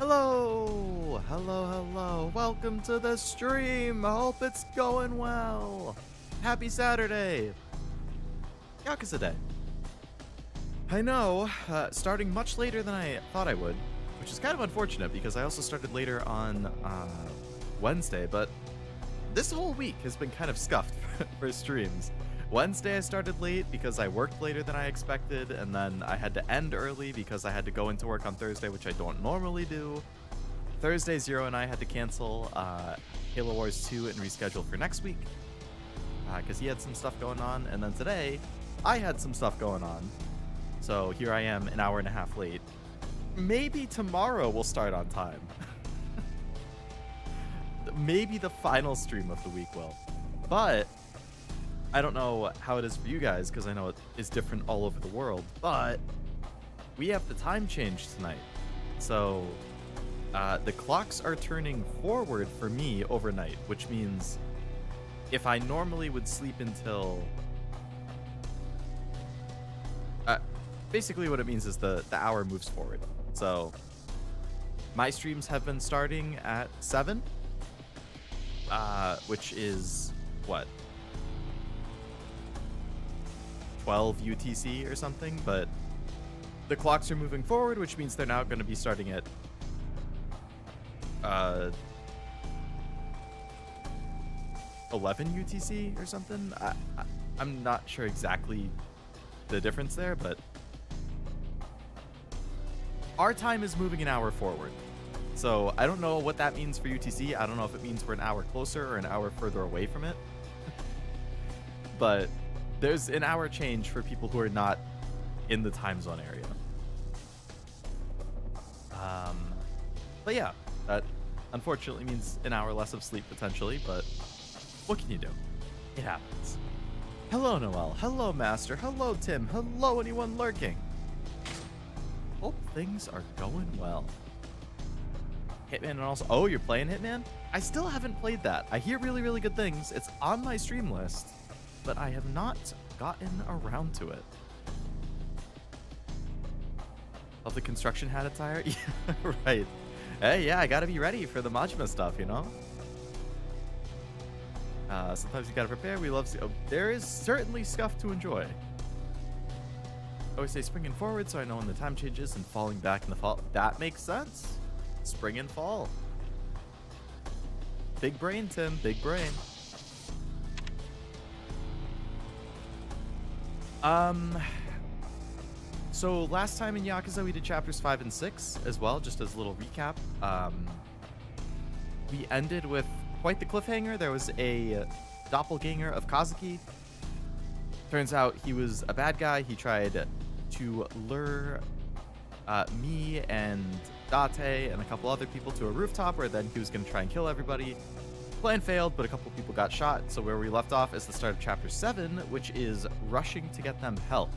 Hello! Hello, hello. Welcome to the stream. I hope it's going well. Happy Saturday. Yakuza Day. I know, starting much later than I thought I would, which is kind of unfortunate because I also started later on Wednesday, but this whole week has been kind of scuffed for streams. Wednesday I started late because I worked later than I expected, and then I had to end early because I had to go into work on Thursday, which I don't normally do. Thursday, Zero and I had to cancel Halo Wars 2 and reschedule for next week because he had some stuff going on, and then today I had some stuff going on. So here I am an hour and a half late. Maybe tomorrow we'll start on time. Maybe the final stream of the week will. But I don't know how it is for you guys because I know it is different all over the world. But we have the time change tonight. So the clocks are turning forward for me overnight, which means if I normally would sleep until... basically what it means is the hour moves forward. So my streams have been starting at 7, which is what, 12 UTC or something, but the clocks are moving forward, which means they're now going to be starting at 11 UTC or something. I'm not sure exactly the difference there, but our time is moving an hour forward. So I don't know what that means for UTC. I don't know if it means we're an hour closer or an hour further away from it. But there's an hour change for people who are not in the time zone area. But yeah, that unfortunately means an hour less of sleep potentially, but what can you do? It happens. Hello, Noel. Hello, Master. Hello, Tim. Hello, anyone lurking. Hope things are going well. Hitman and also... Oh, you're playing Hitman? I still haven't played that. I hear really, really good things. It's on my stream list, but I have not gotten around to it. Love the construction hat attire? Yeah, right. Hey, yeah, I gotta be ready for the Majima stuff, you know? Sometimes you gotta prepare. We love... Oh, there is certainly scuff to enjoy. I always say spring and forward, so I know when the time changes, and falling back in the fall. That makes sense. Spring and fall. Big brain, Tim. Big brain. So last time in Yakuza we did chapters 5 and 6 as well, just as a little recap. We ended with quite the cliffhanger. There was a doppelganger of Kazuki. Turns out he was a bad guy. He tried to lure me and Date and a couple other people to a rooftop where then he was going to try and kill everybody. Plan failed, but a couple people got shot. So where we left off is the start of chapter 7, which is rushing to get them help.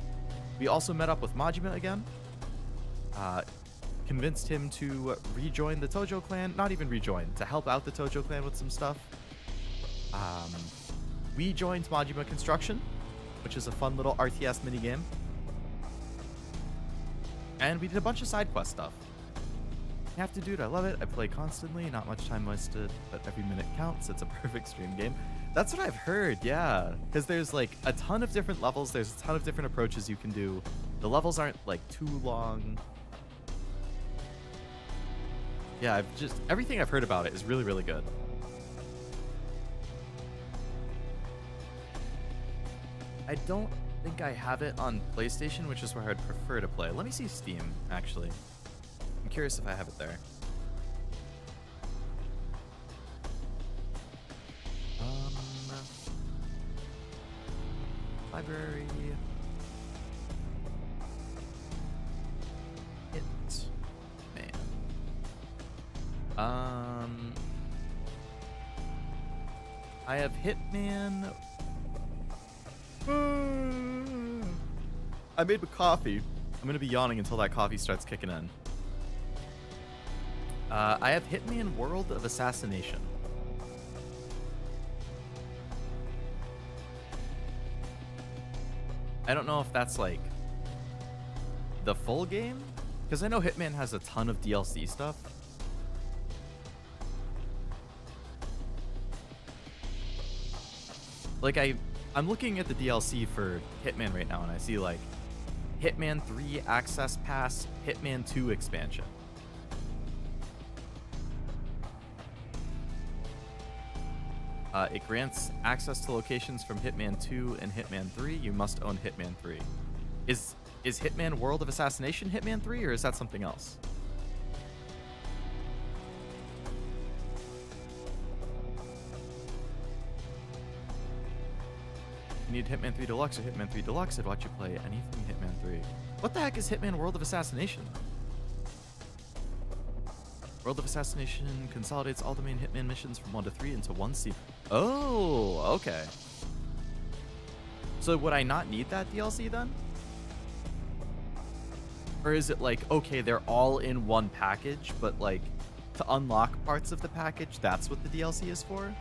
We also met up with Majima again. Convinced him to rejoin the Tojo Clan. Not even rejoin, to help out the Tojo Clan with some stuff. We joined Majima Construction, which is a fun little RTS minigame. And we did a bunch of side quest stuff. You have to, dude. I love it. I play constantly. Not much time wasted, but every minute counts. It's a perfect stream game. That's what I've heard, yeah. Because there's like a ton of different levels. There's a ton of different approaches you can do. The levels aren't like too long. Yeah, everything I've heard about it is really, really good. I don't think I have it on PlayStation, which is where I'd prefer to play. Let me see Steam, actually. I'm curious if I have it there. Library. Hitman. I have Hitman. I made a coffee. I'm gonna be yawning until that coffee starts kicking in. I have Hitman World of Assassination. I don't know if that's like the full game, because I know Hitman has a ton of DLC stuff. Like, I'm looking at the DLC for Hitman right now, and I see, like, Hitman 3 Access Pass, Hitman 2 expansion. It grants access to locations from Hitman 2 and Hitman 3. You must own Hitman 3. Is Hitman World of Assassination Hitman 3, or is that something else? You need Hitman 3 Deluxe or Hitman 3 Deluxe. I'd watch you play anything Hitman 3. What the heck is Hitman World of Assassination? World of Assassination consolidates all the main Hitman missions from 1 to 3 into one scene. Oh, okay. So would I not need that DLC then? Or is it like, okay, they're all in one package, but like to unlock parts of the package, that's what the DLC is for?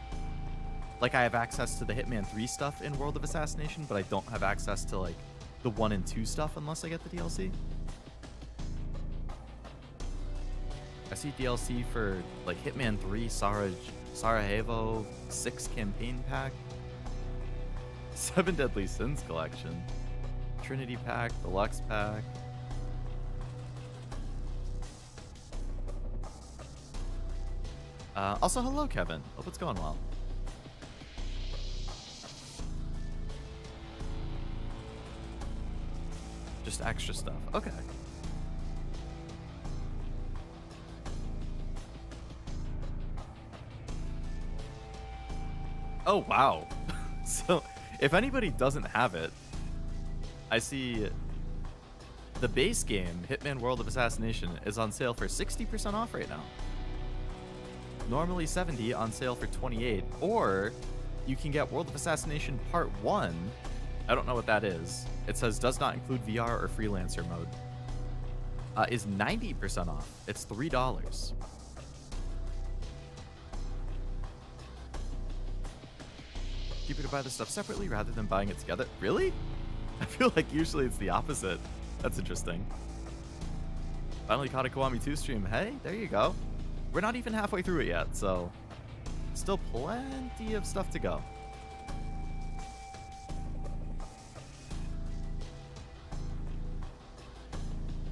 Like I have access to the Hitman 3 stuff in World of Assassination, but I don't have access to like the 1 and 2 stuff unless I get the DLC? I see DLC for like Hitman 3 Sarajevo 6 campaign pack, 7 Deadly Sins collection, Trinity pack, Deluxe pack. Also, hello, Kevin. Hope it's going well. Just extra stuff. Okay. Oh, wow. So, if anybody doesn't have it, I see the base game, Hitman World of Assassination, is on sale for 60% off right now. Normally 70, on sale for 28. Or you can get World of Assassination Part 1. I don't know what that is. It says does not include VR or freelancer mode. Is 90% off. It's $3. Cheaper to buy the stuff separately rather than buying it together. Really? I feel like usually it's the opposite. That's interesting. Finally caught a Kiwami 2 stream. Hey, there you go. We're not even halfway through it yet, so still plenty of stuff to go.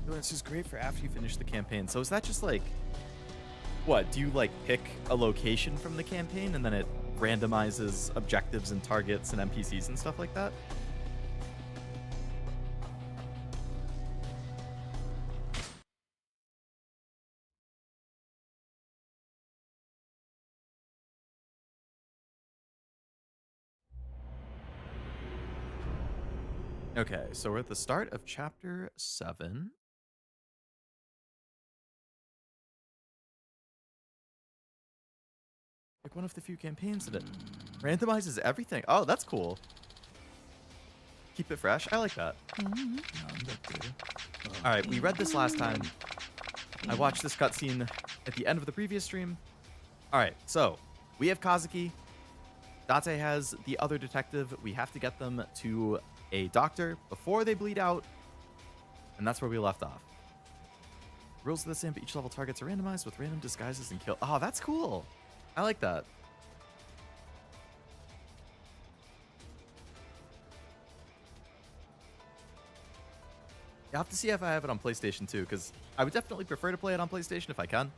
This is great for after you finish the campaign. So is that just like, what, do you like pick a location from the campaign and then it randomizes objectives and targets and NPCs and stuff like that? Okay, so we're at the start of chapter 7. Like one of the few campaigns that it randomizes everything. Oh, that's cool. Keep it fresh. I like that. All right, we read this last time. I watched this cutscene at the end of the previous stream. All right, so we have Kazuki. Date has the other detective. We have to get them to a doctor before they bleed out. And that's where we left off. Rules are the same, but each level targets are randomized with random disguises and kill. Oh, that's cool. I like that. You have to see if I have it on PlayStation too, because I would definitely prefer to play it on PlayStation if I can.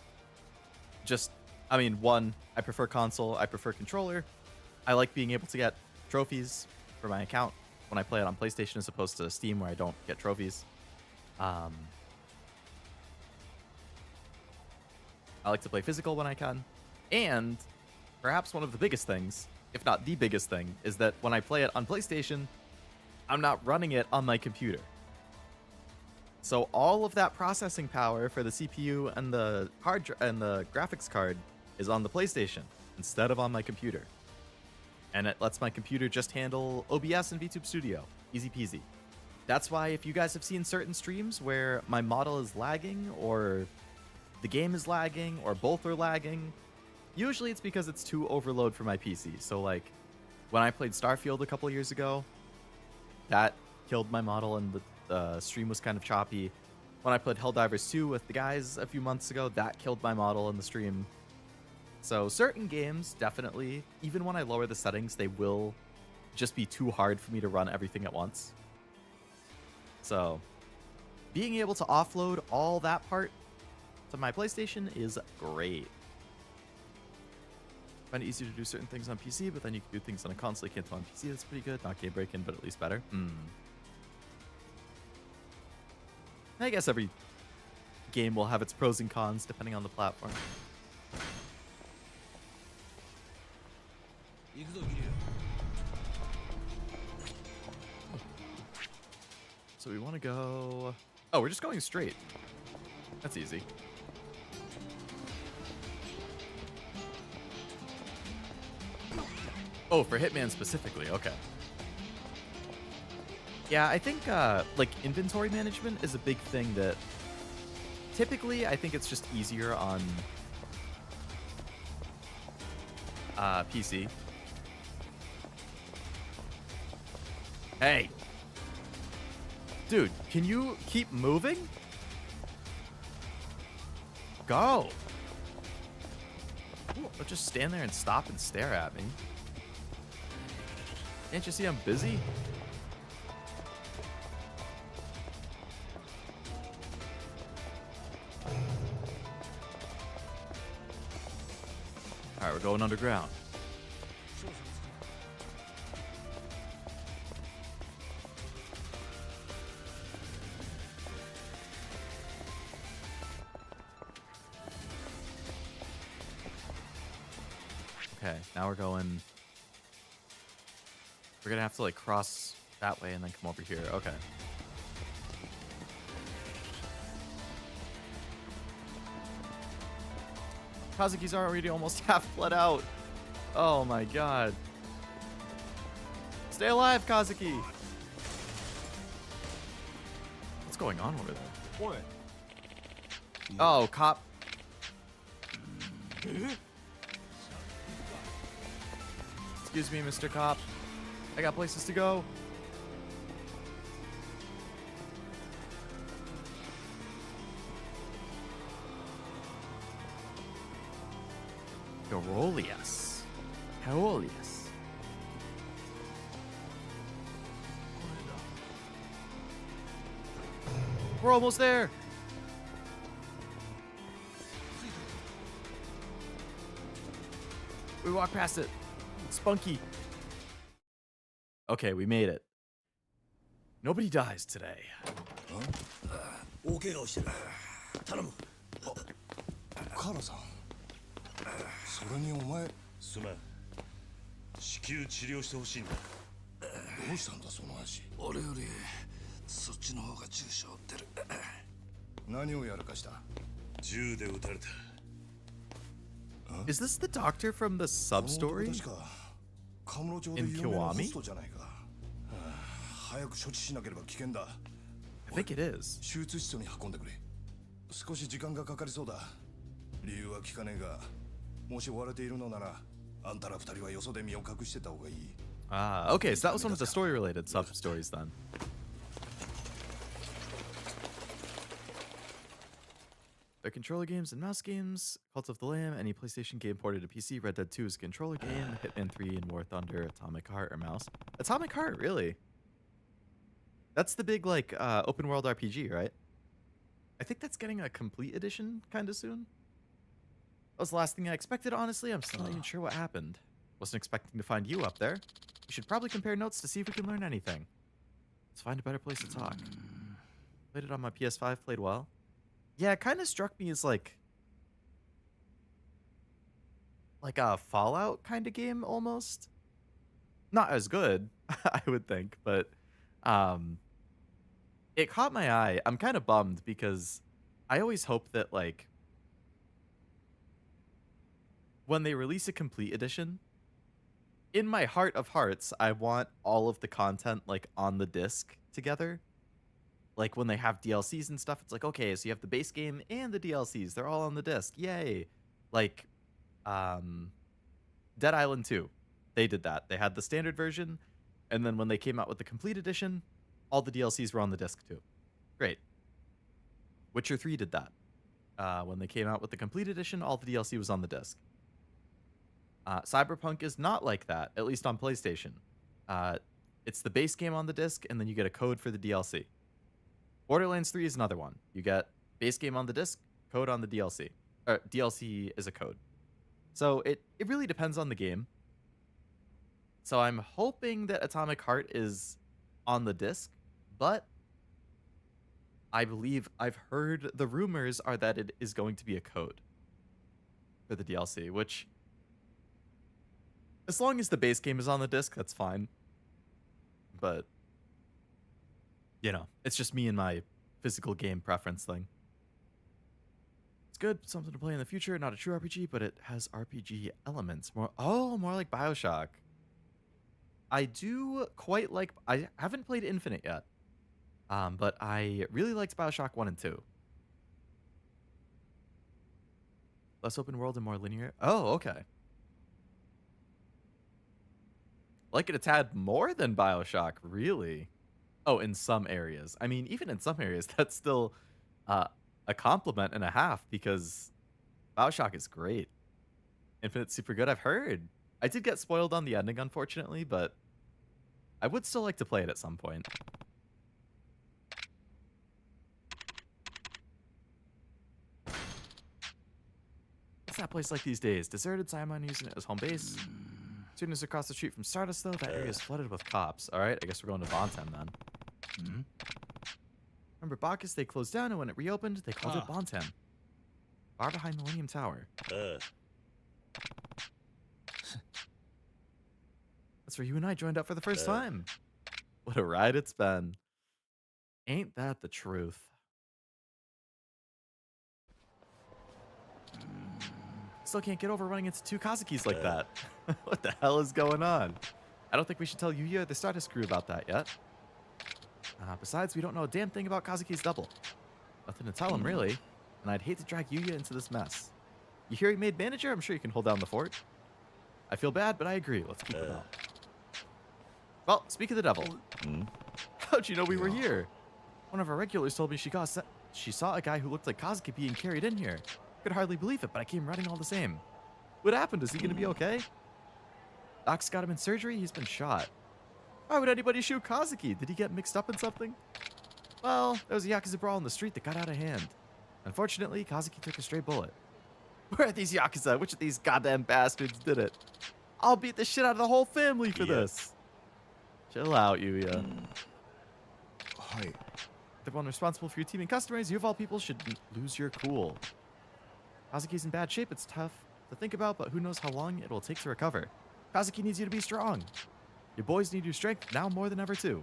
Just, I mean, one, I prefer console, I prefer controller. I like being able to get trophies for my account when I play it on PlayStation as opposed to Steam where I don't get trophies. I like to play physical when I can. And perhaps one of the biggest things, if not the biggest thing, is that when I play it on PlayStation, I'm not running it on my computer. So all of that processing power for the CPU and the and the graphics card is on the PlayStation instead of on my computer. And it lets my computer just handle OBS and VTube Studio. Easy peasy. That's why if you guys have seen certain streams where my model is lagging or the game is lagging or both are lagging, usually it's because it's too overload for my PC. So like when I played Starfield a couple years ago, that killed my model and the stream was kind of choppy. When I played Helldivers 2 with the guys a few months ago, that killed my model in the stream. So certain games, definitely, even when I lower the settings, they will just be too hard for me to run everything at once. So being able to offload all that part to my PlayStation is great. Find it easier to do certain things on PC, but then you can do things on a console you can't do on PC. That's pretty good. Not game breaking, but at least better. I guess every game will have its pros and cons depending on the platform. So we want to go... Oh, we're just going straight. That's easy. Oh, for Hitman specifically. Okay. Yeah, I think like inventory management is a big thing that typically I think it's just easier on PC. Hey. Dude, can you keep moving? Go. Don't just stand there and stop and stare at me. Can't you see I'm busy? Alright, we're going underground. Okay, now we're going... We're gonna have to like cross that way and then come over here. Okay. Kazuki's already almost half bled out. Oh my god. Stay alive, Kazuki. What's going on over there? What? Oh, cop. Excuse me, Mr. Cop. I got places to go. Garolius. Garolius. We're almost there. We walked past it. Spunky. Okay, we made it. Nobody dies today. Is this the doctor from the sub-story? In Kiwami? I think it is. Ah, okay, so that was one of the story-related sub-stories then. Their controller games and mouse games, Cult of the Lamb, any PlayStation game ported to PC, Red Dead 2 is a controller game, Hitman 3 and War Thunder, Atomic Heart or mouse. Atomic Heart, really? That's the big, like, open world RPG, right? I think that's getting a complete edition kind of soon. That was the last thing I expected, honestly. I'm still not even sure what happened. Wasn't expecting to find you up there. We should probably compare notes to see if we can learn anything. Let's find a better place to talk. Played it on my PS5, played well. Yeah, it kind of struck me as like a Fallout kind of game almost. Not as good, I would think, but it caught my eye. I'm kind of bummed because I always hope that like when they release a complete edition, in my heart of hearts, I want all of the content like on the disc together. Like when they have DLCs and stuff, it's like, okay, so you have the base game and the DLCs. They're all on the disc. Yay. Like Dead Island 2. They did that. They had the standard version, and then when they came out with the complete edition, all the DLCs were on the disc too. Great. Witcher 3 did that. When they came out with the complete edition, all the DLC was on the disc. Cyberpunk is not like that, at least on PlayStation. Uh, it's the base game on the disc, and then you get a code for the DLC. Borderlands 3 is another one. You get base game on the disc, code on the DLC. Or DLC is a code. So it really depends on the game. So I'm hoping that Atomic Heart is on the disc, but I believe I've heard the rumors are that it is going to be a code for the DLC, which, as long as the base game is on the disc, that's fine. But, you know, it's just me and my physical game preference thing. It's good, something to play in the future, not a true RPG, but it has RPG elements. More like BioShock. I do quite like, I haven't played Infinite yet, but I really liked BioShock 1 and 2. Less open world and more linear. Oh, okay. Like it a tad more than BioShock, really? Oh, in some areas. I mean, even in some areas, that's still a compliment and a half, because BioShock is great. Infinite's super good, I've heard. I did get spoiled on the ending, unfortunately, but I would still like to play it at some point. What's that place like these days? Deserted, Simon using it as home base. Students across the street from Stardust, though. That area is flooded with cops. All right, I guess we're going to Bontem then. Remember Bacchus? They closed down, and when it reopened, they called it Bontem. Far behind Millennium Tower. That's where you and I joined up for the first time. What a ride it's been. Ain't that the truth? Still can't get over running into two Kazukis like that. What the hell is going on? I don't think we should tell Yuya or the Stardust crew about that yet. Besides, we don't know a damn thing about Kazuki's double. Nothing to tell him, really. And I'd hate to drag Yuya into this mess. You hear he made manager? I'm sure you can hold down the fort. I feel bad, but I agree. Let's keep it up. Well, speak of the devil. How'd you know we were here? One of our regulars told me she saw a guy who looked like Kazuki being carried in here. Could hardly believe it, but I came running all the same. What happened? Is he going to be okay? Doc's got him in surgery. He's been shot. Why would anybody shoot Kazuki? Did he get mixed up in something? Well, there was a Yakuza brawl in the street that got out of hand. Unfortunately, Kazuki took a stray bullet. Where are these Yakuza? Which of these goddamn bastards did it? I'll beat the shit out of the whole family for this. Chill out, Yuya. Hi. The one responsible for your team and customers, you of all people should lose your cool. Kazuki's in bad shape. It's tough to think about, but who knows how long it will take to recover. Kazuki needs you to be strong. Your boys need your strength now more than ever, too.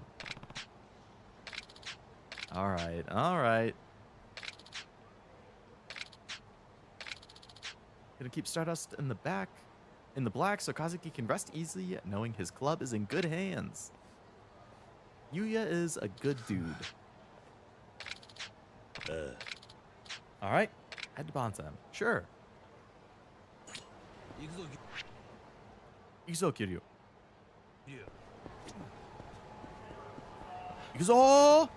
All right, all right. Gonna keep Stardust in the black, so Kazuki can rest easily, knowing his club is in good hands. Yuya is a good dude. All right, head to Bontam. Sure. Ikuzo Kiryu. Ikuzo!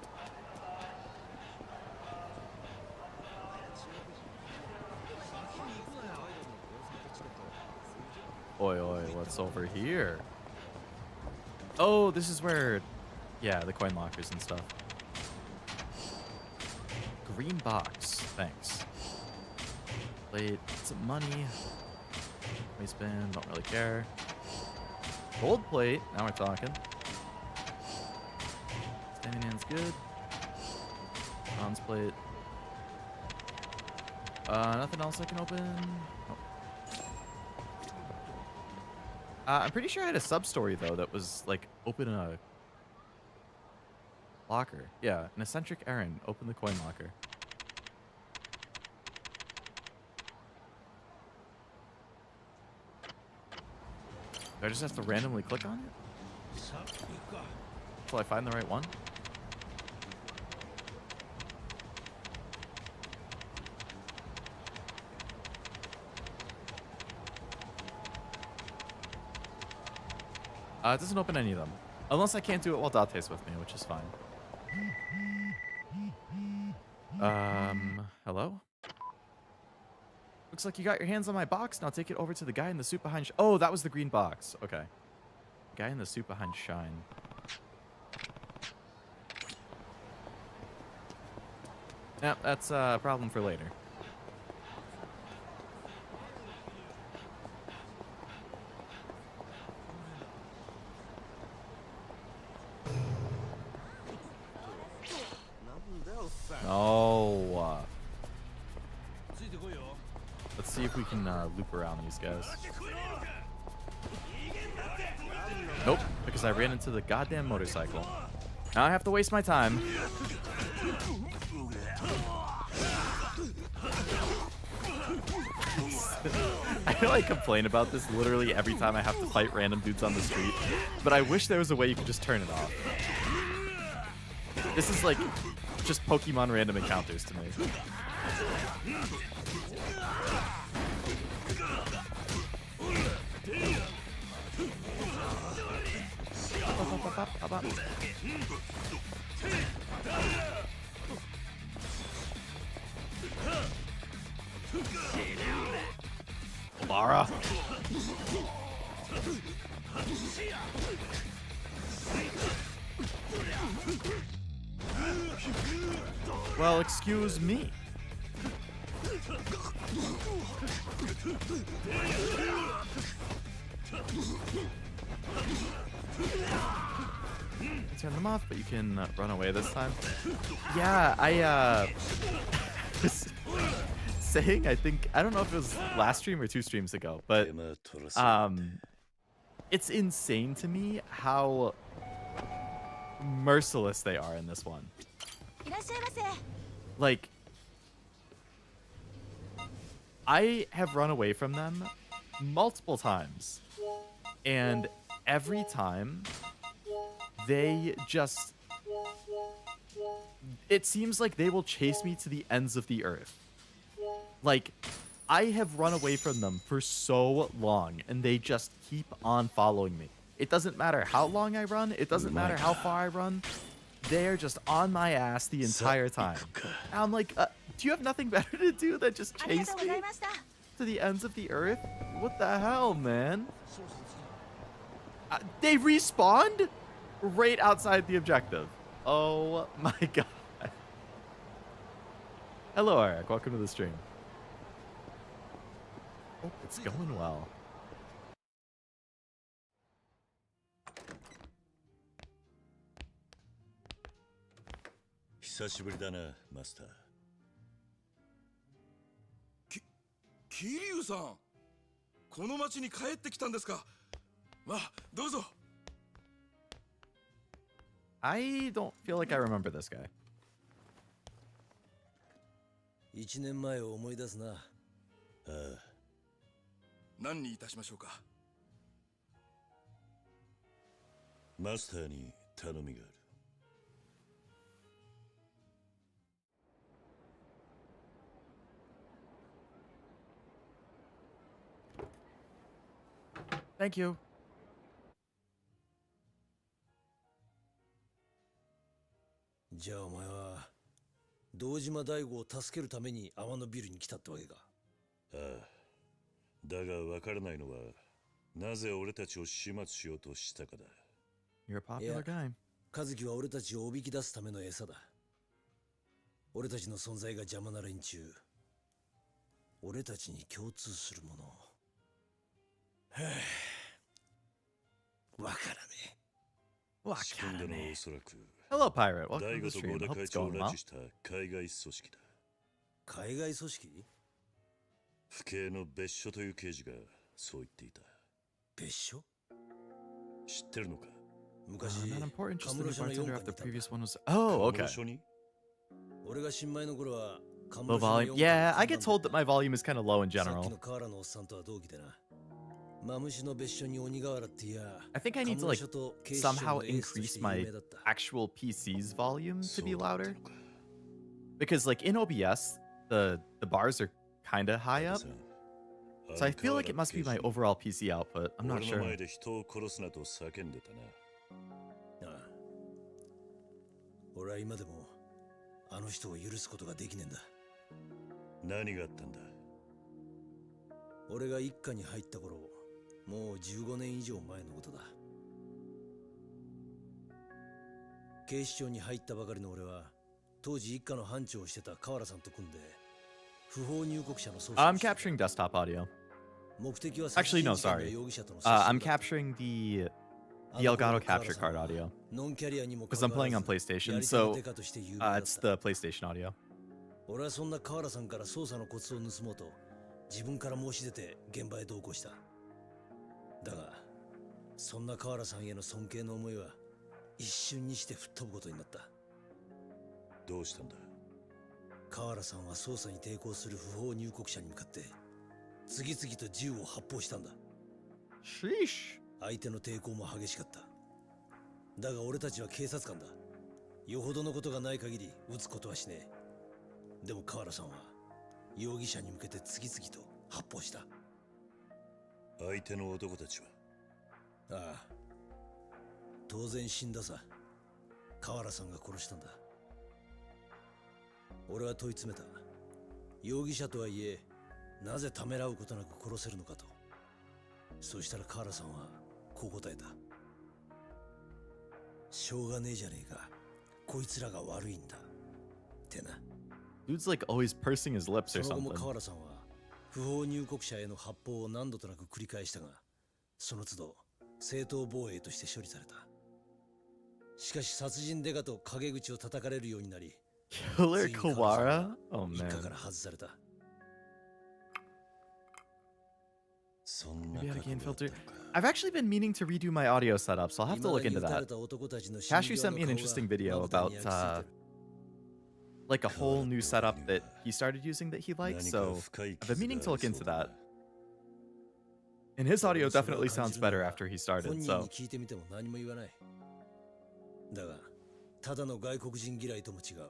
Oi, oi, what's over here? Oh, this is where, yeah, the coin lockers and stuff. Green box, thanks. Plate, some money. Waistband, don't really care. Gold plate, now we're talking. Standing hand's good. Bronze plate. Nothing else I can open? Nope. I'm pretty sure I had a sub-story, though, that was, like, open a locker. Yeah, an eccentric errand. Open the coin locker. Do I just have to randomly click on it? Until I find the right one? It doesn't open any of them. Unless I can't do it while Date's with me, which is fine. Hello? Looks like you got your hands on my box. Now take it over to the guy in the suit behind. Oh, that was the green box. Okay. Guy in the suit behind Shine. Yep, that's a problem for later. Oh. Let's see if we can loop around these guys. Nope, because I ran into the goddamn motorcycle. Now I have to waste my time. I feel like complain about this literally every time I have to fight random dudes on the street, but I wish there was a way you could just turn it off. This is like just Pokemon random encounters to me. Lara. Well, excuse me. Turn them off, but you can run away this time. Yeah, I was saying, I don't know if it was last stream or 2 streams ago, but it's insane to me how merciless they are in this one. Like, I have run away from them multiple times, and every time they just, it seems like they will chase me to the ends of the earth. Like, I have run away from them for so long, and they just keep on following me. It doesn't matter how long I run, it doesn't matter how far I run, they're just on my ass the entire time. And I'm like, do you have nothing better to do than just chase me to the ends of the earth? What the hell, man? They respawned right outside the objective. Oh my god. Hello, Eric. Welcome to the stream. Oh, it's going well. Kiryu-san, この町に帰ってきたんですか。まあ、どうぞ。I don't feel like I remember this guy. 1年前を思い出すな。ああ。何にいたしましょうか。マスターに頼みがある。Thank you. じゃあお前は堂島大吾を助けるために天野ビルに来たってわけか。ああ。だが分からないのはなぜ俺たちを始末しようとしたかだ。You're a popular guy. 和樹は俺たちをおびき出すための餌だ。俺たちの存在が邪魔な連中。俺たちに共通するもの。わからねえ。わからねえ。おそらく Hello, Pirate. Welcome to 大 the 悟と stream. 合田 Hope 会 it's 長を going 拉 well. 致した海外組織だ。海外組織？府警の別所という刑事がそう言っていた。別所？知ってるのか？昔、 Not important. Just the new カムロショの bartender 4 after 巻 previous one was. Oh, okay. 俺が新米の頃は Low volume. Yeah, I get told that my volume is kind of low in さっき general. の河原のおっさんとは同期でな。マムシの別所に鬼瓦っていや。I think I need to like somehow increase my actual PC's volume to be louder. Because like in OBS, the bars are kind of high up. So I feel like it must be my overall PC output. I'm not sure. 俺は今でもあの人を許すことができねえんだ。何があったんだ？俺が一家に入った頃、もう15年以上前のことだ。警視庁に入ったばかりの俺は当時一課の班長をしてた河原さんと組んで不法入国者の捜査 I'm capturing desktop audio. 目的は Actually, no, sorry. 容疑者との I'm capturing the Elgato capture card audio ノンキャリアにも because I'm playing on PlayStation, so it's the PlayStation audio. 俺はそんな河原さんから捜査のコツを盗もうと自分から申し出て現場へ同行した。だがそんな河原さんへの尊敬の思いは一瞬にして吹っ飛ぶことになった。どうしたんだ？河原さんは捜査に抵抗する不法入国者に向かって次々と銃を発砲したんだ。Sheesh. 相手の抵抗も激しかった。だが俺たちは警察官だ。よほどのことがない限り撃つことはしねえ。でも河原さんは容疑者に向けて次々と発砲した。相手の男たちは？ああ、当然死んださ。河原さんが殺したんだ。俺は問い詰めた。容疑者とはいえなぜためらうことなく殺せるのかと。そしたら河原さんはこう答えた。しょうがねえじゃねえか、こいつらが悪いんだってな。 Dude's like always pursing his lips or その後も something. 河原さんは不法入国者への発砲を何度となく繰り返したが、その都度正当防衛として処理された。しかし殺人デカと陰口を叩かれるようになり、 Killer Kawara? Oh 一課 man. から外された。 そんな Maybe I 覚 gain 悟だった filter. のか。 I've actually been meaning to redo my audio setup, so I'll have to look into that. Cashew sent me an interesting video about like a whole new setup that he started using that he liked, so I've been meaning to look into that. And his audio definitely sounds better after he started, so 聞いてみても何も言わない。だがただの外国人嫌いとも違う。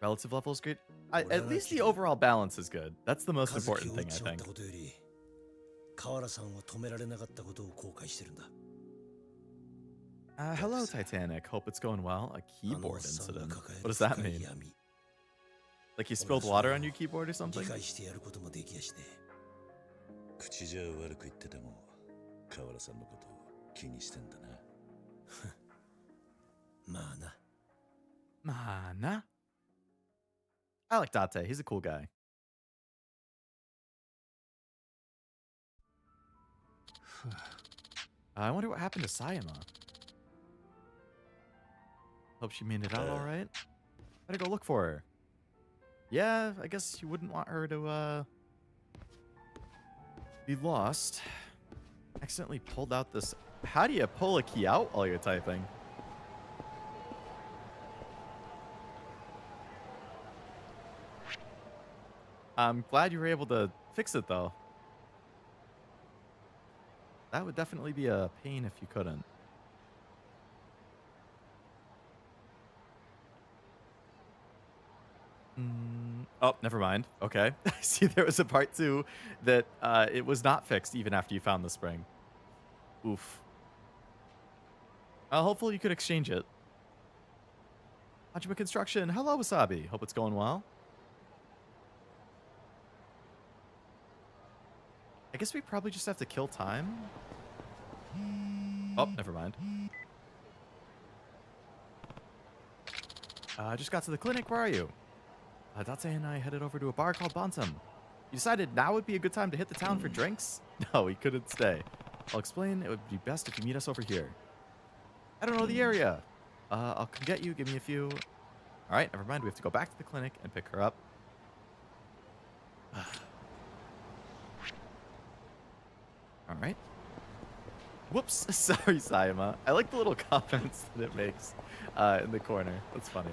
relative level is great. At least the overall balance is good. That's the most important thing, I think. ことより河原さんを止められなかったことを後悔してるんだ。 Hello, Titanic. Hope it's going well. A keyboard incident. What does that mean? Like he spilled water on your keyboard or 理 something? 解してやることもできやしね口じゃ悪く言ってても河原さんのことを気にしてんだな。まあな。 Mana. I like Date. He's a cool guy. I wonder what happened to Sayama. Hope she made it out all right. Better go look for her. Yeah, I guess you wouldn't want her to be lost. Accidentally pulled out this. How do you pull a key out while you're typing? I'm glad you were able to fix it though. That would definitely be a pain if you couldn't. Oh, never mind. Okay. I see there was a part 2 that it was not fixed even after you found the spring. Oof. Hopefully you could exchange it. Majima Construction. Hello, Wasabi. Hope it's going well. I guess we probably just have to kill time. Oh, never mind. I just got to the clinic. Where are you? Date and I headed over to a bar called Bantam. You decided now would be a good time to hit the town for drinks? No, we couldn't stay. I'll explain. It would be best if you meet us over here. I don't know the area. I'll come get you. Give me a few. All right, never mind. We have to go back to the clinic and pick her up. All right. Whoops. Sorry, Sayama. I like the little comments that it makes in the corner. That's funny.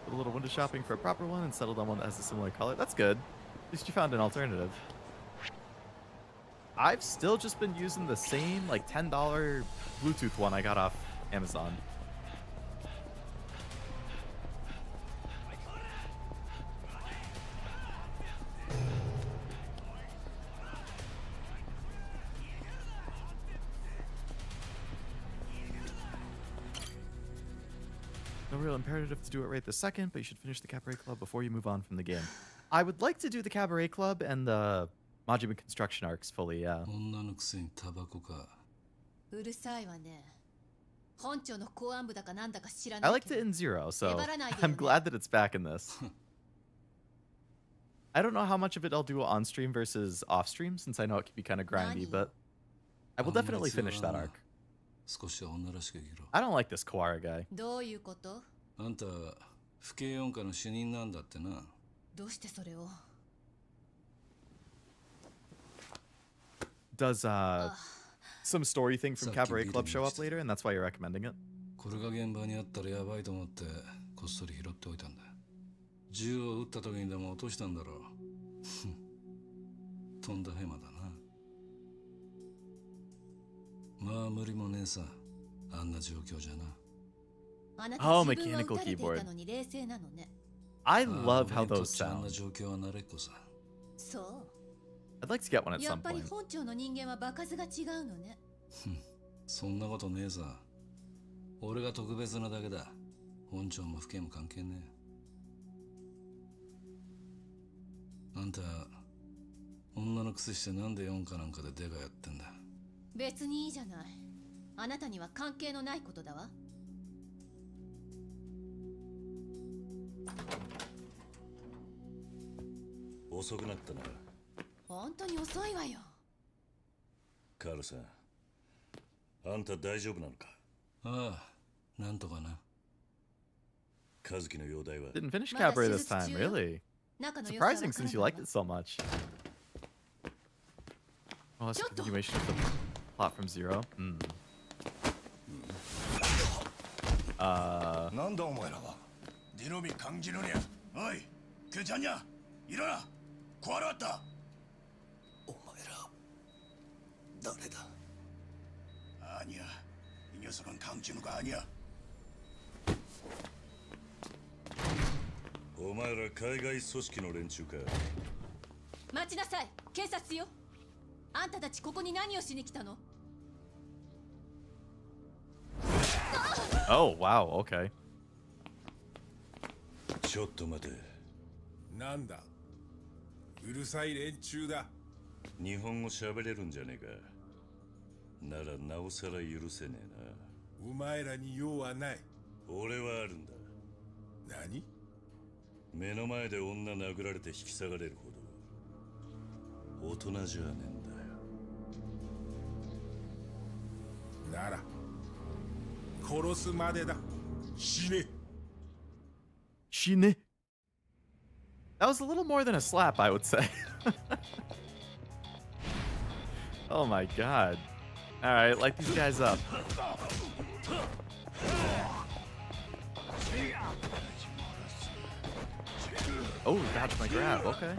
Did a little window shopping for a proper one and settled on one that has a similar color. That's good. At least you found an alternative. I've still just been using the same like $10 Bluetooth one I got off Amazon. No real imperative to do it right this second, but you should finish the Cabaret Club before you move on from the game. I would like to do the Cabaret Club and the Majima Construction arcs fully, yeah. 女のくせにタバコか。うるさいわね。I liked it in Zero, so I'm glad that it's back in this. I don't know how much of it I'll do on stream versus off stream, since I know it can be kind of grindy, but I will definitely finish that arc. I don't like this Kawara guy. Does some story thing from Cabaret Club show up later, and that's why you're recommending it? これが現場にあったらやばいと思ってこっそり拾っておいたんだ。銃を撃った時にでも落としたんだろう。とんだヘマだな。まあ無理もねえさ。あんな状況じゃな。Oh, mechanical keyboard. I love how those sound. I'd like to get one at some point. そんなことねえさ。俺が特別なだけだ。本庁も府警も関係ねえ。あんた、女のくせしてなんで4かなんかでデカやってんだ。別にいいじゃない。あなたには関係のないことだわ。遅くなったな。本当に遅いわよ。カールさん、あんた大丈夫なのか？ああ、なんとかな。和樹の容体は Didn't finish Cabaret this time, really? Surprising since you liked it so much. Oh, it's a continuation of the plot from Zero. なんだお前らは。ディノビ感じるにゃ。おい、ケちゃんにゃ。いろな。壊れわった。お前ら誰だ。あにゃ。いにゃそかん感じるかあにゃ。お前ら海外組織の連中か。待ちなさい、警察よ。あんたたちここに何をしに来たの？ Oh, wow, okay. ちょっと待て。なんだ。うるさい連中だ。日本語喋れるんじゃねえか。ならなおさら許せねえな。お前らに用はない。俺はあるんだ。何？目の前で女殴られて引き下がれるほど大人じゃねえんだよ。なら殺すまでだ。死ね。死ね。That was a little more than a slap, I would say. Oh my god. Alright, light these guys up. Oh, dodged my grab, okay.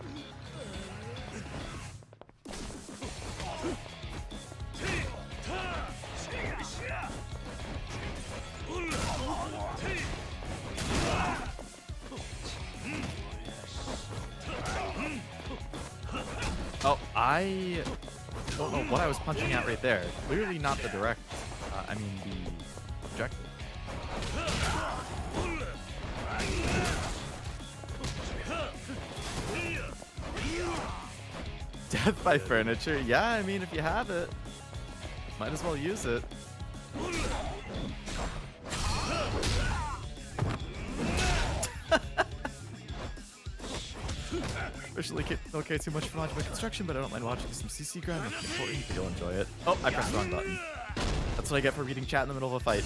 Oh, I don't know what I was punching at right there. Clearly not the direct, I mean the projectile. Death by furniture? Yeah, I mean if you have it, might as well use it. Especially don't care too much for Majima Construction, but I don't mind watching some CC grind. I'm important, you'll enjoy it. Oh, I pressed the wrong button. That's what I get for reading chat in the middle of a fight.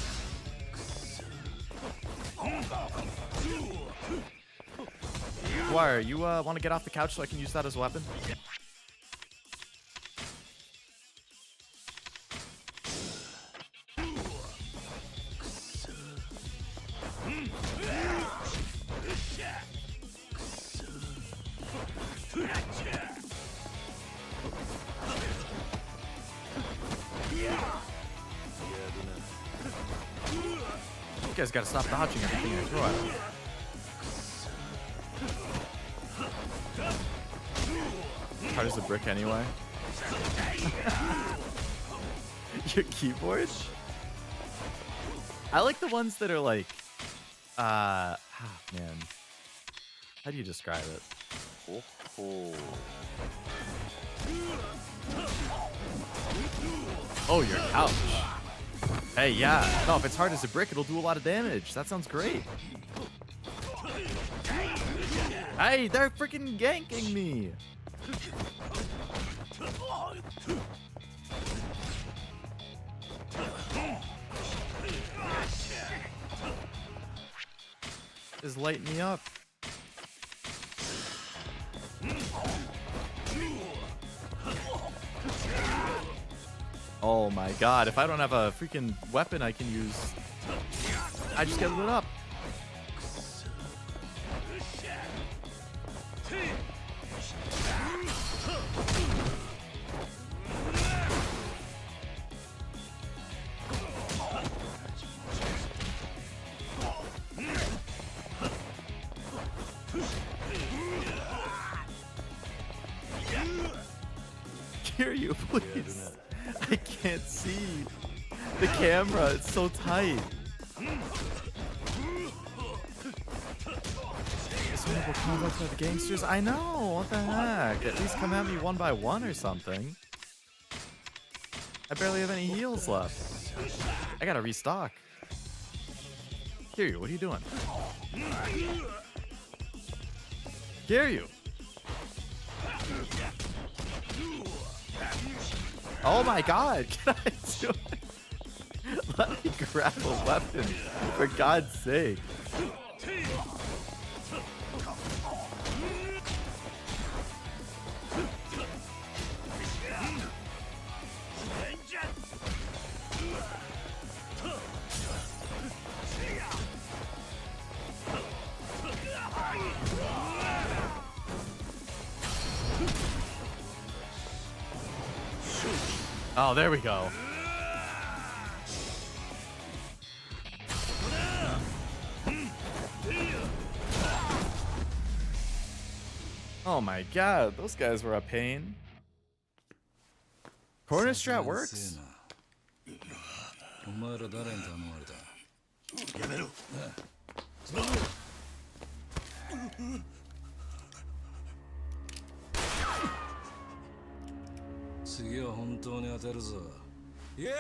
Dwyer, you want to get off the couch so I can use that as a weapon? You guys gotta stop dodging everything I throw at him. Hard as a brick anyway. Your keyboard? I like the ones that are like, man. How do you describe it? Oh, your couch. Hey, yeah. No, if it's hard as a brick, it'll do a lot of damage. That sounds great. Hey, they're freaking ganking me. Just lighten me up. Oh my god, if I don't have a freaking weapon I can use, I just get lit up. Hear you, please. I can't see the camera. It's so tight. Dishonorable conduct by the gangsters. I know. What the heck? At least come at me one by one or something. I barely have any heals left. I gotta restock. Kiryu, what are you doing? Kiryu. Oh my god, can I do it? Let me grab a weapon, for God's sake. Oh, there we go. Oh my god, those guys were a pain. Corner strat works. お前ら誰に頼まれた？やめろ。次は本当に当てるぞ。예!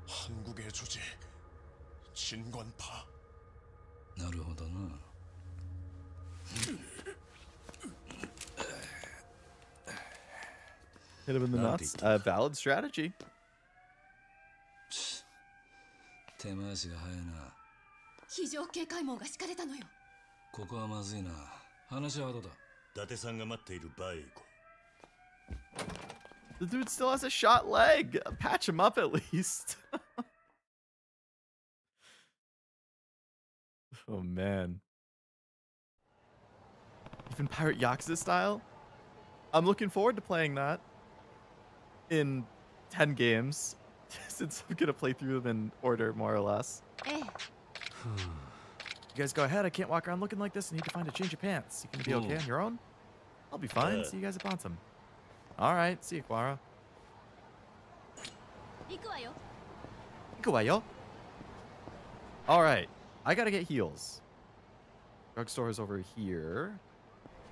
한국의 주제 진관파. なるほどな。Hit him in the nuts. Valid strategy. 手回しが早いな。非常警戒網が敷かれたのよ。ここはまずいな。話はどうだ？ 伊達さんが待っているバーへ行こ The dude still has a shot leg. Patch him up at least. Oh man. Even Pirate Yakuza style? I'm looking forward to playing that in 10 games. Since I'm gonna play through them in order, more or less. You guys go ahead. I can't walk around looking like this. I need to find a change of pants. You gonna be okay on your own? I'll be fine. See you guys at Bantam. Alright, see you, Kawara. 行くわよ。 Ikuwayo. Alright, I gotta get heals. Drugstore is over here.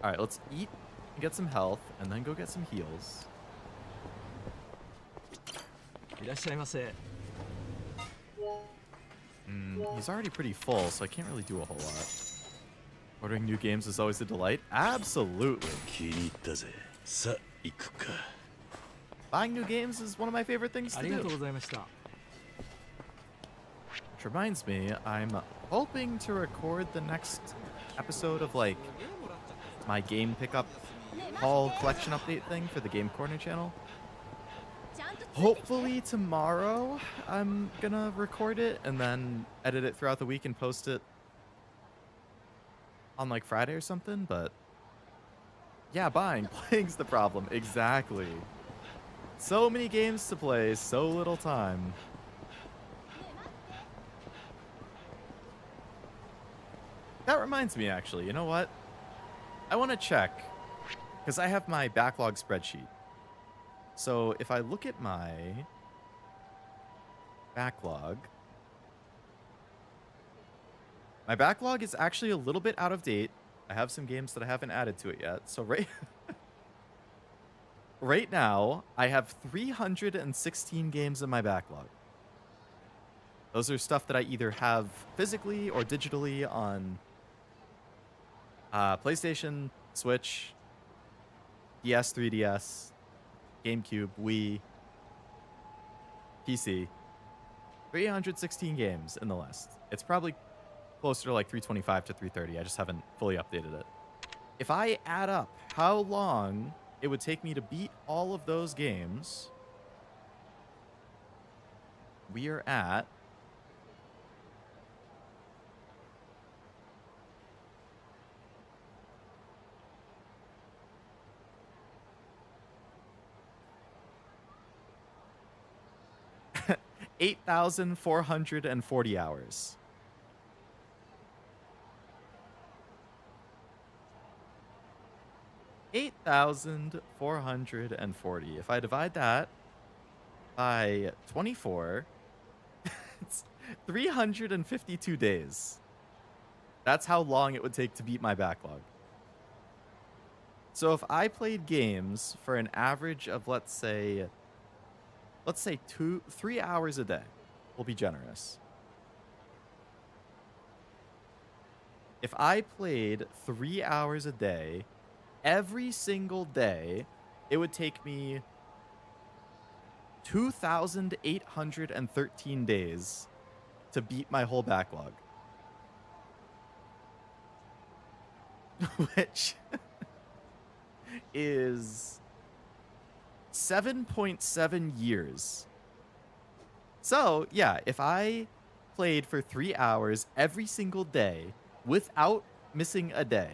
Alright, let's eat and get some health, and then go get some heals. いらっしゃいませ。 He's already pretty full, so I can't really do a whole lot. Ordering new games is always a delight. Absolutely. う。気に入ったぜ。さあ、行くか。 Buying new games is one of my favorite things あ to りがとう do. ございました。 Which reminds me, I'm hoping to record the next episode of like my game pickup haul collection update thing for the Game Corner channel. ちゃんとついてきて。 Hopefully tomorrow I'm gonna record it and then edit it throughout the week and post it on like Friday or something, but yeah, playing's the problem. Exactly. So many games to play, so little time. That reminds me, actually, you know what? I want to check, because I have my backlog spreadsheet. So if I look at my backlog is actually a little bit out of date. I have some games that I haven't added to it yet. So right right now, I have 316 games in my backlog. Those are stuff that I either have physically or digitally on PlayStation, Switch, DS, 3DS, GameCube, Wii, PC. 316 games in the list. It's probably closer to like 325 to 330. I just haven't fully updated it. If I add up how long it would take me to beat all of those games, we are at $8,440 hours. $8,440. If I divide that by 24, it's 352 days. That's how long it would take to beat my backlog. So if I played games for an average of, let's say 3 hours a day, we'll be generous. If I played 3 hours a day, every single day, it would take me 2,813 days to beat my whole backlog. Which is 7.7 years. So, yeah, if I played for 3 hours every single day without missing a day,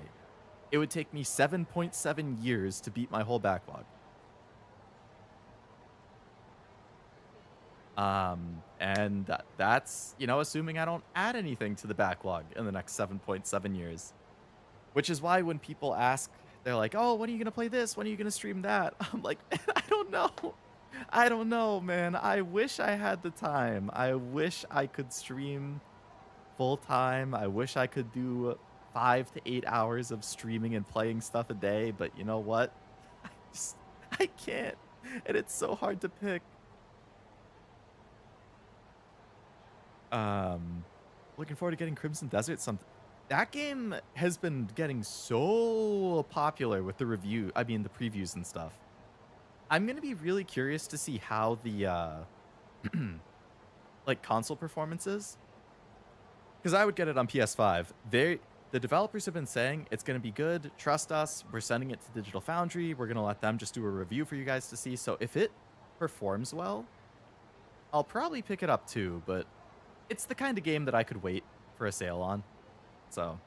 it would take me 7.7 years to beat my whole backlog. And that's, assuming I don't add anything to the backlog in the next 7.7 years. Which is why when people ask, they're like, oh, when are you going to play this? When are you going to stream that? I'm like, I don't know. I don't know, man. I wish I had the time. I wish I could stream full time. I wish I could do 5 to 8 hours of streaming and playing stuff a day. But you know what? I can't. And it's so hard to pick. Looking forward to getting Crimson Desert. That game has been getting so popular with the previews and stuff. I'm going to be really curious to see how the, console performance is. Because I would get it on PS5. The developers have been saying it's going to be good. Trust us. We're sending it to Digital Foundry. We're going to let them just do a review for you guys to see. So if it performs well, I'll probably pick it up too. But it's the kind of game that I could wait for a sale on. So,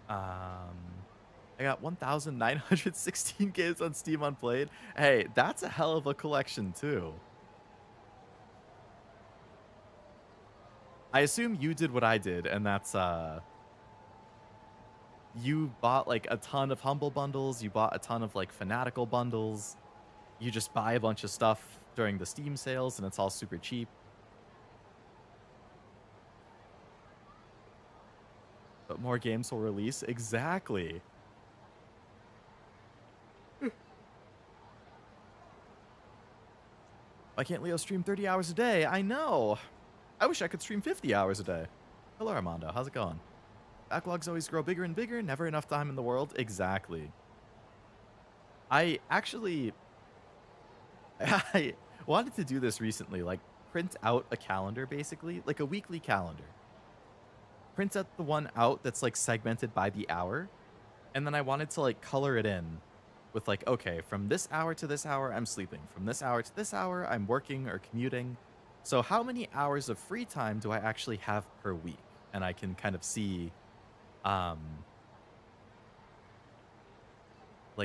I got 1,916 games on Steam unplayed. Hey, that's a hell of a collection too. I assume you did what I did, and that's, you bought like a ton of Humble bundles. You bought a ton of like Fanatical bundles. You just buy a bunch of stuff during the Steam sales, and it's all super cheap. But more games will release. Exactly. Why can't Leo stream 30 hours a day? I know. I wish I could stream 50 hours a day. Hello, Armando. How's it going? Backlogs always grow bigger and bigger. Never enough time in the world. Exactly. I wanted to do this recently. Like, print out a calendar, basically. Like a weekly calendar. Print out the one out that's like segmented by the hour, and then I wanted to like color it in with like, okay, from this hour to this hour I'm sleeping, from this hour to this hour I'm working or commuting. So how many hours of free time do I actually have per week? And I can kind of see like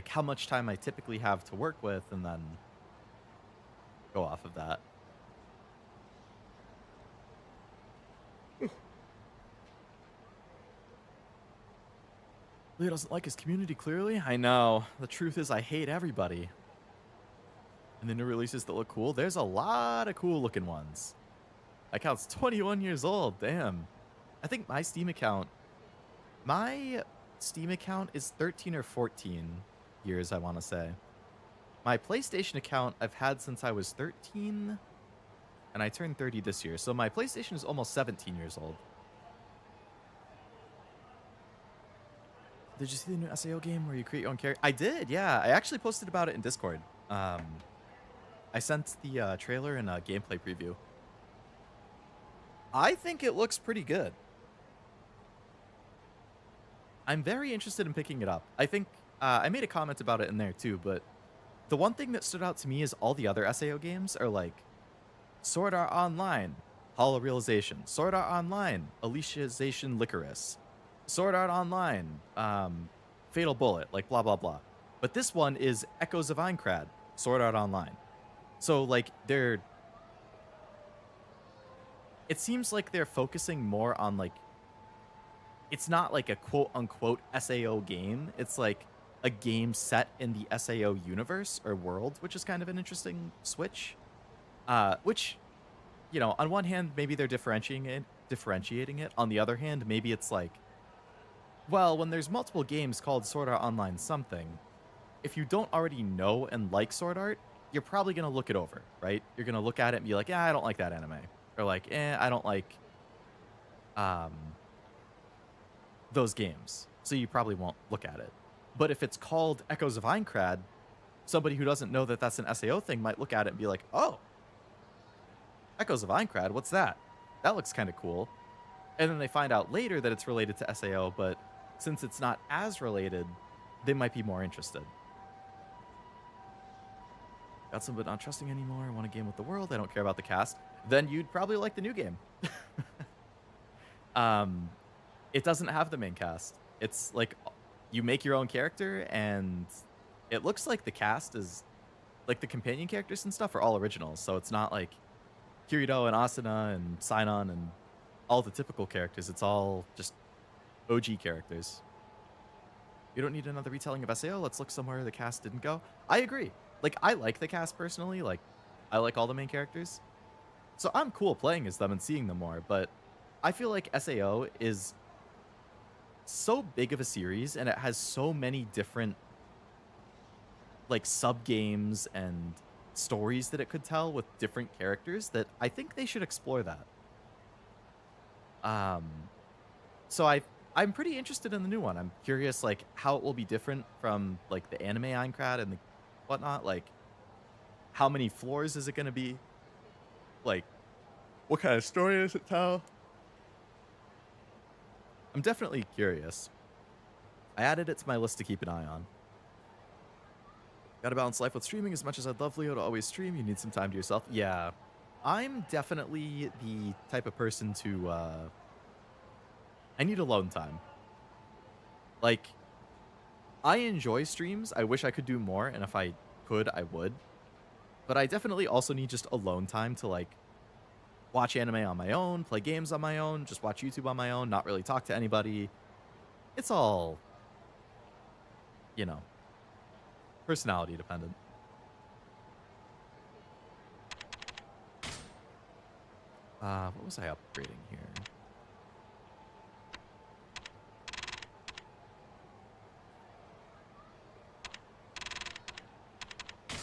how much time I typically have to work with, and then go off of that. Leo doesn't like his community, clearly. I know. The truth is I hate everybody. And the new releases that look cool, there's a lot of cool looking ones. My account's 21 years old. Damn. I think my Steam account Steam account is 13 or 14 years, I want to say. My PlayStation account I've had since I was 13, and I turned 30 this year. So my PlayStation is almost 17 years old. Did you see the new SAO game where you create your own character? I did, yeah. I actually posted about it in Discord. I sent the trailer and a gameplay preview. I think it looks pretty good. I'm very interested in picking it up. I think I made a comment about it in there too, but the one thing that stood out to me is all the other SAO games are like Sword Art Online, Hollow Realization, Sword Art Online, Aliciazation Licorice, Sword Art Online, Fatal Bullet, like blah, blah, blah. But this one is Echoes of Aincrad, Sword Art Online. So like it seems like they're focusing more on like, it's not like a quote unquote SAO game. It's like a game set in the SAO universe or world, which is kind of an interesting switch. Which, you know, on one hand, maybe they're differentiating it. On the other hand, maybe it's like, well, when there's multiple games called Sword Art Online something, if you don't already know and like Sword Art, you're probably going to look it over, right? You're going to look at it and be like, yeah, I don't like that anime. Or like, I don't like those games. So you probably won't look at it. But if it's called Echoes of Aincrad, somebody who doesn't know that that's an SAO thing might look at it and be like, oh, Echoes of Aincrad, what's that? That looks kind of cool. And then they find out later that it's related to SAO, but since it's not as related, they might be more interested. Got some but not trusting anymore. I want a game with the world. I don't care about the cast. Then you'd probably like the new game. It doesn't have the main cast. It's like you make your own character, and it looks like the cast is like the companion characters and stuff are all originals. So it's not like Kirito and Asuna and Sainon and all the typical characters. It's all just OG characters. You don't need another retelling of SAO. Let's look somewhere the cast didn't go. I agree. Like, I like the cast personally. Like, I like all the main characters. So I'm cool playing as them and seeing them more. But I feel like SAO is so big of a series, and it has so many different, like, sub-games and stories that it could tell with different characters that I think they should explore that. So I'm pretty interested in the new one. I'm curious, like, how it will be different from, like, the anime Aincrad and the whatnot. Like, how many floors is it going to be? Like, what kind of story does it tell? I'm definitely curious. I added it to my list to keep an eye on. Gotta balance life with streaming. As much as I'd love Leo to always stream, you need some time to yourself. Yeah, I'm definitely the type of person to, I need alone time. Like, I enjoy streams. I wish I could do more, and if I could, I would. But I definitely also need just alone time to, like, watch anime on my own, play games on my own, just watch YouTube on my own, not really talk to anybody. It's all, you know, personality dependent. What was I upgrading here?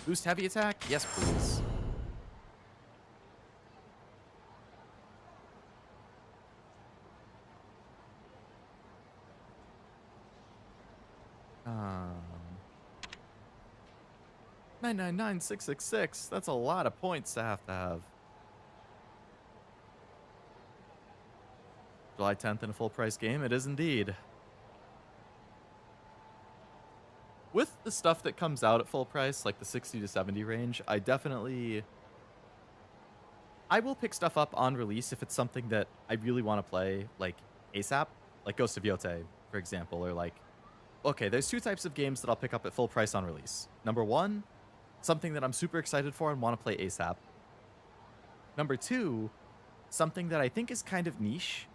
Boost heavy attack? Yes, please. Um, 999666. That's a lot of points to have. July 10th in a full price game. It is indeed. With the stuff that comes out at full price, like the 60 to 70 range, I will pick stuff up on release if it's something that I really want to play, like ASAP, like Ghost of Yote, for example, or like, okay, there's two types of games that I'll pick up at full price on release. Number one, something that I'm super excited for and want to play ASAP. Number two, something that I think is kind of niche,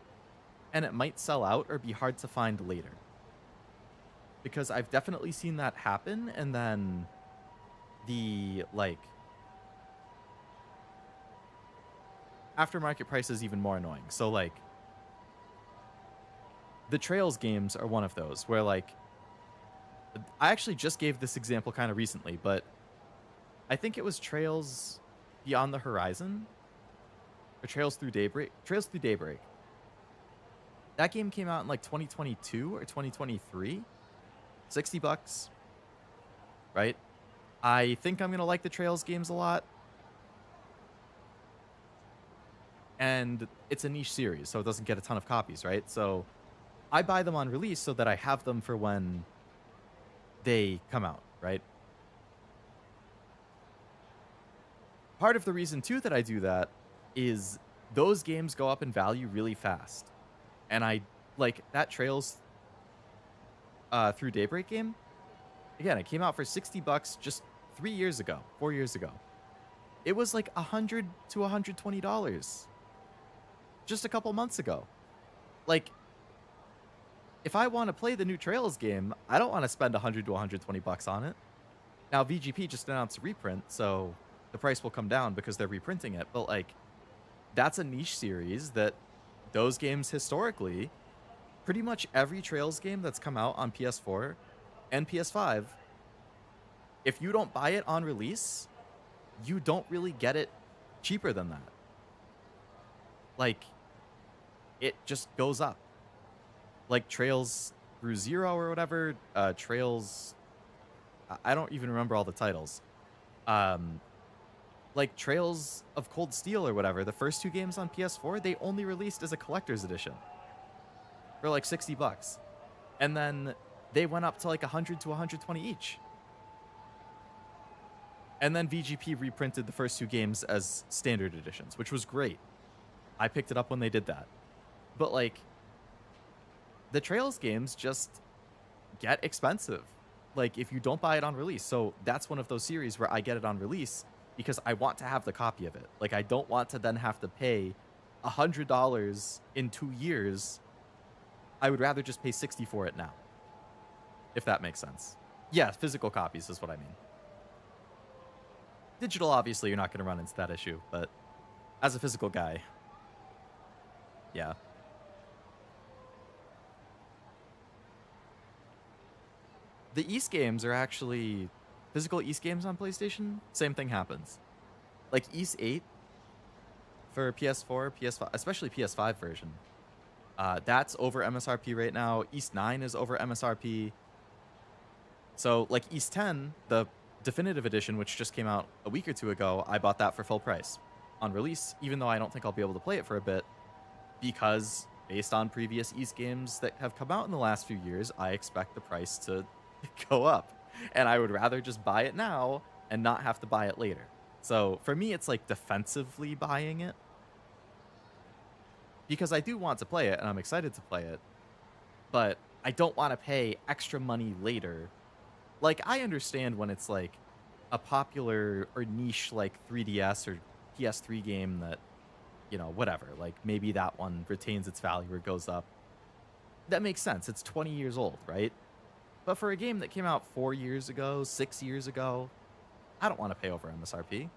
and it might sell out or be hard to find later. Because I've definitely seen that happen, and then the, like, aftermarket price is even more annoying. So, like, the Trails games are one of those where, like, I actually just gave this example kind of recently, but I think it was Trails Beyond the Horizon or Trails Through Daybreak. Trails Through Daybreak. That game came out in like 2022 or 2023. $60, right? I think I'm gonna like the Trails games a lot, and it's a niche series, so it doesn't get a ton of copies, right? So I buy them on release so that I have them for when they come out, right? Part of the reason too that I do that is those games go up in value really fast. And I like that Trails Through Daybreak game. Again, it came out for $60 just 4 years ago. It was like $100 to $120 just a couple months ago. Like, if I want to play the new Trails game, I don't want to spend $100 to $120 on it. Now, VGP just announced a reprint, so the price will come down because they're reprinting it. But, like, that's a niche series that those games historically, pretty much every Trails game that's come out on PS4 and PS5, if you don't buy it on release, you don't really get it cheaper than that. Like, it just goes up. Like Trails Through Zero or whatever, Trails... I don't even remember all the titles. Like Trails of Cold Steel or whatever, the first 2 games on PS4, they only released as a collector's edition for like $60. And then they went up to like 100 to 120 each. And then VGP reprinted the first 2 games as standard editions, which was great. I picked it up when they did that. But like, the Trails games just get expensive. Like, if you don't buy it on release. So that's one of those series where I get it on release because I want to have the copy of it. Like, I don't want to then have to pay $100 in 2 years. I would rather just pay $60 for it now, if that makes sense. Yeah, physical copies is what I mean. Digital, obviously, you're not going to run into that issue, but as a physical guy, yeah. The East games are actually physical East games on PlayStation. Same thing happens. Like East 8 for PS4, PS5, especially PS5 version. That's over MSRP right now. East 9 is over MSRP. So like East 10, the definitive edition, which just came out a week or 2 ago, I bought that for full price on release, even though I don't think I'll be able to play it for a bit, because based on previous East games that have come out in the last few years, I expect the price to go up, and I would rather just buy it now and not have to buy it later. So for me, it's like defensively buying it because I do want to play it and I'm excited to play it, but I don't want to pay extra money later. Like, I understand when it's like a popular or niche like 3DS or PS3 game that, you know, whatever, like maybe that one retains its value or goes up. That makes sense. It's 20 years old, right? But for a game that came out 4 years ago, 6 years ago, I don't want to pay over MSRP.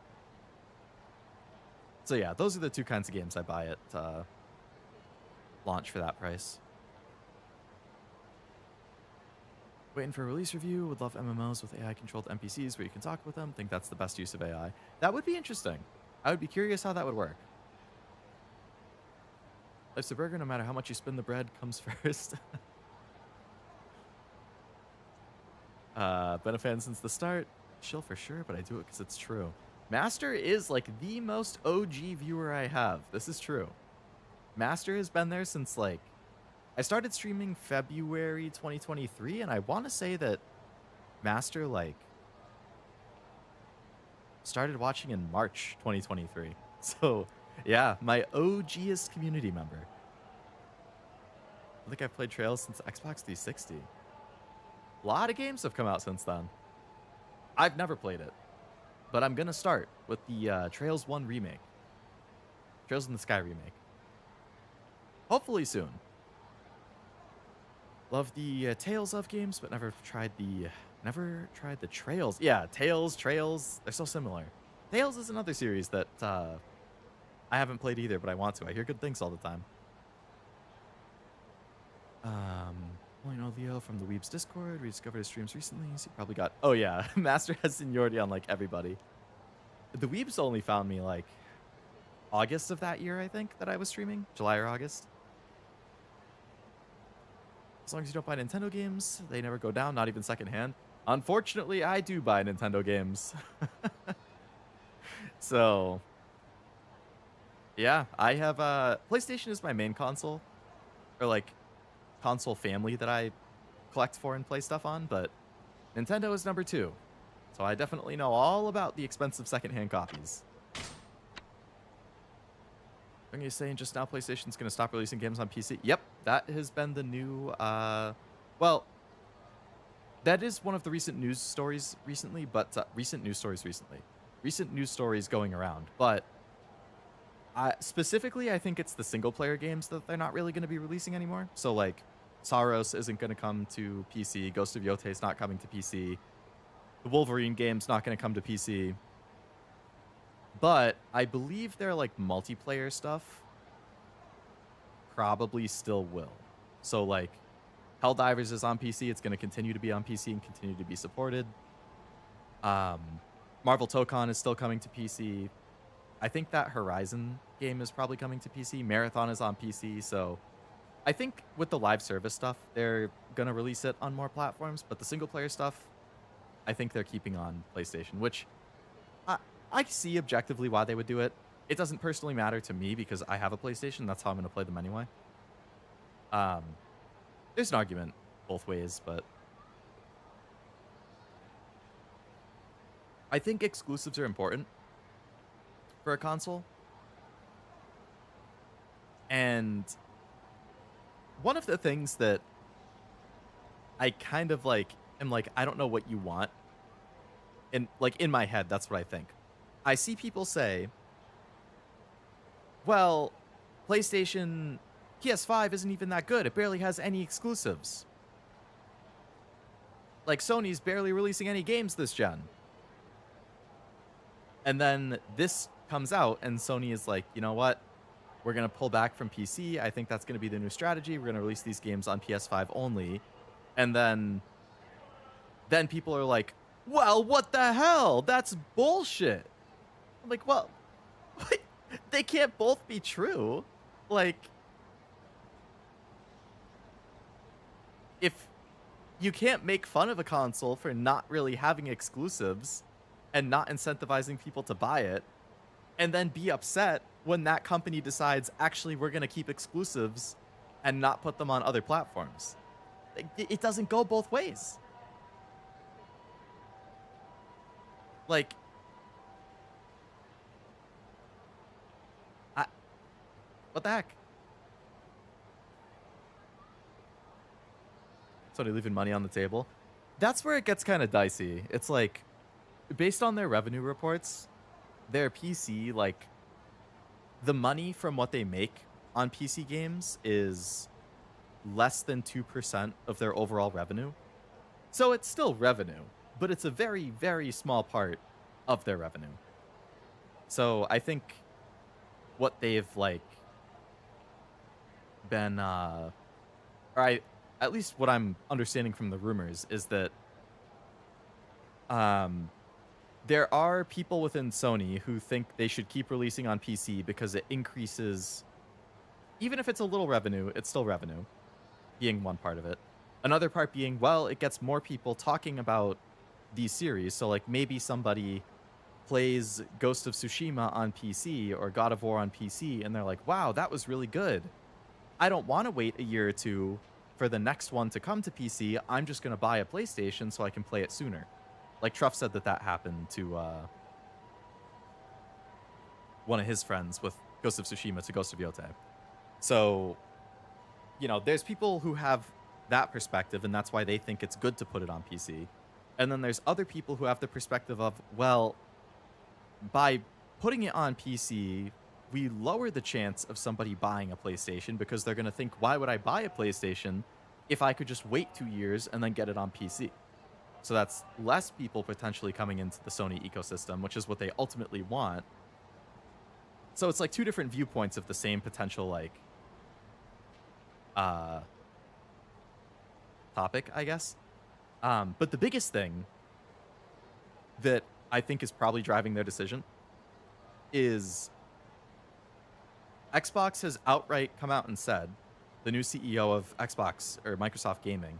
So yeah, those are the 2 kinds of games I buy at launch for that price. Waiting for a release review. Would love MMOs with AI-controlled NPCs where you can talk with them. Think that's the best use of AI. That would be interesting. I would be curious how that would work. Life's a burger, no matter how much you spin, the bread comes first. Been a fan since the start. Chill for sure, but I do it because it's true. Master is like the most OG viewer I have. This is true. Master has been there since like... I started streaming February 2023, and I want to say that Master like started watching in March 2023. So yeah, my OGest community member. I think I've played Trails since Xbox 360. A lot of games have come out since then. I've never played it, but I'm going to start with the Trails 1 remake. Trails in the Sky remake. Hopefully soon. Love the Tales of games, but never tried the Trails. Yeah, Tales, Trails, they're so similar. Tales is another series that I haven't played either, but I want to. I hear good things all the time. Point Leo from the Weeb's Discord. Rediscovered his streams recently. So he probably got. Oh yeah, Master has seniority on like everybody. The Weebs only found me like August of that year, I think, that I was streaming. July or August. As long as you don't buy Nintendo games, they never go down, not even secondhand. Unfortunately, I do buy Nintendo games. So, yeah, I have PlayStation is my main console, or like console family that I collect for and play stuff on, but Nintendo is number 2. So I definitely know all about the expensive secondhand copies. Are you saying just now PlayStation's going to stop releasing games on PC? Yep, that has been the new, well, that is one of the recent news stories recently, but recent news stories going around. But specifically, I think it's the single player games that they're not really going to be releasing anymore. So like Saros isn't going to come to PC. Ghost of Yotei is not coming to PC. The Wolverine game's not going to come to PC. But I believe their like multiplayer stuff probably still will. So like Helldivers is on PC. It's going to continue to be on PC and continue to be supported. Marvel Tokon is still coming to PC. I think that Horizon game is probably coming to PC. Marathon is on PC. So I think with the live service stuff, they're going to release it on more platforms. But the single player stuff, I think they're keeping on PlayStation, which I see objectively why they would do it. It doesn't personally matter to me because I have a PlayStation. That's how I'm going to play them anyway. There's an argument both ways, but I think exclusives are important for a console. And one of the things that I kind of like am like, I don't know what you want. And like in my head, that's what I think. I see people say, well, PlayStation PS5 isn't even that good. It barely has any exclusives. Like Sony's barely releasing any games this gen. And then this comes out and Sony is like, you know what? We're going to pull back from PC. I think that's going to be the new strategy. We're going to release these games on PS5 only. And then people are like, well, what the hell? That's bullshit. I'm like, well, they can't both be true. Like, if you can't make fun of a console for not really having exclusives and not incentivizing people to buy it, and then be upset when that company decides, actually, we're going to keep exclusives and not put them on other platforms. It doesn't go both ways. Like, what the heck? Sony leaving money on the table. That's where it gets kind of dicey. It's like, based on their revenue reports, their PC, like, the money from what they make on PC games is less than 2% of their overall revenue. So it's still revenue, but it's a very, very small part of their revenue. So I think what they've, like, been, at least what I'm understanding from the rumors is that there are people within Sony who think they should keep releasing on PC because it increases, even if it's a little revenue, it's still revenue, being one part of it. Another part being, well, it gets more people talking about these series. So like maybe somebody plays Ghost of Tsushima on PC or God of War on PC and they're like, wow, that was really good. I don't want to wait a year or two for the next one to come to PC. I'm just going to buy a PlayStation so I can play it sooner. Like Truff said that happened to one of his friends with Ghost of Tsushima to Ghost of Yotei. So, you know, there's people who have that perspective, and that's why they think it's good to put it on PC. And then there's other people who have the perspective of, well, by putting it on PC, we lower the chance of somebody buying a PlayStation because they're going to think, why would I buy a PlayStation if I could just wait 2 years and then get it on PC? So that's less people potentially coming into the Sony ecosystem, which is what they ultimately want. So it's like two different viewpoints of the same potential, like, topic, I guess. But the biggest thing that I think is probably driving their decision is Xbox has outright come out and said, the new CEO of Xbox or Microsoft Gaming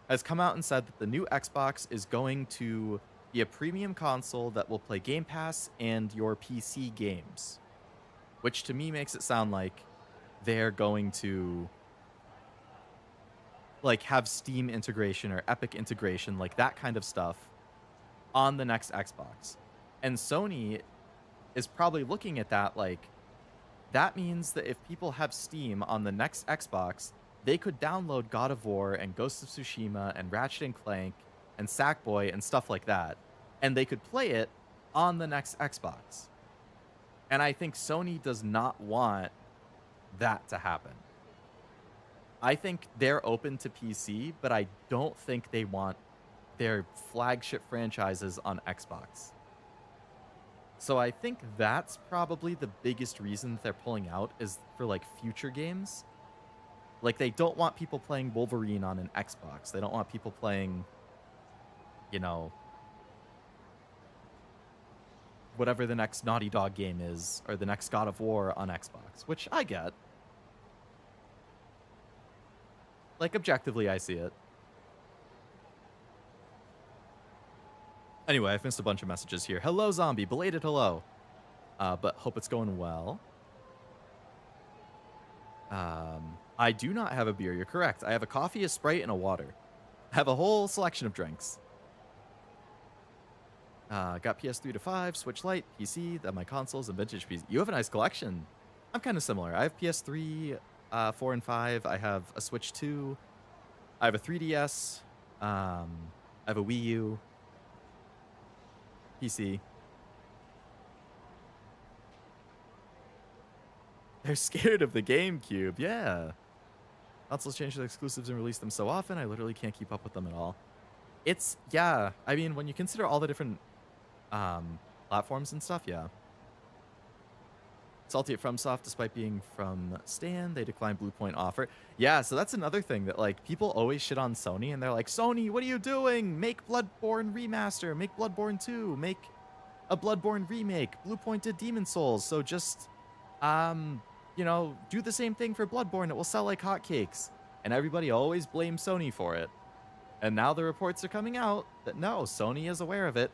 has come out and said that the new Xbox is going to be a premium console that will play Game Pass and your PC games, which to me makes it sound like they're going to like have Steam integration or Epic integration, like that kind of stuff on the next Xbox. And Sony is probably looking at that like, that means that if people have Steam on the next Xbox, they could download God of War and Ghost of Tsushima and Ratchet and Clank and Sackboy and stuff like that, and they could play it on the next Xbox. And I think Sony does not want that to happen. I think they're open to PC, but I don't think they want their flagship franchises on Xbox. So I think that's probably the biggest reason that they're pulling out, is for like future games. Like they don't want people playing Wolverine on an Xbox. They don't want people playing, you know, whatever the next Naughty Dog game is, or the next God of War on Xbox, which I get. Like objectively, I see it. Anyway, I've missed a bunch of messages here. Hello, zombie. Belated hello. But hope it's going well. I do not have a beer. You're correct. I have a coffee, a Sprite, and a water. I have a whole selection of drinks. Got PS3 to 5, Switch Lite, PC, then my consoles, and vintage PC. You have a nice collection. I'm kind of similar. I have PS3, 4, and 5. I have a Switch 2. I have a 3DS. I have a Wii U. PC. They're scared of the GameCube. Yeah. Consoles change their exclusives and release them so often, I literally can't keep up with them at all. It's, yeah. I mean, when you consider all the different platforms and stuff, yeah. Salty at FromSoft, despite being from Stan, they declined Blue Point offer. Yeah, so that's another thing that, like, people always shit on Sony, and they're like, Sony, what are you doing? Make Bloodborne Remaster, make Bloodborne 2, make a Bloodborne remake. Blue Point did Demon Souls, so just, you know, do the same thing for Bloodborne. It will sell like hotcakes. And everybody always blames Sony for it. And now the reports are coming out that no, Sony is aware of it.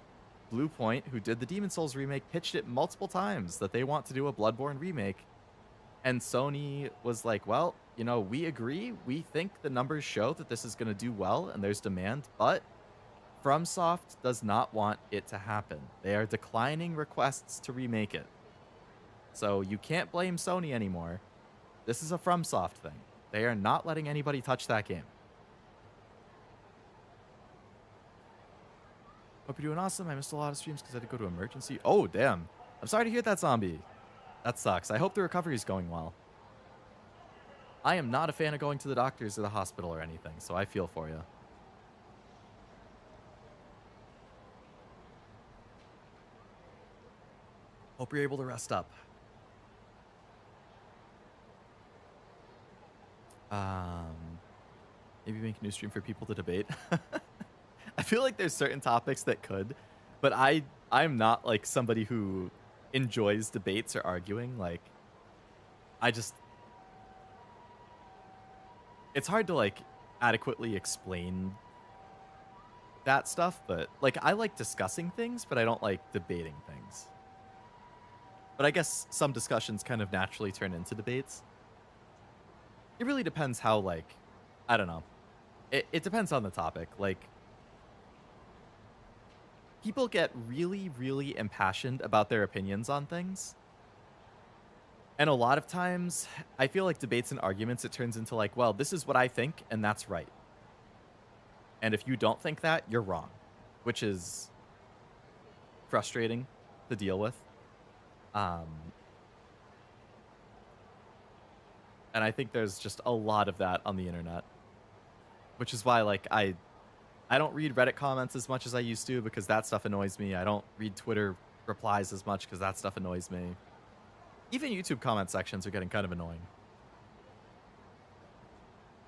Blue Point, who did the Demon Souls remake, pitched it multiple times that they want to do a Bloodborne remake. And Sony was like, well, you know, we agree. We think the numbers show that this is going to do well and there's demand, but FromSoft does not want it to happen. They are declining requests to remake it. So you can't blame Sony anymore. This is a FromSoft thing. They are not letting anybody touch that game. Hope you're doing awesome. I missed a lot of streams because I had to go to emergency. Oh, damn. I'm sorry to hear that, zombie. That sucks. I hope the recovery is going well. I am not a fan of going to the doctors or the hospital or anything, so I feel for you. Hope you're able to rest up. Maybe make a new stream for people to debate. I feel like there's certain topics that could, but I'm not like somebody who enjoys debates or arguing. Like, it's hard to like adequately explain that stuff, but like I like discussing things, but I don't like debating things. But I guess some discussions kind of naturally turn into debates. It really depends how, like, I don't know. It depends on the topic. Like, people get really, really impassioned about their opinions on things. And a lot of times, I feel like debates and arguments, it turns into like, well, this is what I think, and that's right. And if you don't think that, you're wrong. Which is frustrating to deal with. And I think there's just a lot of that on the internet. Which is why, like, I don't read Reddit comments as much as I used to because that stuff annoys me. I don't read Twitter replies as much because that stuff annoys me. Even YouTube comment sections are getting kind of annoying.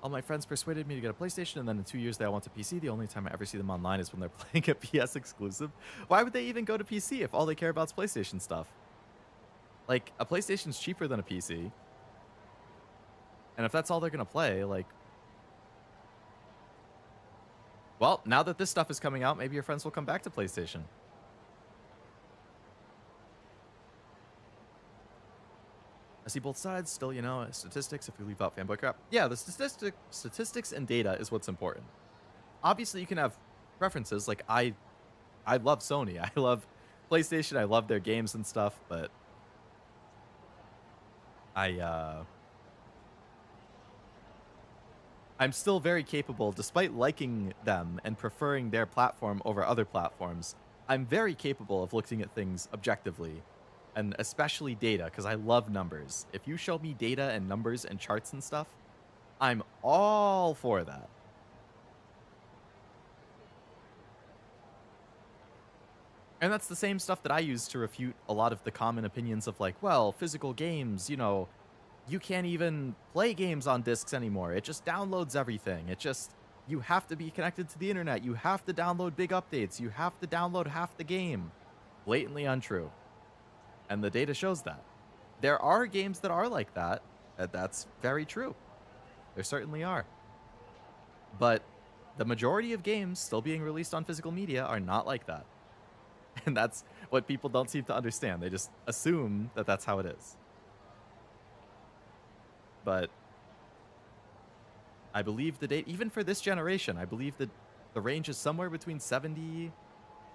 All my friends persuaded me to get a PlayStation, and then in 2 years they all went to PC. The only time I ever see them online is when they're playing a PS exclusive. Why would they even go to PC if all they care about is PlayStation stuff? Like, a PlayStation's cheaper than a PC. And if that's all they're going to play, like... Well, now that this stuff is coming out, maybe your friends will come back to PlayStation. I see both sides. Still, you know, statistics, if we leave out fanboy crap. Yeah, the statistics and data is what's important. Obviously, you can have preferences. Like, I love Sony. I love PlayStation. I love their games and stuff, but... I'm still very capable, despite liking them and preferring their platform over other platforms, I'm very capable of looking at things objectively, and especially data, because I love numbers. If you show me data and numbers and charts and stuff, I'm all for that. And that's the same stuff that I use to refute a lot of the common opinions of like, well, physical games, you know, you can't even play games on discs anymore. It just downloads everything. It just, you have to be connected to the internet. You have to download big updates. You have to download half the game. Blatantly untrue. And the data shows that. There are games that are like that. That's very true. There certainly are. But the majority of games still being released on physical media are not like that. And that's what people don't seem to understand. They just assume that that's how it is. But I believe the date, even for this generation, I believe that the range is somewhere between 70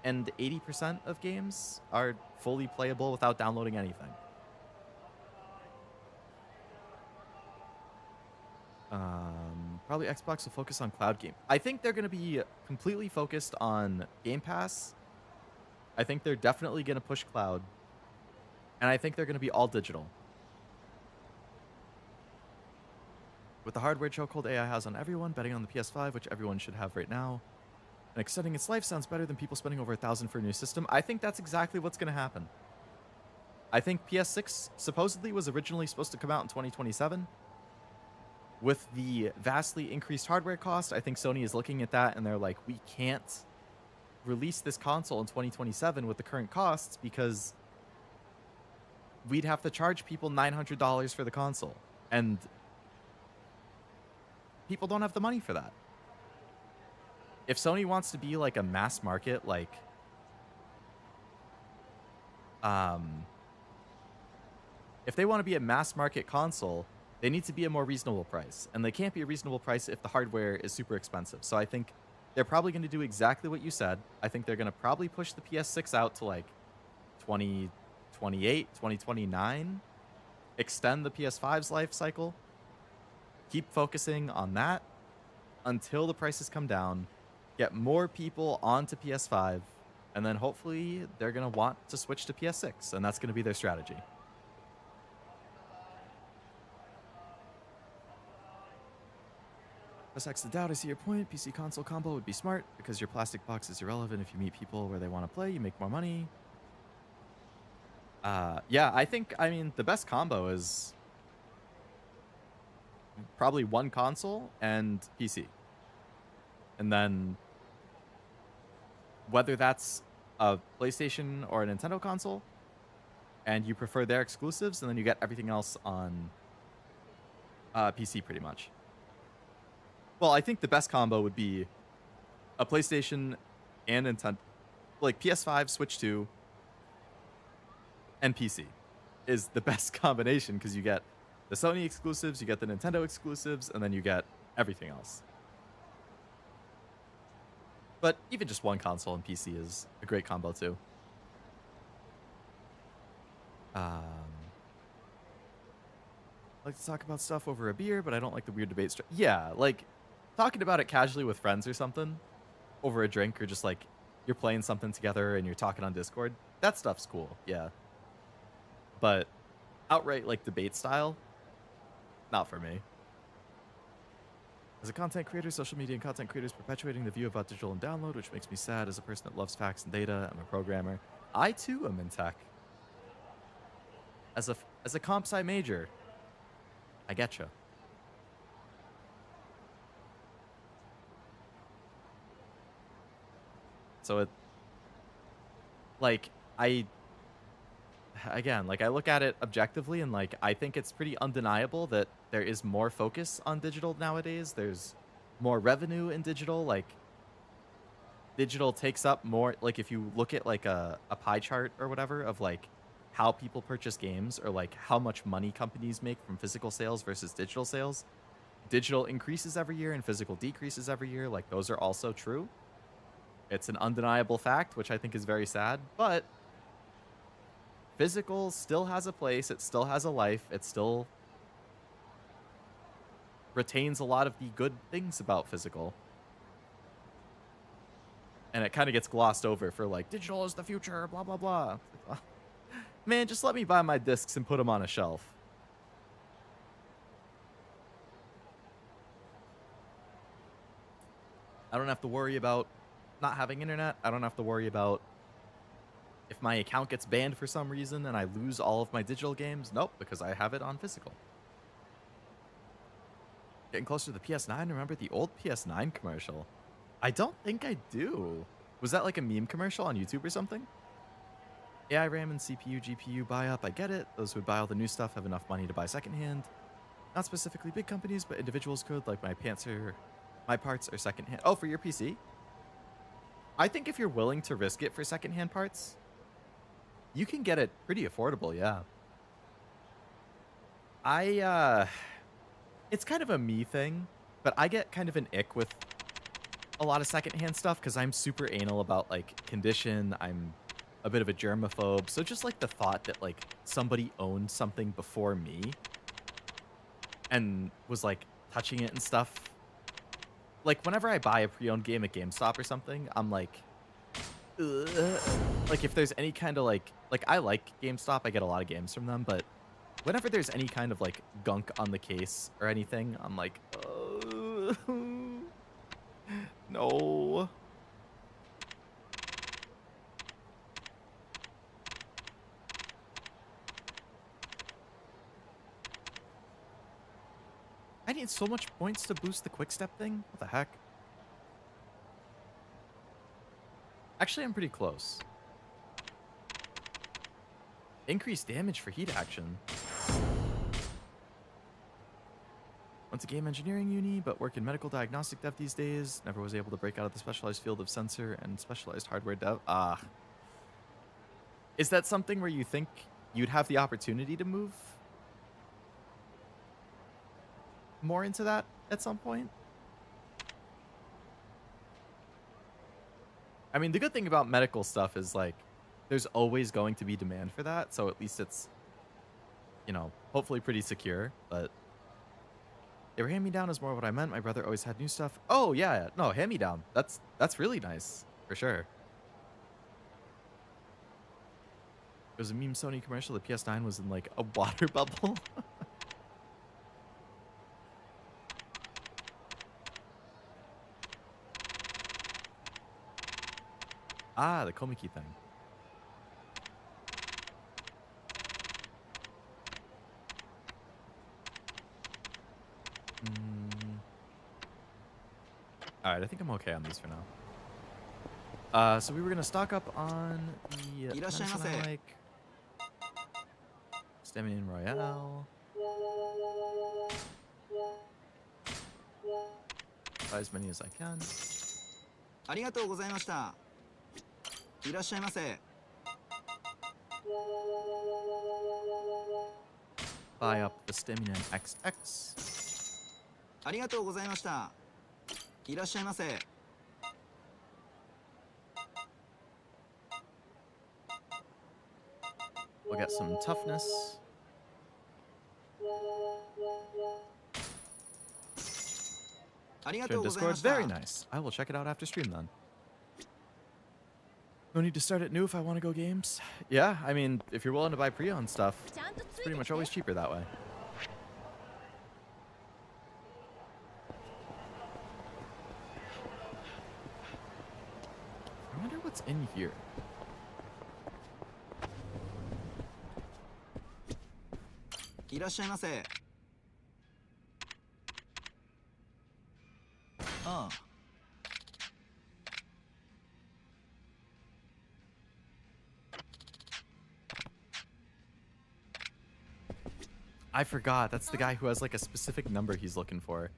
and 80% of games are fully playable without downloading anything. Probably Xbox will focus on cloud game. I think they're going to be completely focused on Game Pass. I think they're definitely going to push cloud. And I think they're going to be all digital. With the hardware chokehold AI has on everyone, betting on the PS5, which everyone should have right now, and extending its life sounds better than people spending over $1,000 for a new system. I think that's exactly what's going to happen. I think PS6 supposedly was originally supposed to come out in 2027. With the vastly increased hardware cost, I think Sony is looking at that and they're like, we can't release this console in 2027 with the current costs because we'd have to charge people $900 for the console. And people don't have the money for that. If Sony wants to be like a mass market, like, if they want to be a mass market console, they need to be a more reasonable price. And they can't be a reasonable price if the hardware is super expensive. So I think they're probably going to do exactly what you said. I think they're going to probably push the PS6 out to like 2028, 2029, extend the PS5's life cycle. Keep focusing on that until the prices come down, get more people onto PS5, and then hopefully they're going to want to switch to PS6, and that's going to be their strategy. X the doubt, I see your point. PC console combo would be smart because your plastic box is irrelevant. If you meet people where they want to play, you make more money. Yeah, I mean, the best combo is probably one console and PC. And then whether that's a PlayStation or a Nintendo console, and you prefer their exclusives, and then you get everything else on PC pretty much. Well, I think the best combo would be a PlayStation and Nintendo, like PS5, Switch 2, and PC is the best combination because you get the Sony exclusives, you get the Nintendo exclusives, and then you get everything else. But even just one console and PC is a great combo too. I like to talk about stuff over a beer, but I don't like the weird debate. Yeah, like talking about it casually with friends or something over a drink, or just like you're playing something together and you're talking on Discord. That stuff's cool, yeah. But outright like debate style, not for me. As a content creator, social media and content creators perpetuating the view about digital and download, which makes me sad as a person that loves facts and data. I'm a programmer. I too am in tech. As a comp sci major, I getcha. So it, like, I look at it objectively, and like I think it's pretty undeniable that there is more focus on digital nowadays. There's more revenue in digital. Like, digital takes up more, like if you look at like a pie chart or whatever of like how people purchase games, or like how much money companies make from physical sales versus digital sales, digital increases every year and physical decreases every year. Like, those are also true. It's an undeniable fact, which I think is very sad, but physical still has a place. It still has a life. It still retains a lot of the good things about physical. And it kind of gets glossed over for like, digital is the future, blah, blah, blah. Man, just let me buy my discs and put them on a shelf. I don't have to worry about not having internet. I don't have to worry about if my account gets banned for some reason and I lose all of my digital games. Nope, because I have it on physical. Getting closer to the PS9. Remember the old PS9 commercial? I don't think I do. Was that like a meme commercial on YouTube or something? AI, RAM, and CPU, GPU buy up. I get it. Those who would buy all the new stuff have enough money to buy secondhand. Not specifically big companies, but individuals could. Like my parts are secondhand. Oh, for your PC? I think if you're willing to risk it for secondhand parts, you can get it pretty affordable, yeah. It's kind of a me thing, but I get kind of an ick with a lot of secondhand stuff because I'm super anal about like condition. I'm a bit of a germaphobe, so just like the thought that like somebody owned something before me and was like touching it and stuff. Like whenever I buy a pre-owned game at GameStop or something, I'm like, ugh. Like if there's any kind of like I like GameStop, I get a lot of games from them, but whenever there's any kind of like gunk on the case or anything, I'm like, no. I need so much points to boost the quick step thing. What the heck? Actually, I'm pretty close. Increased damage for heat action. Went to game engineering uni, but work in medical diagnostic dev these days. Never was able to break out of the specialized field of sensor and specialized hardware dev. Is that something where you think you'd have the opportunity to move more into that at some point? I mean, the good thing about medical stuff is like there's always going to be demand for that, so at least it's, you know, hopefully pretty secure. But they were hand-me-down is more what I meant. My brother always had new stuff. Oh yeah, no, hand-me-down. That's really nice for sure. It was a meme Sony commercial. The PS9 was in like a water bubble. Ah, the Komiki thing. Alright, I think I'm okay on these for now. So we were gonna stock up on the medicine I like. Stamina Royale. Buy as many as I can. ありがとうございました。いらっしゃいませ。Buy up the Stamina XX. ありがとうございました。いらっしゃいませ。We'll get some toughness. Join Discord. Very nice. I will check it out after stream then. No need to start it new if I want to go games. Yeah, I mean, if you're willing to buy pre-owned stuff, it's pretty much always cheaper that way. I wonder what's in here. I forgot. That's the guy who has like a specific number he's looking for.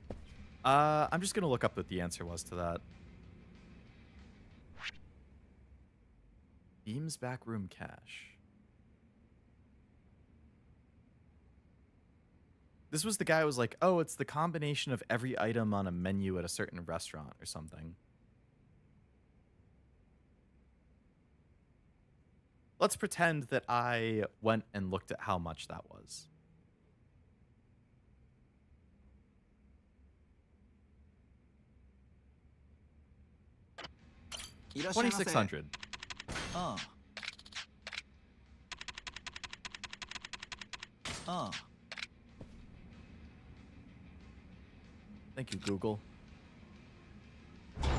I'm just gonna look up what the answer was to that. Beam's backroom cache. This was the guy who was like, oh, it's the combination of every item on a menu at a certain restaurant or something. Let's pretend that I went and looked at how much that was. $2,600. Thank you, Google. I'm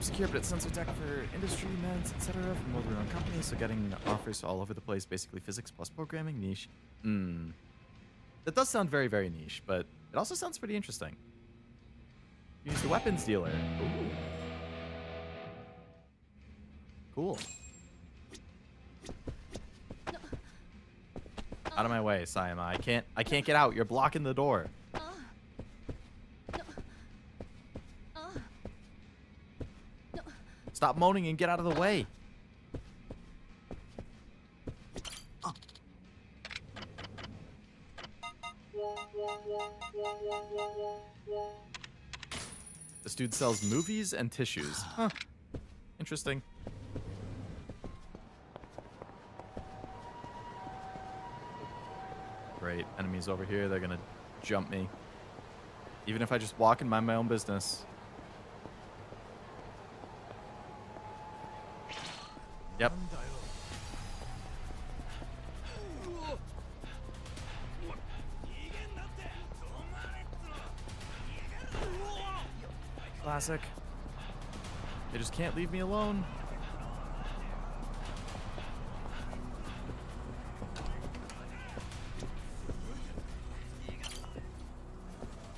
secure, but it's sensor tech for industry, meds, etc. from more than one company, so getting offers all over the place, basically physics plus programming, niche. That does sound very, very niche, but it also sounds pretty interesting. Use the weapons dealer. Ooh. Cool. Out of my way, Sayama. I can't get out. You're blocking the door. Stop moaning and get out of the way. This dude sells movies and tissues. Huh. Interesting. Great. Enemies over here. They're gonna jump me. Even if I just walk and mind my own business. Yep. Classic. They just can't leave me alone.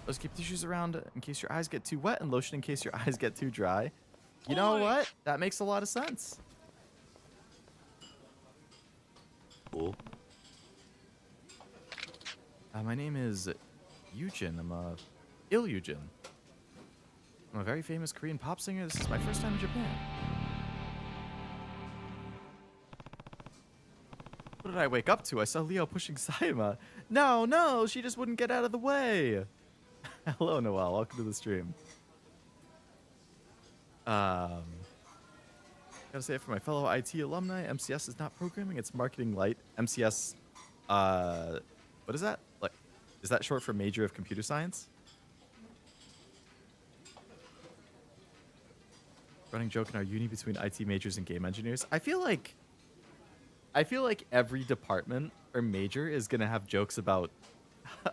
Let's keep tissues around in case your eyes get too wet and lotion in case your eyes get too dry. You know what? That makes a lot of sense. Oh. My name is Yujin. I'm Ilyujin. I'm a very famous Korean pop singer. This is my first time in Japan. What did I wake up to? I saw Leo pushing Sayama. No, she just wouldn't get out of the way. Hello, Noel. Welcome to the stream. Gotta say it for my fellow IT alumni, MCS is not programming, it's marketing light. MCS, what is that? Like, is that short for Major of Computer Science? Running joke in our uni between IT majors and game engineers. I feel like every department or major is gonna have jokes about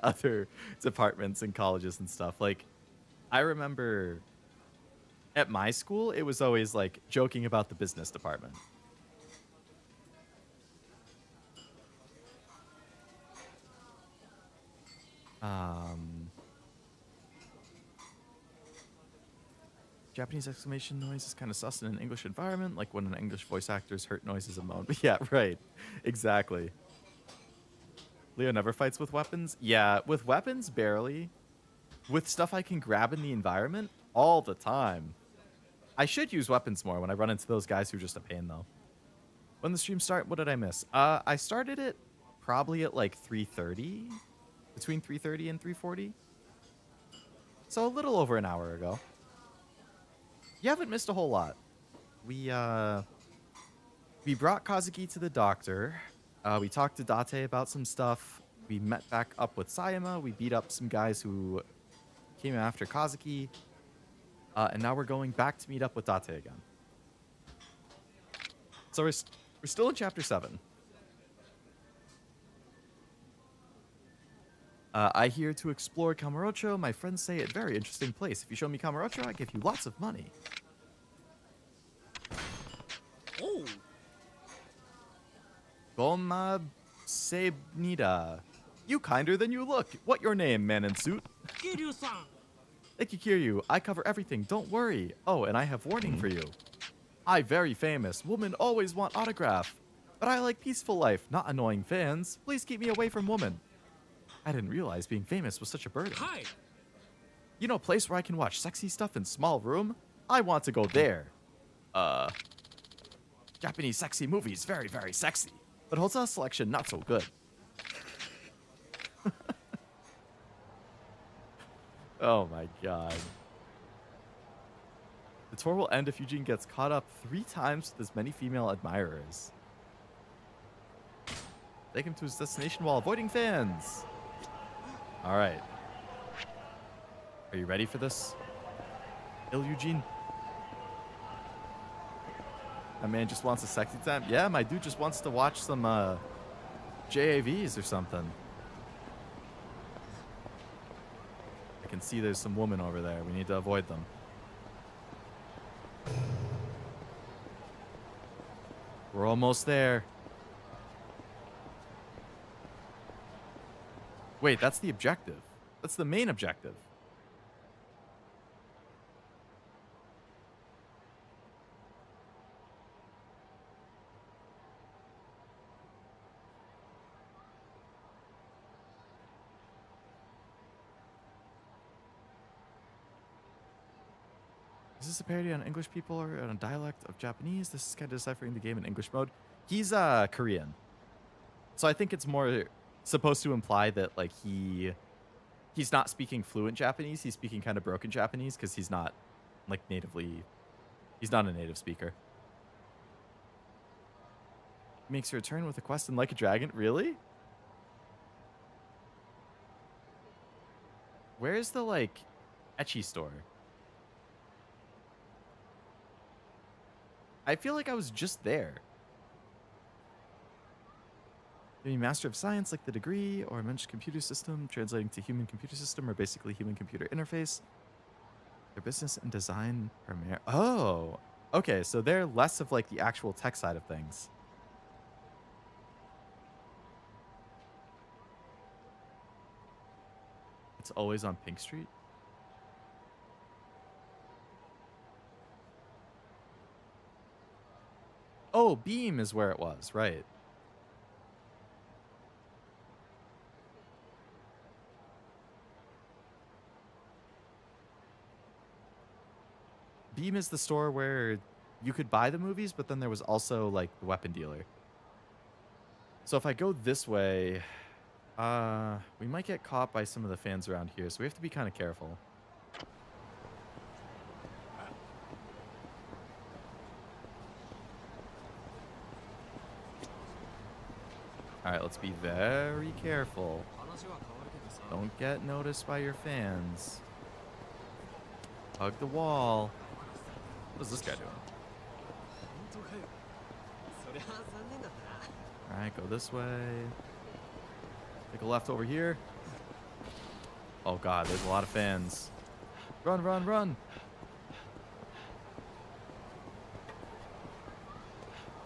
other departments and colleges and stuff. Like, I remember at my school, it was always like joking about the business department. Japanese exclamation noise is kind of sus in an English environment, like when an English voice actor's hurt noise is a moan. Yeah, right. Exactly. Leo never fights with weapons? Yeah, with weapons, barely. With stuff I can grab in the environment, all the time. I should use weapons more when I run into those guys who are just a pain, though. When the stream start, what did I miss? I started it probably at like 3:30. Between 3:30 and 3:40. So a little over an hour ago. You haven't missed a whole lot. We brought Kazuki to the doctor. We talked to Date about some stuff. We met back up with Sayama. We beat up some guys who came after Kazuki. And now we're going back to meet up with Date again. So we're still in Chapter 7. I here to explore Kamurocho. My friends say it's a very interesting place. If you show me Kamurocho, I give you lots of money. Oh. Goma Sebnida. You kinder than you look. What your name, man in suit? Kiryu-san. Thank you, Kiryu. I cover everything. Don't worry. Oh, and I have warning for you. I very famous. Woman always want autograph. But I like peaceful life, not annoying fans. Please keep me away from woman. I didn't realize being famous was such a burden. Hi. You know, a place where I can watch sexy stuff in small room? I want to go there. Japanese sexy movies, very, very sexy. But hotel selection, not so good. Oh my god. The tour will end if Eugene gets caught up 3 times with as many female admirers. Take him to his destination while avoiding fans. Alright. Are you ready for this? Il Eugene? My man just wants a sexy time? Yeah, my dude just wants to watch some JAVs or something. I can see there's some woman over there. We need to avoid them. We're almost there. Wait, that's the objective. That's the main objective. Is this a parody on English people or on a dialect of Japanese? This is kind of deciphering the game in English mode. He's Korean. So I think it's more supposed to imply that like he's not speaking fluent Japanese. He's speaking kind of broken Japanese because he's not like he's not a native speaker. Makes a return with a quest and like a dragon. Really? Where's the like ecchi store? I feel like I was just there. Maybe Master of Science, like the degree, or Mensch computer system, translating to human computer system, or basically human computer interface. Their business and design premier. Oh, okay. So they're less of like the actual tech side of things. It's always on Pink Street. Oh, Beam is where it was, right. Beam is the store where you could buy the movies, but then there was also like the weapon dealer. So if I go this way, we might get caught by some of the fans around here, so we have to be kind of careful. Alright, let's be very careful. Don't get noticed by your fans. Hug the wall. What is this guy doing? Alright, go this way. Take a left over here. Oh god, there's a lot of fans. Run, run, run!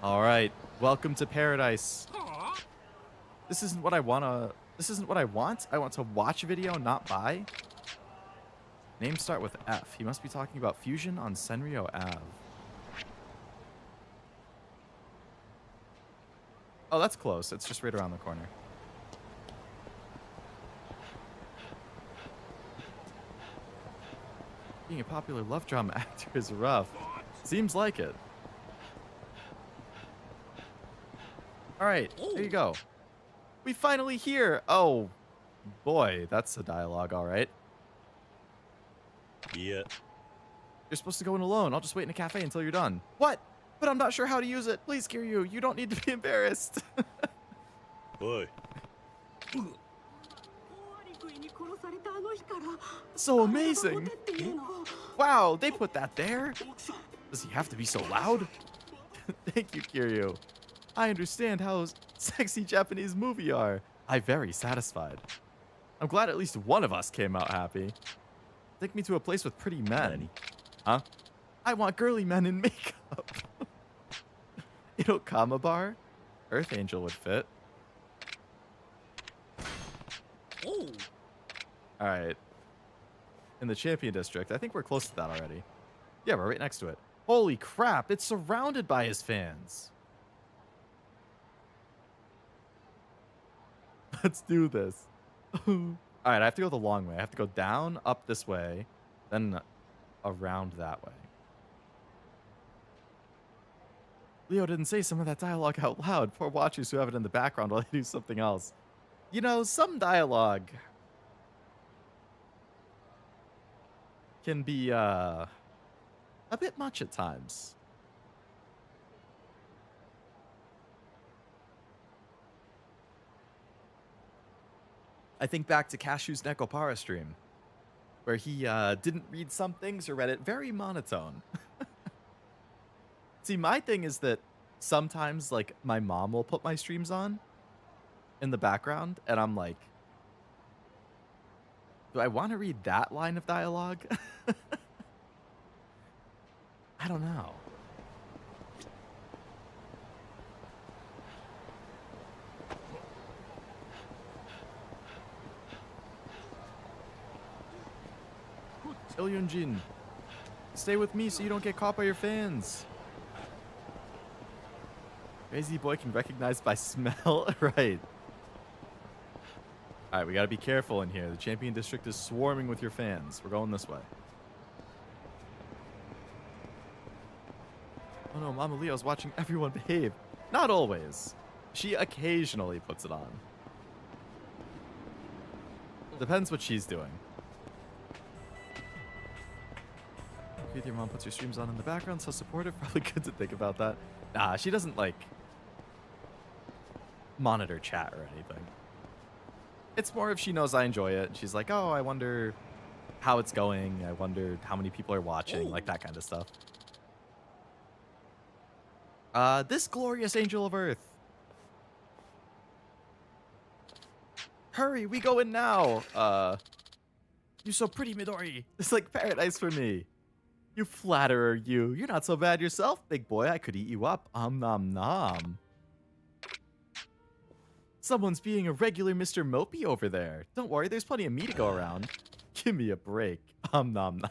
Alright, welcome to paradise. This isn't what I wanna... This isn't what I want. I want to watch a video, not buy. Names start with F. He must be talking about Fusion on Senryo Ave. Oh, that's close. It's just right around the corner. Being a popular love drama actor is rough. Seems like it. Alright, there you go. We finally here. Oh, boy, that's a dialogue, all right. Yeah. You're supposed to go in alone. I'll just wait in a cafe until you're done. What? But I'm not sure how to use it. Please, Kiryu, you don't need to be embarrassed. Oi. So amazing. Wow, they put that there. Does he have to be so loud? Thank you, Kiryu. I understand how sexy Japanese movie are. I'm very satisfied. I'm glad at least one of us came out happy. Take me to a place with pretty men. Huh? I want girly men in makeup. Irokama bar? Earth Angel would fit. Alright. In the Champion District. I think we're close to that already. Yeah, we're right next to it. Holy crap, it's surrounded by his fans. Let's do this. Alright, I have to go the long way. I have to go down, up this way, then around that way. Leo didn't say some of that dialogue out loud. Poor watchers who have it in the background while they do something else. You know, some dialogue can be a bit much at times. I think back to Cashew's Nekopara stream, where he didn't read some things or read it very monotone. See, my thing is that sometimes, like, my mom will put my streams on in the background, and I'm like, do I want to read that line of dialogue? I don't know. Ilyunjin, stay with me so you don't get caught by your fans. Crazy boy can recognize by smell. Right. Alright, we gotta be careful in here. The champion district is swarming with your fans. We're going this way. Oh no, Mama Leo's watching everyone behave. Not always. She occasionally puts it on. Depends what she's doing. With your mom puts your streams on in the background, so supportive. Probably good to think about that. Nah, she doesn't, like, monitor chat or anything. It's more if she knows I enjoy it. She's like, oh, I wonder how it's going. I wonder how many people are watching. Like, that kind of stuff. This glorious angel of earth. Hurry, we go in now. You so pretty, Midori. It's like paradise for me. You flatterer, you. You're not so bad yourself, big boy. I could eat you up. Nom nom. Someone's being a regular Mr. Mopey over there. Don't worry, there's plenty of me to go around. Give me a break. Nom nom.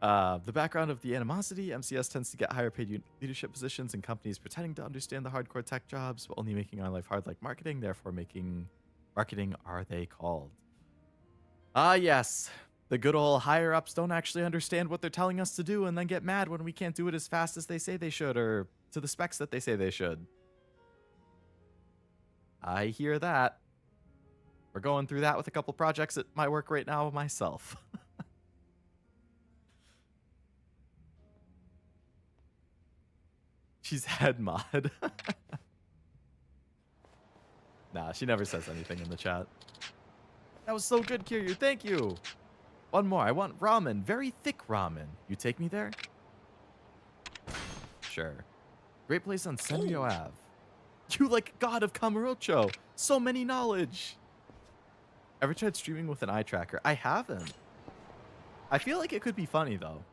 The background of the animosity, MCS tends to get higher paid leadership positions in companies pretending to understand the hardcore tech jobs, but only making our life hard like marketing, therefore making marketing are they called. Ah, yes. The good old higher-ups don't actually understand what they're telling us to do and then get mad when we can't do it as fast as they say they should or to the specs that they say they should. I hear that. We're going through that with a couple projects at my work right now myself. She's head mod. Nah, she never says anything in the chat. That was so good, Kiryu. Thank you. One more. I want ramen. Very thick ramen. You take me there? Sure. Great place on Senryo Ave. You like God of Kamurocho. So many knowledge. Ever tried streaming with an eye tracker? I haven't. I feel like it could be funny, though.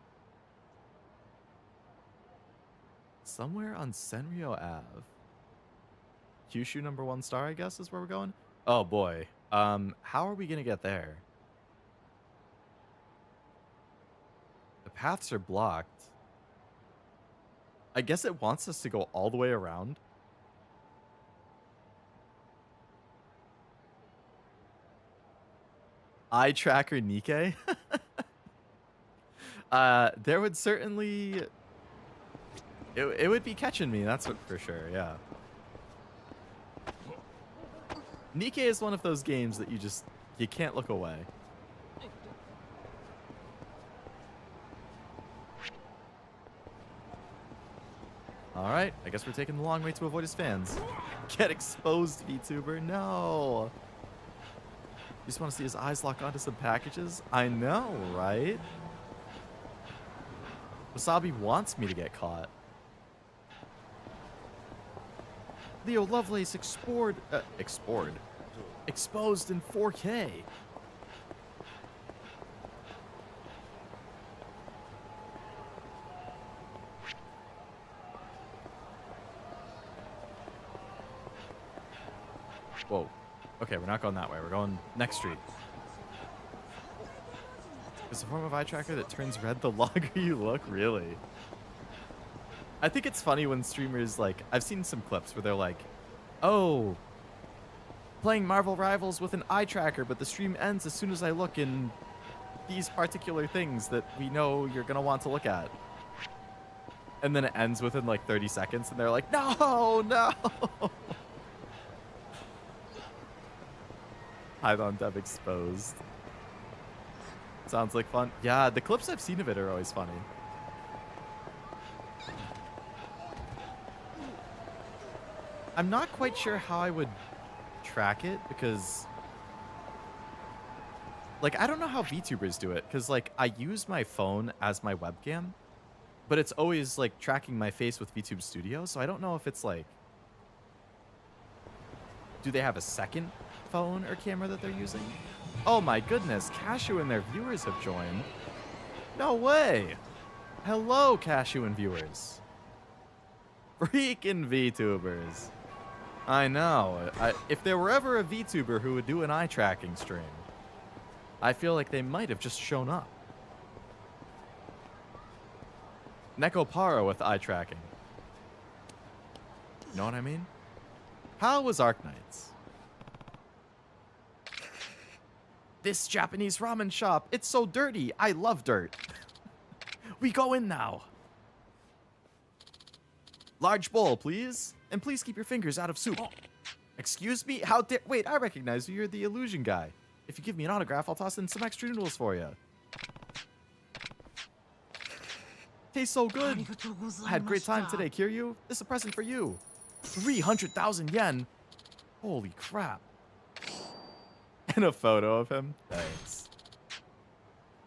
Somewhere on Senryo Ave. Kyushu #1 star, I guess, is where we're going. Oh, boy. How are we going to get there? The paths are blocked. I guess it wants us to go all the way around. Eye tracker Nikkei? There would certainly... It would be catching me, that's what for sure, yeah. Nikkei is one of those games that you can't look away. Alright, I guess we're taking the long way to avoid his fans. Get exposed, VTuber. No. You just want to see his eyes lock onto some packages? I know, right? Wasabi wants me to get caught. Leo Lovelace exposed in 4K. Whoa. Okay, we're not going that way. We're going next street. It's a form of eye tracker that turns red the longer you look, really. I think it's funny when streamers, like, I've seen some clips where they're like, oh, playing Marvel Rivals with an eye tracker, but the stream ends as soon as I look in these particular things that we know you're going to want to look at. And then it ends within like 30 seconds, and they're like, no, no. Python Dev exposed. Sounds like fun. Yeah, the clips I've seen of it are always funny. I'm not quite sure how I would track it because, like, I don't know how VTubers do it because, like, I use my phone as my webcam, but it's always, like, tracking my face with VTube Studio, so I don't know if it's, like, do they have a second phone or camera that they're using? Oh my goodness, Cashew and their viewers have joined. No way. Hello, Cashew and viewers. Freaking VTubers. I know. If there were ever a VTuber who would do an eye tracking stream, I feel like they might have just shown up. Nekopara with eye tracking. You know what I mean? How was Arknights? This Japanese ramen shop, it's so dirty. I love dirt. We go in now. Large bowl, please. And please keep your fingers out of soup. Excuse me? How dare... Wait, I recognize you. You're the illusion guy. If you give me an autograph, I'll toss in some extra noodles for you. Tastes so good. I had a great time today, Kiryu. This is a present for you. 300,000 yen. Holy crap. And a photo of him. Thanks.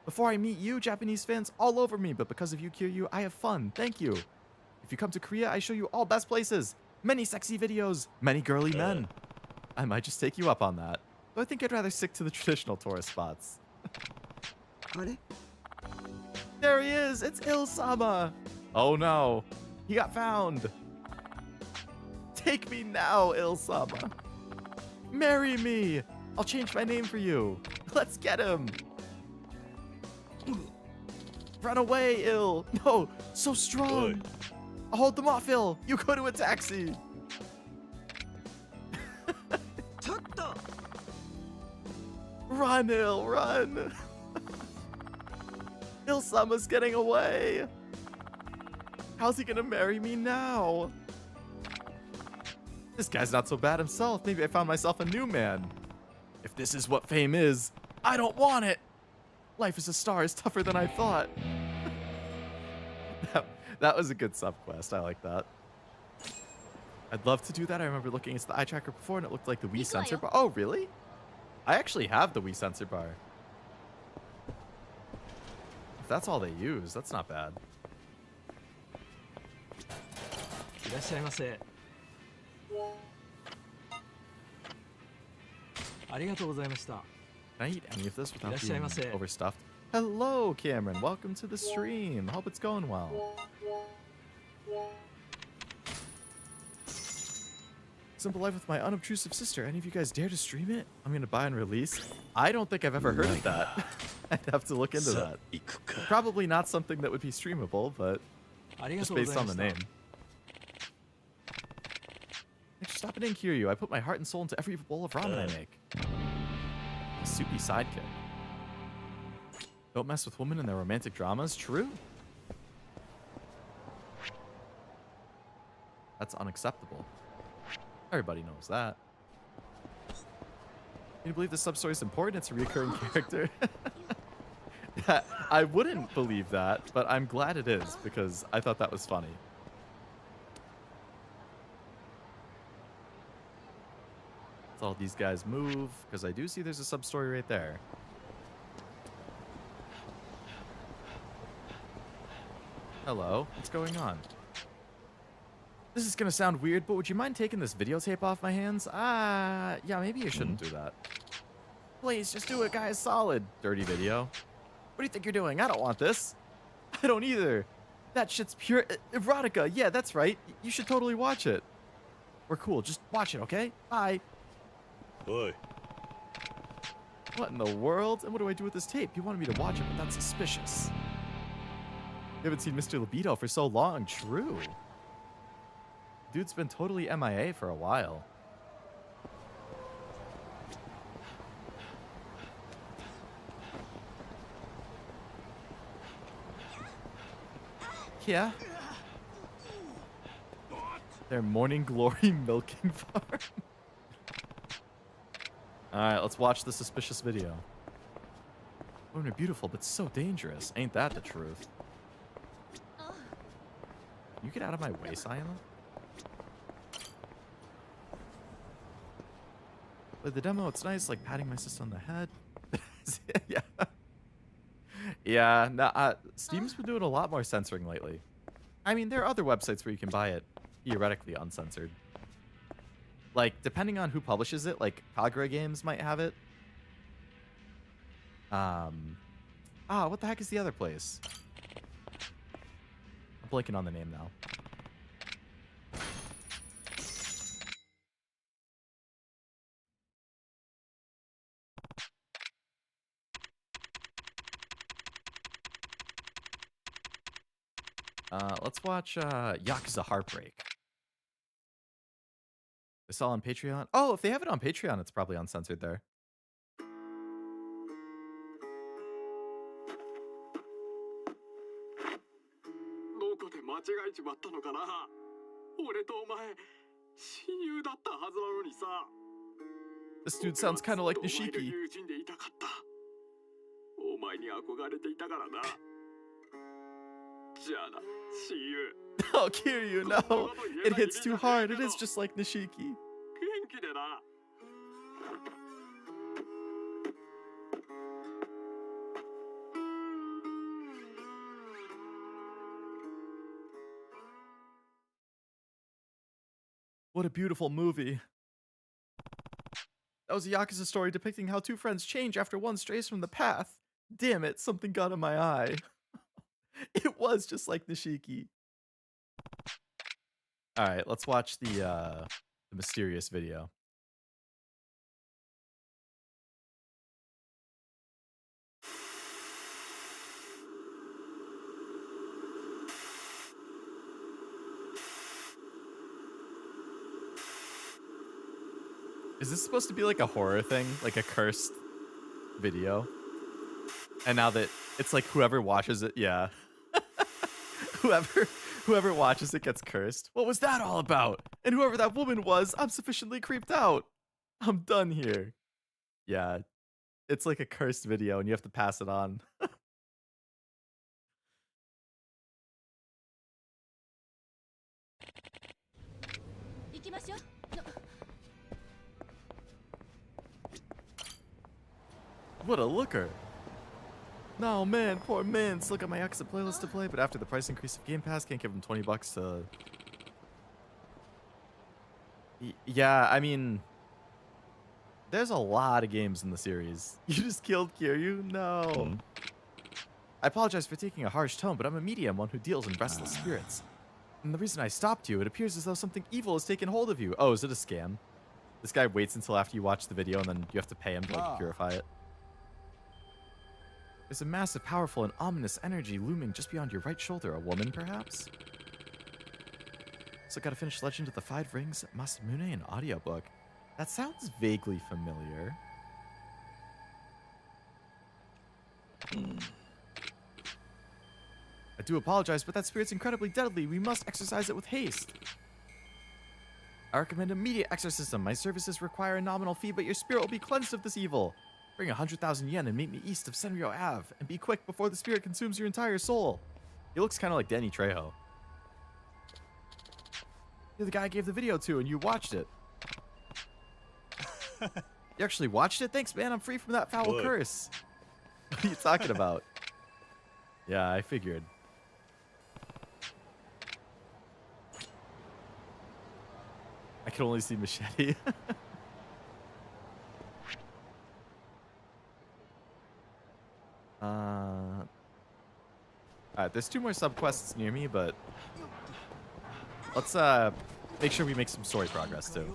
Before I meet you, Japanese fans all over me, but because of you, Kiryu, I have fun. Thank you. If you come to Korea, I show you all best places. Many sexy videos. Many girly men. I might just take you up on that. But I think I'd rather stick to the traditional tourist spots. There he is. It's Il-sama. Oh no. He got found. Take me now, Il-sama. Marry me. I'll change my name for you. Let's get him. Run away, Il. No, so strong. Oi. I'll hold them off, Il. You go to a taxi. Run, Il, run. Il-sama's getting away. How's he gonna marry me now? This guy's not so bad himself. Maybe I found myself a new man. If this is what fame is, I don't want it. Life as a star is tougher than I thought. That was a good subquest. I like that. I'd love to do that. I remember looking at the eye tracker before and it looked like the Wii sensor bar. Oh, really? I actually have the Wii sensor bar. If that's all they use, that's not bad. いらっしゃいませ。ありがとうございました。 Can I eat any of this without いらっしゃいませ。 being overstuffed? Hello, Cameron. Welcome to the stream. Hope it's going well. Simple Life with my unobtrusive sister. Any of you guys dare to stream it? I'm going to buy and release. I don't think I've ever heard of that. I'd have to look into that. Probably not something that would be streamable, but just based on the name. Thanks for stopping in, Kiryu. I put my heart and soul into every bowl of ramen I make. A soupy sidekick. Don't mess with women and their romantic dramas. True. That's unacceptable. Everybody knows that. Can you believe this sub-story is important? It's a recurring character. I wouldn't believe that, but I'm glad it is because I thought that was funny. Let's all these guys move because I do see there's a sub-story right there. Hello, what's going on? This is gonna sound weird, but would you mind taking this videotape off my hands? Yeah, maybe you shouldn't do that. Please, just do it, guys. Solid. Dirty video. What do you think you're doing? I don't want this. I don't either. That shit's pure erotica. Yeah, that's right. You should totally watch it. We're cool. Just watch it, okay? Bye. Oi. What in the world? And what do I do with this tape? You wanted me to watch it, but that's suspicious. You haven't seen Mr. Libido for so long. True. Dude's been totally MIA for a while. here. Their morning glory milking farm. Alright, let's watch the suspicious video. Women are beautiful, but so dangerous. Ain't that the truth? Can you get out of my way, Sayama? With the demo, it's nice, like patting my sister on the head. Yeah. Yeah, nah, Steam's been doing a lot more censoring lately. I mean, there are other websites where you can buy it theoretically uncensored. Like, depending on who publishes it, like Kagura Games might have it. What the heck is the other place? I'm blanking on the name now. Let's watch Yakuza Heartbreak. It's all on Patreon. Oh, if they have it on Patreon, it's probably uncensored there. This dude sounds kind of like Nishiki. Oh, Kiryu, no. It hits too hard. It is just like Nishiki. What a beautiful movie. That was a Yakuza story depicting how two friends change after one strays from the path. Damn it, something got in my eye. It was just like Nishiki. Alright, let's watch the mysterious video. Is this supposed to be like a horror thing? Like a cursed video? And now that it's like whoever watches it, yeah. Whoever watches it gets cursed. What was that all about? And whoever that woman was, I'm sufficiently creeped out. I'm done here. Yeah. It's like a cursed video and you have to pass it on. What a looker. No, man, poor man. Still got my Yakuza playlist to play, but after the price increase of Game Pass, can't give him $20 to... Yeah, I mean... There's a lot of games in the series. You just killed Kiryu? No. I apologize for taking a harsh tone, but I'm a medium, one who deals in restless spirits. And the reason I stopped you, it appears as though something evil has taken hold of you. Oh, is it a scam? This guy waits until after you watch the video, and then you have to pay him to like, purify it. There's a massive, powerful, and ominous energy looming just beyond your right shoulder. A woman, perhaps? So gotta finish Legend of the Five Rings, Masamune, an audiobook. That sounds vaguely familiar. I do apologize, but that spirit's incredibly deadly. We must exorcise it with haste. I recommend immediate exorcism. My services require a nominal fee, but your spirit will be cleansed of this evil. Bring 100,000 yen and meet me east of Senryo Ave. And be quick before the spirit consumes your entire soul. He looks kind of like Danny Trejo. You're the guy I gave the video to and you watched it. You actually watched it? Thanks, man. I'm free from that foul curse. What are you talking about? Yeah, I figured. I can only see Machete. Alright, there's 2 more subquests near me, but let's make sure we make some story progress too.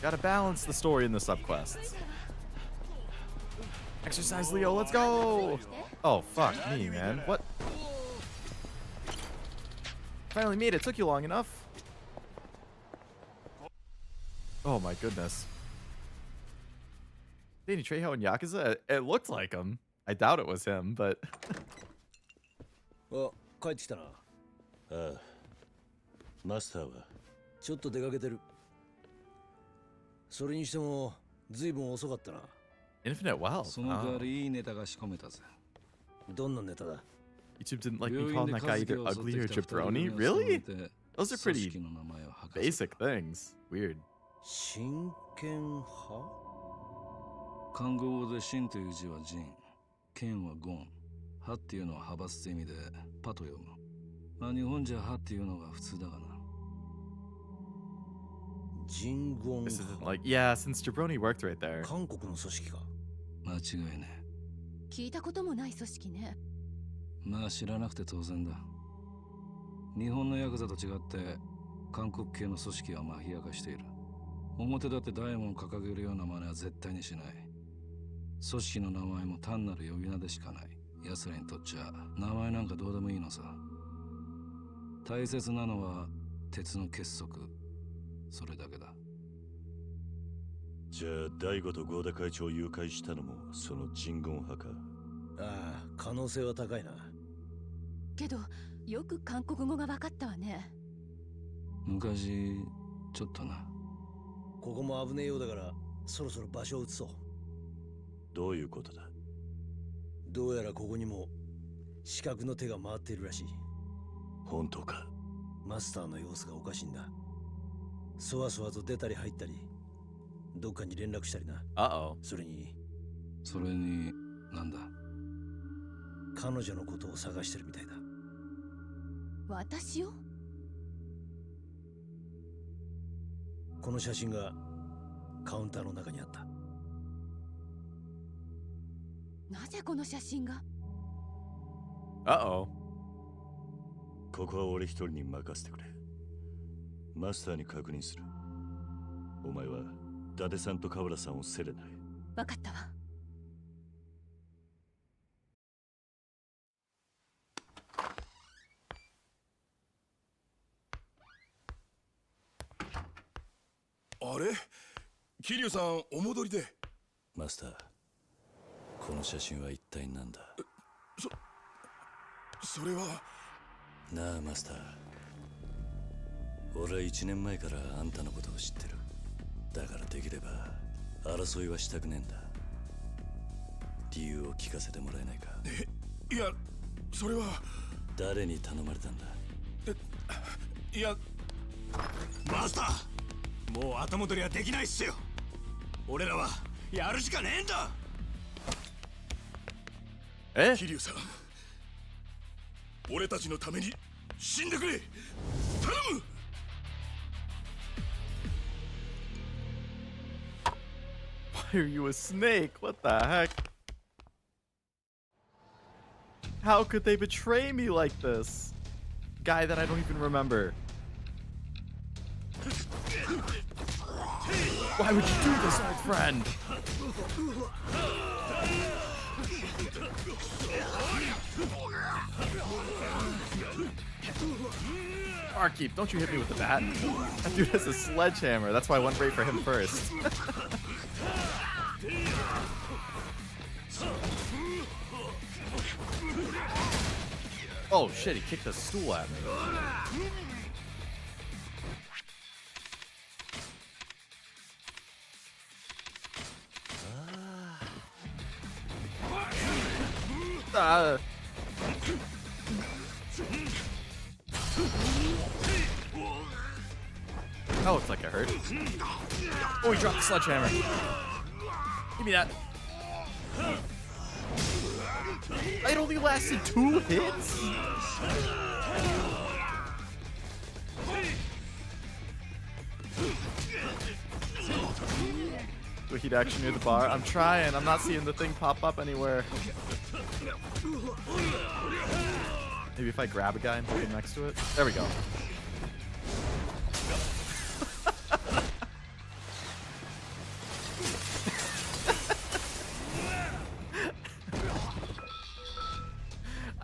Gotta balance the story and the subquests. Exercise, Leo, let's go! Oh, fuck me, man. What? Finally made it. Took you long enough. Oh my goodness. Danny Trejo in Yakuza? It looked like him. I doubt it was him, but あ、帰ってきたな。ああ、マスターはちょっと出かけてる。それにしても、ずいぶん遅かったな。Infinite Wealth. その代わりいいネタが仕込めたぜ。どんなネタだ？ YouTube didn't like me calling that guy either ugly or jabroni? Really? Those are pretty basic things. Weird. 真剣派？漢語で真という字は仁、剣はゴン、派っていうのは派閥って意味でパと読む。まあ日本じゃ派っていうのが普通だがな。人言 This isn't like, yeah, since jabroni worked right there. 韓国の組織か。間違いねえ。聞いたこともない組織ね。まあ知らなくて当然だ。日本のヤクザと違って韓国系の組織はマフィア化している。表だって大門を掲げるような真似は絶対にしない。組織の名前も単なる呼び名でしかない。奴らにとっちゃ名前なんかどうでもいいのさ。大切なのは鉄の結束、それだけだ。じゃあ大悟と合田会長を誘拐したのもその人言派か。ああ、可能性は高いな。けどよく韓国語が分かったわね。昔ちょっとな。ここも危ねえようだからそろそろ場所を移そう。どういうことだ？どうやらここにも視覚の手が回っているらしい。本当か？マスターの様子がおかしいんだ。そわそわと出たり入ったり、どっかに連絡したりな。Uh-oh. それになんだ？彼女のことを探してるみたいだ。私を？この写真がカウンターの中にあった。なぜこの写真が？ Uh-oh. ここは俺一人に任せてくれ。マスターに確認する。お前は伊達さんと河原さんをせれない。分かったわ。あれ？桐生さんお戻りで。マスター、この写真は一体何だ？それは。なあマスター、俺は1年前からあんたのことを知ってる。だからできれば争いはしたくねえんだ。理由を聞かせてもらえないか？いや、それは。誰に頼まれたんだ？いや、マスター、もう後戻りはできないっすよ。俺らはやるしかねえんだ。え？桐生さん、俺たちのために死んでくれ。頼む。Why are you a snake? What the heck? How could they betray me like this? Guy that I don't even remember. Why would you do this, old friend? Barkeep, don't you hit me with the bat. That dude has a sledgehammer. That's why I went right for him first. Oh shit, he kicked a stool at me. That looks like it hurt. Oh, he dropped the sledgehammer. Give me that. It only lasted 2 hits? Do a heat action near the bar. I'm trying. I'm not seeing the thing pop up anywhere. Maybe if I grab a guy and put him next to it. There we go.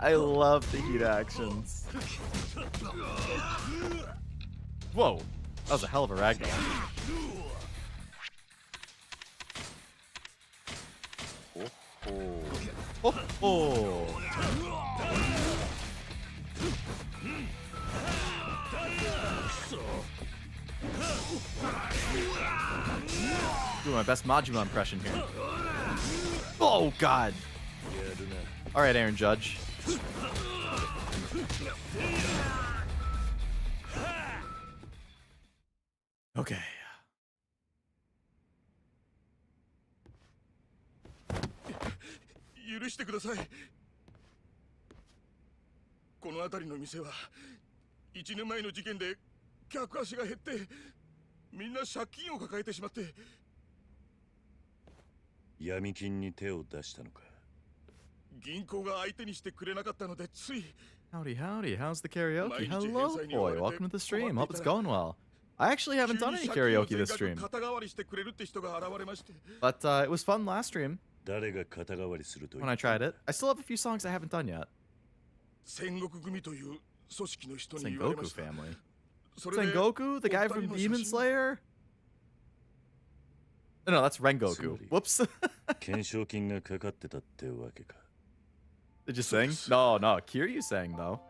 I love the heat actions. Whoa, that was a hell of a ragdoll. Oh. Oh. Do my best Majima impression here. Oh, God. All right, Aaron Judge. Okay.この辺りの店は1年前の事件で客足が減ってみんな借金を抱えてしまって。闇金に手を出したのか。銀行が相手にしてくれなかったのでつい。 Howdy, howdy. How's the karaoke? Hello, boy. Welcome to the stream. Hope it's going well. I actually haven't done any karaoke this stream. But it was fun last stream when I tried it. I still have a few songs I haven't done yet. Sengoku family. Sengoku? The guy from Demon Slayer? No, that's Rengoku. Whoops. Did you sing? No, Kiryu sang though.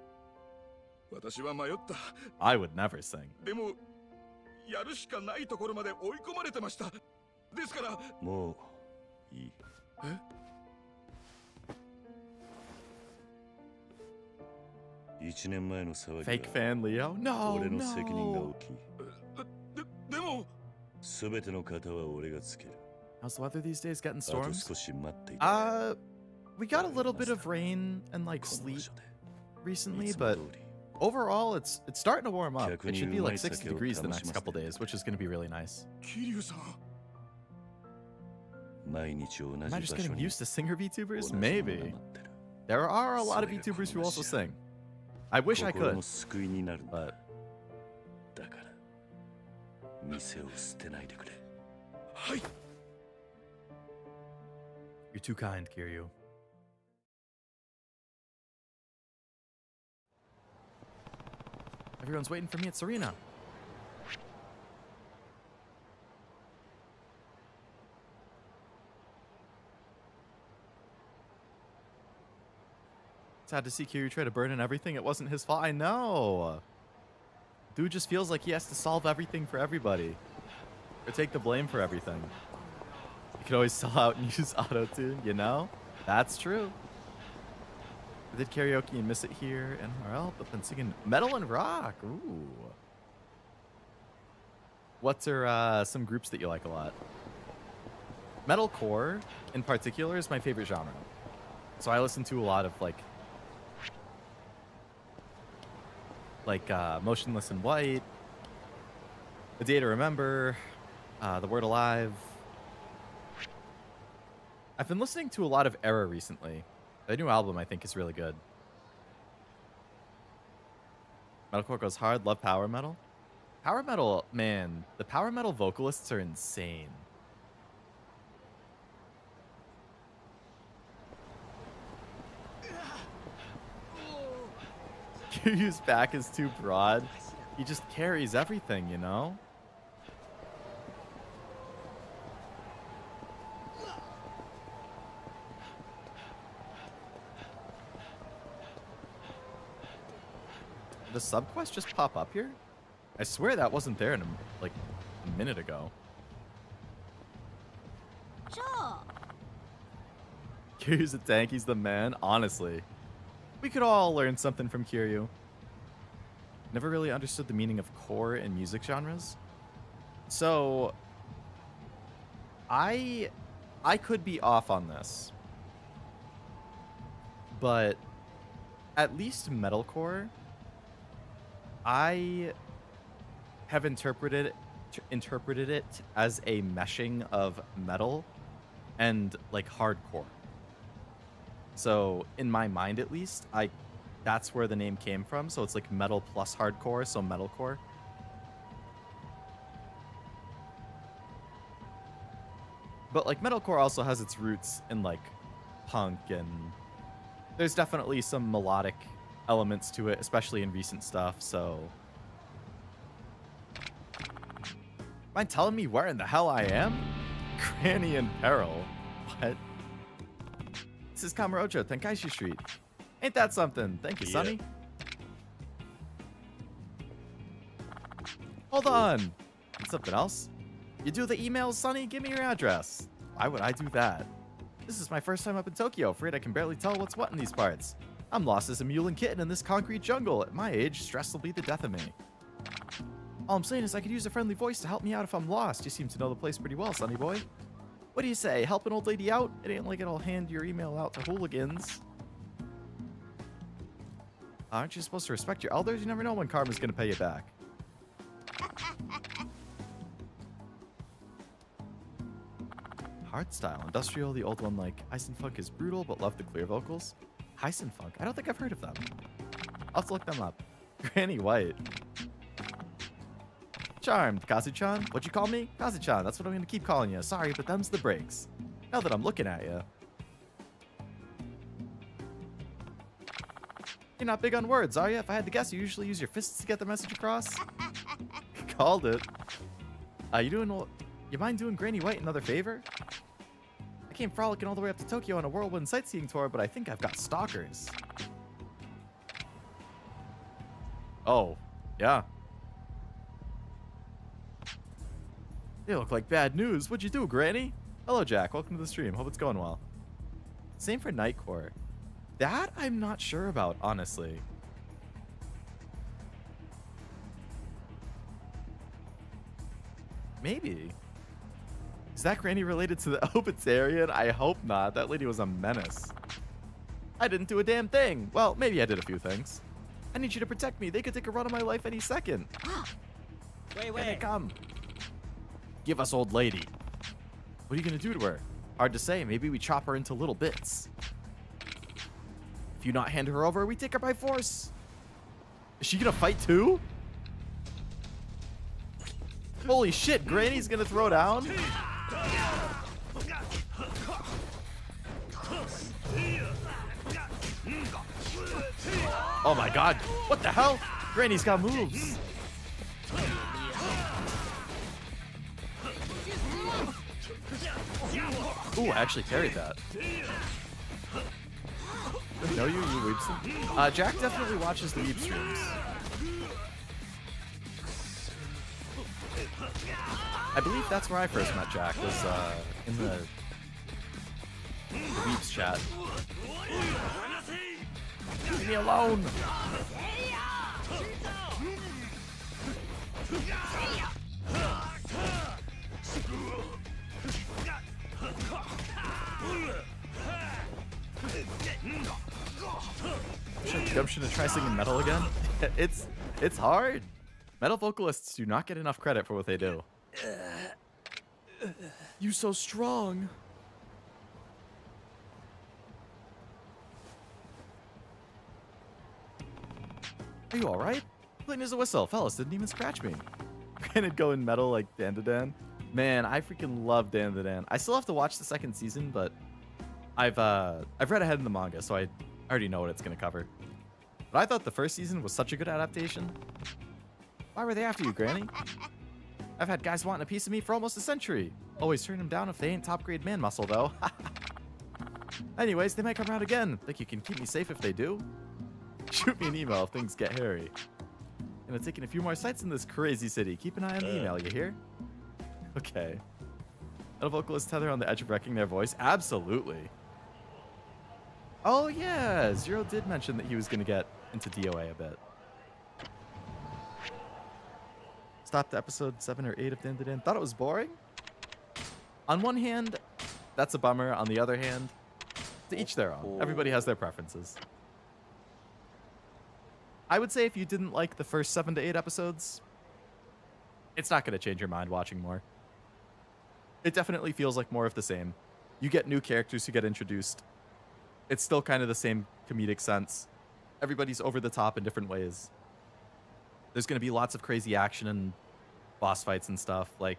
I would never sing. やるしかないところまで追い込まれてました。ですからもういい。1年前の騒ぎ。Fake fan Leo? No, 俺の責任が大きい。でも全ての型は俺がつける。 How's the weather these days? Getting あと storms? 少し待っていて。We got a little bit of rain and like sleet recently, but overall, it's starting to warm up. It should be like 60 degrees the next couple days, which is going to be really nice. Am I just getting used to singer VTubers? Maybe. There are a lot of VTubers who also sing. I wish I could, but... You're too kind, Kiryu. Everyone's waiting for me at Serena. Sad to see Kiryu try to burn in everything. It wasn't his fault. I know. Dude just feels like he has to solve everything for everybody. Or take the blame for everything. You can always sell out and use auto-tune, you know? That's true. I did karaoke and miss it here and NRL, but been singing metal and rock. Ooh. What are some groups that you like a lot? Metalcore, in particular, is my favorite genre. So I listen to a lot of like Motionless in White, A Day to Remember, The Word Alive. I've been listening to a lot of Era recently. The new album, I think, is really good. Metalcore goes hard. Love power metal. Power metal, man, the power metal vocalists are insane. Kiryu's back is too broad. He just carries everything, you know? Did the subquest just pop up here? I swear that wasn't there in like a minute ago. Sure. Kiryu's a tank, he's the man. Honestly, we could all learn something from Kiryu. Never really understood the meaning of core in music genres. So I could be off on this, but at least metalcore, I have interpreted it as a meshing of metal and like hardcore. So in my mind, at least, that's where the name came from. So it's like metal plus hardcore, so metalcore. But like metalcore also has its roots in like punk, and there's definitely some melodic elements to it, especially in recent stuff. So mind telling me where in the hell I am? Granny in peril. What? This is Kamurocho, Tenkaichi Street. Ain't that something? Thank you, Yeah. Sonny. Hold on. Something else? You do the emails, Sonny? Give me your address. Why would I do that? This is my first time up in Tokyo. Afraid I can barely tell what's what in these parts. I'm lost as a mule and kitten in this concrete jungle. At my age, stress will be the death of me. All I'm saying is I could use a friendly voice to help me out if I'm lost. You seem to know the place pretty well, Sonny boy. What do you say? Help an old lady out? It ain't like I'll hand your email out to hooligans. Aren't you supposed to respect your elders? You never know when karma's gonna pay you back. Hardstyle. Industrial, the old one like Heisenfunk is brutal, but love the clear vocals. Heisenfunk? I don't think I've heard of them. I'll have to look them up. Granny White. Charmed. Kazu-chan? What'd you call me? Kazu-chan. That's what I'm gonna keep calling you. Sorry, but them's the breaks. Now that I'm looking at you. You're not big on words, are you? If I had to guess, you usually use your fists to get the message across. Called it. You mind doing Granny White another favor? I came frolicking all the way up to Tokyo on a whirlwind sightseeing tour, but I think I've got stalkers. Oh, yeah. They look like bad news. What'd you do, Granny? Hello, Jack. Welcome to the stream. Hope it's going well. Same for Nightcore. That I'm not sure about, honestly. Maybe. Is that Granny related to the Obitarian? I hope not. That lady was a menace. I didn't do a damn thing. Well, maybe I did a few things. I need you to protect me. They could take a run of my life any second. Wait. Here they come. Give us old lady. What are you going to do to her? Hard to say. Maybe we chop her into little bits. If you not hand her over, we take her by force. Is she going to fight too? Holy shit, Granny's going to throw down? Oh my god. What the hell? Granny's got moves. Ooh, I actually carried that. Know you Weebs. Jack definitely watches the Weeb streams. I believe that's where I first met Jack, was in the Weebs chat. Leave me alone! Gumption to try singing metal again? It's hard. Metal vocalists do not get enough credit for what they do. You so strong. Are you alright? Clean as a whistle. Fellas didn't even scratch me. Granted going metal like Dan. Man, I freaking love Dan. I still have to watch the second season, but I've read ahead in the manga, so I already know what it's gonna cover. But I thought the first season was such a good adaptation. Why were they after you, Granny? I've had guys wanting a piece of me for almost a century. Always turn them down if they ain't top grade man muscle, though. Anyways, they might come around again. Think you can keep me safe if they do? Shoot me an email if things get hairy. Gonna take in a few more sites in this crazy city. Keep an eye on the email, you hear? Okay. Metal vocalists tether on the edge of wrecking their voice? Absolutely. Oh yeah, Zero did mention that he was gonna get into DOA a bit. Stopped episode 7 or 8 of Dan. Thought it was boring? On one hand, that's a bummer. On the other hand, to each their own. Everybody has their preferences. I would say if you didn't like the first 7 to 8 episodes, it's not going to change your mind watching more. It definitely feels like more of the same. You get new characters who get introduced. It's still kind of the same comedic sense. Everybody's over the top in different ways. There's going to be lots of crazy action and boss fights and stuff. Like,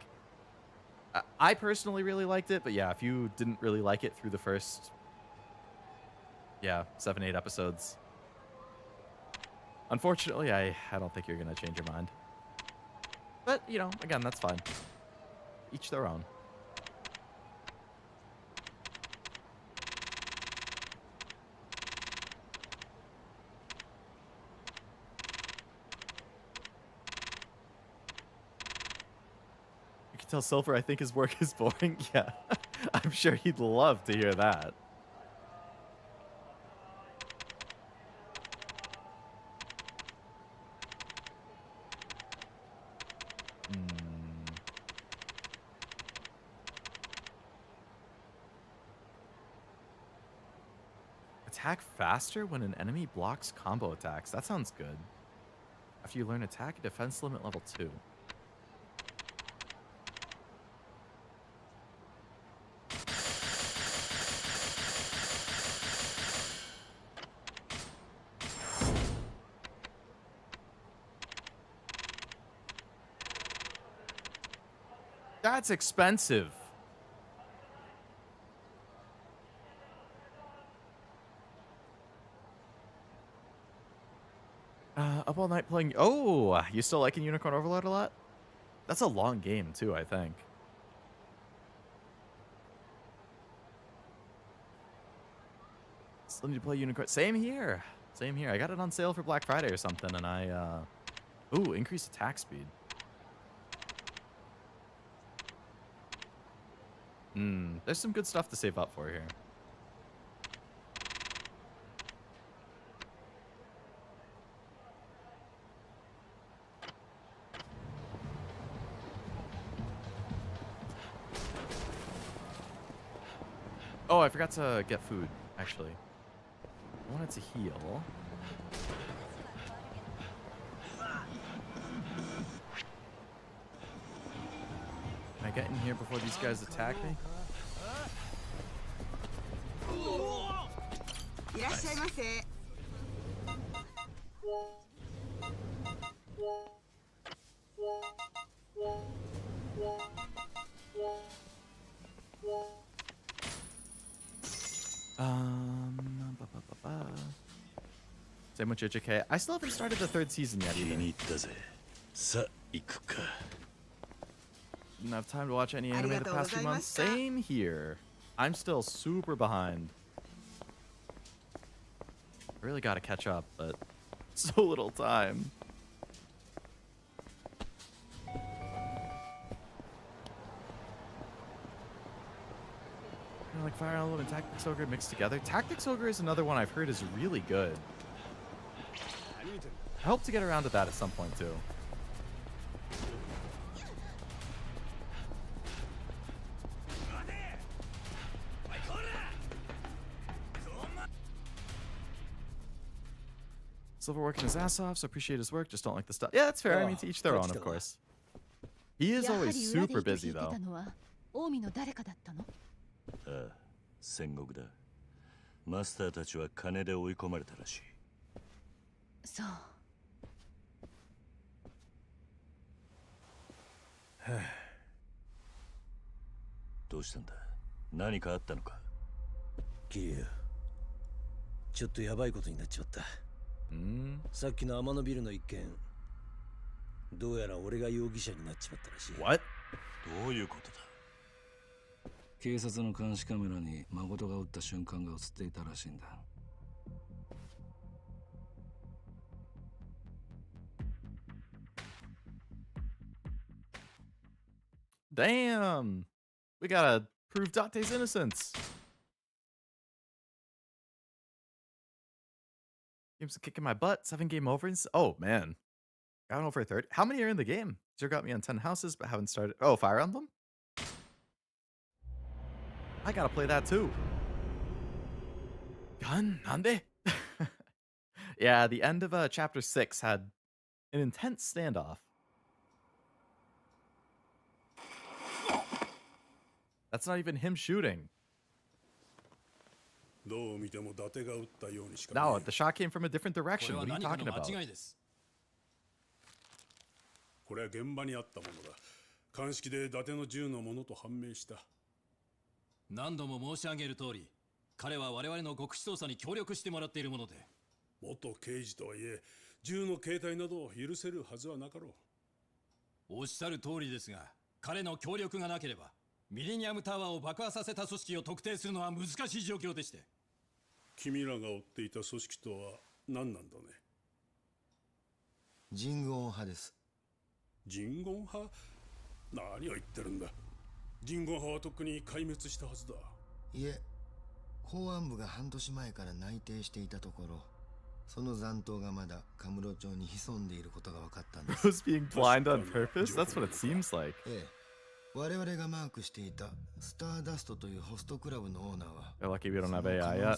I personally really liked it, but yeah, if you didn't really like it through the first, 7, 8 episodes, unfortunately, I don't think you're going to change your mind. But, you know, again, that's fine. Each their own. tell Silver I think his work is boring? Yeah, I'm sure he'd love to hear that. Attack faster when an enemy blocks combo attacks. That sounds good. After you learn attack and defense limit level 2. That's expensive. Up all night playing. Oh, you still liking Unicorn Overlord a lot? That's a long game too, I think. Still need to play Unicorn. Same here. Same here. I got it on sale for Black Friday or something, and I ooh, increased attack speed. There's some good stuff to save up for here. Oh, I forgot to get food, actually. I wanted to heal. Can I get in here before these guys attack me? Nice. Same with JJK. I still haven't started the 3rd season yet either. Didn't have time to watch any anime the past few months. Same here. I'm still super behind. I really gotta catch up, but so little time. Like Fire Emblem and Tactics Ogre mixed together. Tactics Ogre is another one I've heard is really good. I hope to get around to that at some point too. Silver working his ass off, so appreciate his work. Just don't like the stuff. Yeah, that's fair. I mean, to each their own, of course. He is always super busy though. 戦国だ。マスターたちは金で追い込まれたらしい。そう。どうしたんだ？何かあったのか？キリュウ、ちょっとやばいことになっちまった。さっきの天野ビルの一件、どうやら俺が容疑者になっちまったらしい。What？ どういうことだ？警察の監視カメラに誠が撃った瞬間が映っていたらしいんだ。Damn! We gotta prove Date's innocence. Game's kicking my butt. 7 game overs. Oh man, got over a third. How many are in the game? Zero got me on 10 houses, but haven't started. Oh, Fire Emblem. I gotta play that too. Gun? Nande? Yeah, the end of chapter 6 had an intense standoff. That's not even him shooting. No, the shot came from a different direction. What are you talking about? これは現場にあったものだ。鑑識で伊達の銃のものと判明した。何度も申し上げる通り、彼は我々の極秘捜査に協力してもらっているもので。元刑事とはいえ、銃の携帯などを許せるはずはなかろう。おっしゃる通りですが、彼の協力がなければ、ミレニアムタワーを爆破させた組織を特定するのは難しい状況でして。君らが追っていた組織とは何なんだね。人言派です。人言派？何を言ってるんだ。人言派はとっくに壊滅したはずだ。いえ、公安部が半年前から内定していたところ、その残党がまだカムロ町に潜んでいることが分かったんです。Rose being blind on purpose? That's what it seems like. ええ、我々がマークしていたスターダストというホストクラブのオーナーは、They're lucky we don't have AI yet.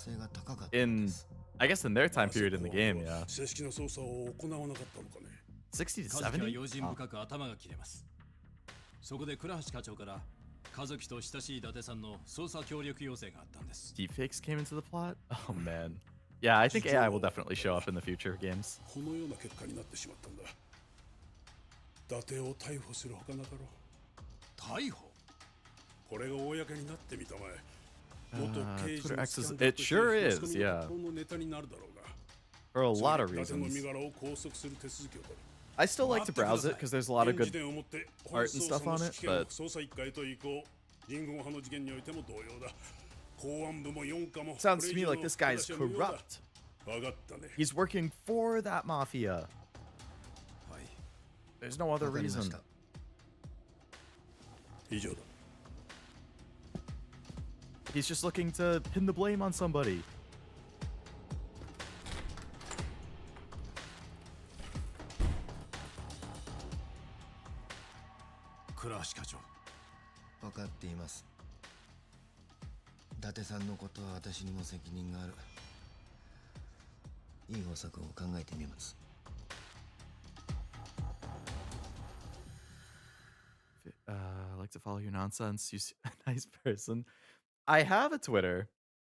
I guess in their time period in the game, yeah. 正式な捜査を行わなかったのかね。60 to カズキは 70? 用心深く頭が切れます。そこで倉橋課長からカズキと親しい伊達さんの捜査協力要請があったんです。 Deepfakes came into the plot? Oh man. Yeah, I think AI will definitely show up in the future games. このような結果になってしまったんだ。伊達を逮捕するほかなかろう。逮捕？これが公になってみたまえ。Twitter X is, it sure is, yeah. For a lot of reasons. I still like to browse it because there's a lot of good art and stuff on it, but sounds to me like this guy's corrupt. He's working for that mafia. There's no other reason. He's just looking to pin the blame on somebody. Kurashi課長。分かっています。伊達さんのことは私にも責任がある。いい方策を考えてみます。I like to follow your nonsense. You seem a nice person. I have a Twitter.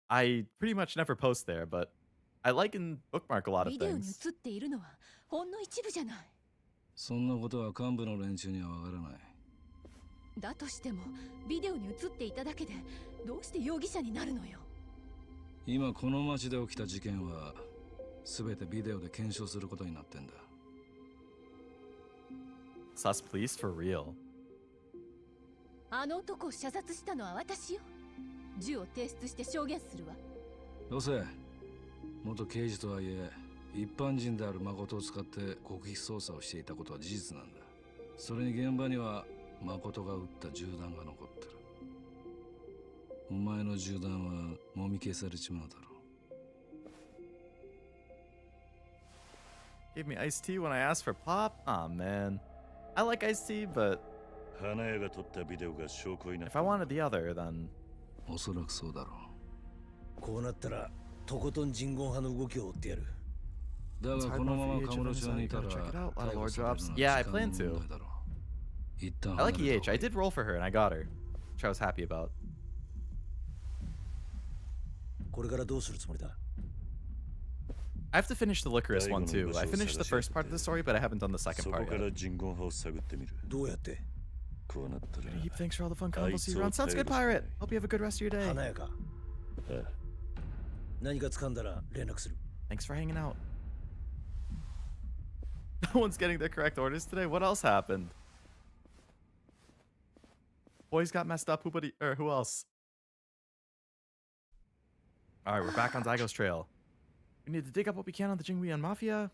I pretty much never post there, but I like and bookmark a lot of things. ビデオに映っているのはほんの一部じゃない。そんなことは幹部の連中にはわからない。だとしてもビデオに映っていただけでどうして容疑者になるのよ。今この町で起きた事件は全てビデオで検証することになってんだ。Sus police for real. あの男を射殺したのは私よ。銃を提出して証言するわ。どうせ元刑事とはいえ一般人である誠を使って極秘捜査をしていたことは事実なんだ。それに現場には誠が撃った銃弾が残ってる。お前の銃弾はもみ消されちまうだろう。 Gave me iced tea when I asked for pop? Aw, man. I like iced tea, but if I wanted the other, then おそらくそうだろう。こうなったらとことん人言派の動きを追ってやる。だがこのままカムロ町にいたら Yeah, I plan to. I like EH. I did roll for her and I got her, which I was happy about. これからどうするつもりだ? I have to finish the Licorice one too. I finished the first part of the story, but I haven't done the second part yet. どうやって? Heap, thanks for all the fun combos. See you around. Sounds good, Pirate. Hope you have a good rest of your day. 華やか。何か掴んだら連絡する。Thanks for hanging out. No one's getting the correct orders today. What else happened? Boys got messed up. Who else? All right, we're back on Daigo's trail. We need to dig up what we can on the Jingweon Mafia.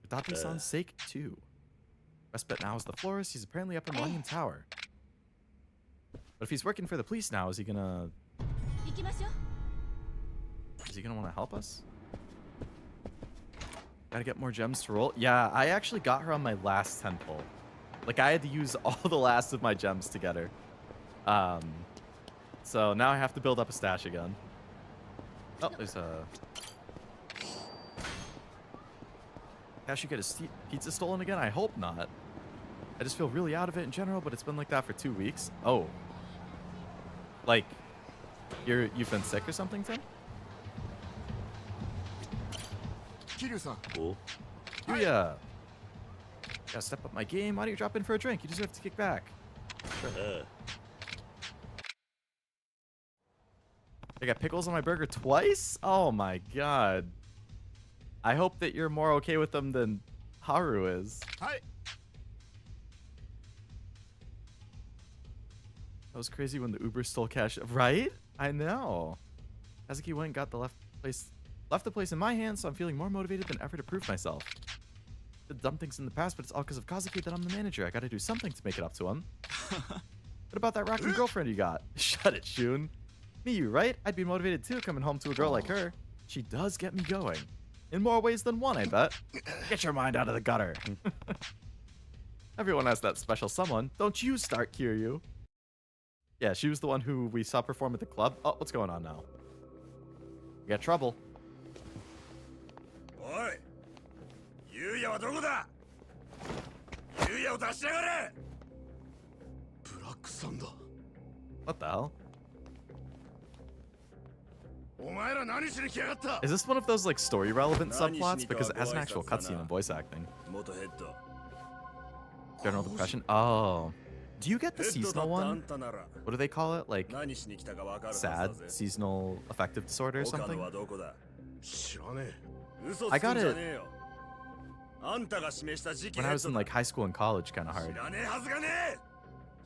For Date-san's sake, too. Best bet now is the florist. He's apparently up in Millennium Tower. But if he's working for the police now, is he gonna want to help us? Gotta get more gems to roll. Yeah, I actually got her on my last 10 pull. Like, I had to use all the last of my gems to get her. So now I have to build up a stash again. Oh, there's a... Cash should get his pizza stolen again? I hope not. I just feel really out of it in general, but it's been like that for 2 weeks. Oh. Like, you've been sick or something, Tim? Kiryu-san. Oh. Yuya. Gotta step up my game. Why don't you drop in for a drink? You deserve to kick back. Sure. I got pickles on my burger twice? Oh my god. I hope that you're more okay with them than Haru is. Hi. That was crazy when the Uber stole cash. Right? I know. Kazuki went and got left the place in my hands, so I'm feeling more motivated than ever to prove myself. did dumb things in the past, but it's all because of Kazuki that I'm the manager. I gotta do something to make it up to him. What about that rockin' girlfriend you got? Shut it, Shun. Me, you right? I'd be motivated too coming home to a girl like her. She does get me going. In more ways than one, I bet. Get your mind out of the gutter. Everyone has that special someone. Don't you start, Kiryu. Yeah, she was the one who we saw perform at the club. Oh, what's going on now? We got trouble. Oi! Yuya wa doko da? Yuya o dashiyagare! Black-sanだ. What the hell? お前ら何しに来やがった? Is this one of those like story relevant subplots? Because it has an actual cutscene and voice acting. General depression? Oh. Do you get the seasonal one? What do they call it? Like sad seasonal affective disorder or something? I got it when I was in like high school and college, kind of hard.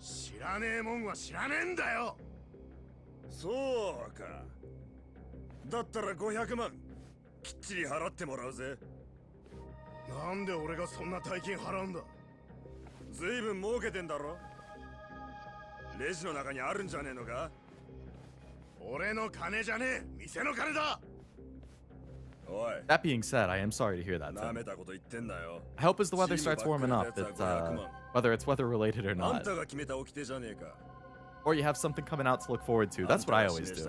知らねえもんは知らねえんだよ。そうか。だったら500万きっちり払ってもらうぜ。なんで俺がそんな大金払うんだ。ずいぶん儲けてんだろ。レジの中にあるんじゃねえのか。俺の金じゃねえ、店の金だ。 That being said, I am sorry to hear that. Tim. I hope as the weather starts warming up, that whether it's weather related or not, or you have something coming out to look forward to. That's what I always do.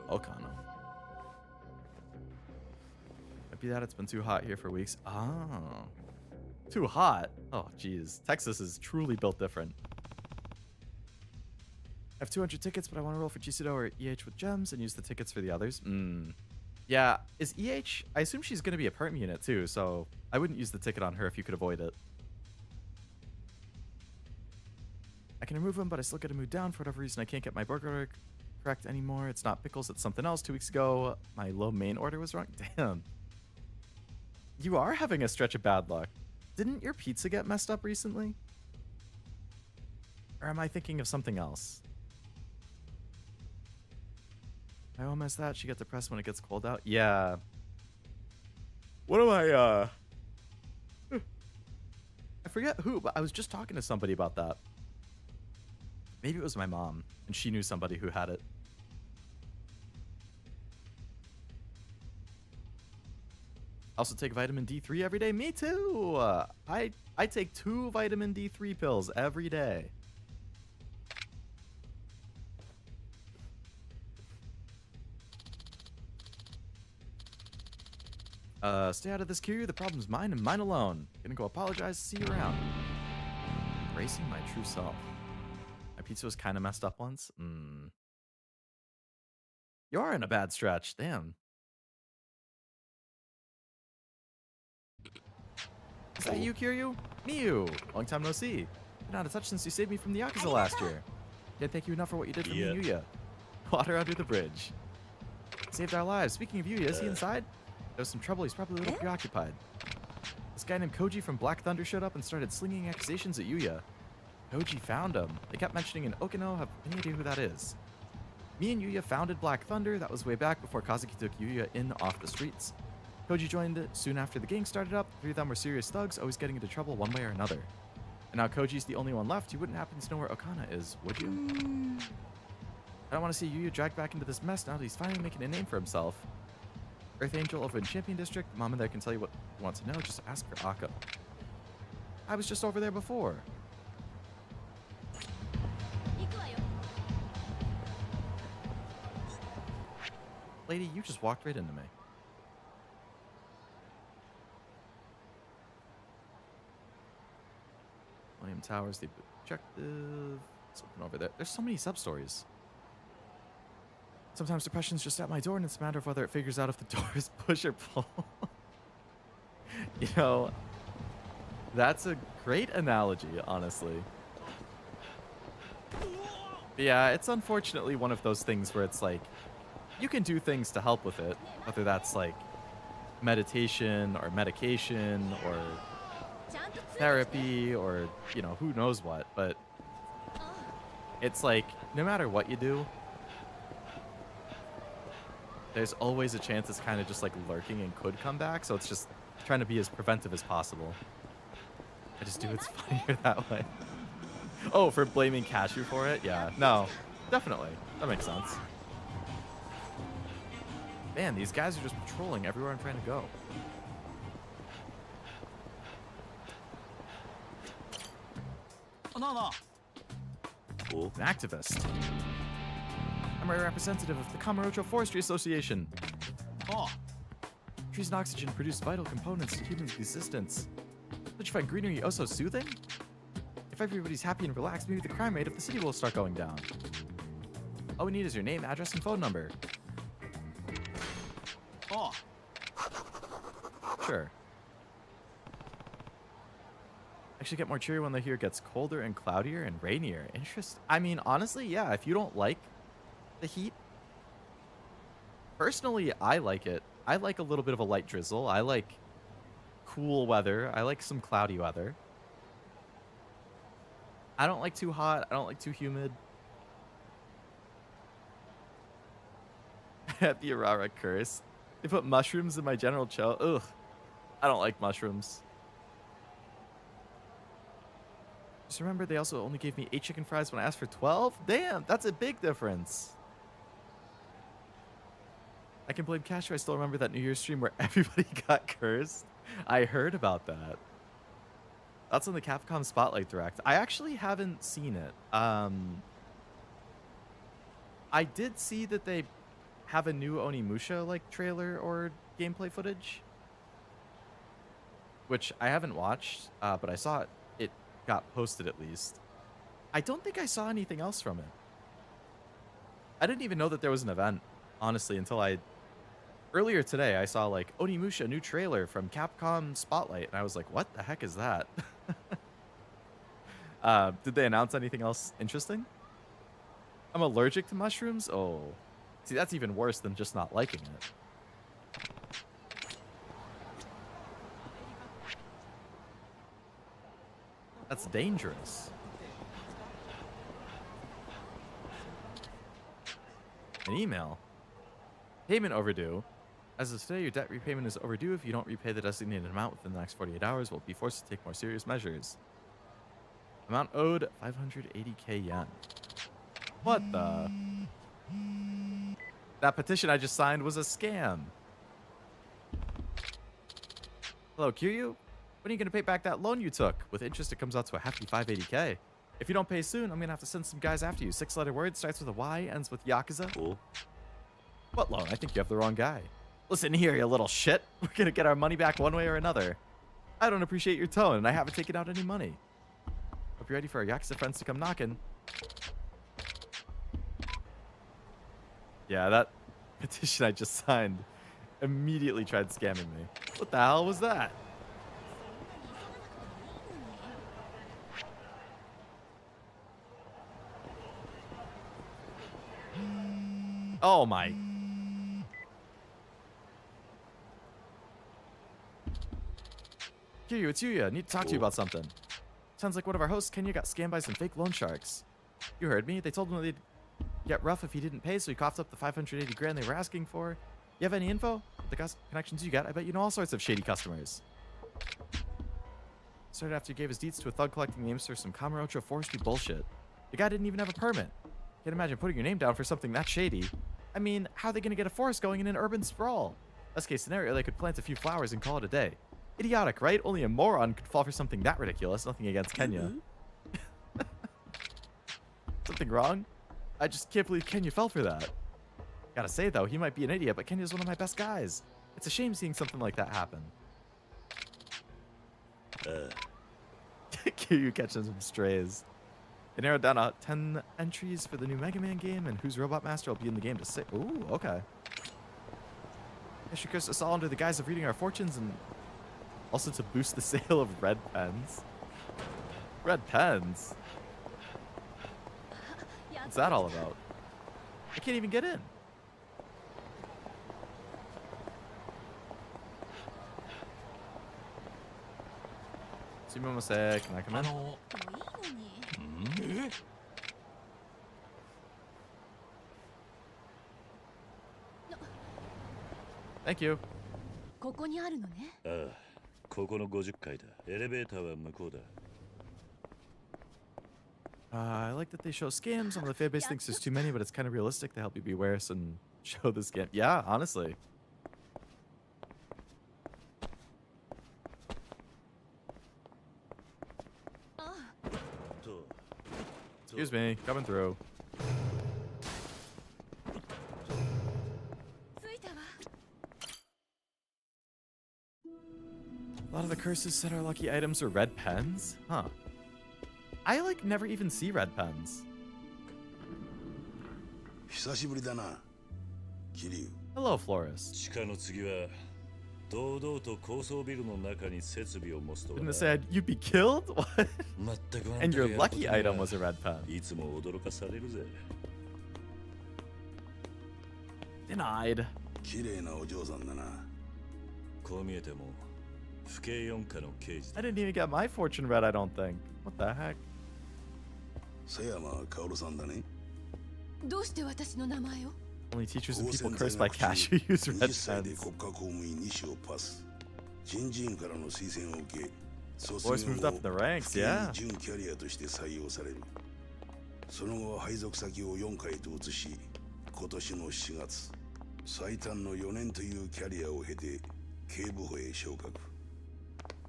Okano. Be that it's been too hot here for weeks. Oh. Too hot? Oh, geez. Texas is truly built different. I have 200 tickets, but I want to roll for Chisudo or EH with gems and use the tickets for the others. Yeah, is EH... I assume she's going to be a perm unit too, so I wouldn't use the ticket on her if you could avoid it. I can remove him, but I still get a mood down. For whatever reason, I can't get my burger correct anymore. It's not pickles, it's something else. 2 weeks ago, my low main order was wrong. Damn. You are having a stretch of bad luck. Didn't your pizza get messed up recently? Or am I thinking of something else? I almost that she gets depressed when it gets cold out. Yeah. What am I forget who, but I was just talking to somebody about that. Maybe it was my mom, and she knew somebody who had it. Also take vitamin D3 every day. Me too. I take 2 vitamin D3 pills every day. Stay out of this, Kiryu. The problem's mine and mine alone. Gonna go apologize. See you around. Embracing my true self. My pizza was kind of messed up once. You're in a bad stretch. Damn. Is that you, Kiryu? Miyu! Long time no see. Been out of touch since you saved me from the Yakuza last year. Can't thank you enough for what you did for me and Yuya. Water under the bridge. Saved our lives. Speaking of Yuya, is he inside? There was some trouble. He's probably a little preoccupied. This guy named Koji from Black Thunder showed up and started slinging accusations at Yuya. Koji found him. They kept mentioning an Okino. Have any idea who that is? Me and Yuya founded Black Thunder. That was way back before Kazuki took Yuya in off the streets. Koji joined soon after the gang started up. 3 of them were serious thugs, always getting into trouble one way or another. And now Koji's the only one left. You wouldn't happen to know where Okana is, would you? I don't want to see Yuya dragged back into this mess now that he's finally making a name for himself. Earth Angel over in Champion District. Mama there can tell you what you want to know. Just ask for Akko. I was just over there before. Lady, you just walked right into me. William Towers, the objective. Something over there. There's so many sub-stories. Sometimes depression's just at my door, and it's a matter of whether it figures out if the door is push or pull. You know, that's a great analogy, honestly. But yeah, it's unfortunately one of those things where it's like, you can do things to help with it, whether that's like meditation or medication or therapy or, you know, who knows what, but it's like, no matter what you do, there's always a chance it's kind of just like lurking and could come back, so it's just trying to be as preventive as possible. I just do it's funnier that way. Oh, for blaming Cashew for it? Yeah, no, definitely. That makes sense. Man, these guys are just patrolling everywhere I'm trying to go. An activist. I'm a representative of the Kamurocho Forestry Association. Trees and oxygen produce vital components to human existence. Don't you find greenery oh so soothing? If everybody's happy and relaxed, maybe the crime rate of the city will start going down. All we need is your name, address, and phone number. Sure. Actually get more cheery when the year gets colder and cloudier and rainier. I mean, honestly, yeah, if you don't like the heat. Personally, I like it. I like a little bit of a light drizzle. I like cool weather. I like some cloudy weather. I don't like too hot. I don't like too humid. At the Aurora curse. They put mushrooms in my general chill. Ugh. I don't like mushrooms. Just remember, they also only gave me 8 chicken fries when I asked for 12? Damn, that's a big difference. I can blame Cashew. I still remember that New Year's stream where everybody got cursed. I heard about that. That's on the Capcom Spotlight Direct. I actually haven't seen it. I did see that they have a new Onimusha like trailer or gameplay footage, which I haven't watched, but I saw it got posted at least. I don't think I saw anything else from it. I didn't even know that there was an event, honestly, until earlier today I saw like Onimusha new trailer from Capcom Spotlight, and I was like, what the heck is that? Did they announce anything else interesting? I'm allergic to mushrooms? Oh. See, that's even worse than just not liking it. That's dangerous. An email. Payment overdue. As of today, your debt repayment is overdue. If you don't repay the designated amount within the next 48 hours, we'll be forced to take more serious measures. Amount owed, 580k yen. What the? That petition I just signed was a scam. Hello, Kiryu? When are you going to pay back that loan you took? With interest, it comes out to a hefty 580k. If you don't pay soon, I'm going to have to send some guys after you. 6-letter word, starts with a Y, ends with Yakuza. Cool. What loan? I think you have the wrong guy. Listen here, you little shit. We're going to get our money back one way or another. I don't appreciate your tone, and I haven't taken out any money. Hope you're ready for our Yakuza friends to come knocking. Yeah, that petition I just signed immediately tried scamming me. What the hell was that? Oh my. Kiryu, it's Yuya. Need to talk to you about something. Sounds like one of our hosts, Kenya, got scammed by some fake loan sharks. You heard me. They told him they'd get rough if he didn't pay, so he coughed up the 580 grand they were asking for. You have any info? The connections you got, I bet you know all sorts of shady customers. Started after he gave his deeds to a thug collecting names for some Kamurocho Forestry bullshit. The guy didn't even have a permit. Can't imagine putting your name down for something that shady. I mean, how are they going to get a forest going in an urban sprawl? Best case scenario, they could plant a few flowers and call it a day. Idiotic, right? Only a moron could fall for something that ridiculous. Nothing against Kenya. Something wrong? I just can't believe Kenya fell for that. Gotta say, though, he might be an idiot, but Kenya's one of my best guys. It's a shame seeing something like that happen. You catching some strays. They narrowed down 10 entries for the new Mega Man game, and whose Robot Master will be in the game to say. Ooh, okay. She cursed us all under the guise of reading our fortunes and also to boost the sale of red pens. Red pens? What's that all about? I can't even get in. Sumimasen, can I come in? Thank you. ここにあるのね。ああ、ここの50階だ。エレベーターは向こうだ。I like that they show scams. Some of the fan base thinks there's too many, but it's kind of realistic to help you be wary and show the scam. Yeah, honestly. Excuse me, coming through. A lot of the curses said our lucky items are red pens? Huh. I like never even see red pens. 久しぶりだな、桐生。 Hello, Flores. 地下の次は堂々と高層ビルの中に設備を持つとは Wouldn't have said you'd be killed? What? 全く And your lucky item was a red pen. いつも驚かされるぜ。 Denied. 綺麗なお嬢さんだな。こう見えても府警四課の刑事だ。 I didn't even get my fortune read, I don't think. What the heck? 瀬山薫さんだね。どうして私の名前を？ Only teachers and people cursed by cash who use red 20歳で pens. 国家公務員2種をパス。人事院からの推薦を受け、 Boys moved up in the ranks, yeah. 準キャリアとして採用される。その後は配属先を4回と移し、今年の4月、最短の4年というキャリアを経て警部補へ昇格。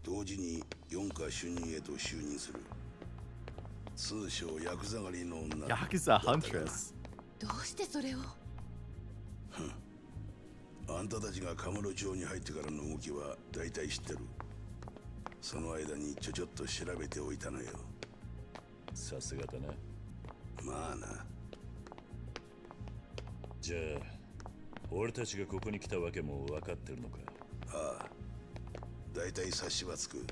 同時に4課主任へと就任する。通称ヤクザ狩りの女。Yakuza Huntress. どうしてそれを？あんたたちがカムロ町に入ってからの動きは大体知ってる。その間にちょっと調べておいたのよ。さすがだな。まあな。じゃあ俺たちがここに来たわけも分かってるのか。ああ、大体察しはつく。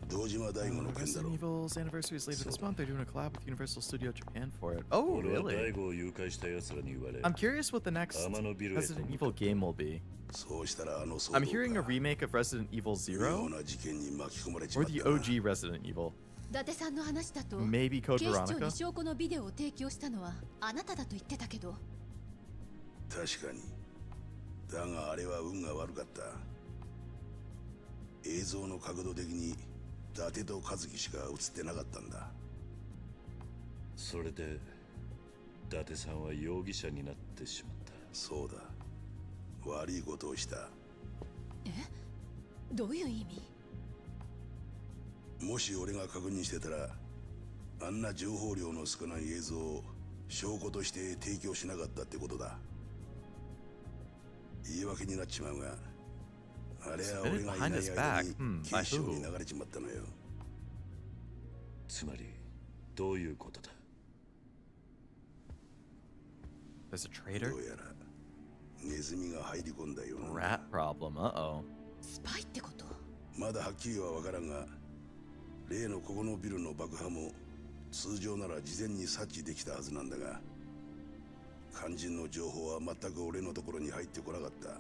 堂島大吾の件だろ。 Resident Evil's anniversary is later this month. They're doing a collab with Universal Studio Japan for it. Oh, 俺は really? 大悟を誘拐した奴らに言われ。 I'm curious what the next Amano Building Resident Evil game will be. そうしたらI'm hearing a remake of Resident Evil 0 or the OG Resident Evil. 伊達さんの話だと、 Maybe Code 警視庁 Veronica? に証拠のビデオを提供したのはあなただと言ってたけど。確かに。だがあれは運が悪かった。映像の角度的に伊達と和樹しか映ってなかったんだ。それで伊達さんは容疑者になってしまった。そうだ。悪いことをした。え？どういう意味？もし俺が確認してたら、あんな情報量の少ない映像を証拠として提供しなかったってことだ。言い訳になっちまうが、あれは俺がいない間に警視庁に流れちまったのよ。つまりどういうことだ？ There's a traitor? どうやらネズミが入り込んだような。 Rat problem, uh-oh. スパイってこと？まだはっきりはわからんが、例のここのビルの爆破も通常なら事前に察知できたはずなんだが、肝心の情報は全く俺のところに入ってこなかった。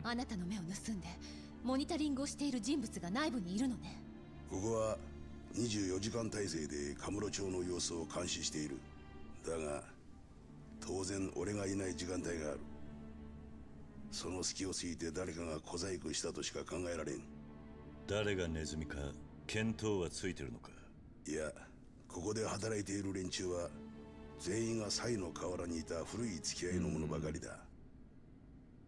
あなたの目を盗んでモニタリングをしている人物が内部にいるのね。ここは24時間体制でカムロ町の様子を監視している。だが当然俺がいない時間帯がある。その隙をついて誰かが小細工したとしか考えられん。誰がネズミか見当はついてるのか？いや、ここで働いている連中は全員がサイの河原にいた古い付き合いの者ばかりだ。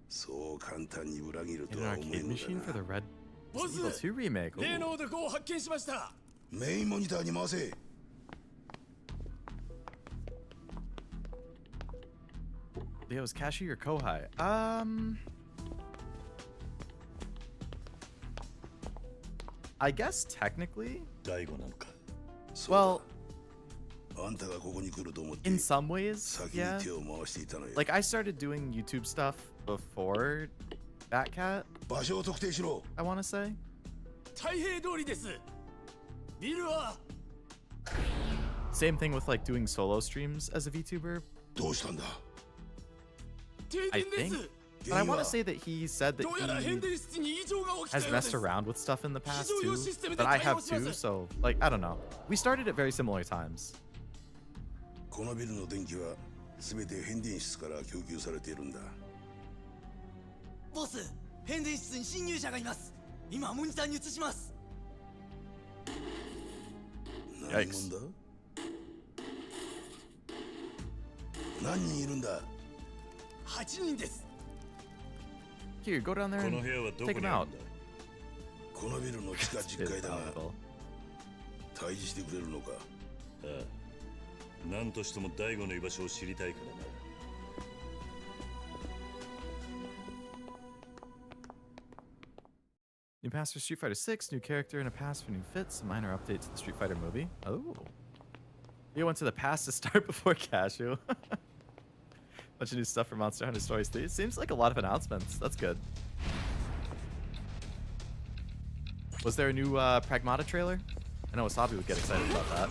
そう簡単に裏切るとは思えんのだな。ボス、例の男を発見しました。メインモニターに回せ。Leo's Kashi or Kohai? I guess technically. Daigo なのか? Well, あんたがここに来ると思って in some ways, 先 yeah. に手を回していたのよ。 Like I started doing YouTube stuff before Batcat. 場所を特定しろ。 I want to say. 太平通りです。ビルは Same thing with like doing solo streams as a VTuber. どうしたんだ? 停電です。But I want to say that he said that he has messed around with stuff in the past too, but I have too, so, like, I don't know. We started at very similar times. このビルの電気は全て変電室から供給されているんだ。ボス、変電室に侵入者がいます。今モニターに映します。何者だ？何人いるんだ？8人です。Here, go down there and take him out. このビルの地下10階だが、退治してくれるのか？ああ。何としても大悟の居場所を知りたいからな。New pass for Street Fighter 6, new character and a pass for new fits, minor update to the Street Fighter movie. Oh. You went to the past to start before Cashew. Bunch of new stuff for Monster Hunter Stories 3. It seems like a lot of announcements. That's good. Was there a new Pragmata trailer? I know Wasabi would get excited about that.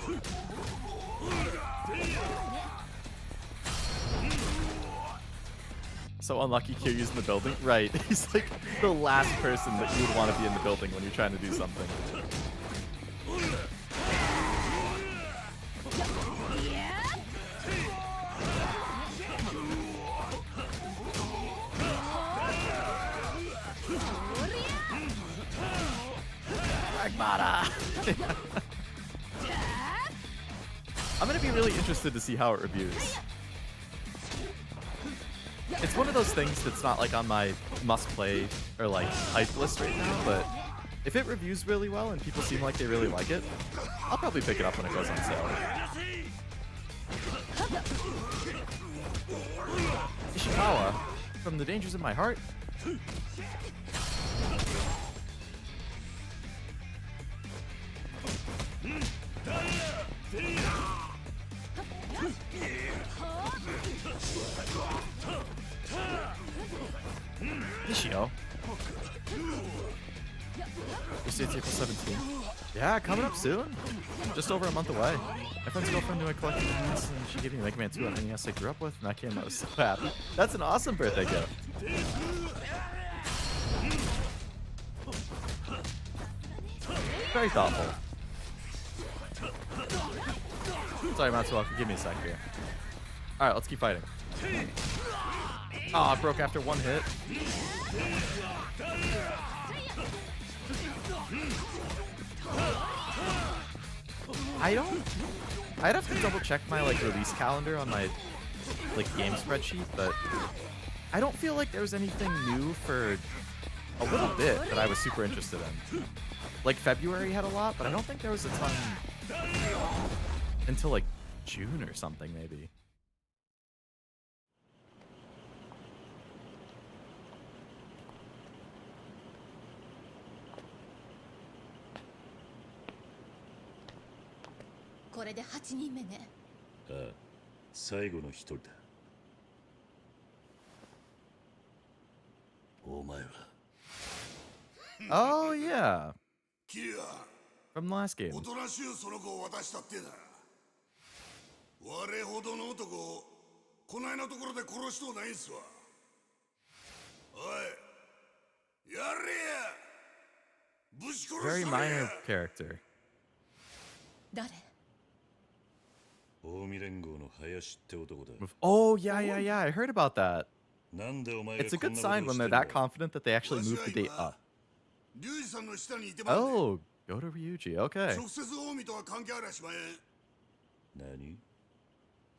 So unlucky Kiryu's in the building. Right. He's like the last person that you would want to be in the building when you're trying to do something. Pragmata! I'm gonna be really interested to see how it reviews. It's one of those things that's not like on my must-play or like hype list right now, but if it reviews really well and people seem like they really like it, I'll probably pick it up when it goes on sale. Ishikawa, from The Dangers of My Heart. Nishio. It's April 17th. Yeah, coming up soon. Just over a month away. My friend's girlfriend knew I collected these, and she gave me Mega Man 2 on NES I grew up with, and that came out. I was so happy. That's an awesome birthday gift. Very thoughtful. Sorry, Matsuoka, give me a sec here. Alright, let's keep fighting. Oh, it broke after one hit. I'd have to double check my like release calendar on my like game spreadsheet, but I don't feel like there was anything new for a little bit that I was super interested in. Like February had a lot, but I don't think there was a ton until like June or something maybe. Oh yeah. From the last game. 我ほどの男をこないなところで殺しとうないんすわ。おい、やれや。ぶち殺し Very とれ minor や。 character. 誰？ Oh yeah, I heard about that. It's a good sign when they're that confident that they actually move the date up. Oh, go to Ryuji, okay. 直接近江とは関係ありゃしまえん。何？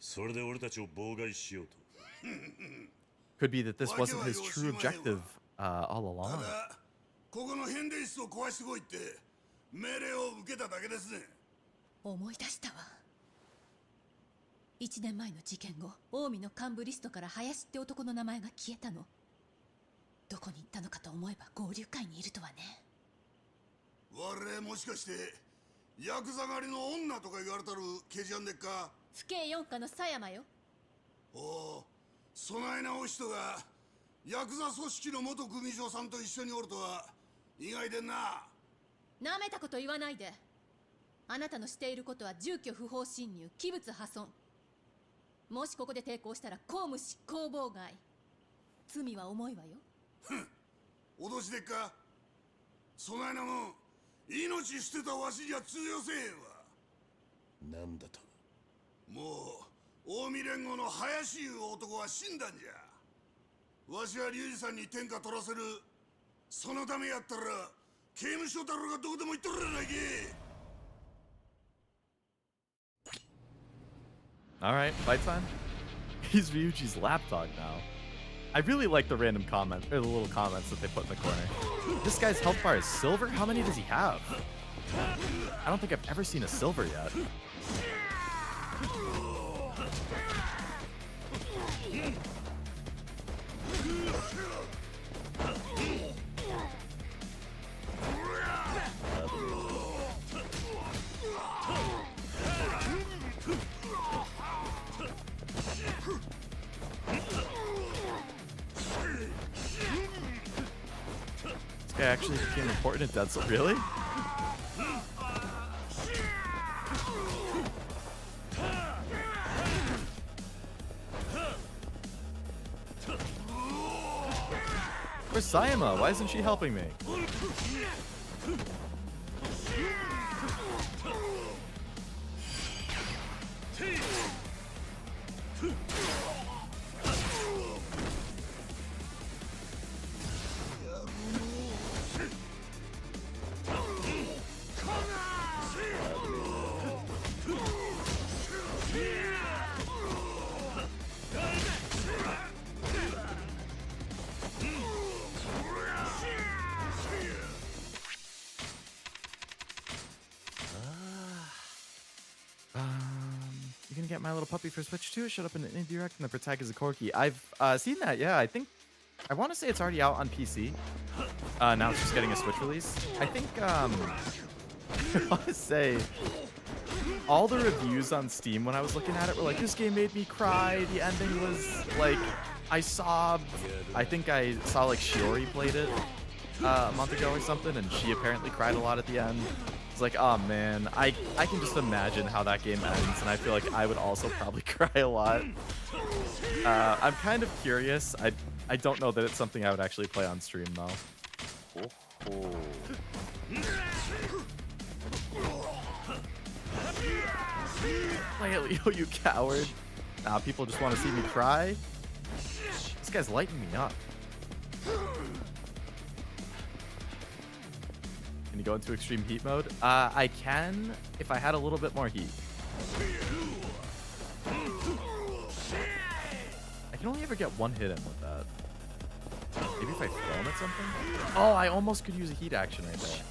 それで俺たちを妨害しようと。Could be that this wasn't his true objective all along. ここの変電室を壊してこいって命令を受けただけですね。思い出したわ。1年前の事件後、近江の幹部リストから林って男の名前が消えたの。どこに行ったのかと思えば合流会にいるとはね。我もしかしてヤクザ狩りの女とか言われたる刑事やんでっか。府警四課の狭山よ。おお、そないなお人がヤクザ組織の元組長さんと一緒におるとは意外でんな。なめたこと言わないで。あなたのしていることは住居不法侵入、器物破損。もしここで抵抗したら公務執行妨害。罪は重いわよ。脅しでっか。そないなもん命捨てたわしじゃ通用せえへんわ。なんだと。もう近江連合の林いう男は死んだんじゃ。わしは龍二さんに天下取らせる。そのためやったら刑務所だろうがどこでも行っとるやないけ。Alright, fight time? He's Ryuji's lapdog now. I really like the random comments, or the little comments that they put in the corner. This guy's health bar is silver? How many does he have? I don't think I've ever seen a silver yet. This guy actually became important in Dead Cell. Really? Where's Sayama? Why isn't she helping me? You can get My Little Puppy for Switch 2. Showed up in an indie direct and the protagonist is a Corky. I've seen that, yeah. I want to say it's already out on PC. Now it's just getting a Switch release. I think, I want to say, all the reviews on Steam when I was looking at it were like, this game made me cry. The ending was, like, I sobbed. I think I saw, like, Shiori played it a month ago or something, and she apparently cried a lot at the end. It's like, oh man, I can just imagine how that game ends, and I feel like I would also probably cry a lot. I'm kind of curious. I don't know that it's something I would actually play on stream though. Play it, Leo, you coward. Nah, people just want to see me cry. This guy's lighting me up. Can you go into extreme heat mode? I can if I had a little bit more heat. I can only ever get one hit in with that. Maybe if I throw him at something? Oh, I almost could use a heat action right there.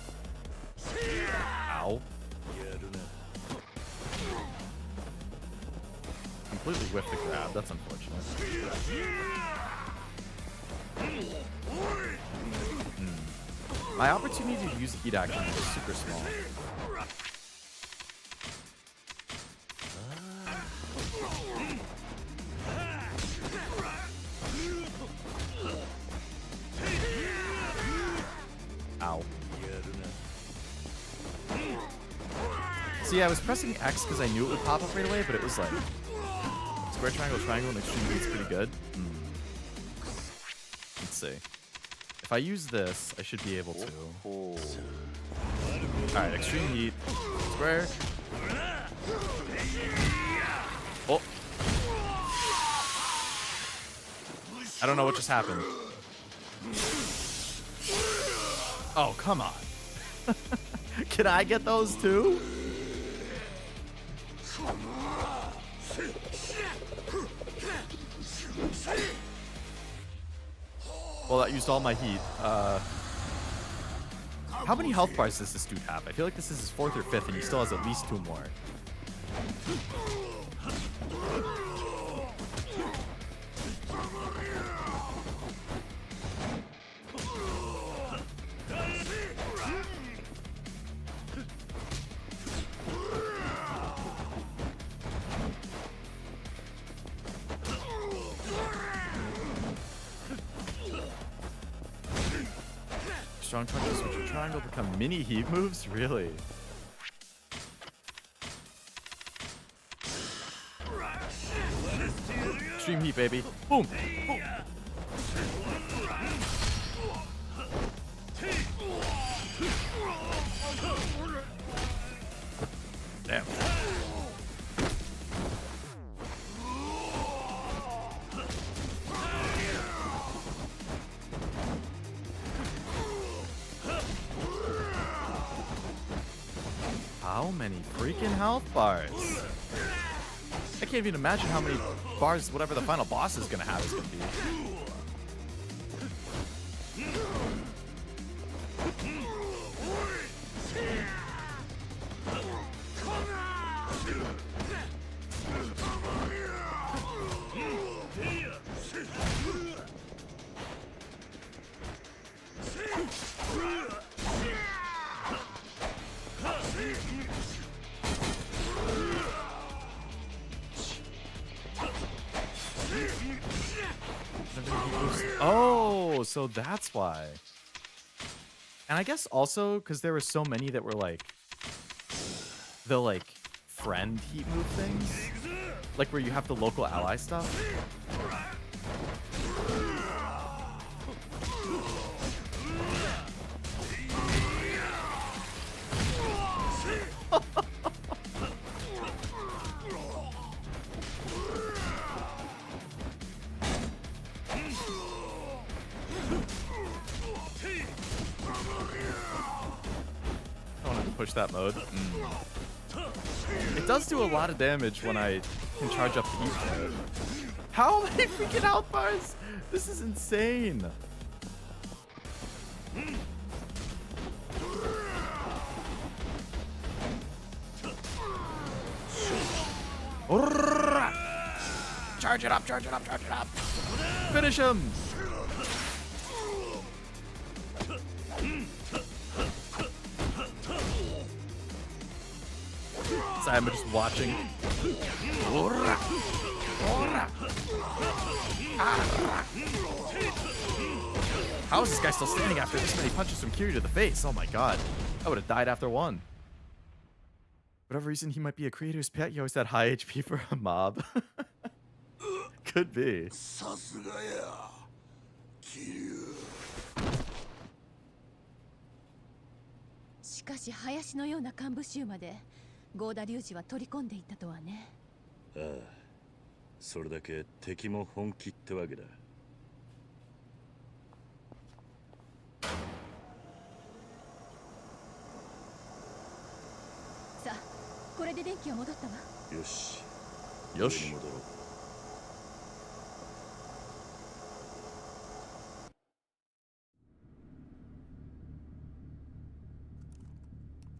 Ow. Completely whiffed the grab. That's unfortunate. My opportunity to use heat action is super small. Ow. See, I was pressing X because I knew it would pop up right away, but it was like square, triangle, and extreme heat's pretty good. Let's see. If I use this, I should be able to. Alright, extreme heat. Square. Oh. I don't know what just happened. Oh, come on. Can I get those too? Well, that used all my heat. How many health bars does this dude have? I feel like this is his 4th or 5th, and he still has at least 2 more. Strong punches switch your triangle become mini heat moves? Really? Extreme heat, baby. Boom! Boom. Damn. How many freaking health bars? I can't even imagine how many bars whatever the final boss is gonna have is gonna be. Oh, so that's why. And I guess also because there were so many that were like the like friend heat move things, like where you have the local ally stuff. Push that mode. It does do a lot of damage when I can charge up the heat mode. How many freaking health bars? This is insane. Charge it up, charge it up, charge it up. Finish him. I'm just watching. How is this guy still standing after this many punches from Kiryu to the face? Oh my god. I would have died after one. Whatever reason he might be a creator's pet, he always had high HP for a mob. Could be. しかし林のような幹部衆までゴーダ隆二は取り込んでいったとはね。ああ、それだけ敵も本気ってわけだ。さあ、これで電気は戻ったわ。よし。よし。戻ろう。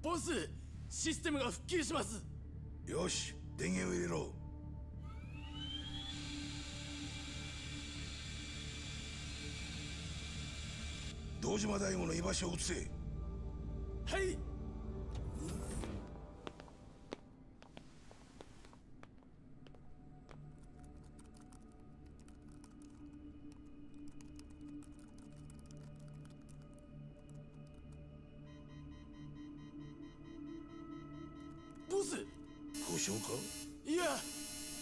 ボス、システムが復旧します。よし、電源を入れろ。堂島大吾の居場所を移せ。はい。ボス。故障か？いや、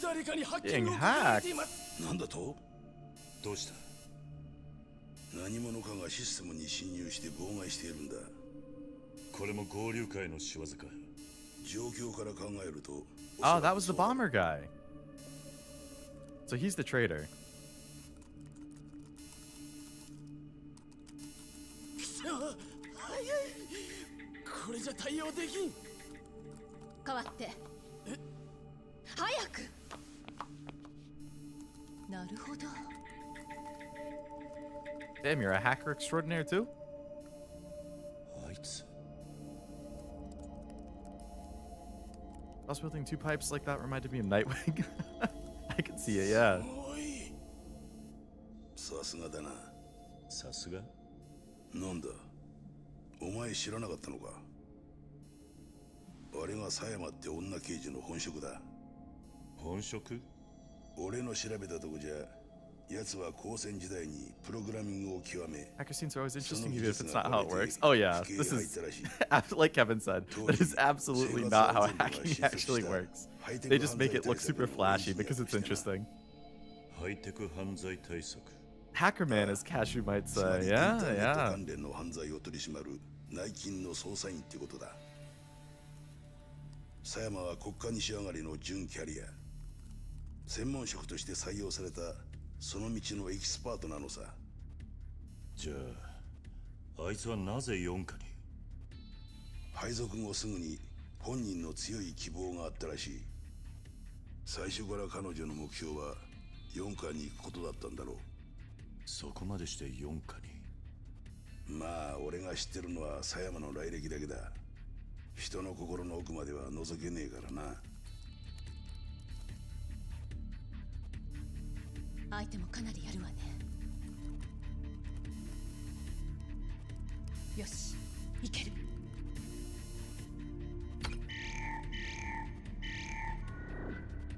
誰かにハッキングをかけられています。なんだと？どうした？何者かがシステムに侵入して妨害しているんだ。これも合流会の仕業か。状況から考えると。Oh, that was the bomber guy. So he's the traitor. 早い。これじゃ対応できん。代わって。早く。なるほど。Damn, you're a hacker extraordinaire too? あいつ。Us building two pipes like that reminded me of Nightwing. I can see it, yeah. さすがだな。さすが？なんだ？お前知らなかったのか？あれが狭山って女刑事の本職だ。本職？俺の調べたとこじゃ。奴は高専時代にプログラミングを極め。 Hacker scenes are always interesting even if it's not how it works. Oh yeah, this is like Kevin said. That is absolutely not how hacking actually works. They just make it look super flashy because it's interesting. ハイテク犯罪対策。hacker man, as Cashew might つま say. りイン Yeah, ターネット yeah. 関連の犯罪を取り締まる内勤の捜査員ってことだ。狭山は国家西上がりの準キャリア。専門職として採用されたその道のエキスパートなのさ。じゃああいつはなぜ4課に？配属後すぐに本人の強い希望があったらしい。最初から彼女の目標は4課に行くことだったんだろう。そこまでして4課に？まあ俺が知ってるのは狭山の来歴だけだ。人の心の奥までは覗けねえからな。相手もかなりやるわね。よし、いける。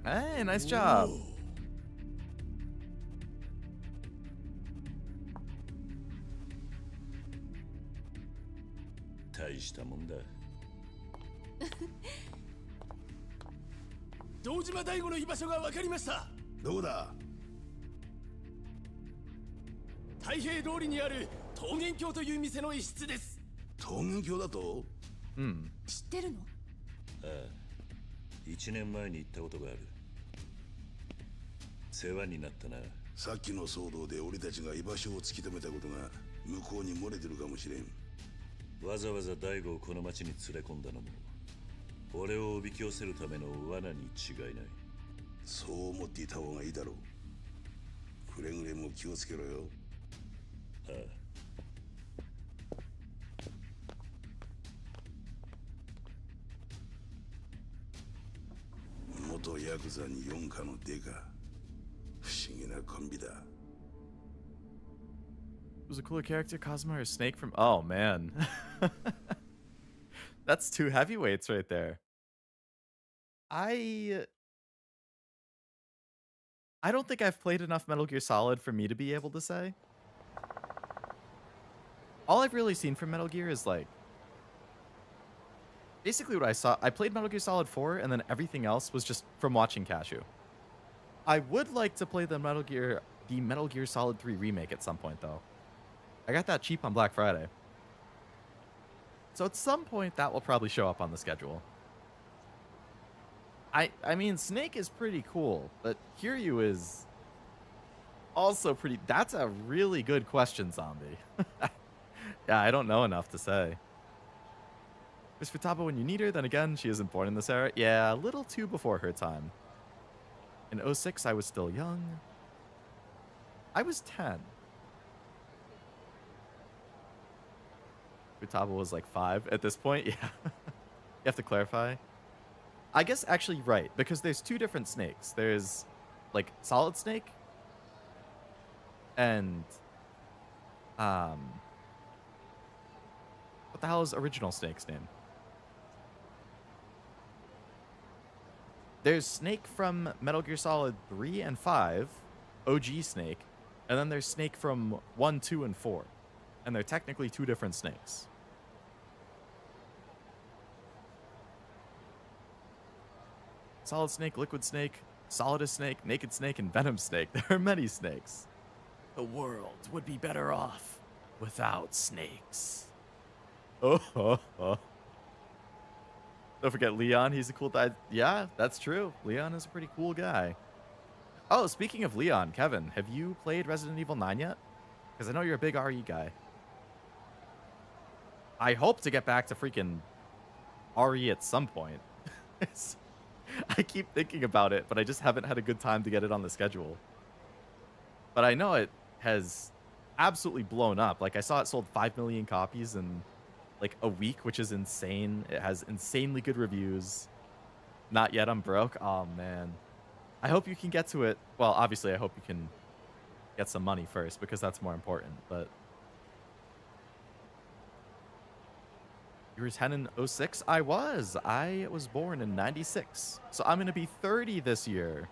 Hey, nice job. 大したもんだ。堂島大吾の居場所が分かりました。どこだ？太平通りにある桃源郷という店の一室です。桃源郷だと？うん。知ってるの？ああ、1年前に行ったことがある。世話になったな。さっきの騒動で俺たちが居場所を突き止めたことが向こうに漏れてるかもしれん。わざわざ大悟をこの町に連れ込んだのも俺をおびき寄せるための罠に違いない。そう思っていた方がいいだろう。くれぐれも気をつけろよ。ああ。元ヤクザに4課のデカ。不思議なコンビだ。Who's a cooler character, Cosmo or Snake from... Oh, man. That's two heavyweights right there. I don't think I've played enough Metal Gear Solid for me to be able to say. All I've really seen from Metal Gear is, like... Basically what I saw... I played Metal Gear Solid 4, and then everything else was just from watching Cashew. I would like to play the Metal Gear Solid 3 remake at some point, though. I got that cheap on Black Friday. So at some point, that will probably show up on the schedule. I mean, Snake is pretty cool, but Kiryu is also pretty... That's a really good question, Zombie. Yeah, I don't know enough to say. There's Futaba when you need her, then again, she isn't born in this era. Yeah, a little too before her time. In 06, I was still young. I was 10. Futaba was like 5 at this point. Yeah. You have to clarify. I guess actually right, because there's two different snakes. There's like Solid Snake and what the hell is original Snake's name? There's Snake from Metal Gear Solid 3 and 5, OG Snake, and then there's Snake from 1, 2, and 4. And they're technically two different snakes. Solid Snake, Liquid Snake, Solidus Snake, Naked Snake, and Venom Snake. There are many snakes. The world would be better off without snakes. Oh. Don't forget Leon, he's a cool guy. Yeah, that's true. Leon is a pretty cool guy. Oh, speaking of Leon, Kevin, have you played Resident Evil 9 yet? Because I know you're a big RE guy. I hope to get back to freaking RE at some point. I keep thinking about it, but I just haven't had a good time to get it on the schedule. But I know it has absolutely blown up. Like, I saw it sold 5 million copies in, like, a week, which is insane. It has insanely good reviews. Not yet, I'm broke. Oh, man. I hope you can get to it. Well, obviously, I hope you can get some money first, because that's more important, but... You were 10 in 06? I was born in 96. So I'm going to be 30 this year.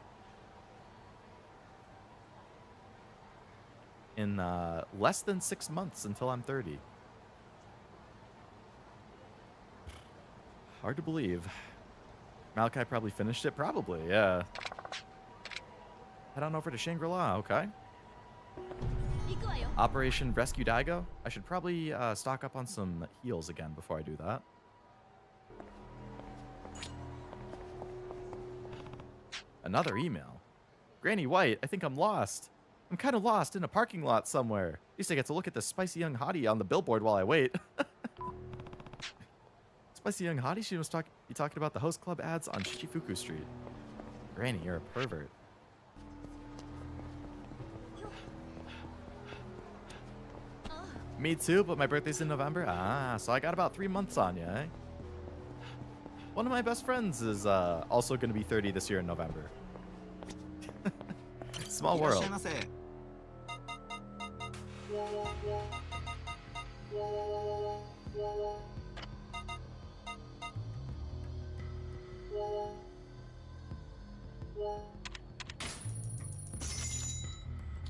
In less than 6 months until I'm 30. Hard to believe. Malachi probably finished it? Probably, yeah. Head on over to Shangri-La, okay? Operation Rescue Daigo. I should probably stock up on some heals again before I do that. Another email. Granny White, I think I'm lost. I'm kind of lost in a parking lot somewhere. At least I get to look at the spicy young hottie on the billboard while I wait. Spicy young hottie? She must be talking about the host club ads on Shichifuku Street. Granny, you're a pervert. Me too, but my birthday's in November. Ah, so I got about 3 months on you, eh? One of my best friends is also going to be 30 this year in November. Small world.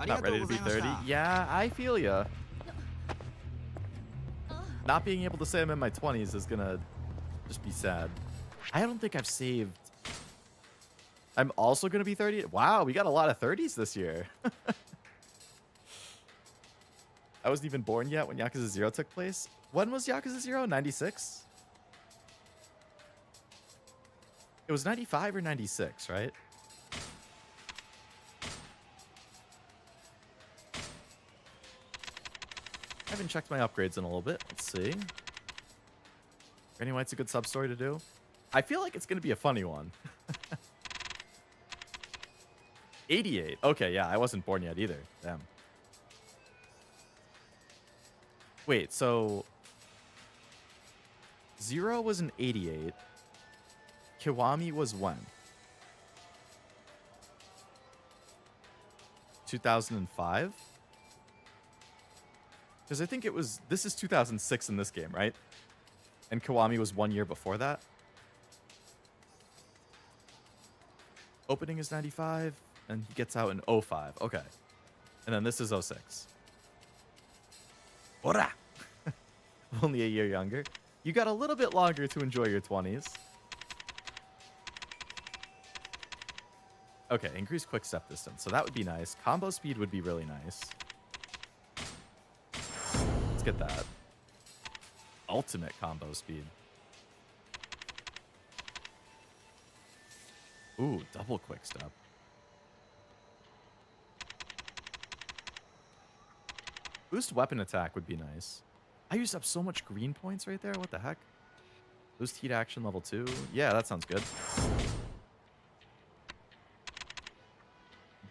Not ready to be 30? Yeah, I feel ya. Not being able to say I'm in my 20s is gonna just be sad. I don't think I've saved. I'm also gonna be 30. Wow, we got a lot of 30s this year. I wasn't even born yet when Yakuza 0 took place. When was Yakuza 0? 96? It was 95 or 96, right? I haven't checked my upgrades in a little bit. Let's see. Granny White's a good sub-story to do. I feel like it's going to be a funny one. 88. Okay, yeah, I wasn't born yet either. Damn. Wait, so... 0 was an 88. Kiwami was when? 2005? Because I think it was... This is 2006 in this game, right? And Kiwami was 1 year before that. Opening is 95, and he gets out in 05. Okay. And then this is 06. Ora! Only a year younger. You got a little bit longer to enjoy your 20s. Okay, increase quick step distance. So that would be nice. Combo speed would be really nice. Let's get that. Ultimate combo speed. Ooh, double quick step. Boost weapon attack would be nice. I used up so much green points right there. What the heck? Boost heat action level 2. Yeah, that sounds good.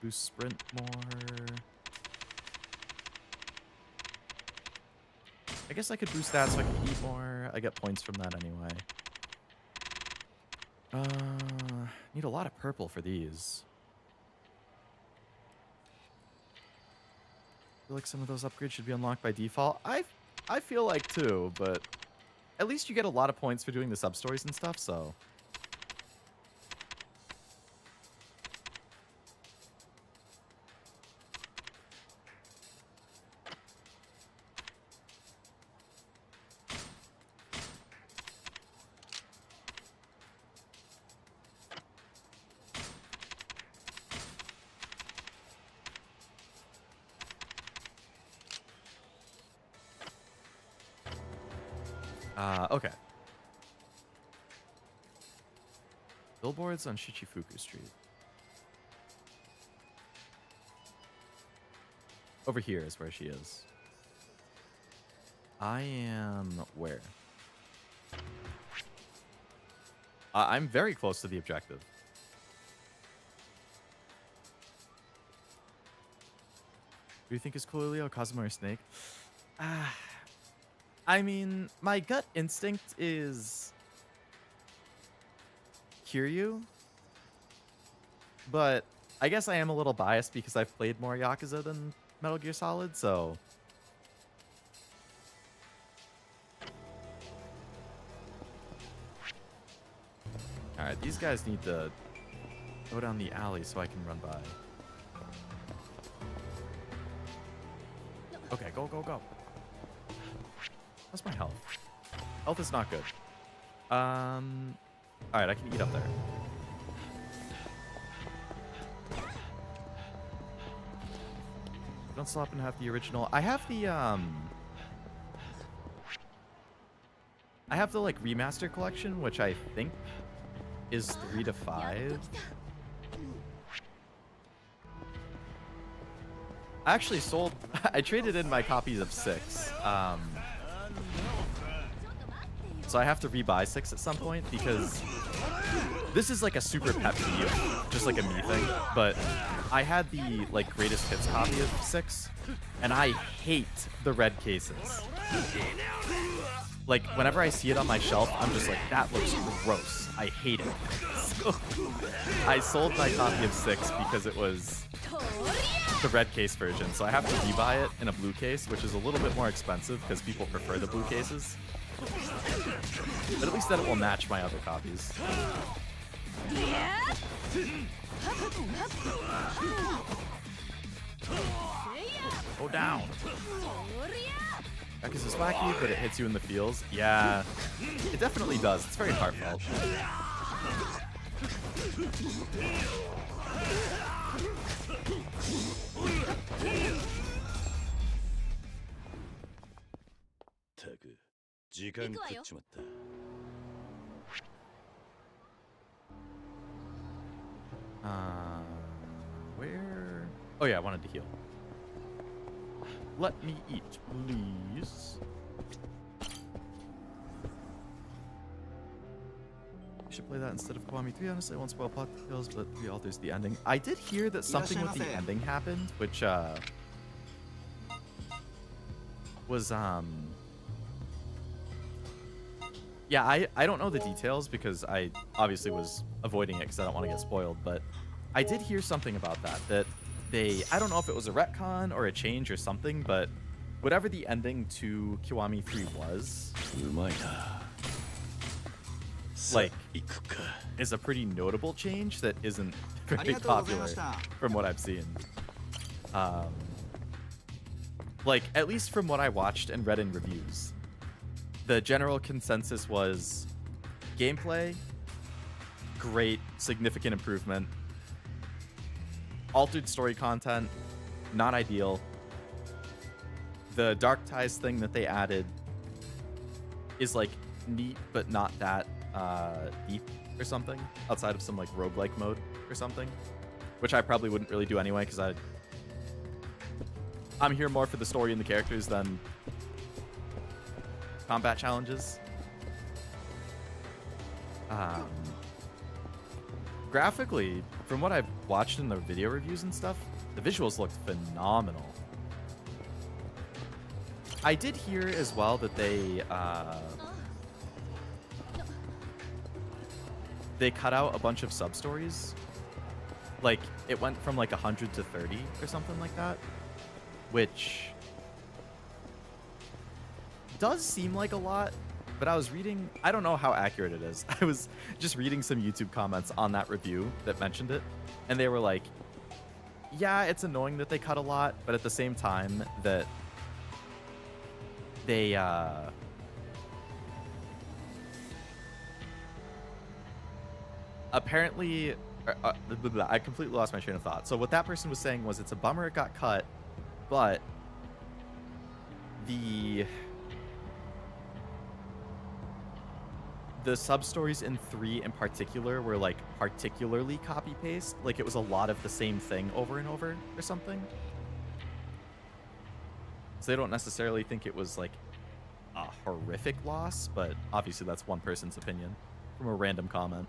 Boost sprint more. I guess I could boost that so I can eat more. I get points from that anyway. Need a lot of purple for these. I feel like some of those upgrades should be unlocked by default. I feel like too, but at least you get a lot of points for doing the sub-stories and stuff, so... Okay. Billboards on Shichifuku Street. Over here is where she is. I am where? I'm very close to the objective. Who do you think is cooler, Leo? Kazuma or Snake? I mean, my gut instinct is Kiryu, but I guess I am a little biased because I've played more Yakuza than Metal Gear Solid, so... Alright, these guys need to go down the alley so I can run by. Okay, go, go, go. How's my health? Health is not good. Alright, I can eat up there. Don't Stop and have the original. I have the like remaster collection, which I think is 3 to 5. I actually sold. I traded in my copies of 6. So I have to rebuy 6 at some point because this is like a super pet peeve, just like a me thing. But I had the like greatest hits copy of 6, and I hate the red cases. Like whenever I see it on my shelf, I'm just like, that looks gross. I hate it. So I sold my copy of 6 because it was the red case version. So I have to rebuy it in a blue case, which is a little bit more expensive because people prefer the blue cases. But at least then it will match my other copies. Go down. Because it's wacky, but it hits you in the feels. Yeah, it definitely does. It's very heartfelt. Where? Oh yeah, I wanted to heal. Let me eat, please. We should play that instead of Kiwami 3. Honestly, I won't spoil plot details, but 3 alters the ending. I did hear that something with the ending happened, which was yeah, I don't know the details because I obviously was avoiding it because I don't want to get spoiled, but I did hear something about that they, I don't know if it was a retcon or a change or something, but whatever the ending to Kiwami 3 was, like, is a pretty notable change that isn't very popular from what I've seen. Like, at least from what I watched and read in reviews, the general consensus was gameplay, great, significant improvement. Altered story content, not ideal. The Dark Ties thing that they added is like neat, but not that deep or something, outside of some like roguelike mode or something, which I probably wouldn't really do anyway because I'm here more for the story and the characters than combat challenges. Graphically, from what I've watched in the video reviews and stuff, the visuals looked phenomenal. I did hear as well that they cut out a bunch of sub-stories. Like, it went from like 100 to 30 or something like that, which does seem like a lot. But I was reading, I don't know how accurate it is. I was just reading some YouTube comments on that review that mentioned it. And they were like, yeah, it's annoying that they cut a lot, but at the same time that they, apparently, I completely lost my train of thought. So what that person was saying was it's a bummer it got cut, but the sub-stories in 3 in particular were like particularly copy-paste. Like it was a lot of the same thing over and over or something. So they don't necessarily think it was like a horrific loss, but obviously that's one person's opinion from a random comment.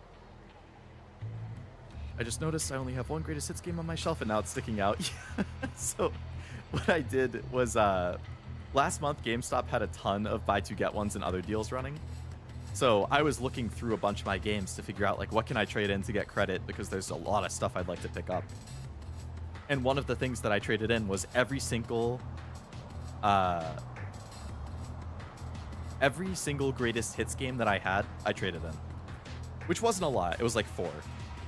I just noticed I only have one greatest hits game on my shelf and now it's sticking out. So what I did was last month GameStop had a ton of buy 2 get 1s and other deals running. So I was looking through a bunch of my games to figure out like what can I trade in to get credit, because there's a lot of stuff I'd like to pick up. And one of the things that I traded in was every single greatest hits game that I had, I traded in. Which wasn't a lot, it was like 4.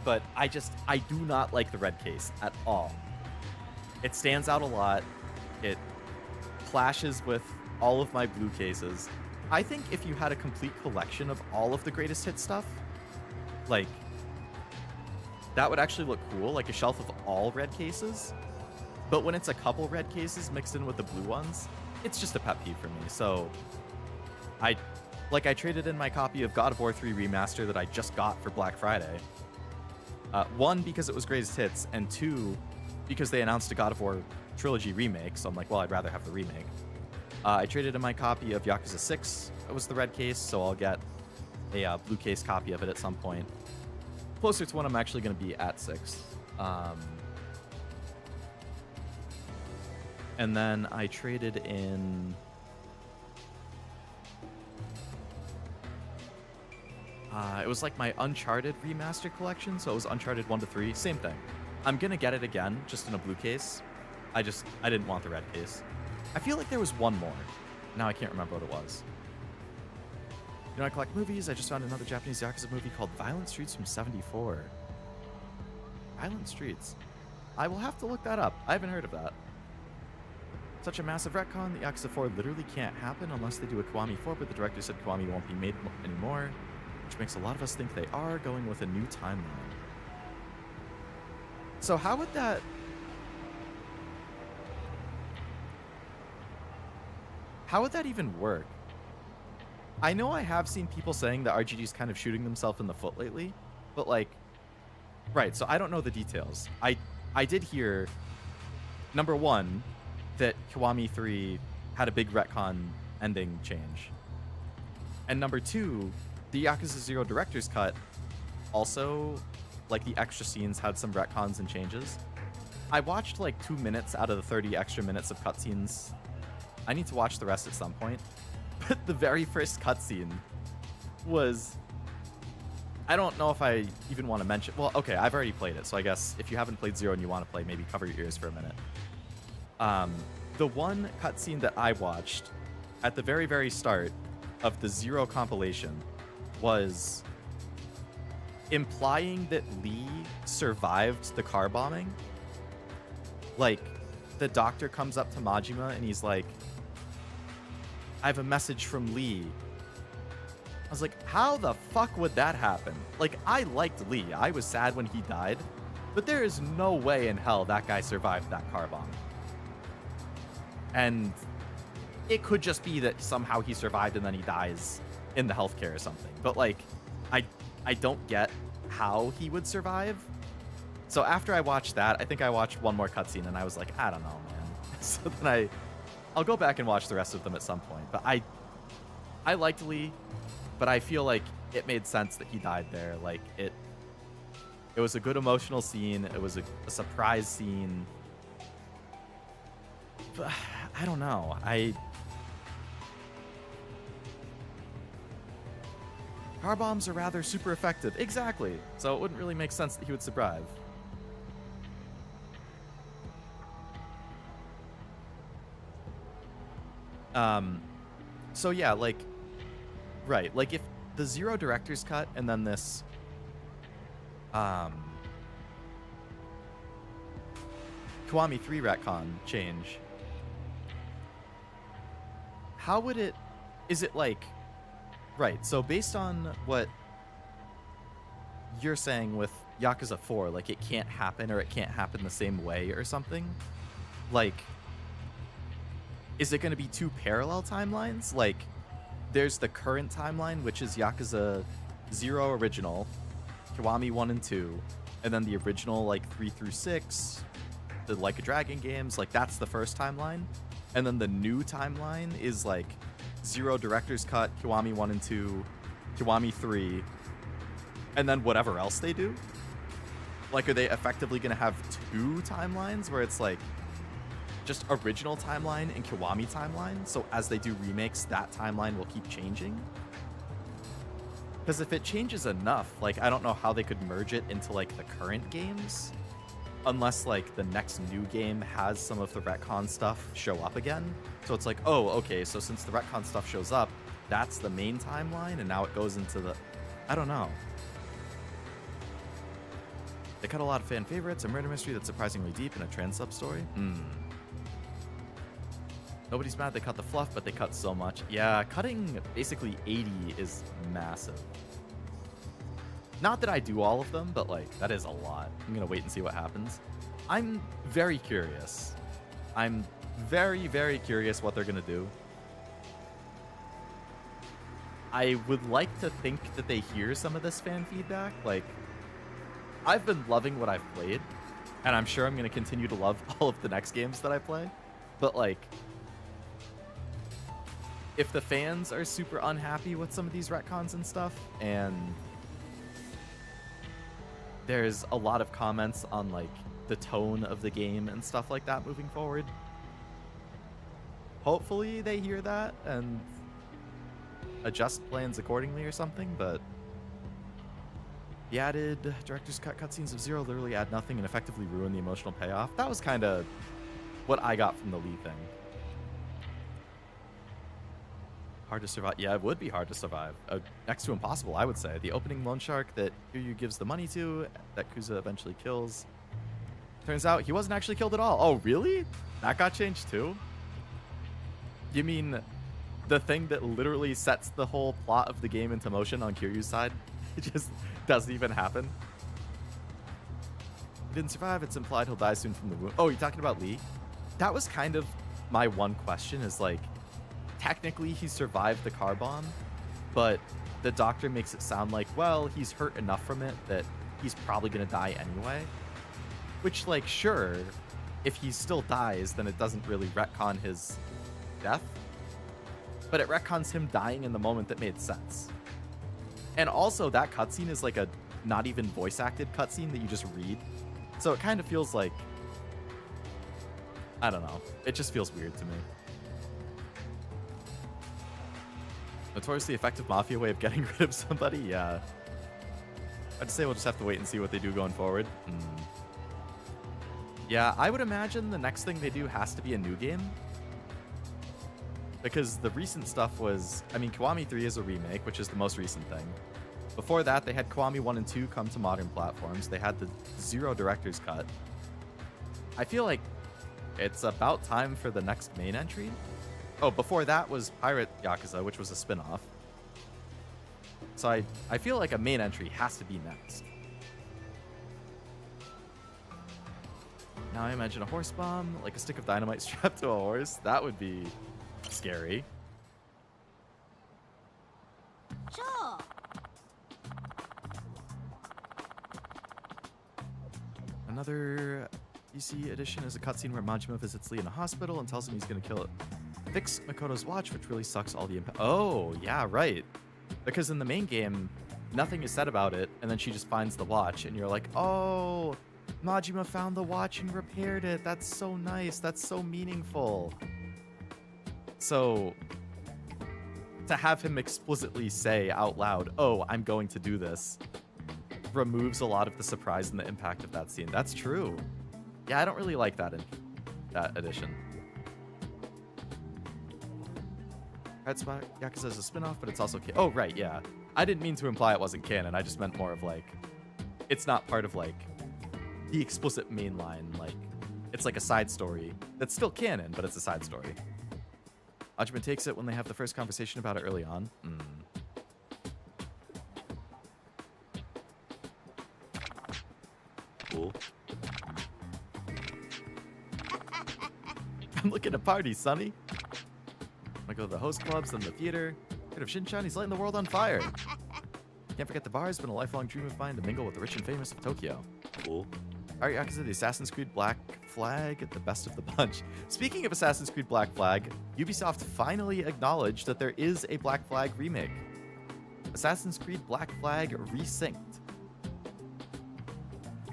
But I do not like the red case at all. It stands out a lot. It clashes with all of my blue cases. I think if you had a complete collection of all of the greatest hit stuff, like, that would actually look cool, like a shelf of all red cases. But when it's a couple red cases mixed in with the blue ones, it's just a pet peeve for me. So I traded in my copy of God of War 3 Remaster that I just got for Black Friday. One, because it was greatest hits, and two, because they announced a God of War trilogy remake. So I'm like, well, I'd rather have the remake. I traded in my copy of Yakuza 6. It was the red case, so I'll get a blue case copy of it at some point. Closer to when I'm actually going to be at 6. And then I traded in... it was like my Uncharted remaster collection, so it was Uncharted 1 to 3. Same thing. I'm going to get it again, just in a blue case. I didn't want the red case. I feel like there was one more. Now I can't remember what it was. You know, I collect movies. I just found another Japanese Yakuza movie called Violent Streets from '74. Violent Streets. I will have to look that up. I haven't heard of that. Such a massive retcon, the Yakuza 4 literally can't happen unless they do a Kiwami 4, but the director said Kiwami won't be made anymore, which makes a lot of us think they are going with a new timeline. So how would that... How would that even work? I know I have seen people saying that RGG's kind of shooting themselves in the foot lately, but like, right, so I don't know the details. I did hear, number one, that Kiwami 3 had a big retcon ending change. And number two, the Yakuza 0 director's cut also, like the extra scenes had some retcons and changes. I watched like 2 minutes out of the 30 extra minutes of cutscenes. I need to watch the rest at some point. But the very first cutscene was... I don't know if I even want to mention... Well, okay, I've already played it, so I guess if you haven't played 0 and you want to play, maybe cover your ears for a minute. The one cutscene that I watched at the very, very start of the 0 compilation was implying that Lee survived the car bombing. Like, the doctor comes up to Majima and he's like, I have a message from Lee. I was like, how the fuck would that happen? Like, I liked Lee. I was sad when he died, but there is no way in hell that guy survived that car bomb. And it could just be that somehow he survived and then he dies in the healthcare or something. But like, I don't get how he would survive. So after I watched that, I think I watched one more cutscene and I was like, I don't know, man. So then I'll go back and watch the rest of them at some point. But I liked Lee, but I feel like it made sense that he died there. Like, it was a good emotional scene. It was a surprise scene. But I don't know. Car bombs are rather super effective. Exactly. So it wouldn't really make sense that he would survive. So yeah, like, right, like if the 0 director's cut and then this, Kiwami 3 retcon change, how would it, is it like, right, so based on what you're saying with Yakuza 4, like it can't happen or it can't happen the same way or something, like, is it going to be 2 parallel timelines? Like, there's the current timeline, which is Yakuza 0 original, Kiwami 1 and 2, and then the original, like, 3 through 6, the Like a Dragon games, like, that's the first timeline. And then the new timeline is, like, 0 director's cut, Kiwami 1 and 2, Kiwami 3, and then whatever else they do. Like, are they effectively going to have 2 timelines where it's, like, just original timeline and Kiwami timeline, so as they do remakes, that timeline will keep changing? Because if it changes enough, like, I don't know how they could merge it into, like, the current games, unless, like, the next new game has some of the retcon stuff show up again. So it's like, oh, okay, so since the retcon stuff shows up, that's the main timeline, and now it goes into the... I don't know. They cut a lot of fan favorites, a murder mystery that's surprisingly deep, and a trans sub-story. Nobody's mad they cut the fluff, but they cut so much. Yeah, cutting basically 80 is massive. Not that I do all of them, but like, that is a lot. I'm gonna wait and see what happens. I'm very curious I'm very, very curious what they're going to do. I would like to think that they hear some of this fan feedback. Like, I've been loving what I've played, and I'm sure I'm going to continue to love all of the next games that I play. But, like, if the fans are super unhappy with some of these retcons and stuff, and there's a lot of comments on, like, the tone of the game and stuff like that moving forward, hopefully they hear that and adjust plans accordingly or something. But the added director's cut cutscenes of Zero literally add nothing and effectively ruin the emotional payoff. That was kind of what I got from the Lee thing. Hard to survive. Yeah, it would be hard to survive. Next to impossible, I would say. The opening loan shark that Kiryu gives the money to, that Kuza eventually kills. Turns out he wasn't actually killed at all. Oh, really? That got changed too? You mean the thing that literally sets the whole plot of the game into motion on Kiryu's side? It just doesn't even happen. He didn't survive. It's implied he'll die soon from the wound. Oh, you're talking about Lee? That was kind of my one question, is like, technically he survived the car bomb, but the doctor makes it sound like, well, he's hurt enough from it that he's probably going to die anyway. Which, like, sure, if he still dies, then it doesn't really retcon his death. But it retcons him dying in the moment that made sense. And also, that cutscene is like a not even voice-acted cutscene that you just read. So it kind of feels like, I don't know. It just feels weird to me. Notoriously effective mafia way of getting rid of somebody? Yeah. I'd say we'll just have to wait and see what they do going forward. Yeah, I would imagine the next thing they do has to be a new game. Because the recent stuff was, I mean, Kiwami 3 is a remake, which is the most recent thing. Before that, they had Kiwami 1 and 2 come to modern platforms. They had the Zero Director's Cut. I feel like it's about time for the next main entry. Oh, before that was Pirate Yakuza, which was a spin-off. So I feel like a main entry has to be next. Now I imagine a horse bomb, like a stick of dynamite strapped to a horse. That would be scary. Sure. Another PC edition is a cutscene where Majima visits Lee in a hospital and tells him he's going to kill it. Fix Makoto's watch, which really sucks all the impact. Oh, yeah, right. Because in the main game, nothing is said about it, and then she just finds the watch, and you're like, oh, Majima found the watch and repaired it. That's so nice. That's so meaningful. So, to have him explicitly say out loud, oh, I'm going to do this, removes a lot of the surprise and the impact of that scene. That's true. Yeah, I don't really like that in that edition. Red Spot Yakuza is a spin-off, but it's also oh, right, yeah. I didn't mean to imply it wasn't canon. I just meant more of like, it's not part of like the explicit main line. Like, it's like a side story that's still canon, but it's a side story. Majima takes it when they have the first conversation about it early on. Cool. I'm looking to party, Sonny. I go to the host clubs and the theater. Heard of Shinchan, he's lighting the world on fire. Can't forget the bar. It's been a lifelong dream of mine to mingle with the rich and famous of Tokyo. Cool. Alright, Yakuza, the Assassin's Creed Black Flag, the best of the bunch. Speaking of Assassin's Creed Black Flag, Ubisoft finally acknowledged that there is a Black Flag remake. Assassin's Creed Black Flag Resynced.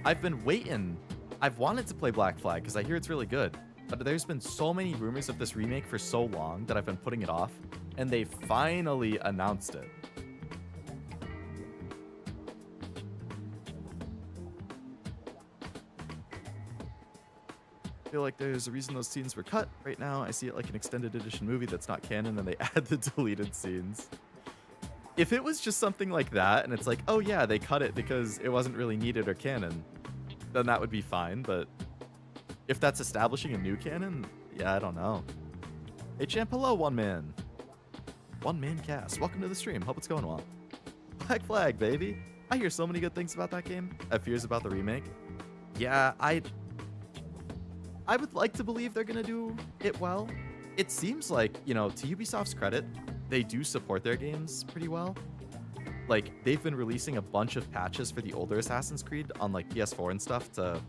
I've been waiting. I've wanted to play Black Flag because I hear it's really good. But there's been so many rumors of this remake for so long that I've been putting it off, and they finally announced it. I feel like there's a reason those scenes were cut. Right now, I see it like an extended edition movie that's not canon, and they add the deleted scenes. If it was just something like that, and it's like, oh yeah, they cut it because it wasn't really needed or canon, then that would be fine, but if that's establishing a new canon, yeah, I don't know. Hey champ, hello, one man. One man cast. Welcome to the stream. Hope it's going well. Black Flag, baby. I hear so many good things about that game. I have fears about the remake. Yeah, I I would like to believe they're going to do it well. It seems like, you know, to Ubisoft's credit, they do support their games pretty well. Like, they've been releasing a bunch of patches for the older Assassin's Creed on, like, PS4 and stuff to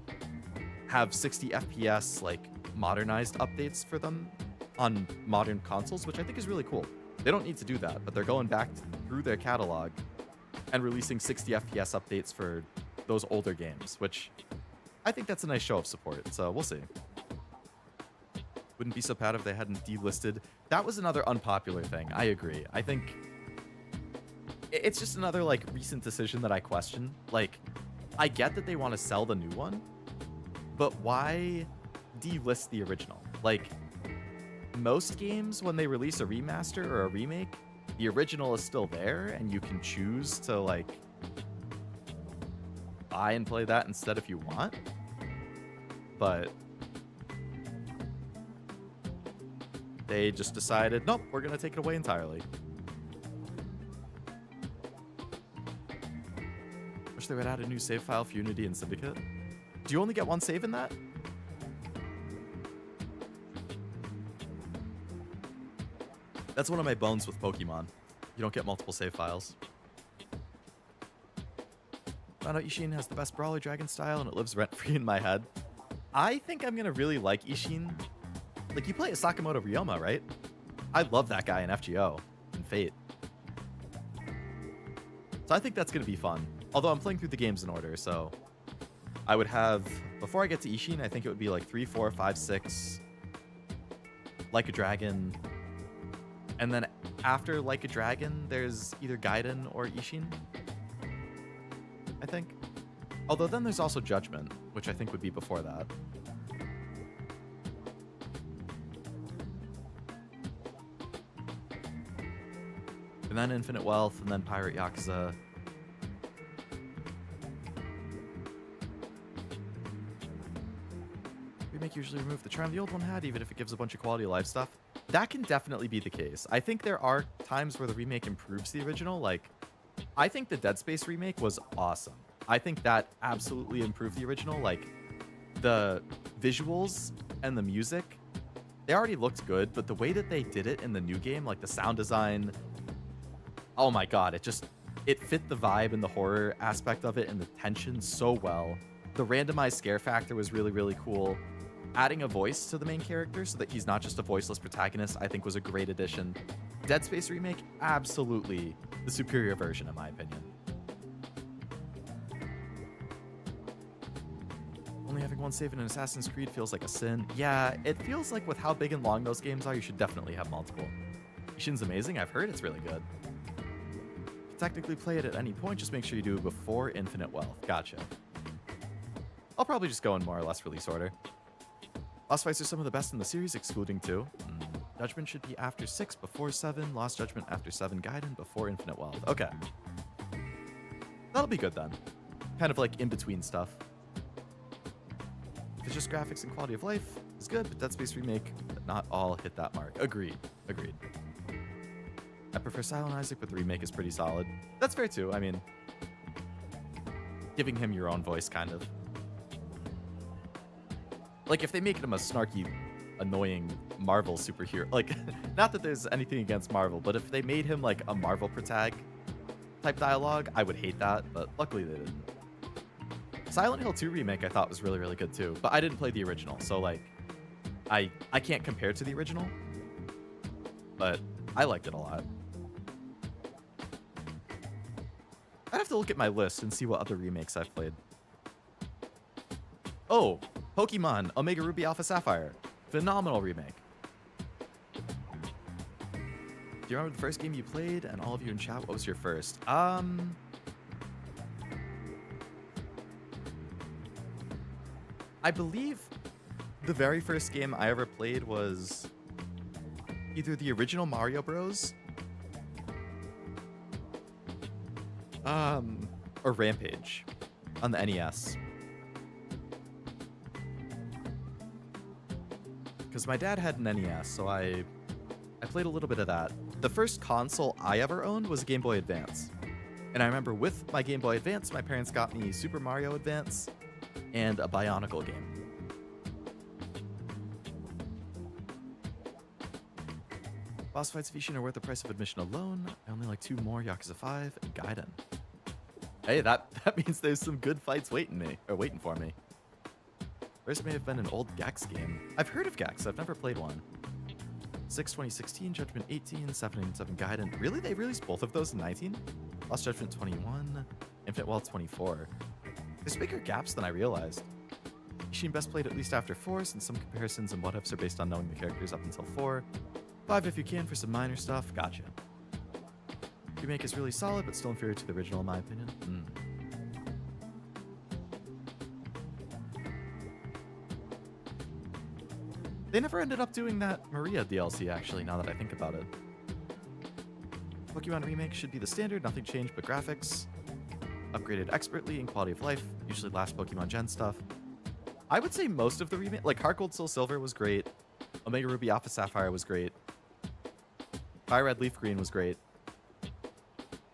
have 60 FPS, like, modernized updates for them on modern consoles, which I think is really cool. They don't need to do that, but they're going back through their catalog and releasing 60 FPS updates for those older games, which I think that's a nice show of support, so we'll see. Wouldn't be so bad if they hadn't delisted. That was another unpopular thing. I agree. I think it's just another, like, recent decision that I question. Like, I get that they want to sell the new one, but why delist the original? Like, most games, when they release a remaster or a remake, the original is still there, and you can choose to, like, buy and play that instead if you want. But they just decided, nope, we're going to take it away entirely. Wish they would add a new save file for Unity and Syndicate. Do you only get one save in that? That's one of my bones with Pokemon. You don't get multiple save files. Found out Ishin has the best brawler dragon style and it lives rent-free in my head. I think I'm going to really like Ishin. Like, you play as Sakamoto Ryoma, right? I love that guy in FGO and Fate. So I think that's going to be fun. Although I'm playing through the games in order, so I would have, before I get to Ishin, I think it would be like 3, 4, 5, 6, Like a Dragon. And then after Like a Dragon, there's either Gaiden or Ishin, I think. Although then there's also Judgment, which I think would be before that. And then Infinite Wealth, and then Pirate Yakuza. Remake usually remove the charm the old one had, even if it gives a bunch of quality of life stuff. That can definitely be the case. I think there are times where the remake improves the original. Like, I think the Dead Space remake was awesome. I think that absolutely improved the original. Like, the visuals and the music, they already looked good, but the way that they did it in the new game, like the sound design, oh my god, it fit the vibe and the horror aspect of it and the tension so well. The randomized scare factor was really, really cool. Adding a voice to the main character so that he's not just a voiceless protagonist, I think was a great addition. Dead Space remake, absolutely the superior version in my opinion. Only having one save in an Assassin's Creed feels like a sin. Yeah, it feels like with how big and long those games are, you should definitely have multiple. Ishin's amazing, I've heard it's really good. You can technically play it at any point, just make sure you do it before Infinite Wealth. Gotcha. I'll probably just go in more or less release order. Boss fights are some of the best in the series, excluding 2. Judgment should be after 6, before 7. Lost Judgment after 7. Gaiden before Infinite Wealth. Okay. That'll be good then. Kind of like in-between stuff. If it's just graphics and quality of life, is good, but Dead Space remake, but not all hit that mark. Agreed. Agreed. I prefer Silent Isaac, but the remake is pretty solid. That's fair too. I mean, giving him your own voice, kind of. Like, if they make him a snarky, annoying Marvel superhero, like, not that there's anything against Marvel, but if they made him, like, a Marvel protag type dialogue, I would hate that, but luckily they didn't. Silent Hill 2 remake I thought was really, really good too, but I didn't play the original, so, like, I can't compare to the original, but I liked it a lot. I'd have to look at my list and see what other remakes I've played. Oh, Pokemon Omega Ruby Alpha Sapphire. Phenomenal remake. Do you remember the first game you played? And all of you in chat, what was your first? I believe the very first game I ever played was either the original Mario Bros. Or Rampage on the NES. Because my dad had an NES, so I played a little bit of that. The first console I ever owned was a Game Boy Advance. And I remember with my Game Boy Advance, my parents got me Super Mario Advance and a Bionicle game. Boss fights of Ishin are worth the price of admission alone. I only like 2 more, Yakuza 5 and Gaiden. Hey, that means there's some good fights waiting for me. First may have been an old Gex game. I've heard of Gex, I've never played one. 6 2016, Judgment 18, 7 and 7 Gaiden. Really? They released both of those in 19? Lost Judgment 21, Infinite Wealth 24. There's bigger gaps than I realized. Ishin best played at least after 4, since some comparisons and what-ifs are based on knowing the characters up until 4. 5 if you can for some minor stuff. Gotcha. Remake is really solid, but still inferior to the original in my opinion. They never ended up doing that Maria DLC, actually, now that I think about it. Pokemon Remake should be the standard, nothing changed but graphics. Upgraded expertly in quality of life, usually last Pokemon Gen stuff. I would say most of the remake, like Heart Gold Soul Silver was great. Omega Ruby Alpha Sapphire was great. Fire Red Leaf Green was great.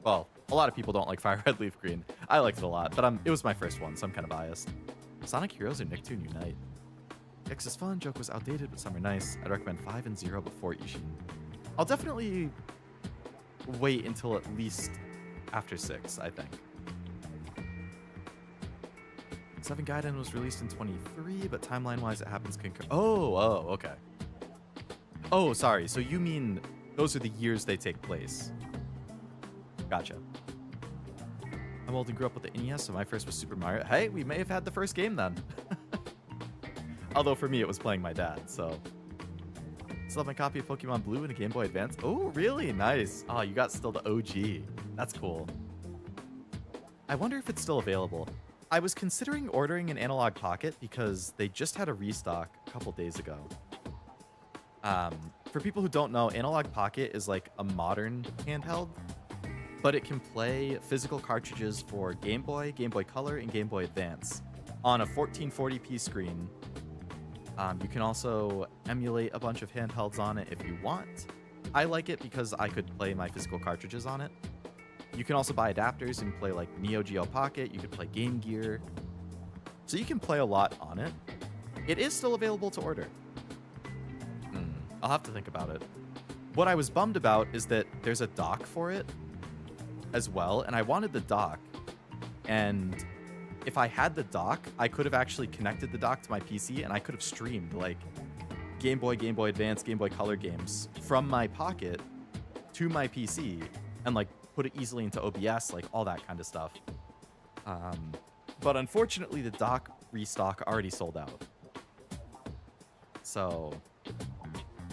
Well, a lot of people don't like Fire Red Leaf Green. I liked it a lot, but it was my first one, so I'm kind of biased. Sonic Heroes or Nicktoon Unite. X is fun, joke was outdated, but some are nice. I'd recommend 5 and 0 before Ishin. I'll definitely wait until at least after 6, I think. 7 Gaiden was released in 23, but timeline-wise it happens Oh, okay. Oh, sorry, so you mean those are the years they take place. Gotcha. I'm old and grew up with the NES, so my first was Super Mario. Hey, we may have had the first game then. Although for me, it was playing my dad, so. Still have my copy of Pokemon Blue and a Game Boy Advance. Oh, really? Nice. Oh, you got still the OG. That's cool. I wonder if it's still available. I was considering ordering an Analog Pocket because they just had a restock a couple days ago. For people who don't know, Analog Pocket is like a modern handheld, but it can play physical cartridges for Game Boy, Game Boy Color, and Game Boy Advance on a 1440p screen. You can also emulate a bunch of handhelds on it if you want. I like it because I could play my physical cartridges on it. You can also buy adapters and play like Neo Geo Pocket. You can play Game Gear. So you can play a lot on it. It is still available to order. I'll have to think about it. What I was bummed about is that there's a dock for it as well, and I wanted the dock. And if I had the dock, I could have actually connected the dock to my PC and I could have streamed like Game Boy, Game Boy Advance, Game Boy Color games from my Pocket to my PC and like put it easily into OBS, like all that kind of stuff. But unfortunately, the dock restock already sold out. So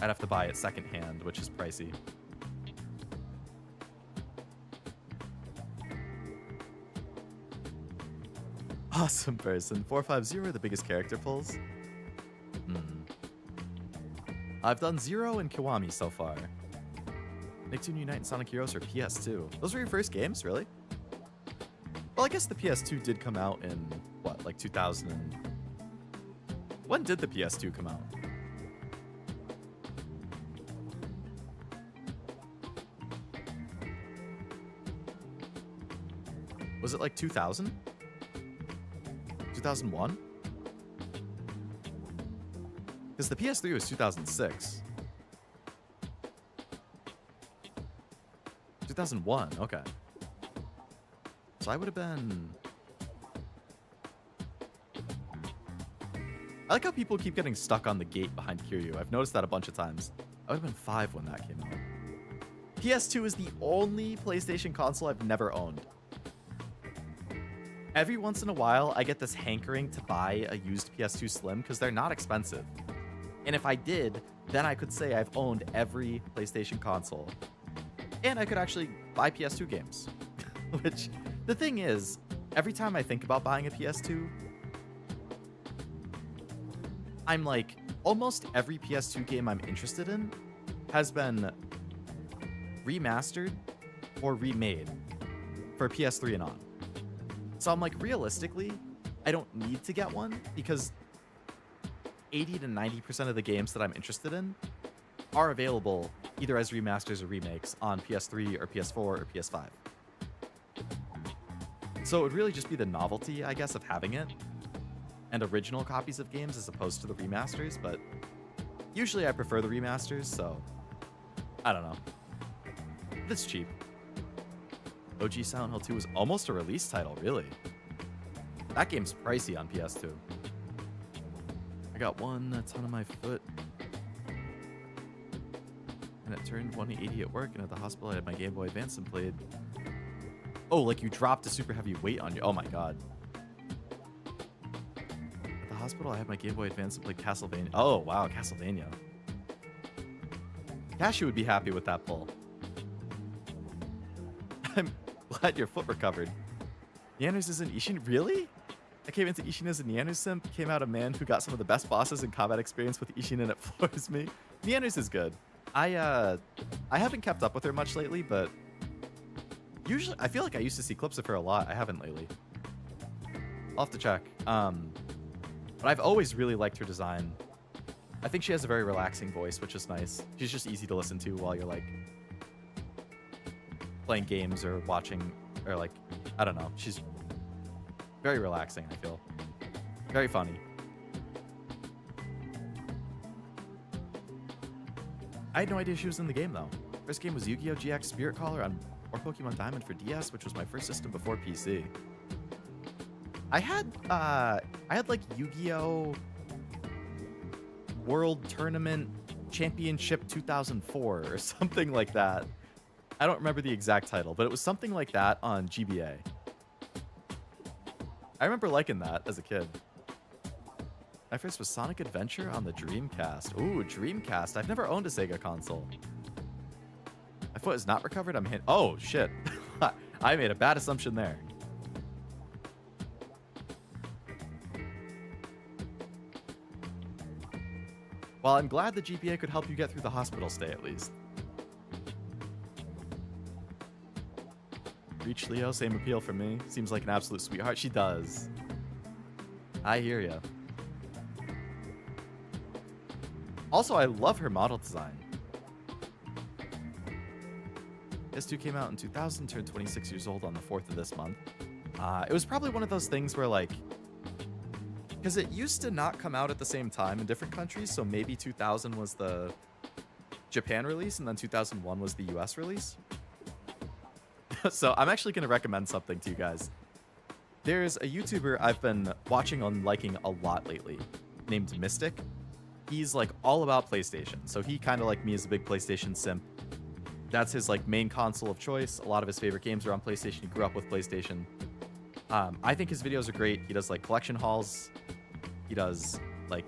I'd have to buy it secondhand, which is pricey. Awesome person. 450, the biggest character pulls. I've done 0 and Kiwami so far. Nicktoon Unite and Sonic Heroes are PS2. Those were your first games, really? Well, I guess the PS2 did come out in, what, like 2000 and... When did the PS2 come out? Was it like 2000? 2001? Because the PS3 was 2006. 2001, okay. So I would have been... I like how people keep getting stuck on the gate behind Kiryu. I've noticed that a bunch of times. I would have been 5 when that came out. PS2 is the only PlayStation console I've never owned. Every once in a while, I get this hankering to buy a used PS2 Slim because they're not expensive. And if I did, then I could say I've owned every PlayStation console. And I could actually buy PS2 games. Which, the thing is, every time I think about buying a PS2, I'm like, almost every PS2 game I'm interested in has been remastered or remade for PS3 and on. So I'm like, realistically, I don't need to get one because 80 to 90% of the games that I'm interested in are available either as remasters or remakes on PS3 or PS4 or PS5. So it would really just be the novelty, I guess, of having it and original copies of games as opposed to the remasters, but usually I prefer the remasters, so I don't know. It's cheap. OG Silent Hill 2 was almost a release title, really. That game's pricey on PS2. I got one ton on my foot. And it turned 180 at work, and at the hospital I had my Game Boy Advance and played... Oh, like you dropped a super heavy weight on you. Oh my god. At the hospital I had my Game Boy Advance and played Castlevania. Oh, wow, Castlevania. Cashew would be happy with that pull. I'm glad your foot recovered. Neander's is an Ishin. Really? I came into Ishin as a Neander's simp, came out a man who got some of the best bosses and combat experience with Ishin, and it floors me. Neander's is good. I haven't kept up with her much lately, but usually I feel like I used to see clips of her a lot. I haven't lately. I'll have to check. But I've always really liked her design. I think she has a very relaxing voice, which is nice. She's just easy to listen to while you're like playing games or watching, or like, I don't know. She's very relaxing, I feel. Very funny. I had no idea she was in the game, though. First game was Yu-Gi-Oh! GX Spirit Caller on or Pokemon Diamond for DS, which was my first system before PC. I had like Yu-Gi-Oh! World Tournament Championship 2004 or something like that. I don't remember the exact title, but it was something like that on GBA. I remember liking that as a kid. My first was Sonic Adventure on the Dreamcast. Ooh, Dreamcast. I've never owned a Sega console. My foot is not recovered. I'm hit. Oh, shit. I made a bad assumption there. Well, I'm glad the GPA could help you get through the hospital stay at least. Reach Leo, same appeal for me. Seems like an absolute sweetheart. She does. I hear ya. Also, I love her model design. PS2 came out in 2000, turned 26 years old on the 4th of this month. It was probably one of those things where, like, because it used to not come out at the same time in different countries, so maybe 2000 was the Japan release, and then 2001 was the US release. So I'm actually going to recommend something to you guys. There's a YouTuber I've been watching and liking a lot lately named Mystic. He's like all about PlayStation. So he kind of like me is a big PlayStation simp. That's his like main console of choice. A lot of his favorite games are on PlayStation. He grew up with PlayStation. I think his videos are great. He does like collection hauls. He does like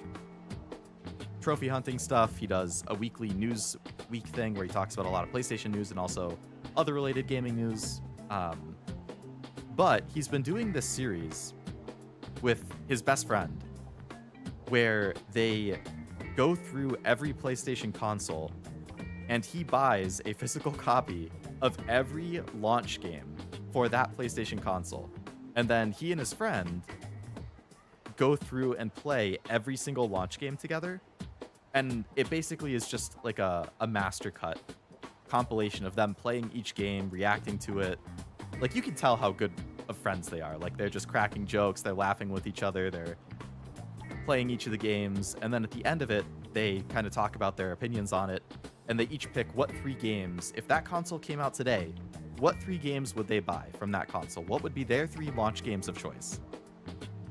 trophy hunting stuff. He does a weekly news week thing where he talks about a lot of PlayStation news and also other related gaming news. But he's been doing this series with his best friend where they go through every PlayStation console and he buys a physical copy of every launch game for that PlayStation console. And then he and his friend go through and play every single launch game together. And it basically is just like a master cut compilation of them playing each game, reacting to it. Like, you can tell how good of friends they are. Like, they're just cracking jokes, they're laughing with each other, they're playing each of the games, and then at the end of it, they kind of talk about their opinions on it, and they each pick what 3 games, if that console came out today, what 3 games would they buy from that console? What would be their 3 launch games of choice?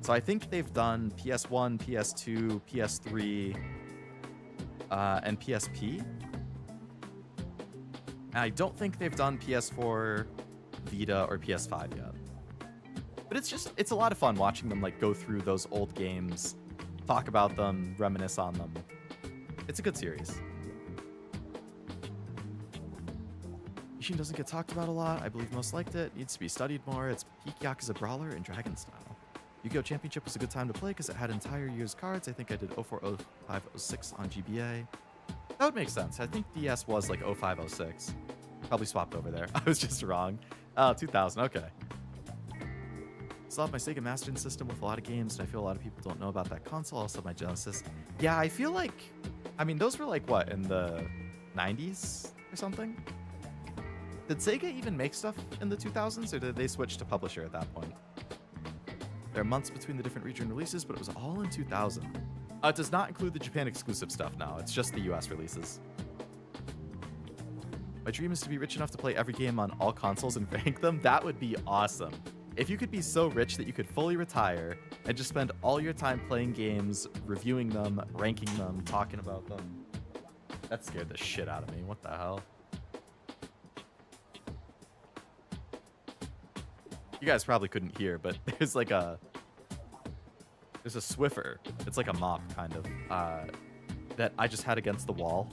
So I think they've done PS1, PS2, PS3, and PSP. And I don't think they've done PS4, Vita, or PS5 yet. But it's a lot of fun watching them like go through those old games, talk about them, reminisce on them. It's a good series. Ishin doesn't get talked about a lot. I believe most liked it. Needs to be studied more. It's peak Yakuza Brawler in Dragon style. Yu-Gi-Oh! Championship was a good time to play because it had entire year's cards. I think I did 04, 05, 06 on GBA. That would make sense. I think DS was like 05, 06. Probably swapped over there. I was just wrong. 2000, okay. Still have my Sega Master System with a lot of games, and I feel a lot of people don't know about that console. Also my Genesis. Yeah, I feel like, I mean, those were like, what, in the 90s or something? Did Sega even make stuff in the 2000s, or did they switch to publisher at that point? There are months between the different region releases, but it was all in 2000. It does not include the Japan exclusive stuff now. It's just the US releases. My dream is to be rich enough to play every game on all consoles and rank them. That would be awesome. If you could be so rich that you could fully retire and just spend all your time playing games, reviewing them, ranking them, talking about them. That scared the shit out of me. What the hell? You guys probably couldn't hear, but there's a Swiffer. It's like a mop, kind of, that I just had against the wall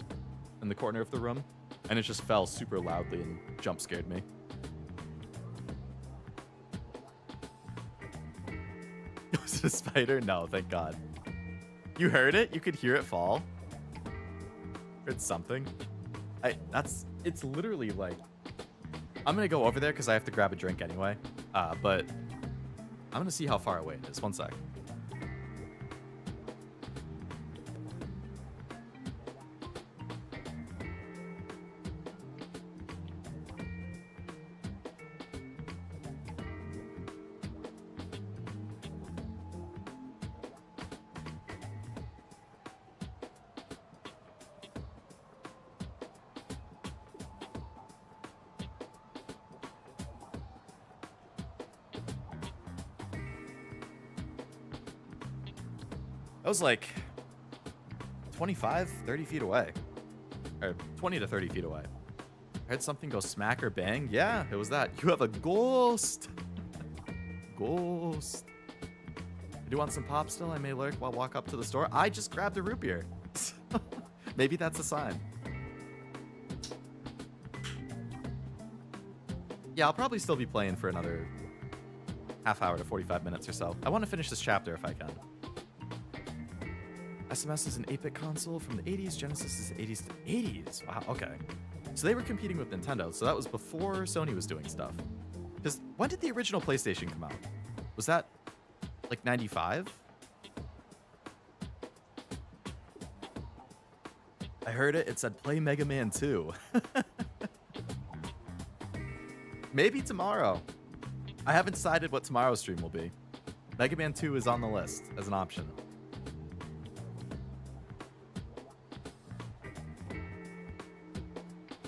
in the corner of the room, and it just fell super loudly and jump scared me. Was it a spider? No, thank God. You heard it? You could hear it fall? Heard something? It's literally like... I'm gonna go over there because I have to grab a drink anyway. But I'm gonna see how far away it is. One sec. That was like 25, 30 feet away. Or 20 to 30 feet away. I heard something go smack or bang. Yeah, it was that. You have a ghost. Ghost. Do you want some pop still? I may lurk while I walk up to the store. I just grabbed a root beer. Maybe that's a sign. Yeah, I'll probably still be playing for another half hour to 45 minutes or so. I want to finish this chapter if I can. SMS is an 8-bit console from the 80s. Genesis is 80s to 80s. Wow, okay. So they were competing with Nintendo. So that was before Sony was doing stuff. Because when did the original PlayStation come out? Was that like 95? I heard it. It said play Mega Man 2. Maybe tomorrow. I haven't decided what tomorrow's stream will be. Mega Man 2 is on the list as an option.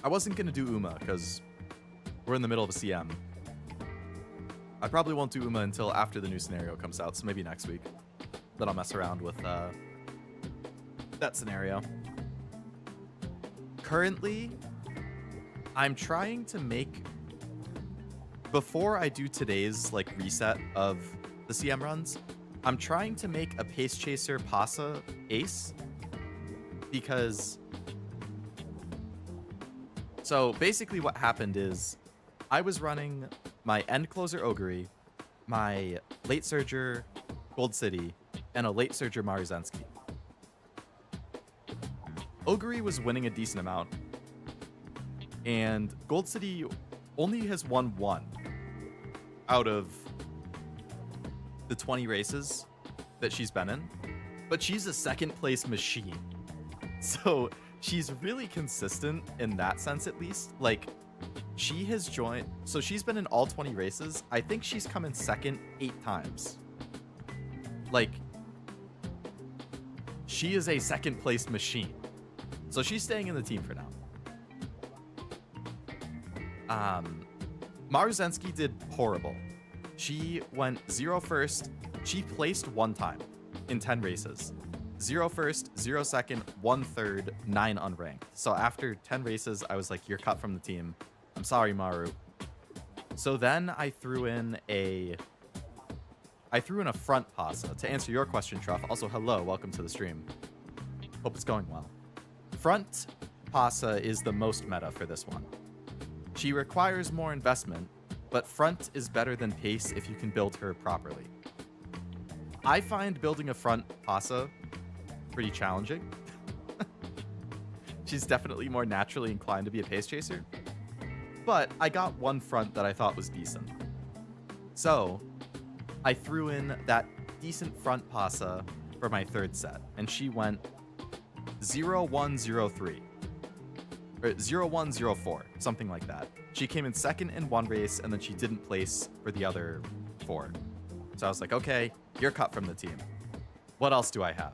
I wasn't going to do Uma because we're in the middle of a CM. I probably won't do Uma until after the new scenario comes out, so maybe next week. Then I'll mess around with that scenario. Currently, I'm trying to make... Before I do today's like reset of the CM runs, I'm trying to make a Pace Chaser Pasa ace because... So basically what happened is I was running my End Closer Ogre, my Late Surger Gold City, and a Late Surger Maruzensky. Ogre was winning a decent amount, and Gold City only has won one out of the 20 races that she's been in, but she's a second place machine. So she's really consistent in that sense, at least. Like, she has joined... So she's been in all 20 races. I think she's come in second 8 times. Like, she is a second place machine. So she's staying in the team for now. Maruzensky did horrible. She went 0 first. She placed 1 time in 10 races. 0 first, 0 second, 1 third, 9 unranked. So after 10 races, I was like, you're cut from the team. I'm sorry, Maru. So then I threw in a front pasa to answer your question, Truff. Also, hello, welcome to the stream. Hope it's going well. Front pasa is the most meta for this one. She requires more investment, but front is better than pace if you can build her properly. I find building a front pasa pretty challenging. She's definitely more naturally inclined to be a pace chaser, but I got one front that I thought was decent. So I threw in that decent front pasa for my third set, and she went 0-1-0-3 or 0-1-0-4, something like that. She came in second in one race, and then she didn't place for the other 4. So I was like, okay, you're cut from the team. What else do I have?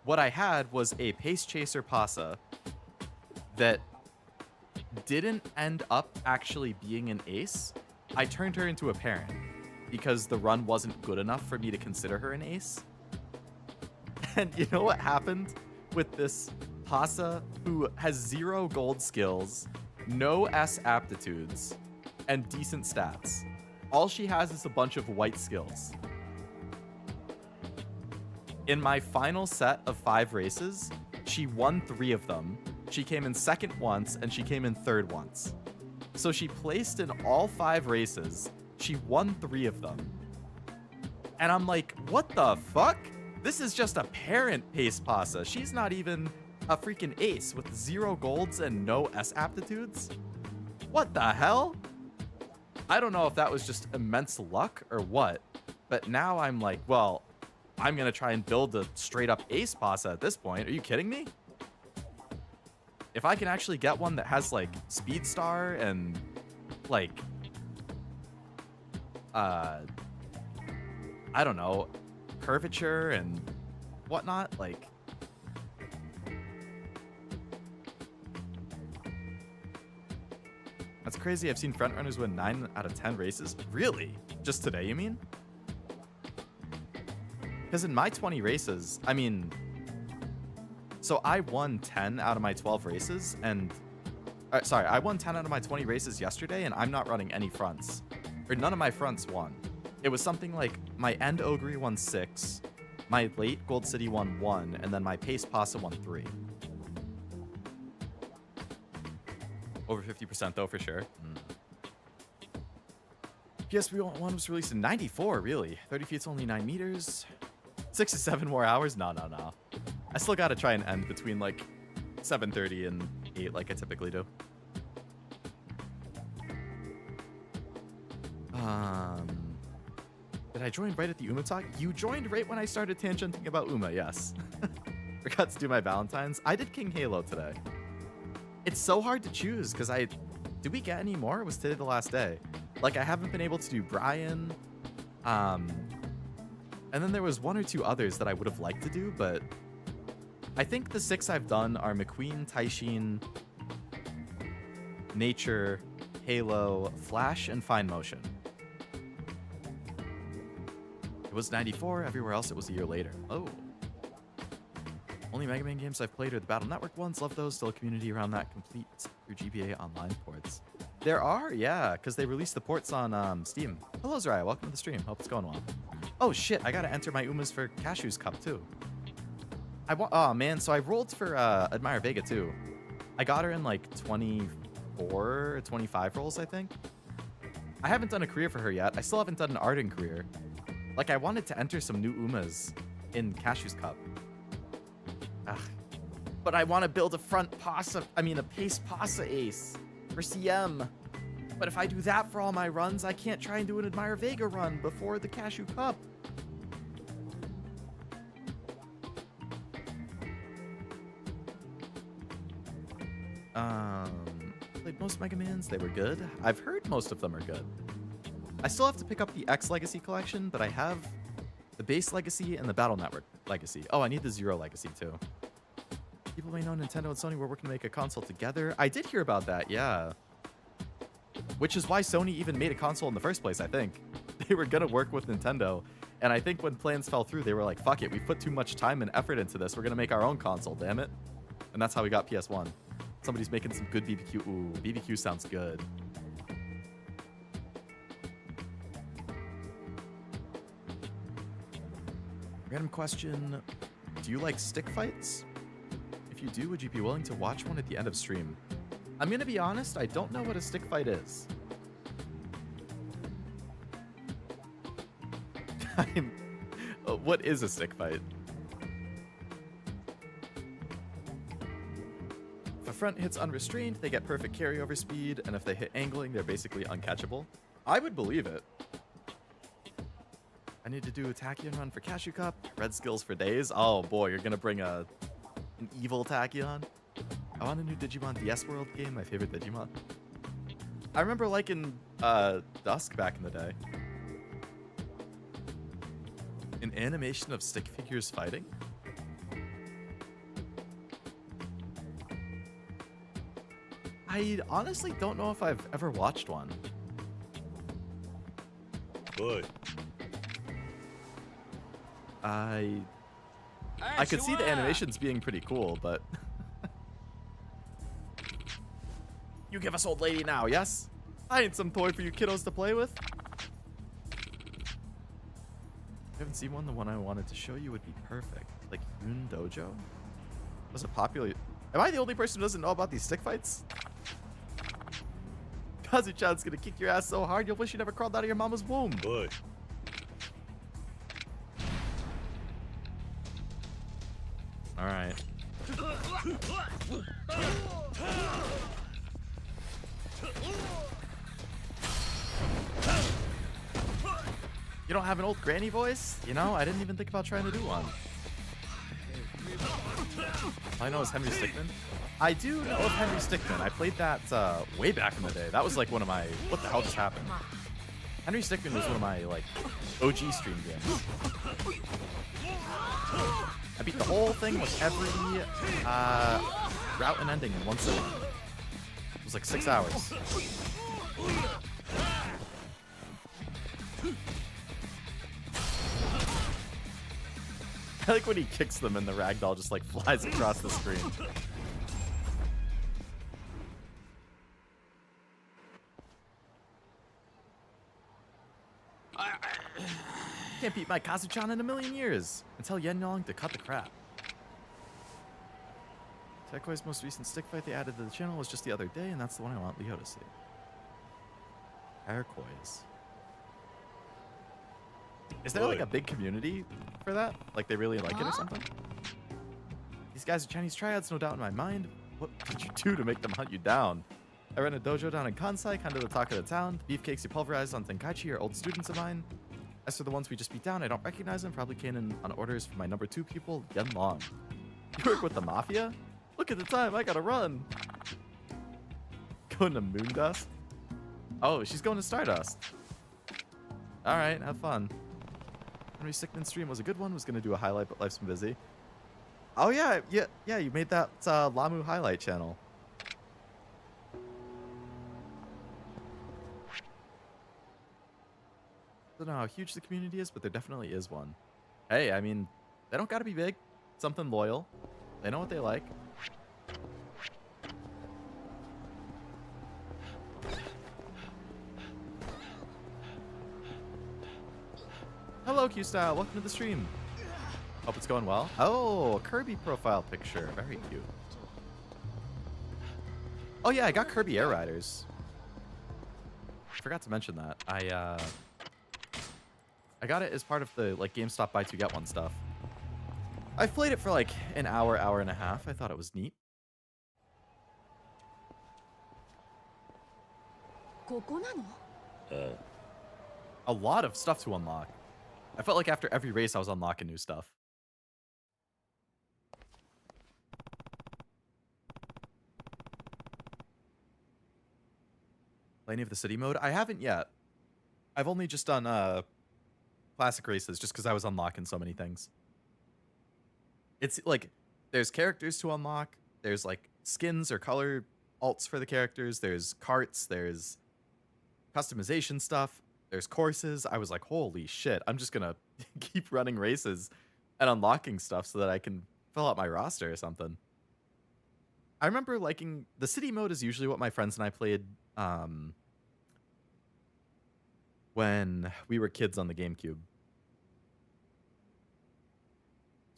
What I had was a Pace Chaser Pasa that didn't end up actually being an ace, I turned her into a parent because the run wasn't good enough for me to consider her an ace. And you know what happened with this Pasa who has 0 gold skills, no S aptitudes, and decent stats? All she has is a bunch of white skills. In my final set of 5 races, she won 3 of them. She came in second once, and she came in third once. So she placed in all 5 races. She won 3 of them. And I'm like, what the fuck? This is just a parent pace Pasa. She's not even a freaking ace with 0 golds and no S aptitudes. What the hell? I don't know if that was just immense luck or what, but now I'm like, well, I'm gonna try and build a straight up ace Pasa at this point. Are you kidding me? If I can actually get one that has like speed star and like I don't know, curvature and whatnot, like that's crazy. I've seen frontrunners win 9 out of 10 races. Really? Just today, you mean? Because in my 20 races, I mean, so I won 10 out of my 12 races, and sorry, I won 10 out of my 20 races yesterday, and I'm not running any fronts, or none of my fronts won. It was something like my end Ogre won 6, my late Gold City won 1, and then my pace Pasa won 3. Over 50% though, for sure. PS1 was released in 94, really. 30 feet's only 9 meters. 6 to 7 more hours? No. I still gotta try and end between like 7:30 and 8 like I typically do. Did I join right at the Uma talk? You joined right when I started tangenting about Uma, yes. Forgot to do my Valentine's. I did King Halo today. It's so hard to choose because did we get any more? Or was today the last day? Like I haven't been able to do Brian. And then there was 1 or 2 others that I would have liked to do, but I think the 6 I've done are McQueen, Taishin, Nature, Halo, Flash, and Fine Motion. It was 94, everywhere else it was a year later. Oh. Only Mega Man games I've played are the Battle Network ones. Love those. Still a community around that, complete through GBA Online ports. There are, yeah, because they released the ports on Steam. Hello, Zariah. Welcome to the stream. Hope it's going well. Oh, shit. I got to enter my Umas for Cashew's Cup, too. Oh, man. So I rolled for Admire Vega, too. I got her in, like, 24 or 25 rolls, I think. I haven't done a career for her yet. I still haven't done an Arden career. Like, I wanted to enter some new Umas in Cashew's Cup. Ugh. But I want to build a pace Pasa ace for CM. But if I do that for all my runs, I can't try and do an Admire Vega run before the Cashew Cup. Played most Mega Mans. They were good. I've heard most of them are good. I still have to pick up the X Legacy collection, but I have the base Legacy and the Battle Network Legacy. Oh, I need the Zero Legacy too. People may know Nintendo and Sony were working to make a console together. I did hear about that, yeah. Which is why Sony even made a console in the first place, I think. They were gonna work with Nintendo, and I think when plans fell through, they were like, fuck it, we put too much time and effort into this. We're gonna make our own console, damn it. And that's how we got PS1. Somebody's making some good BBQ. Ooh, BBQ sounds good. Random question. Do you like stick fights? If you do, would you be willing to watch one at the end of stream? I'm gonna be honest, I don't know what a stick fight is. What is a stick fight? If a front hits unrestrained, they get perfect carryover speed, and if they hit angling, they're basically uncatchable. I would believe it. I need to do a Tachyon run for Cashew Cup. Red skills for days. Oh boy, you're gonna bring an evil Tachyon? I want a new Digimon DS World game, my favorite Digimon. I remember liking Dusk back in the day. An animation of stick figures fighting? I honestly don't know if I've ever watched one. Boy. I could see the animations being pretty cool, but you give us old lady now, yes? I ain't some toy for you kiddos to play with. I haven't seen one. The one I wanted to show you would be perfect. Like Yun Dojo? Was it popular? Am I the only person who doesn't know about these stick fights? Kazu-chan's gonna kick your ass so hard you'll wish you never crawled out of your mama's womb. Boy. Alright. You don't have an old granny voice? You know, I didn't even think about trying to do one. All I know is Henry Stickmin. I do know of Henry Stickmin. I played that way back in the day. That was like one of my... What the hell just happened? Henry Stickmin was one of my like OG stream games. I beat the whole thing with every route and ending in one sitting. It was like 6 hours. I like when he kicks them and the ragdoll just like flies across the screen. Can't beat my Kazu-chan in a million years. And tell Yen-Yong to cut the crap. Tekoi's most recent stick fight they added to the channel was just the other day, and that's the one I want Leo to see. Turquoise. Is there like a big community for that? Like they really like it or something? These guys are Chinese triads, no doubt in my mind. What did you do to make them hunt you down? I ran a dojo down in Kansai, kind of the talk of the town. The beefcakes you pulverized on Tenkaichi are old students of mine. As for the ones we just beat down, I don't recognize them. Probably came in on orders from my number 2 pupil, Yen Long. You work with the mafia? Look at the time, I gotta run. Going to Moondust? Oh, she's going to Stardust. Alright, have fun. Henry Stickman's stream was a good one. Was gonna do a highlight, but life's been busy. Oh yeah, you made that Lamu highlight channel. I don't know how huge the community is, but there definitely is one. Hey, I mean, they don't gotta be big. Something loyal. They know what they like. Hello, Q-Style. Welcome to the stream. Hope it's going well. Oh, a Kirby profile picture. Very cute. Oh yeah, I got Kirby Air Riders. Forgot to mention that. I got it as part of the like GameStop buy two get one stuff. I've played it for like an hour, hour and a half. I thought it was neat. A lot of stuff to unlock. I felt like after every race I was unlocking new stuff. Play any of the city mode? I haven't yet. I've only just done classic races just because I was unlocking so many things. It's like there's characters to unlock. There's like skins or color alts for the characters. There's carts. There's customization stuff. There's courses. I was like, holy shit, I'm just going to keep running races and unlocking stuff so that I can fill out my roster or something. I remember liking... The city mode is usually what my friends and I played when we were kids on the GameCube.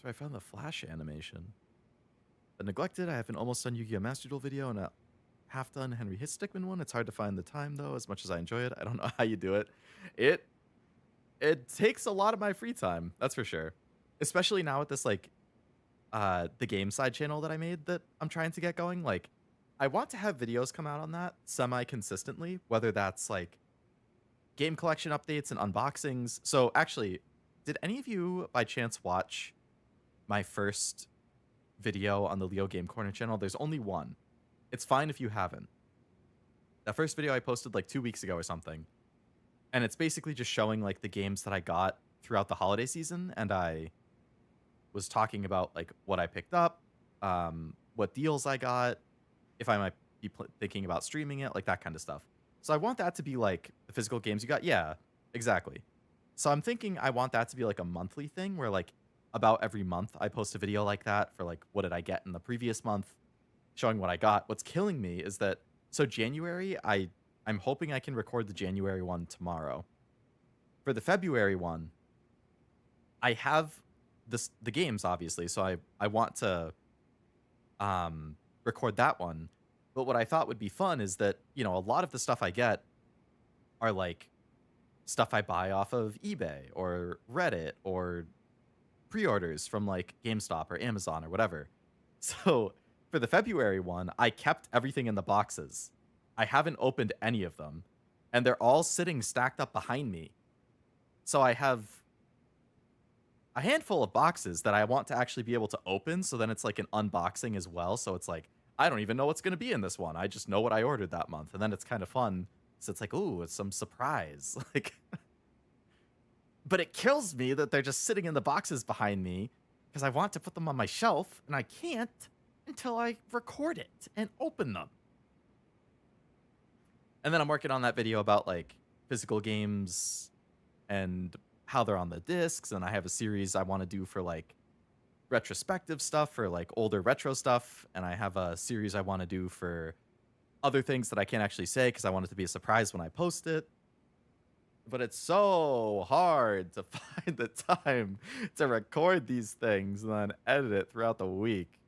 So I found the Flash animation. But Neglected, I have an almost done Yu-Gi-Oh! Master Duel video and a half-done Henry Stickmin one. It's hard to find the time, though, as much as I enjoy it. I don't know how you do it. It takes a lot of my free time, that's for sure. Especially now with this, like, the game side channel that I made that I'm trying to get going. Like, I want to have videos come out on that semi-consistently, whether that's, like, game collection updates and unboxings. So, actually, did any of you, by chance, watch my first video on the Leo Game Corner channel? There's only one. It's fine if you haven't. That first video I posted like 2 weeks ago or something. And it's basically just showing like the games that I got throughout the holiday season. And I was talking about like what I picked up, what deals I got, if I might be thinking about streaming it, like that kind of stuff. So I want that to be like the physical games you got. Yeah, exactly. So I'm thinking I want that to be like a monthly thing where like about every month I post a video like that for like what did I get in the previous month, showing what I got. What's killing me is that so January I'm hoping I can record the January one tomorrow. For the February one, I have the games obviously, so I want to record that one. But what I thought would be fun is that, you know, a lot of the stuff I get are like stuff I buy off of eBay or Reddit or pre-orders from like GameStop or Amazon or whatever. So for the February one, I kept everything in the boxes. I haven't opened any of them, and they're all sitting stacked up behind me. So I have a handful of boxes that I want to actually be able to open, so then it's like an unboxing as well. So it's like, I don't even know what's going to be in this one. I just know what I ordered that month, and then it's kind of fun. So it's like, ooh, it's some surprise. Like, but it kills me that they're just sitting in the boxes behind me because I want to put them on my shelf, and I can't until I record it and open them. And then I'm working on that video about like physical games and how they're on the discs, and I have a series I want to do for like retrospective stuff for like older retro stuff, and I have a series I want to do for other things that I can't actually say because I want it to be a surprise when I post it. But it's so hard to find the time to record these things and then edit it throughout the week.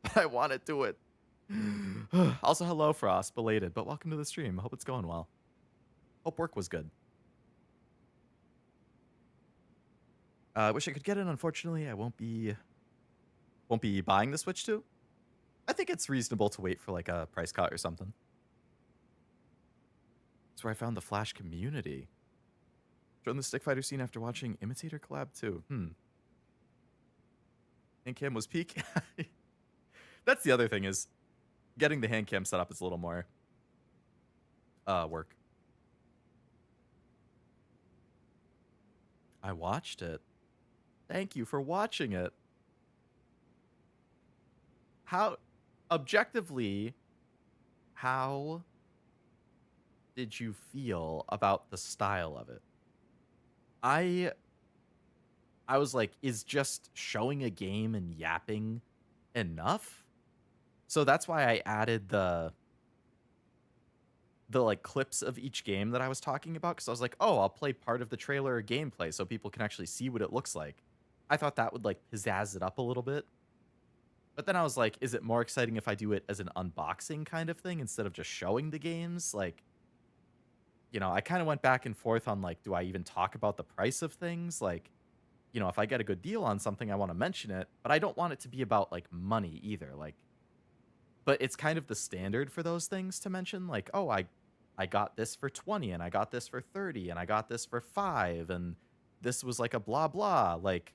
But I want to do it. Also, hello, Frost, belated, but welcome to the stream. Hope it's going well. Hope work was good. I wish I could get it. Unfortunately, I won't be buying the Switch 2. I think it's reasonable to wait for like a price cut or something. That's where I found the Flash community. Joined the stick fighter scene after watching Imitator collab too. Hand cam was peak. That's the other thing, is getting the hand cam set up is a little more work. I watched it. Thank you for watching it. How, objectively, how did you feel about the style of it? I was like, is just showing a game and yapping enough? So that's why I added the like clips of each game that I was talking about, because I was like, oh, I'll play part of the trailer or gameplay so people can actually see what it looks like. I thought that would like pizzazz it up a little bit. But then I was like, is it more exciting if I do it as an unboxing kind of thing instead of just showing the games? Like, you know, I kind of went back and forth on like, do I even talk about the price of things? Like, you know, if I get a good deal on something, I want to mention it, but I don't want it to be about like money either. Like, but it's kind of the standard for those things to mention, like, oh, I got this for 20 and I got this for 30 and I got this for 5 and this was like a blah blah, like.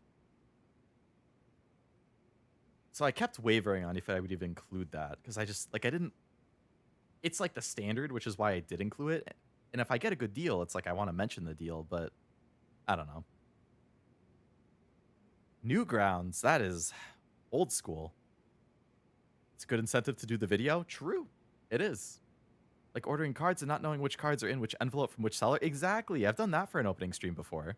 So I kept wavering on if I would even include that, because I just like, I didn't, it's like the standard, which is why I did include it. And if I get a good deal, it's like I want to mention the deal, but I don't know. Newgrounds, that is old school. It's a good incentive to do the video. True, it is. Like ordering cards and not knowing which cards are in which envelope from which seller. Exactly, I've done that for an opening stream before.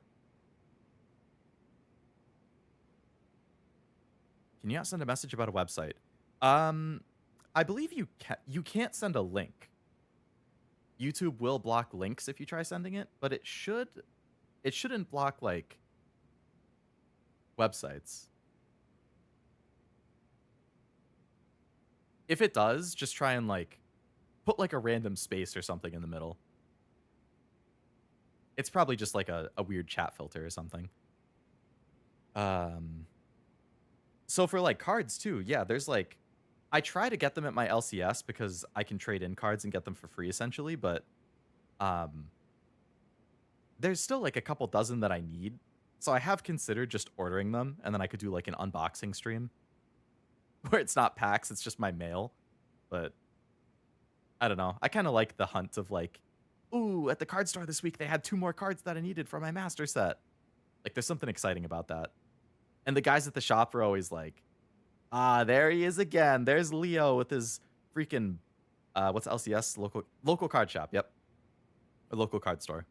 Can you not send a message about a website? I believe you can't send a link. YouTube will block links if you try sending it, but it shouldn't block like websites. If it does, just try and like put like a random space or something in the middle. It's probably just like a weird chat filter or something. So for like cards too, yeah, there's like, I try to get them at my LCS because I can trade in cards and get them for free essentially, but there's still like a couple dozen that I need. So I have considered just ordering them, and then I could do like an unboxing stream where it's not packs, it's just my mail. But I don't know. I kind of like the hunt of like, ooh, at the card store this week, they had 2 more cards that I needed for my master set. Like there's something exciting about that. And the guys at the shop are always like, ah, there he is again. There's Leo with his freaking what's LCS? Local card shop. Yep. A local card store.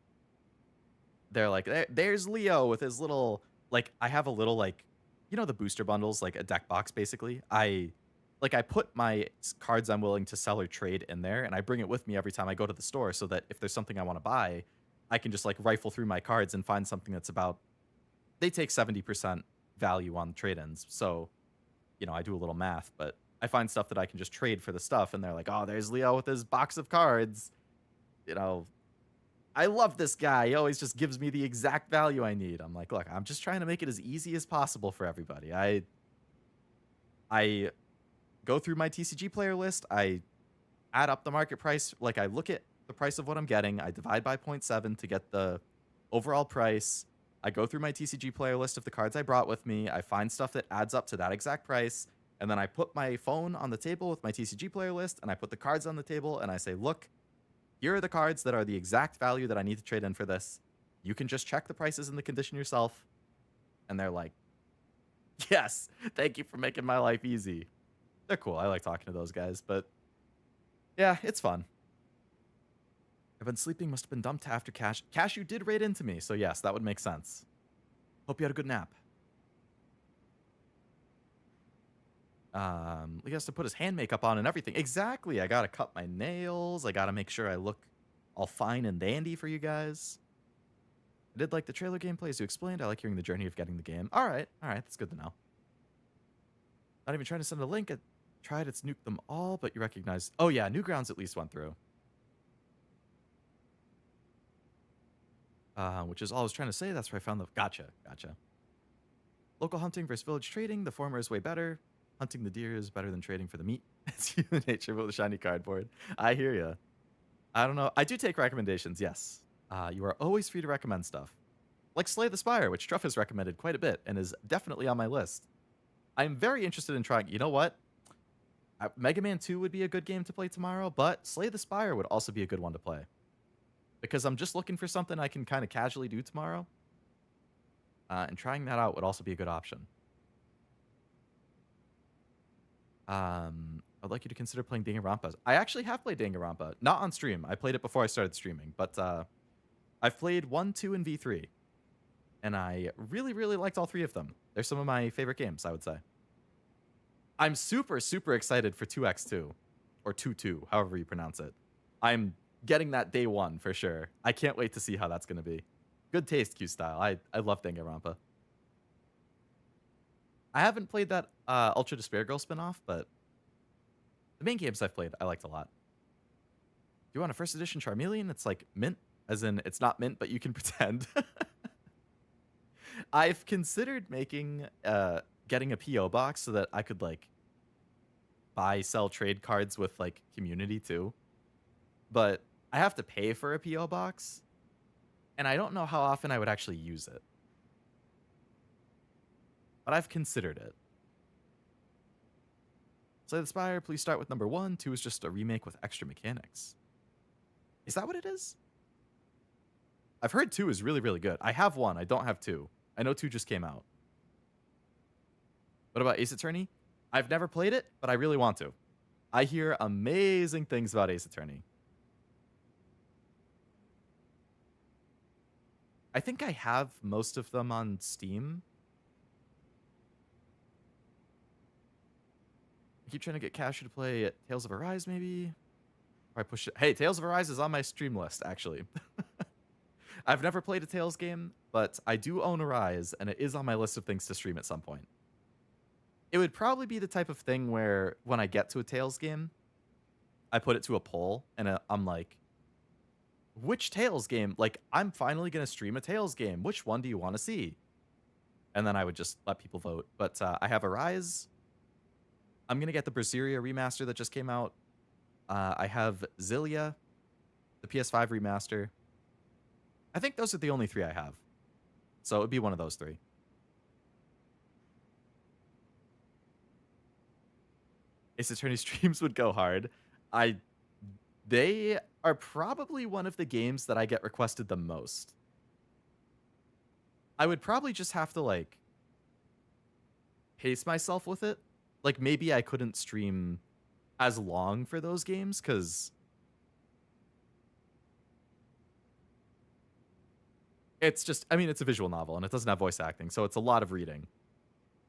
They're like, there's Leo with his little, like, I have a little, like, you know, the booster bundles, like a deck box, basically. I put my cards I'm willing to sell or trade in there, and I bring it with me every time I go to the store so that if there's something I want to buy, I can just, like, rifle through my cards and find something that's about, they take 70% value on trade-ins. So, you know, I do a little math, but I find stuff that I can just trade for the stuff, and they're like, oh, there's Leo with his box of cards. You know, I love this guy. He always just gives me the exact value I need. I'm like, look, I'm just trying to make it as easy as possible for everybody. I go through my TCG player list. I add up the market price. Like, I look at the price of what I'm getting. I divide by 0.7 to get the overall price. I go through my TCG player list of the cards I brought with me. I find stuff that adds up to that exact price. And then I put my phone on the table with my TCG player list, and I put the cards on the table, and I say, look, here are the cards that are the exact value that I need to trade in for this. You can just check the prices and the condition yourself. And they're like, yes, thank you for making my life easy. They're cool. I like talking to those guys, but yeah, it's fun. I've been sleeping, must have been dumped after Cash. Cash, you did raid into me, so yes, that would make sense. Hope you had a good nap. He has to put his hand makeup on and everything. Exactly. I gotta cut my nails. I gotta make sure I look all fine and dandy for you guys. I did like the trailer gameplay, as you explained. I like hearing the journey of getting the game. All right. That's good to know. Not even trying to send a link. I tried. It's nuked them all, but you recognize. Oh yeah, Newgrounds at least went through. Which is all I was trying to say. That's where I found the. Gotcha. Local hunting versus village trading. The former is way better. Hunting the deer is better than trading for the meat. It's human nature with a shiny cardboard. I hear ya. I don't know. I do take recommendations, yes. You are always free to recommend stuff. Like Slay the Spire, which Truff has recommended quite a bit and is definitely on my list. I'm very interested in trying. You know what? Mega Man 2 would be a good game to play tomorrow, but Slay the Spire would also be a good one to play. Because I'm just looking for something I can kind of casually do tomorrow. And trying that out would also be a good option. I'd like you to consider playing Danganronpa. I actually have played Danganronpa. Not on stream. I played it before I started streaming. But I've played 1, 2, and V3. And I really, really liked all three of them. They're some of my favorite games, I would say. I'm super, super excited for 2x2. Or 2-2, however you pronounce it. I'm getting that day one for sure. I can't wait to see how that's going to be. Good taste, Q-Style. I love Danganronpa. I haven't played that Ultra Despair Girl spinoff, but the main games I've played, I liked a lot. Do you want a first edition Charmeleon? It's like mint, as in it's not mint, but you can pretend. I've considered making, getting a PO box so that I could like buy, sell, trade cards with like community too. But I have to pay for a PO box, and I don't know how often I would actually use it. But I've considered it. Slay the Spire, please start with number 1. 2 is just a remake with extra mechanics. Is that what it is? I've heard 2 is really, really good. I have 1. I don't have 2. I know 2 just came out. What about Ace Attorney? I've never played it, but I really want to. I hear amazing things about Ace Attorney. I think I have most of them on Steam. I keep trying to get Cashew to play Tales of Arise, maybe? Or I push it. Hey, Tales of Arise is on my stream list, actually. I've never played a Tales game, but I do own Arise, and it is on my list of things to stream at some point. It would probably be the type of thing where when I get to a Tales game, I put it to a poll, and I'm like, which Tales game? Like, I'm finally going to stream a Tales game. Which one do you want to see? And then I would just let people vote. But I have Arise. I'm going to get the Berseria remaster that just came out. I have Zillia, the PS5 remaster. I think those are the only 3 I have. So it would be one of those 3. Ace Attorney streams would go hard. They are probably one of the games that I get requested the most. I would probably just have to, like, pace myself with it. Like, maybe I couldn't stream, as long for those games, because it's just, I mean, it's a visual novel and it doesn't have voice acting, so it's a lot of reading.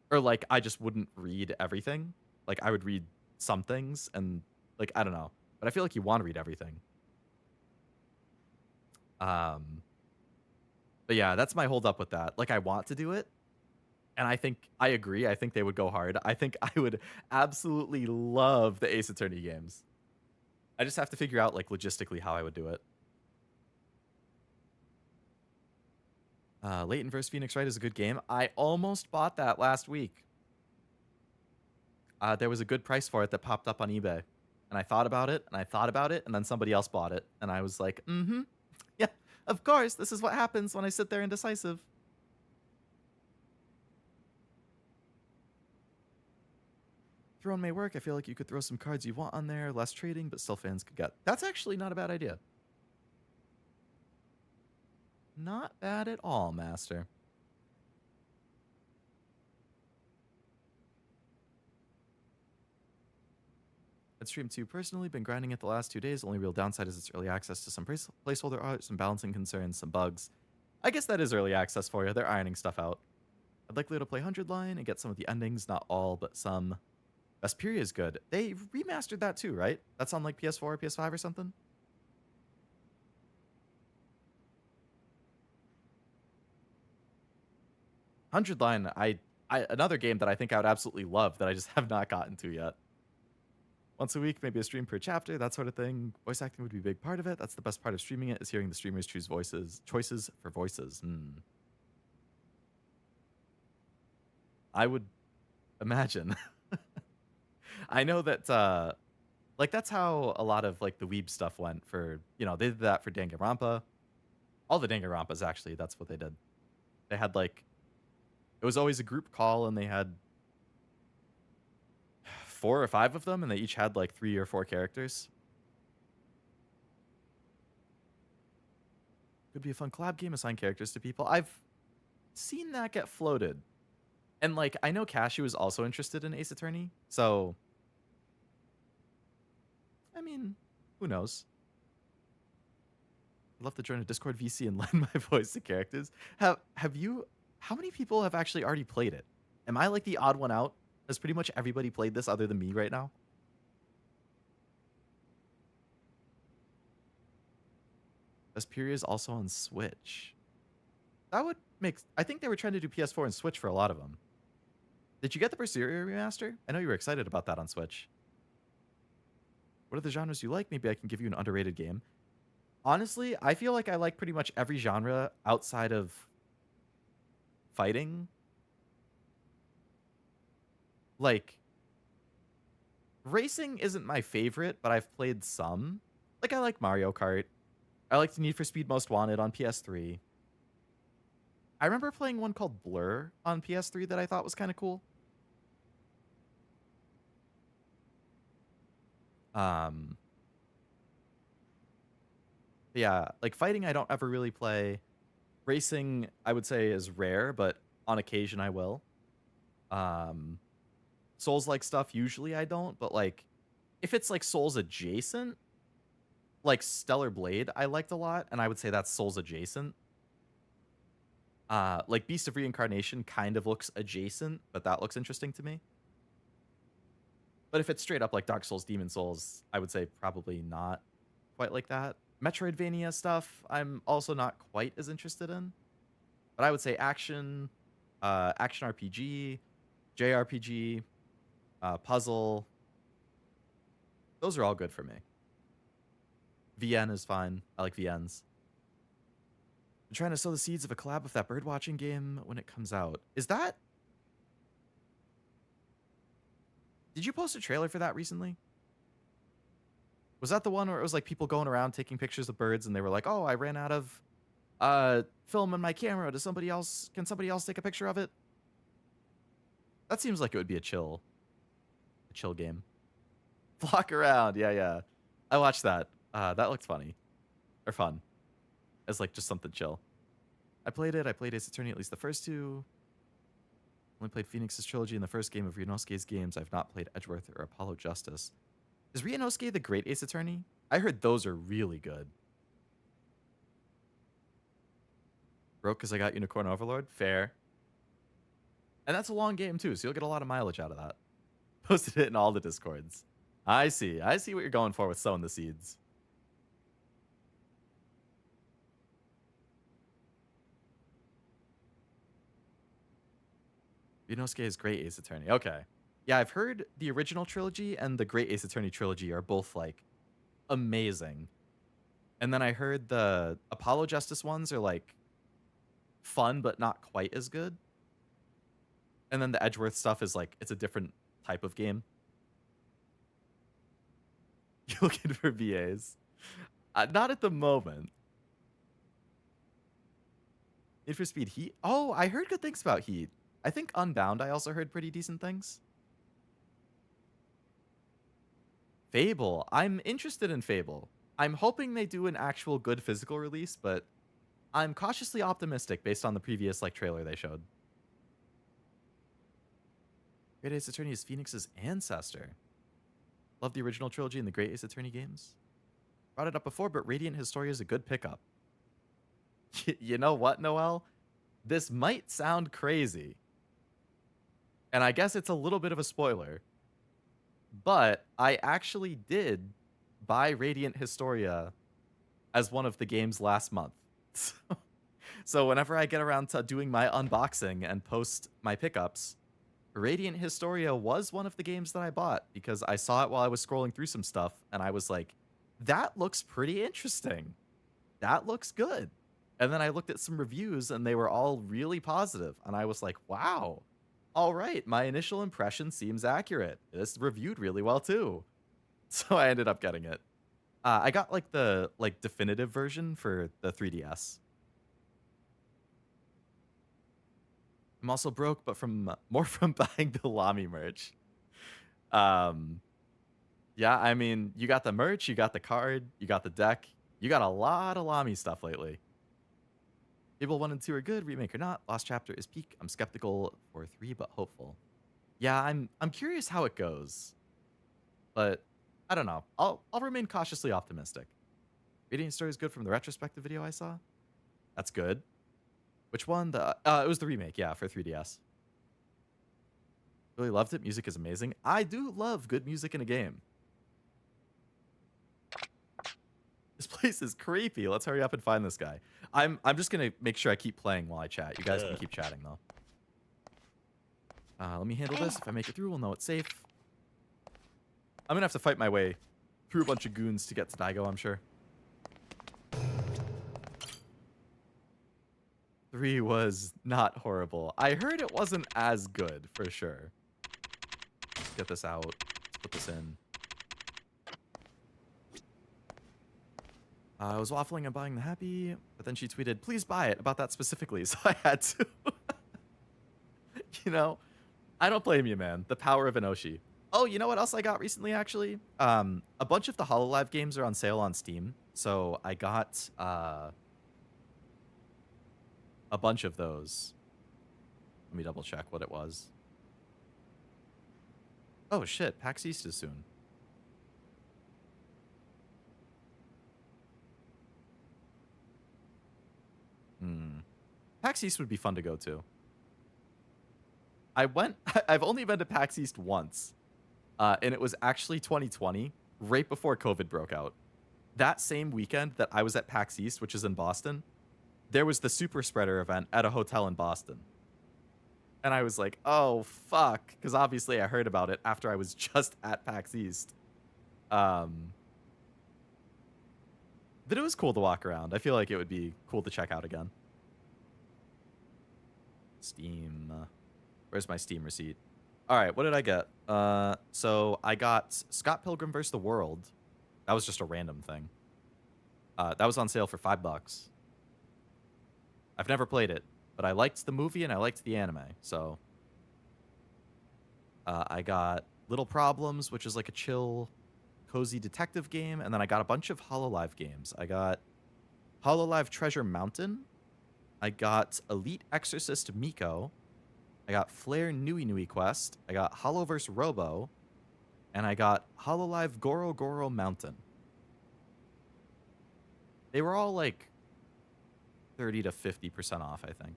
Or like, I just wouldn't read everything. Like, I would read some things and like, I don't know. But I feel like you want to read everything. But yeah, that's my hold up with that. Like, I want to do it. And I think, I agree. I think they would go hard. I think I would absolutely love the Ace Attorney games. I just have to figure out, like, logistically how I would do it. Leighton vs. Phoenix Wright is a good game. I almost bought that last week. There was a good price for it that popped up on eBay. And I thought about it, and I thought about it, and then somebody else bought it. And I was like, yeah, of course, this is what happens when I sit there indecisive. Throne may work. I feel like you could throw some cards you want on there. Less trading, but still fans could get. That's actually not a bad idea. Not bad at all, Master. I'd stream too personally. Been grinding it the last 2 days. Only real downside is its early access to some placeholder art, some balancing concerns, some bugs. I guess that is early access for you. They're ironing stuff out. I'd like to play 100 line and get some of the endings. Not all, but some. Vesperia is good. They remastered that too, right? That's on like PS4 or PS5 or something? Hundred Line, another game that I think I would absolutely love that I just have not gotten to yet. Once a week, maybe a stream per chapter, that sort of thing. Voice acting would be a big part of it. That's the best part of streaming it, is hearing the streamers choose choices for voices. I would imagine. I know that, like, that's how a lot of, like, the weeb stuff went for, you know, they did that for Danganronpa. All the Danganronpas, actually, that's what they did. They had, like, it was always a group call, and they had 4 or 5 of them, and they each had, like, 3 or 4 characters. Could be a fun collab game, assign characters to people. I've seen that get floated. And, like, I know Cashew is also interested in Ace Attorney, so I mean, who knows? I'd love to join a Discord VC and lend my voice to characters. Have you, how many people have actually already played it? Am I like the odd one out? Has pretty much everybody played this other than me right now? Vesperia is also on Switch. That would make, I think they were trying to do PS4 and Switch for a lot of them. Did you get the Berseria remaster? I know you were excited about that on Switch. What are the genres you like? Maybe I can give you an underrated game. Honestly, I feel like I like pretty much every genre outside of fighting. Like, racing isn't my favorite, but I've played some. Like, I like Mario Kart. I liked Need for Speed Most Wanted on PS3. I remember playing one called Blur on PS3 that I thought was kind of cool. Yeah, like fighting I don't ever really play. Racing I would say is rare, but on occasion I will. Souls-like stuff usually I don't, but like if it's like Souls adjacent, like Stellar Blade I liked a lot, and I would say that's Souls adjacent. Like Beast of Reincarnation kind of looks adjacent, but that looks interesting to me. But if it's straight up like Dark Souls, Demon Souls, I would say probably not quite like that. Metroidvania stuff, I'm also not quite as interested in. But I would say action, action RPG, JRPG, puzzle. Those are all good for me. VN is fine. I like VNs. I'm trying to sow the seeds of a collab with that birdwatching game when it comes out. Is that... Did you post a trailer for that recently? Was that the one where it was like people going around taking pictures of birds and they were like, oh, I ran out of film in my camera. Does somebody else, can somebody else take a picture of it? That seems like it would be a chill game. Flock around. Yeah. I watched that. That looked funny. Or fun. As like just something chill. I played it. I played Ace Attorney, at least the first 2. Only played Phoenix's trilogy in the first game of Ryunosuke's games. I've not played Edgeworth or Apollo Justice. Is Ryunosuke the Great Ace Attorney? I heard those are really good. Broke because I got Unicorn Overlord? Fair. And that's a long game too, so you'll get a lot of mileage out of that. Posted it in all the Discords. I see. I see what you're going for with sowing the seeds. Ryunosuke is Great Ace Attorney. Okay. Yeah, I've heard the original trilogy and the Great Ace Attorney trilogy are both, like, amazing. And then I heard the Apollo Justice ones are, like, fun, but not quite as good. And then the Edgeworth stuff is, like, it's a different type of game. You're looking for VAs? Not at the moment. Need for Speed Heat? Oh, I heard good things about Heat. I think Unbound I also heard pretty decent things. Fable. I'm interested in Fable. I'm hoping they do an actual good physical release, but I'm cautiously optimistic based on the previous like trailer they showed. Great Ace Attorney is Phoenix's ancestor. Love the original trilogy and the Great Ace Attorney games. Brought it up before, but Radiant Historia is a good pickup. You know what, Noel? This might sound crazy. And I guess it's a little bit of a spoiler. But I actually did buy Radiant Historia as one of the games last month. So whenever I get around to doing my unboxing and post my pickups, Radiant Historia was one of the games that I bought because I saw it while I was scrolling through some stuff and I was like, that looks pretty interesting. That looks good. And then I looked at some reviews and they were all really positive. And I was like, wow. All right, my initial impression seems accurate. This reviewed really well too. So I ended up getting it. I got like the definitive version for the 3DS. I'm also broke, but more from buying the Lamy merch. Yeah, I mean, you got the merch, you got the card, you got the deck. You got a lot of Lamy stuff lately. Fable 1 and 2 are good, remake or not. Lost Chapter is peak. I'm skeptical for 3, but hopeful. Yeah, I'm curious how it goes. But I don't know. I'll remain cautiously optimistic. Radiant Story is good from the retrospective video I saw. That's good. Which one? It was the remake, yeah, for 3DS. Really loved it. Music is amazing. I do love good music in a game. This place is creepy. Let's hurry up and find this guy. I'm just gonna make sure I keep playing while I chat. You guys can keep chatting though. Let me handle this. If I make it through, we'll know it's safe. I'm gonna have to fight my way through a bunch of goons to get to Daigo, I'm sure. 3 was not horrible. I heard it wasn't as good, for sure. Let's get this out. Let's put this in. I was waffling on buying the Happy, but then she tweeted, please buy it, about that specifically, so I had to. You know, I don't blame you, man. The power of Enoshi. Oh, you know what else I got recently, actually? A bunch of the HoloLive games are on sale on Steam, so I got a bunch of those. Let me double check what it was. Oh, shit. PAX East is soon. PAX East would be fun to go to. I've only been to PAX East once, and it was actually 2020, right before COVID broke out. That same weekend that I was at PAX East, which is in Boston, there was the Super Spreader event at a hotel in Boston. And I was like, oh, fuck, because obviously I heard about it after I was just at PAX East. But it was cool to walk around. I feel like it would be cool to check out again. Steam. Where's my Steam receipt? All right, what did I get? So I got Scott Pilgrim vs. the World. That was just a random thing. That was on sale for $5. I've never played it, but I liked the movie and I liked the anime. So I got Little Problems, which is like a chill, cozy detective game, and then I got a bunch of HoloLive games. I got HoloLive Treasure Mountain. I got Elite Exorcist Miko. I got Flare Nui Nui Quest. I got Holoverse Robo. And I got Hololive Goro Goro Mountain. They were all like 30 to 50% off, I think.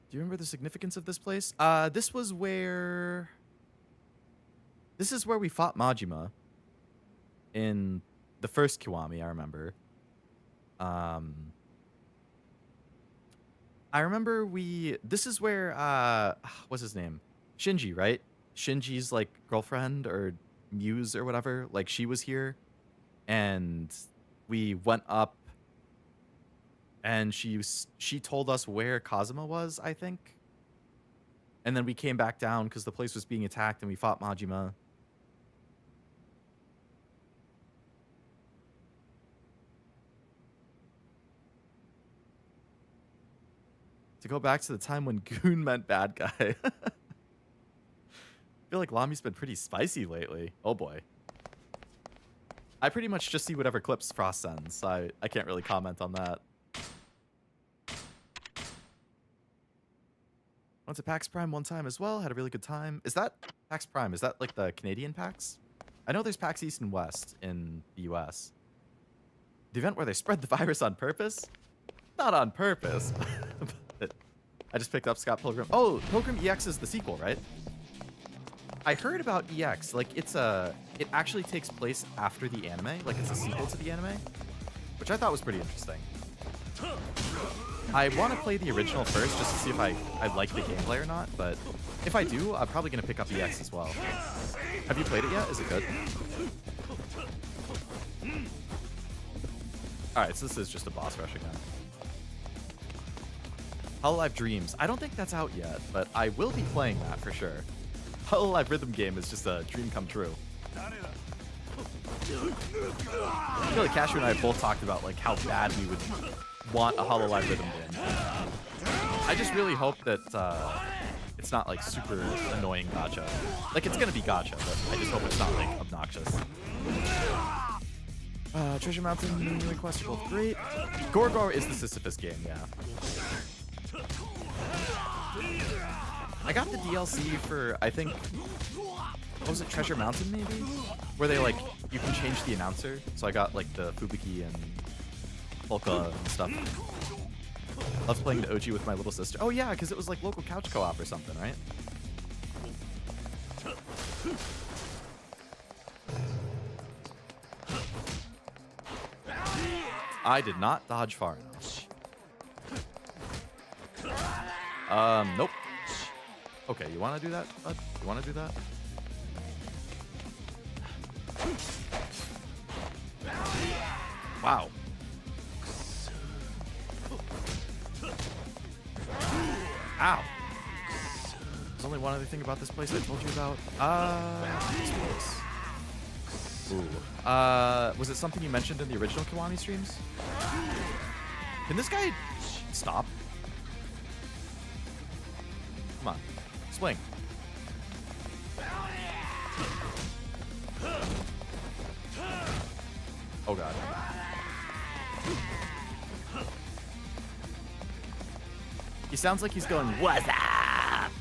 Do you remember the significance of this place? This is where we fought Majima in the first Kiwami, I remember. I remember this is where, what's his name? Shinji, right? Shinji's, like, girlfriend or muse or whatever. Like, she was here. And we went up. And she told us where Kazuma was, I think. And then we came back down because the place was being attacked and we fought Majima. To go back to the time when goon meant bad guy. I feel like Lami's been pretty spicy lately. Oh boy. I pretty much just see whatever clips Frost sends, so I can't really comment on that. Went to PAX Prime one time as well. Had a really good time. Is that PAX Prime? Is that like the Canadian PAX? I know there's PAX East and West in the US. The event where they spread the virus on purpose? Not on purpose. But I just picked up Scott Pilgrim. Oh, Pilgrim EX is the sequel, right? I heard about EX. Like, it actually takes place after the anime. Like, it's a sequel to the anime. Which I thought was pretty interesting. I want to play the original first just to see if I like the gameplay or not, but if I do, I'm probably going to pick up EX as well. Have you played it yet? Is it good? Alright, so this is just a boss rush again. Hololive Dreams. I don't think that's out yet, but I will be playing that for sure. Hololive Rhythm game is just a dream come true. I feel like Cashew and I both talked about like how bad we would want a Hololive Rhythm game. I just really hope that it's not like super annoying gacha. Like, it's gonna be gacha, but I just hope it's not like obnoxious. Treasure Mountain requests are both great. Gorgor is the Sisyphus game, yeah. I got the DLC for, I think, what was it, Treasure Mountain maybe? Where they like, you can change the announcer. So I got like the Fubuki and Polka and stuff. Love playing the OG with my little sister. Oh yeah, because it was like local couch co-op or something, right? I did not dodge far enough. Nope. Okay, you want to do that, bud? You want to do that? Wow. Ow. There's only one other thing about this place I told you about. This place. Ooh. Was it something you mentioned in the original Kiwami streams? Can this guy stop? Come on. Swing. Oh god. He sounds like he's going, "What's up?" Have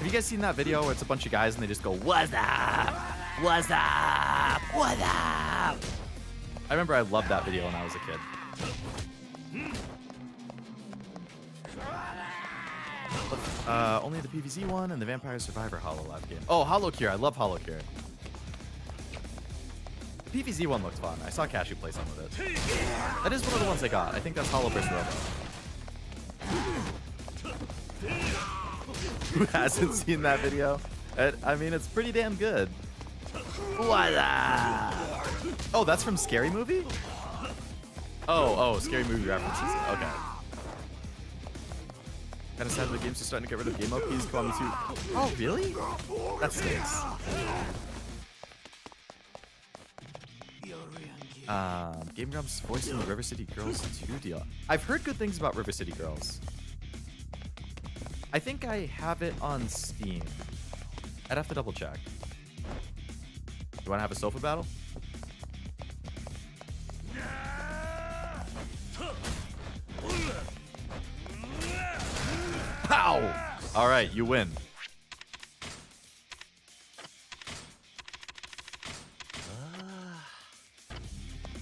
you guys seen that video where it's a bunch of guys and they just go, "What's up? What's up? What's up?" I remember I loved that video when I was a kid. Only the PvZ one and the Vampire Survivor Hololive game. Oh, HoloCure. I love HoloCure. The PvZ one looked fun. I saw Cashew play some of it. That is one of the ones I got. I think that's Holoverse Robo. Who hasn't seen that video? I mean, it's pretty damn good. What? Oh, that's from Scary Movie? Oh, Scary Movie references. Okay. Kind of sad the games are starting to get rid of game OPs. Kiwami 2. Oh, really? That stinks. Game Grumps voicing the River City Girls 2 deal. I've heard good things about River City Girls. I think I have it on Steam. I'd have to double check. You want to have a sofa battle? Ow! Alright, you win.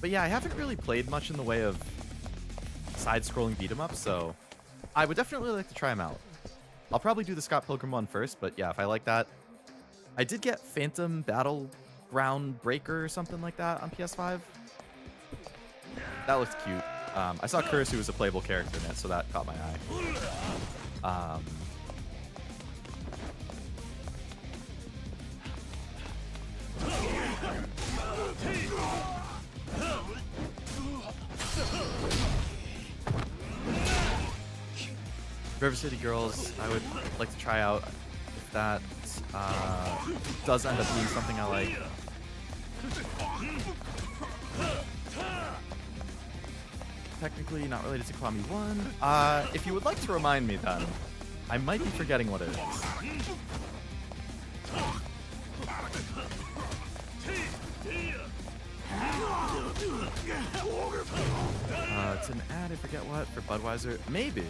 But yeah, I haven't really played much in the way of side-scrolling beat-em-ups, so I would definitely like to try them out. I'll probably do the Scott Pilgrim one first, but yeah, if I like that. I did get Phantom Battleground Breaker or something like that on PS5. That looked cute. I saw Kurisu was a playable character in it, so that caught my eye. River City Girls, I would like to try out if that does end up being something I like. Technically not related to Kiwami 1. If you would like to remind me then, I might be forgetting what it is. It's an ad, I forget what, for Budweiser. Maybe.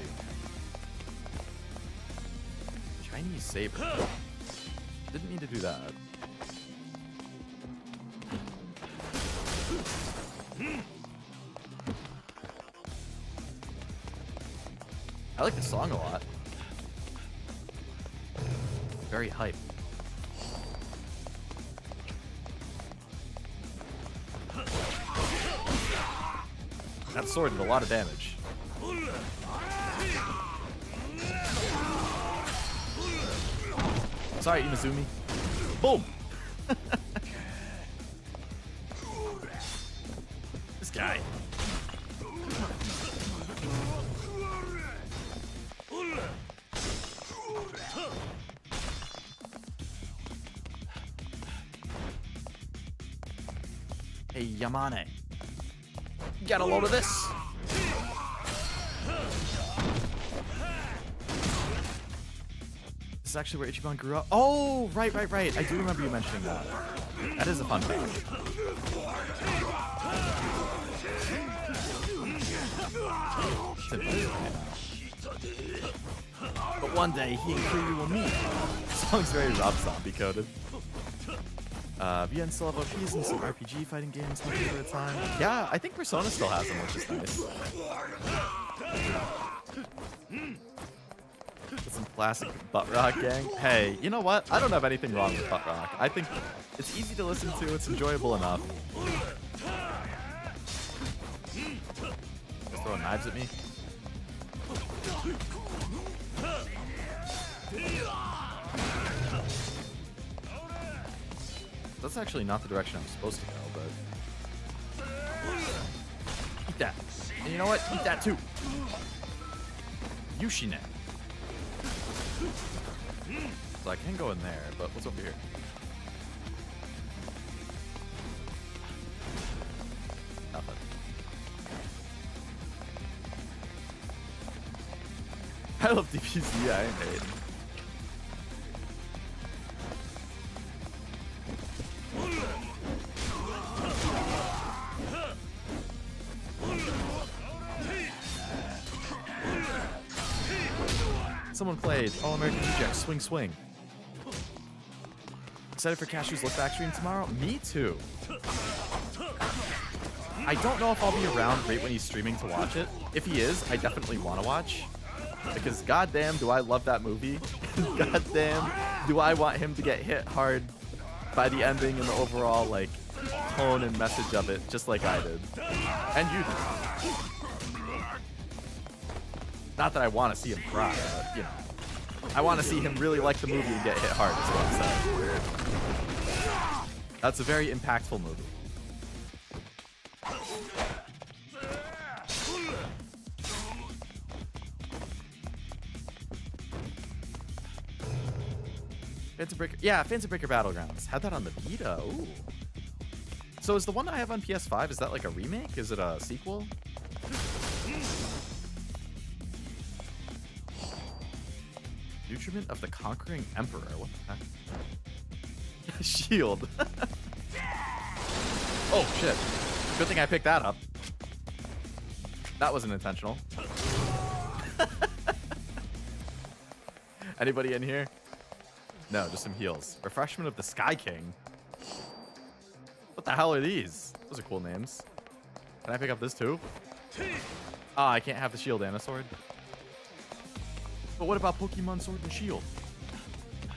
Chinese Saber. Didn't mean to do that. I like the song a lot. Very hype. That sword did a lot of damage. Sorry, Inazumi. Boom! This guy. Hey, Yamane. Get a load of this. This is actually where Ichiban grew up. Oh, right. I do remember you mentioning that. That is a fun fact. But one day, he and Kiryu will meet. The song's very Rob Zombie coded. VN still have OPs and some RPG fighting games maybe for a time. Yeah, I think Persona still has them, which is nice. With some classic butt rock gang. Hey, you know what? I don't have anything wrong with butt rock. I think it's easy to listen to, it's enjoyable enough. Just throwing knives at me. That's actually not the direction I'm supposed to go, but... Eat that. And you know what? Eat that too. Yushine. So I can go in there, but what's over here? Nothing. I love DPZ, I ain't hating. Someone played All American Reject Swing Swing. Excited for Cashew's Look Back stream tomorrow? Me too. I don't know if I'll be around right when he's streaming to watch it. If he is, I definitely want to watch. Because goddamn do I love that movie. Goddamn do I want him to get hit hard by the ending and the overall like tone and message of it, just like I did. And you did. Not that I want to see him cry, but, you know. I want to see him really like the movie and get hit hard, is what I'm saying. That's a very impactful movie. Phantom Breaker. Yeah, Phantom Breaker Battlegrounds. Had that on the Vita. Ooh. So is the one I have on PS5, is that like a remake? Is it a sequel? Nutriment of the Conquering Emperor. What the heck? Shield. Oh, shit. Good thing I picked that up. That wasn't intentional. Anybody in here? No, just some heals. Refreshment of the Sky King. What the hell are these? Those are cool names. Can I pick up this too? Ah, I can't have the shield and a sword. But what about Pokemon Sword and Shield?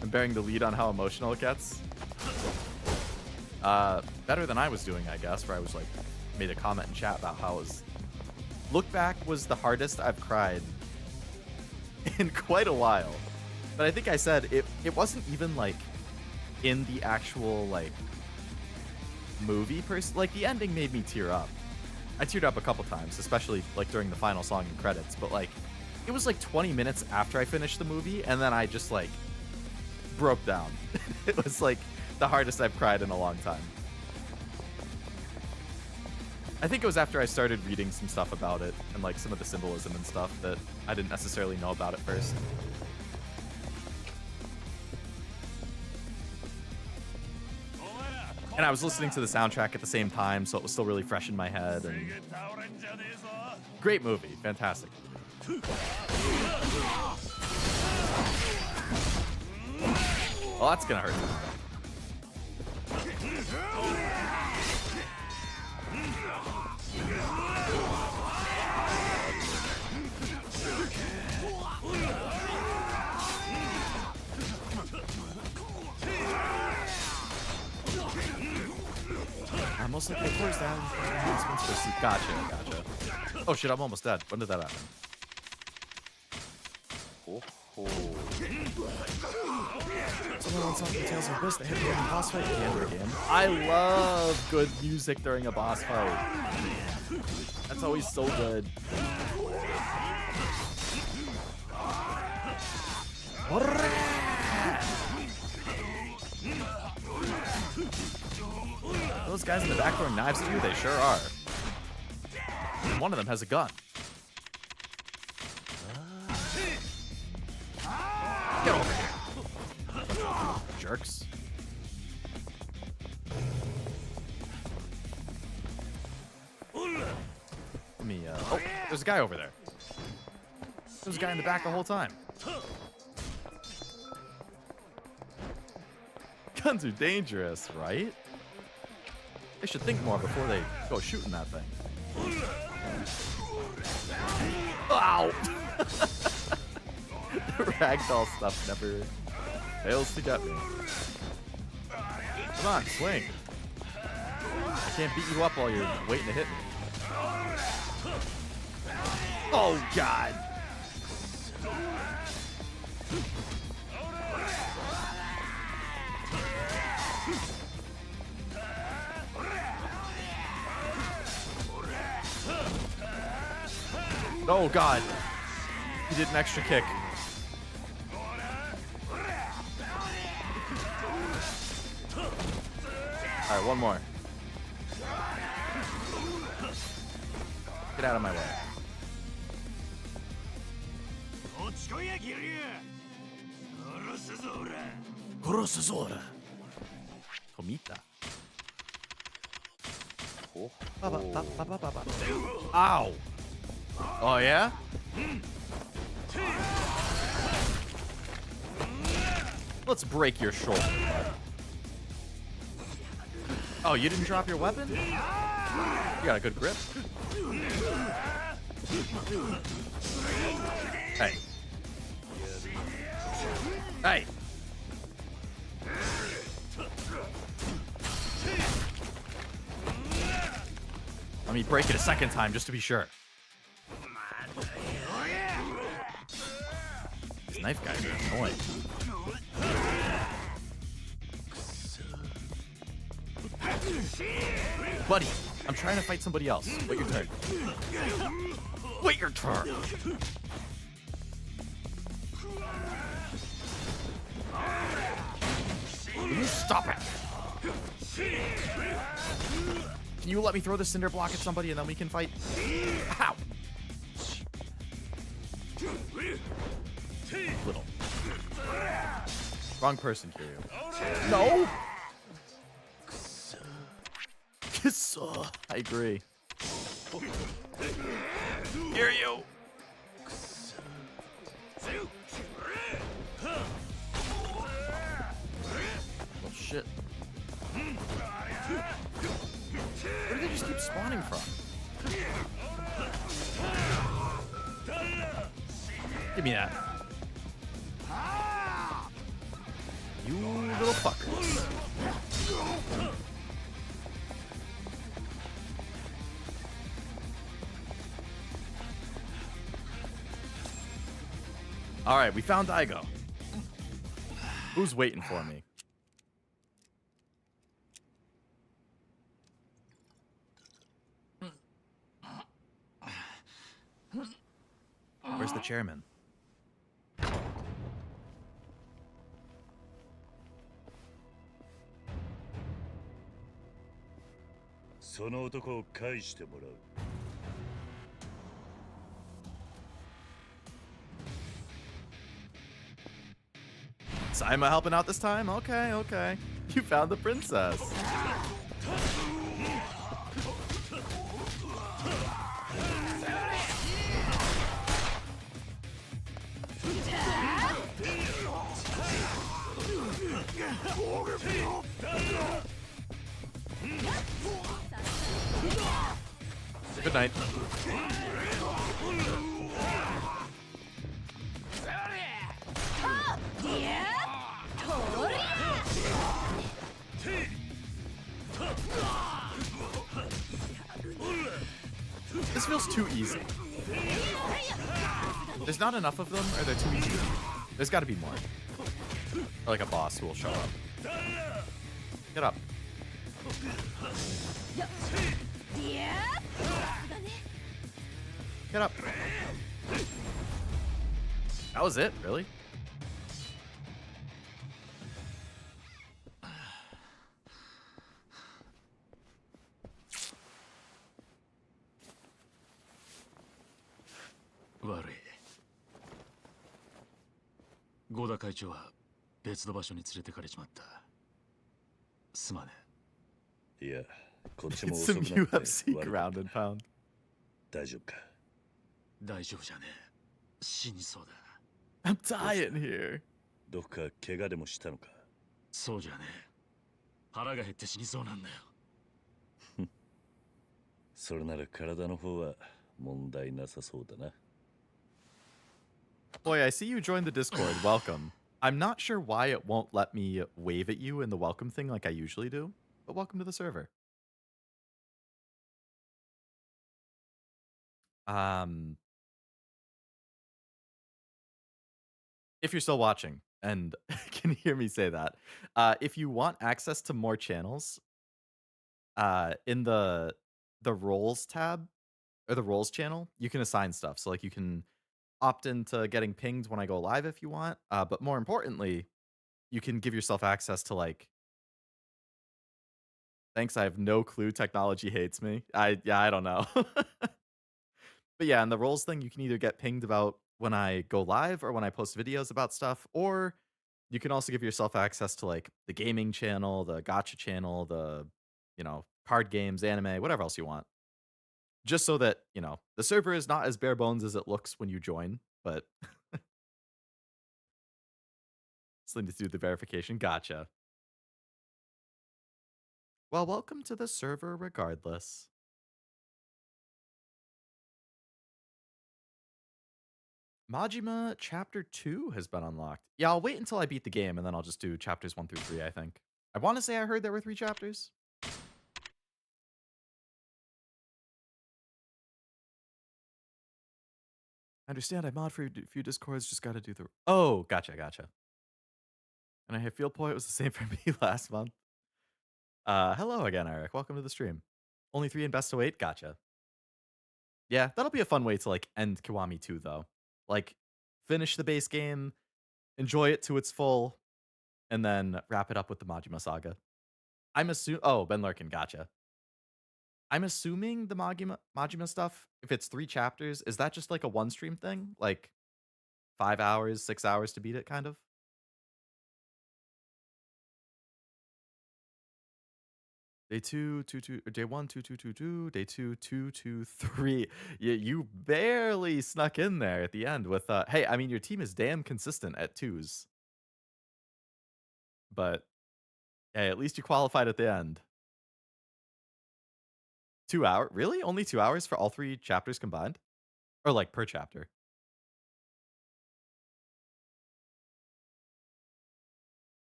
I'm bearing the lead on how emotional it gets. Better than I was doing, I guess, where I was like, made a comment in chat about how it was. Look Back was the hardest I've cried in quite a while. But I think I said it wasn't even like in the actual like movie like the ending made me tear up. I teared up a couple times, especially like during the final song and credits, but like it was like 20 minutes after I finished the movie and then I just like broke down. It was like the hardest I've cried in a long time. I think it was after I started reading some stuff about it and like some of the symbolism and stuff that I didn't necessarily know about at first. And I was listening to the soundtrack at the same time, so it was still really fresh in my head. And great movie, fantastic. Well, that's gonna hurt. Almost like the first down. Gotcha. Oh shit, I'm almost dead. When did that happen? Oh. Someone wants something Tales of Abyss, the heavy boss fight at the end of the game. I love good music during a boss fight. That's always so good. Those guys in the back throwing knives at you, they sure are. And one of them has a gun. Get over here. Jerks. Let me, oh, there's a guy over there. There's a guy in the back the whole time. Guns are dangerous, right? They should think more before they go shooting that thing. Ow! The ragdoll stuff never fails to get me. Come on, swing. I can't beat you up while you're waiting to hit me. Oh, God. Oh, God. He did an extra kick. Alright, one more. Get out of my way. Tomita. Ow! Oh, yeah? Let's break your shoulder, bud. Oh, you didn't drop your weapon? You got a good grip. Hey. Hey. Let me break it a second time just to be sure. These knife guys are annoying. Buddy, I'm trying to fight somebody else. Wait your turn. Wait your turn. Will you stop it? Can you let me throw the cinder block at somebody and then we can fight? Ow! Little. Wrong person, Kiryu. No! I agree. Kiryu! shit. Where do they just keep spawning from? Give me that. You little fucker. Alright, we found Daigo. Who's waiting for me? Where's the chairman? Saima helping out this time? Okay, okay. You found the princess. Good night. This feels too easy. There's not enough of them, or they're too easy. There's got to be more. Or like a boss who will show up. Get up. Get up. That was it, really? It's some UFC ground and pound. I'm dying here. どっか怪我でもしたのか。そうじゃねえ。腹が減って死にそうなんだよ。それなら体の方は問題なさそうだな。Boy, I see you joined the Discord. Welcome. I'm not sure why it won't let me wave at you in the welcome thing like I usually do, but welcome to the server. If you're still watching and can hear me say that, if you want access to more channels, in the roles tab or the roles channel, you can assign stuff. So like you can opt into getting pinged when I go live if you want, but more importantly, you can give yourself access to like. Thanks, I have no clue. Technology hates me. I don't know. But yeah, in the roles thing, you can either get pinged about when I go live or when I post videos about stuff, or you can also give yourself access to like the gaming channel, the gacha channel, the, card games, anime, whatever else you want. Just so that, the server is not as bare bones as it looks when you join, but still need to do the verification. Gotcha. Well, welcome to the server regardless. Majima Chapter 2 has been unlocked. Yeah, I'll wait until I beat the game, and then I'll just do chapters 1 through 3, I think. I want to say I heard there were 3 chapters. I understand I mod for a few Discords, just gotta do the... Oh, gotcha. And I feel it was the same for me last month. Hello again, Eric. Welcome to the stream. Only 3 in best of 8? Gotcha. Yeah, that'll be a fun way to, like, end Kiwami 2, though. Like, finish the base game, enjoy it to its full, and then wrap it up with the Majima Saga. I'm assuming... Oh, Ben Larkin, gotcha. I'm assuming the Majima stuff, if it's 3 chapters, is that just like a one-stream thing? Like, 5 hours, 6 hours to beat it, kind of? Day 2, 2, 2, day 1, 2, 2, 2, 2, day 2, 2, 2, 3. You barely snuck in there at the end with, hey, I mean, your team is damn consistent at 2s. But Hey, at least you qualified at the end. 2 hour? Really? Only 2 hours for all 3 chapters combined? Or like per chapter?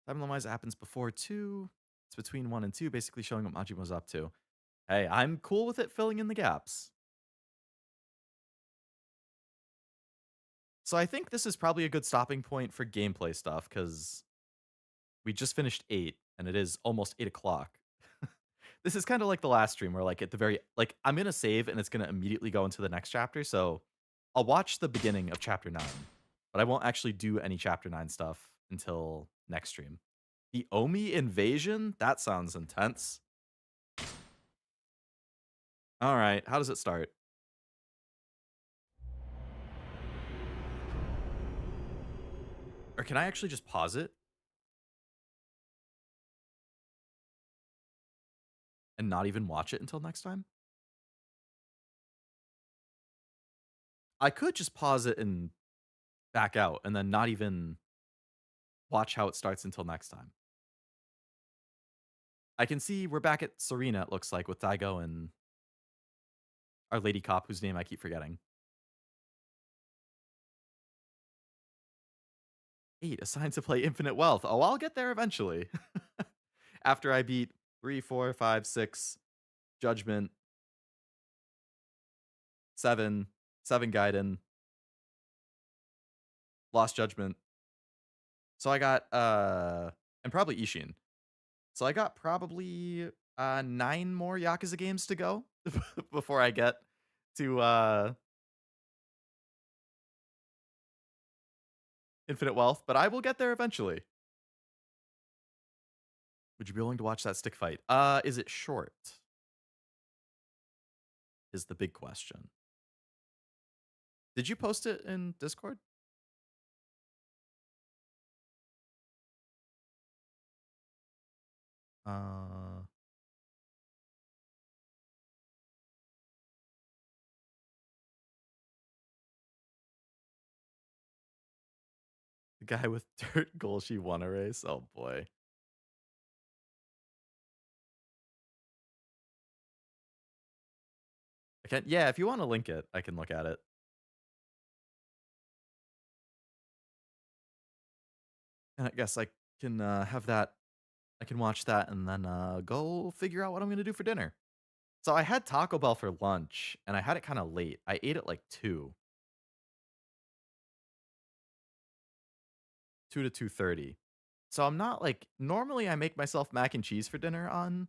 Timeline-wise, it happens before 2. It's between 1 and 2, basically showing what Majima's up to. Hey, I'm cool with it filling in the gaps. So I think this is probably a good stopping point for gameplay stuff, because we just finished 8, and it is almost 8 o'clock. This is kind of like the last stream where, like, at the very, like, I'm going to save and it's going to immediately go into the next chapter. So I'll watch the beginning of chapter 9, but I won't actually do any chapter 9 stuff until next stream. The Omi invasion? That sounds intense. All right. How does it start? Or can I actually just pause it? And not even watch it until next time? I could just pause it and back out and then not even watch how it starts until next time. I can see we're back at Serena, it looks like, with Daigo and our lady cop, whose name I keep forgetting. 8, assigned to play Infinite Wealth. Oh, I'll get there eventually. After I beat 3, 4, 5, 6, Judgment, 7, 7 Gaiden, Lost Judgment. So I got, and probably Ishin. So I got probably 9 more Yakuza games to go before I get to Infinite Wealth, but I will get there eventually. Would you be willing to watch that stick fight? Is it short? Is the big question. Did you post it in Discord? The guy with dirt goal she won a race? Oh boy. I can't, yeah, if you want to link it, I can look at it. And I guess I can have that. I can watch that and then go figure out what I'm going to do for dinner. So I had Taco Bell for lunch, and I had it kind of late. I ate at like 2. 2 to 2:30. So I'm not like, normally I make myself mac and cheese for dinner on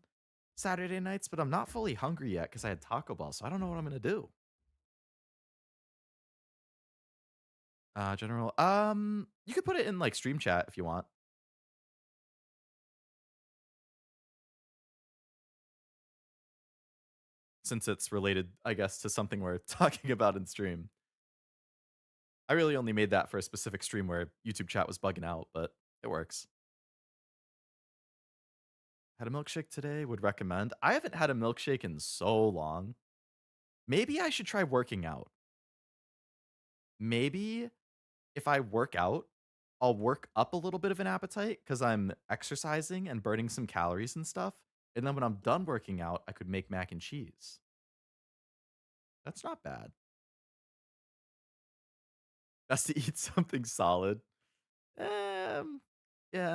Saturday nights, but I'm not fully hungry yet because I had Taco Bell, so I don't know what I'm going to do. General, you could put it in like stream chat if you want. Since it's related, I guess, to something we're talking about in stream. I really only made that for a specific stream where YouTube chat was bugging out, but it works. Had a milkshake today, would recommend. I haven't had a milkshake in so long. Maybe I should try working out. Maybe if I work out, I'll work up a little bit of an appetite because I'm exercising and burning some calories and stuff. And then when I'm done working out, I could make mac and cheese. That's not bad. Best to eat something solid. Yeah,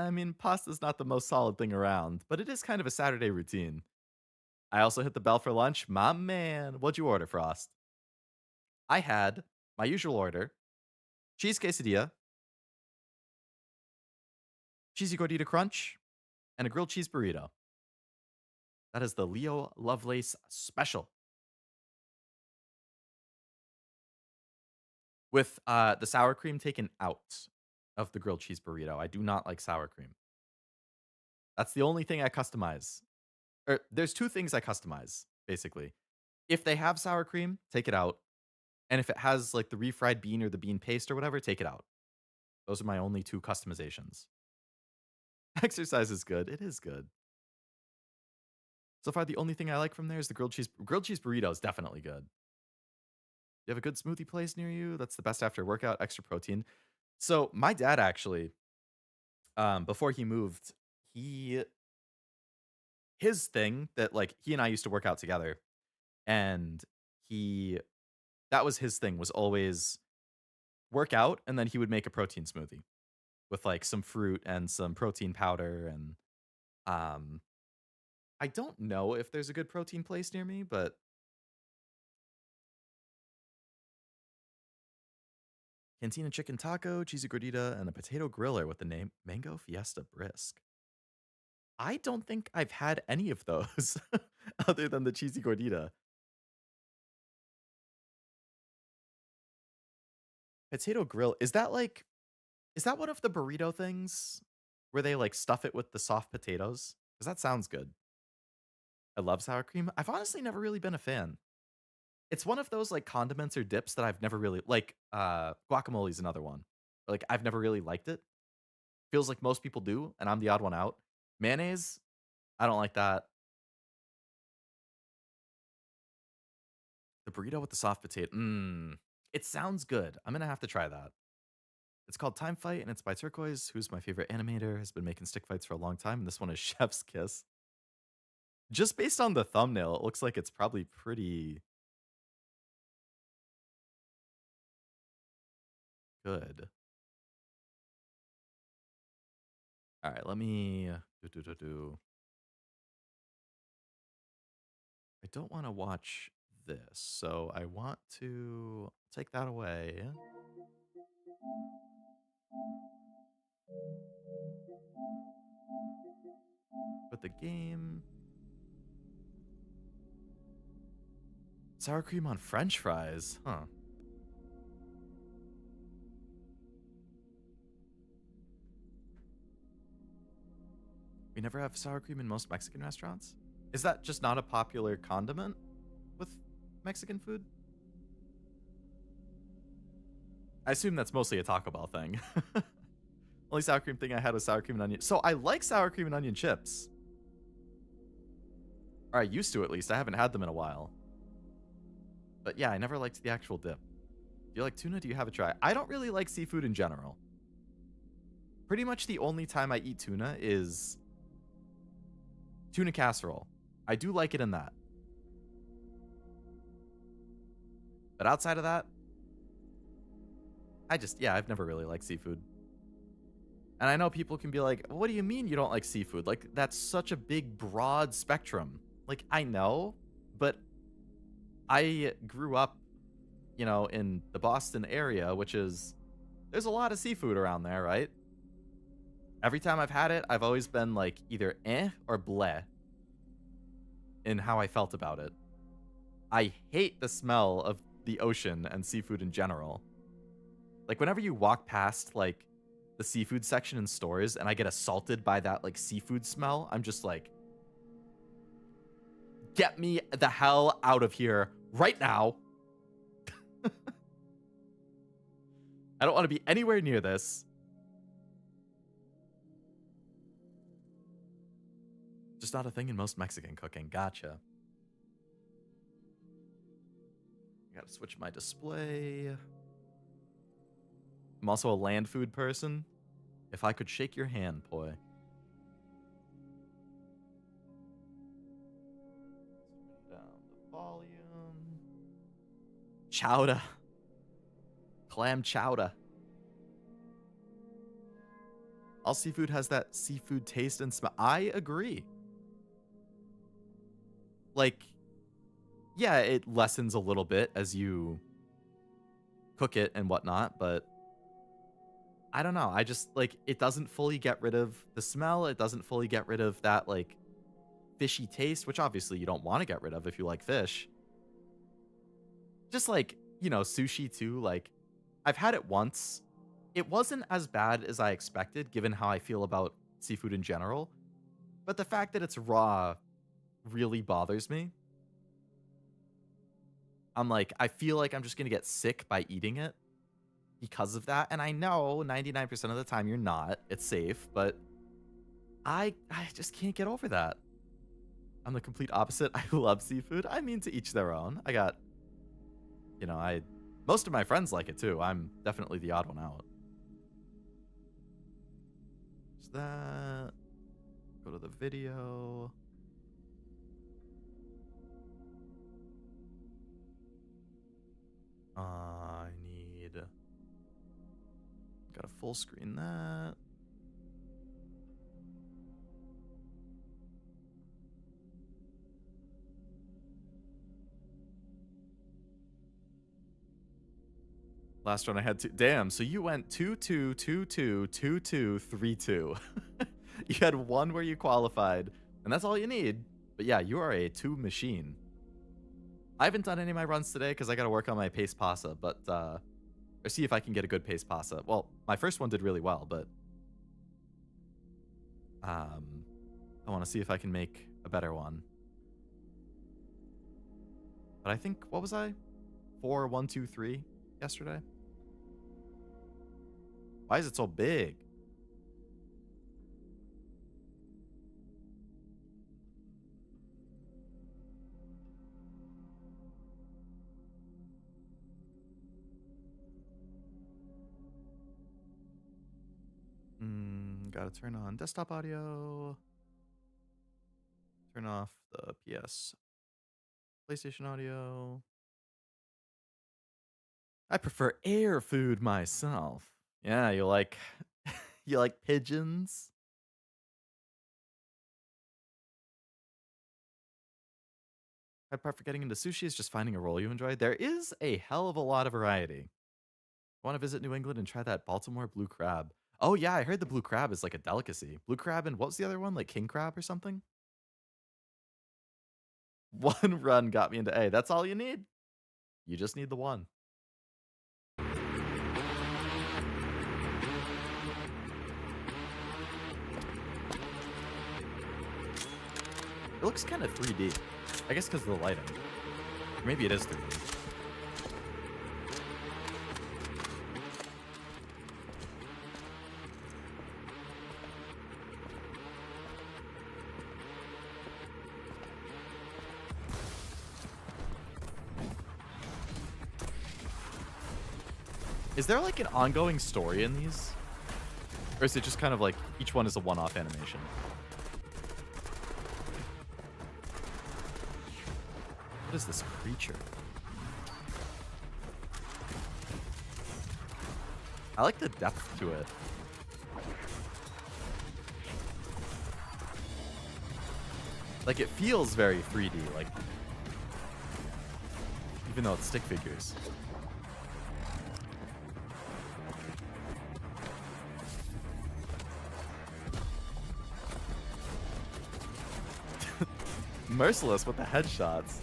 I mean, pasta's not the most solid thing around, but it is kind of a Saturday routine. I also hit the bell for lunch. My man, what'd you order, Frost? I had my usual order: cheese quesadilla, cheesy gordita crunch, and a grilled cheese burrito. That is the Leo Lovelace special. With the sour cream taken out of the grilled cheese burrito. I do not like sour cream. That's the only thing I customize. Or there's 2 things I customize, basically. If they have sour cream, take it out. And if it has like the refried bean or the bean paste or whatever, take it out. Those are my only 2 customizations. Exercise is good. It is good. So far, the only thing I like from there is the grilled cheese burrito is definitely good. you have a good smoothie place near you that's the best after a workout, extra protein? So my dad actually, before he moved, he his thing that like he and I used to work out together, and he that was his thing was always work out and then he would make a protein smoothie with like some fruit and some protein powder and um I don't know if there's a good protein place near me, but Cantina chicken taco, cheesy gordita, and a potato griller with the name Mango Fiesta Brisk. I don't think I've had any of those other than the cheesy gordita. Potato grill, is that one of the burrito things where they like stuff it with the soft potatoes? Because that sounds good. I love sour cream. I've honestly never really been a fan. It's one of those like condiments or dips that I've never really like. Guacamole is another one. Like I've never really liked it. Feels like most people do, and I'm the odd one out. Mayonnaise, I don't like that. The burrito with the soft potato. It sounds good. I'm gonna have to try that. It's called Time Fight, and it's by Turquoise, who's my favorite animator, has been making stick fights for a long time, and this one is Chef's Kiss. Just based on the thumbnail, it looks like it's probably pretty good. All right, let me do. I don't want to watch this, so I want to take that away. Put the game. Sour cream on French fries, huh? We never have sour cream in most Mexican restaurants? Is that just not a popular condiment with Mexican food? I assume that's mostly a Taco Bell thing. Only sour cream thing I had was sour cream and onion. So I like sour cream and onion chips. Or I used to, at least. I haven't had them in a while. But yeah, I never liked the actual dip. Do you like tuna? Do you have a try? I don't really like seafood in general. Pretty much the only time I eat tuna is tuna casserole. I do like it in that. But outside of that, I've never really liked seafood. And I know people can be like, what do you mean you don't like seafood? Like, that's such a big, broad spectrum. Like, I know, but I grew up, in the Boston area, which is, there's a lot of seafood around there, right? Every time I've had it, I've always been like either or bleh in how I felt about it. I hate the smell of the ocean and seafood in general. Like, whenever you walk past, like, the seafood section in stores and I get assaulted by that, like, seafood smell, I'm just like, get me the hell out of here right now. I don't want to be anywhere near this. Just not a thing in most Mexican cooking. Gotcha. I gotta switch my display. I'm also a land food person. If I could shake your hand, boy. Down the volume. Chowder. Clam chowder. All seafood has that seafood taste and smell. I agree. Like, yeah, it lessens a little bit as you cook it and whatnot, but I don't know. I just, like, it doesn't fully get rid of the smell. It doesn't fully get rid of that, like, fishy taste, which obviously you don't want to get rid of if you like fish. Just like, sushi too. Like, I've had it once. It wasn't as bad as I expected, given how I feel about seafood in general. But the fact that it's raw really bothers me. I'm like, I feel like I'm just going to get sick by eating it because of that. And I know 99% of the time you're not. It's safe, but I just can't get over that. I'm the complete opposite. I love seafood. I mean, to each their own. I got, Most of my friends like it too. I'm definitely the odd one out. Is that... Go to the video. I need... Gotta full screen that. Last one I had 2. Damn, so you went 2-2, 2-2, 2-2, 3-2. You had one where you qualified, and that's all you need. But yeah, you are a 2 machine. I haven't done any of my runs today because I got to work on my pace passa, but or see if I can get a good pace passa. Well, my first one did really well, but I want to see if I can make a better one. But I think, what was I? 4, 1, 2, 3 yesterday. Why is it so big? Gotta turn on desktop audio. Turn off the PS PlayStation audio. I prefer air food myself. Yeah, you like you like pigeons? My part for getting into sushi is just finding a roll you enjoy. There is a hell of a lot of variety. Want to visit New England and try that Baltimore blue crab? Oh yeah, I heard the blue crab is like a delicacy. Blue crab and what was the other one? Like king crab or something? One run got me into A. That's all you need. You just need the one. It looks kind of 3D. I guess because of the lighting. Or maybe it is 3D. Is there like an ongoing story in these? Or is it just kind of like each one is a one-off animation? What is this creature? I like the depth to it. Like it feels very 3D, like even though it's stick figures. Merciless with the headshots.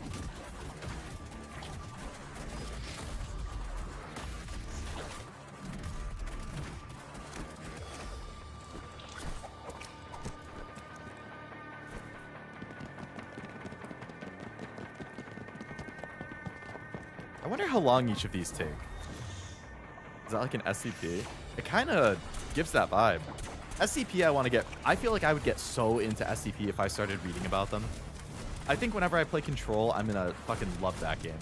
I wonder how long each of these take. Is that like an SCP? It kind of gives that vibe. SCP I feel like I would get so into SCP if I started reading about them. I think whenever I play Control, I'm gonna fucking love that game.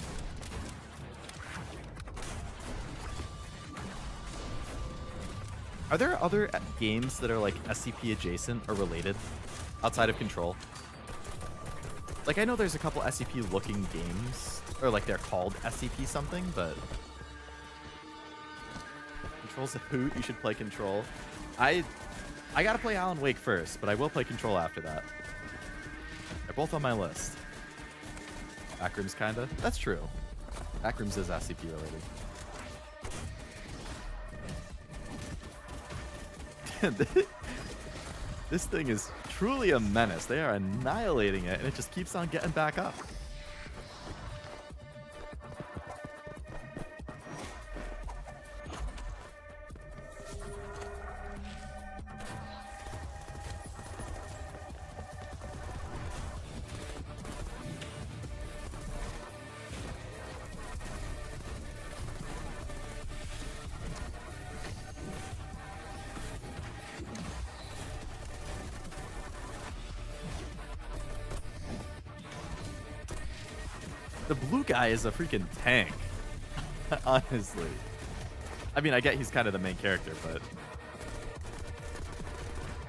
Are there other games that are like SCP adjacent or related outside of Control? Like I know there's a couple SCP looking games, or like they're called SCP something, but Control's a hoot. You should play Control. I gotta play Alan Wake first, but I will play Control after that. They're both on my list. Backrooms kinda. That's true. Backrooms is SCP related. This thing is truly a menace. They are annihilating it, and it just keeps on getting back up. The blue guy is a freaking tank. Honestly. I mean, I get he's kind of the main character, but...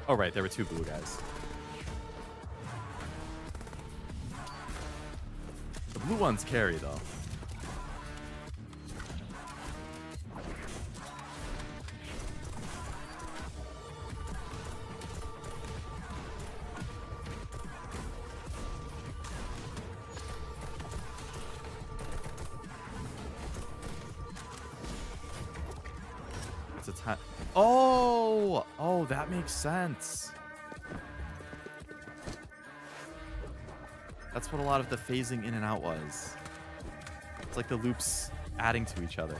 Oh, right, there were two blue guys. The blue ones carry, though. Oh, that makes sense. That's what a lot of the phasing in and out was. It's like the loops adding to each other.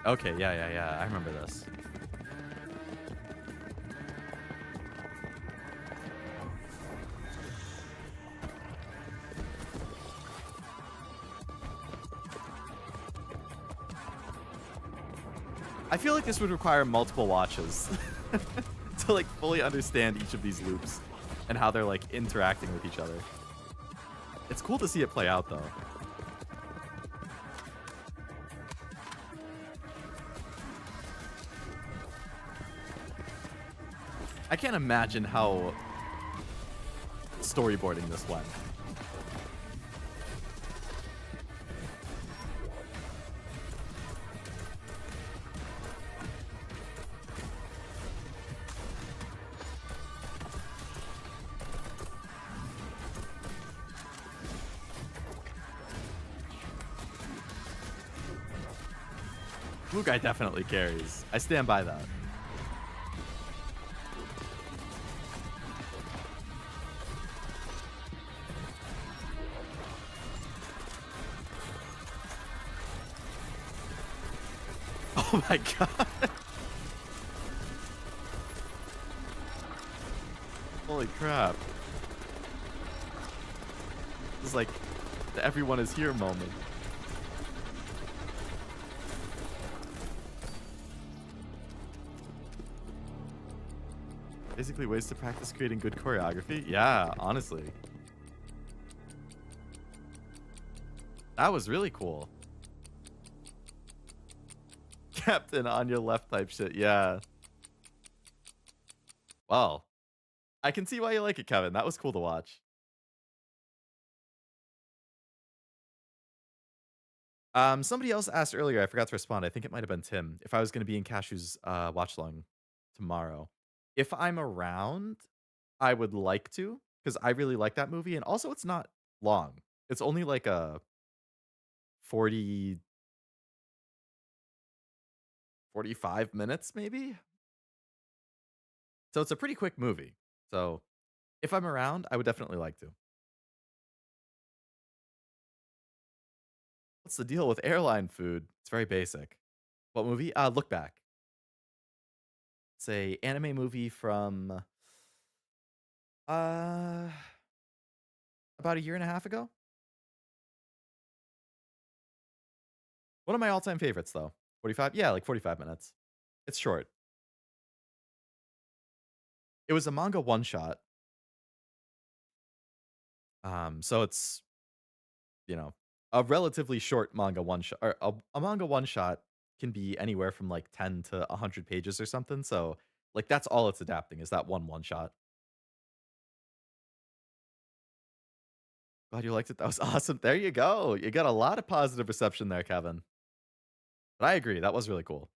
Okay, yeah. I remember this. I feel like this would require multiple watches to like fully understand each of these loops and how they're like interacting with each other. It's cool to see it play out though. I can't imagine how storyboarding this went. Blue guy definitely carries. I stand by that. Oh my god. Holy crap. This is like the everyone is here moment. Basically ways to practice creating good choreography. Yeah, honestly. That was really cool. Captain on your left type shit. Yeah. Well, I can see why you like it, Kevin. That was cool to watch. Somebody else asked earlier, I forgot to respond. I think it might have been Tim, if I was going to be in Cashu's watch long tomorrow. If I'm around, I would like to, because I really like that movie. And also, it's not long. It's only like a 45 minutes, maybe? So it's a pretty quick movie. So if I'm around, I would definitely like to. What's the deal with airline food? It's very basic. What movie? Look Back. It's a anime movie from about a year and a half ago. One of my all-time favorites, though. 45? Yeah, like 45 minutes. It's short. It was a manga one-shot. So it's, you know, a relatively short manga one-shot. Or a manga one-shot can be anywhere from like 10 to 100 pages or something. So, like, that's all it's adapting is that one-shot. Glad you liked it. That was awesome. There you go. You got a lot of positive reception there, Kevin. But I agree. That was really cool.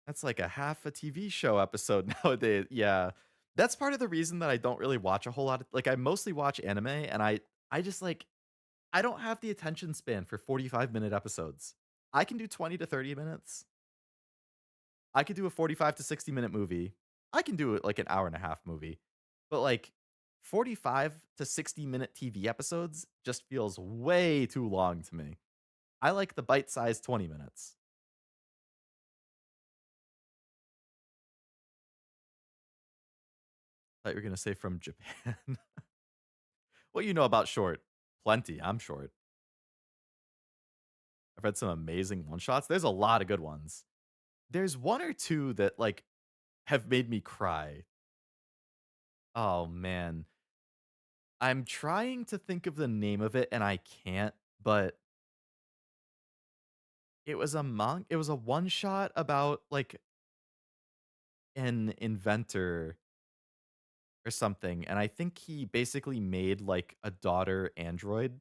That's like a half a TV show episode nowadays. Yeah. That's part of the reason that I don't really watch a whole lot of, like, I mostly watch anime and I just like I don't have the attention span for 45-minute episodes. I can do 20 to 30 minutes. I could do a 45 to 60-minute movie. I can do it like an hour and a half movie. But like 45 to 60-minute TV episodes just feels way too long to me. I like the bite-sized 20 minutes. Thought you were going to say from Japan. What you know about short? plenty. I'm short. I've read some amazing one shots. There's a lot of good ones. There's one or two that like have made me cry. Oh man. I'm trying to think of the name of it and I can't, but it was a one shot about like an inventor or something, and I think he basically made like a daughter android,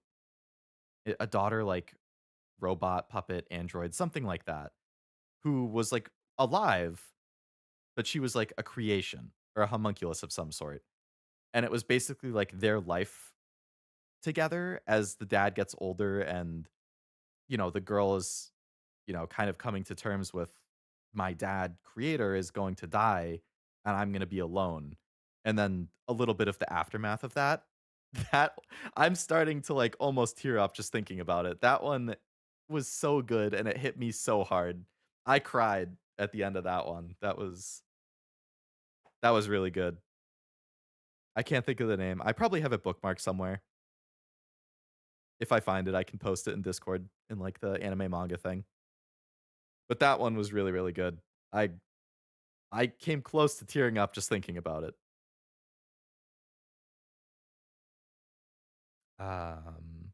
a daughter like robot puppet android, something like that, who was like alive, but she was like a creation or a homunculus of some sort. And it was basically like their life together as the dad gets older and the girl is kind of coming to terms with my dad creator is going to die and I'm going to be alone. And then a little bit of the aftermath of that. That I'm starting to like almost tear up just thinking about it. That one was so good and it hit me so hard. I cried at the end of that one. That was really good. I can't think of the name. I probably have it bookmarked somewhere. If I find it, I can post it in Discord in like the anime manga thing. But that one was really, really good. I I came close to tearing up just thinking about it. Um,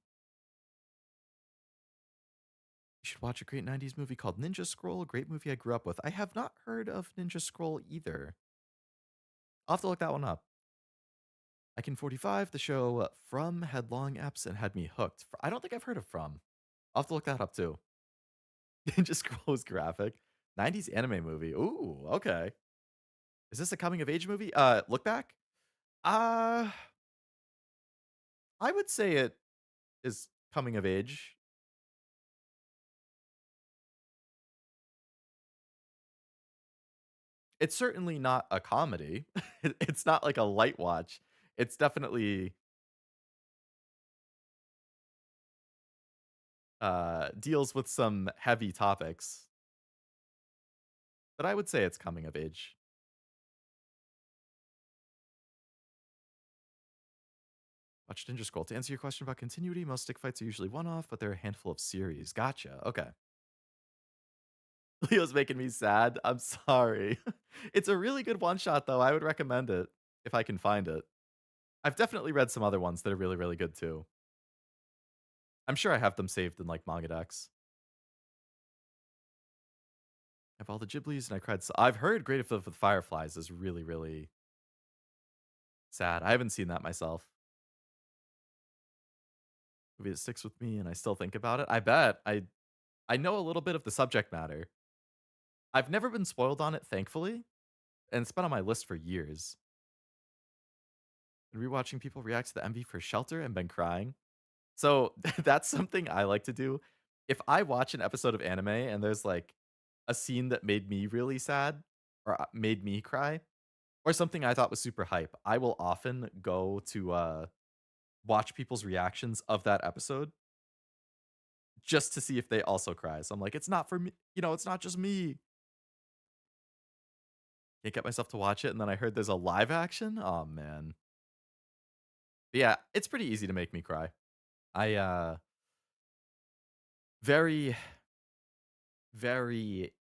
you should watch a great 90s movie called Ninja Scroll, a great movie I grew up with. I have not heard of Ninja Scroll either. I'll have to look that one up. I Can 45, the show From had long eps and had me hooked. I don't think I've heard of From. I'll have to look that up too. Ninja Scroll was graphic. 90s anime movie. Ooh, okay. Is this a coming of age movie? Look back? Uh, I would say it is coming of age. It's certainly not a comedy. It's not like a light watch. It's definitely deals with some heavy topics. But I would say it's coming of age. Watch Ninja Scroll. To answer your question about continuity, most stick fights are usually one-off, but there are a handful of series. Gotcha. Okay. Leo's making me sad. I'm sorry. It's a really good one-shot, though. I would recommend it if I can find it. I've definitely read some other ones that are really, really good, too. I'm sure I have them saved in, like, manga decks. I have all the Ghiblis, and I cried. I've heard Great If with Fireflies is really, really sad. I haven't seen that myself. Movie that sticks with me, and I still think about it. I bet. I know a little bit of the subject matter. I've never been spoiled on it, thankfully, and it's been on my list for years. Been rewatching people react to the MV for Shelter and been crying. So that's something I like to do. If I watch an episode of anime and there's like a scene that made me really sad or made me cry or something I thought was super hype, I will often go to watch people's reactions of that episode just to see if they also cry. So I'm like, it's not for me, it's not just me. Can't get myself to watch it, and then I heard there's a live action. Oh man. But yeah, it's pretty easy to make me cry. I very, very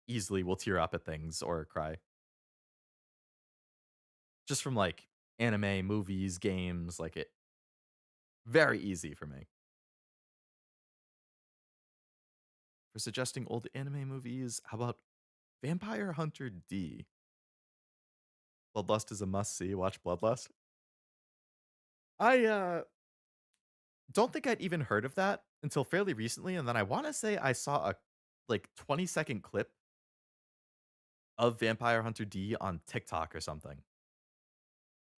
easily will tear up at things or cry. Just from like anime, movies, games, like it very easy for me. For suggesting old anime movies, how about Vampire Hunter D? Bloodlust is a must see. Watch Bloodlust. I don't think I'd even heard of that until fairly recently, and then I want to say I saw a like 20-second clip of Vampire Hunter D on TikTok or something.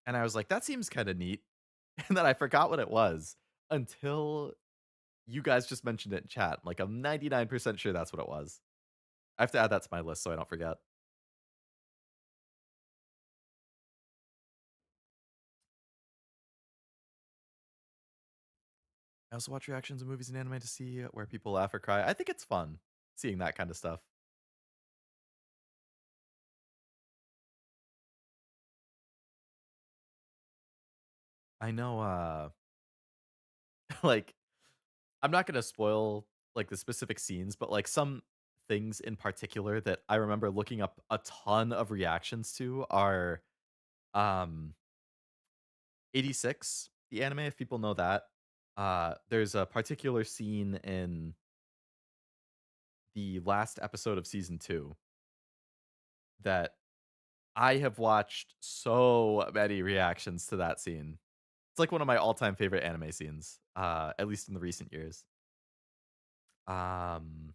And I was like, that seems kind of neat. And then I forgot what it was until you guys just mentioned it in chat. Like, I'm 99% sure that's what it was. I have to add that to my list so I don't forget. I also watch reactions of movies and anime to see where people laugh or cry. I think it's fun seeing that kind of stuff. I know like I'm not gonna spoil like the specific scenes, but like some things in particular that I remember looking up a ton of reactions to are um 86, the anime, if people know that. There's a particular scene in the last episode of season 2 that I have watched so many reactions to that scene. It's like one of my all-time favorite anime scenes, at least in the recent years. Um,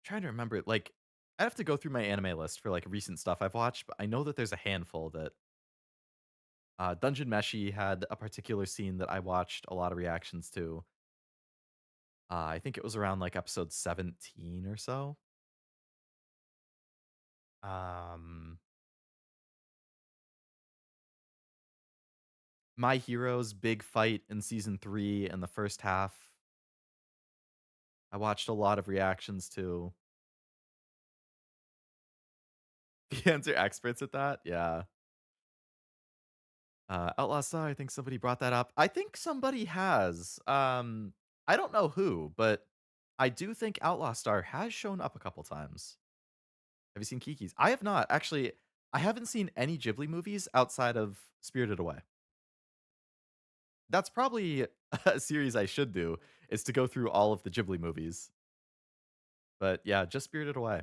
Trying to remember, like, I have to go through my anime list for like recent stuff I've watched, but I know that there's a handful that Dungeon Meshi had a particular scene that I watched a lot of reactions to. I think it was around like episode 17 or so. Um, My Hero's big fight in season 3 in the first half. I watched a lot of reactions to. Fans are experts at that. Yeah. Outlaw Star, I think somebody brought that up. I think somebody has. I don't know who, but I do think Outlaw Star has shown up a couple times. Have you seen Kiki's? I have not. Actually, I haven't seen any Ghibli movies outside of Spirited Away. That's probably a series I should do, is to go through all of the Ghibli movies. But yeah, just Spirited Away.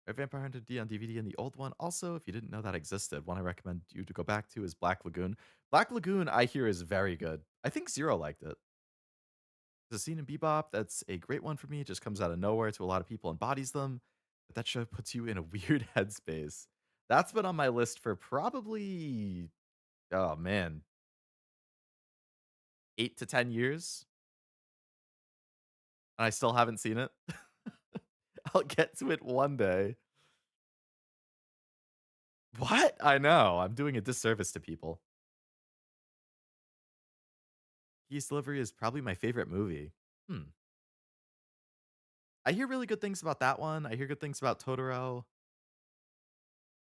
Vampire Hunter D on DVD and the old one. Also, if you didn't know that existed, one I recommend you to go back to is Black Lagoon. Black Lagoon, I hear, is very good. I think Zero liked it. There's a scene in Bebop that's a great one for me. It just comes out of nowhere to a lot of people, embodies them. But that show puts you in a weird headspace. That's been on my list for probably, oh man, 8 to 10 years. And I still haven't seen it. I'll get to it one day. What? I know. I'm doing a disservice to people. Geese Delivery is probably my favorite movie. I hear really good things about that one. I hear good things about Totoro.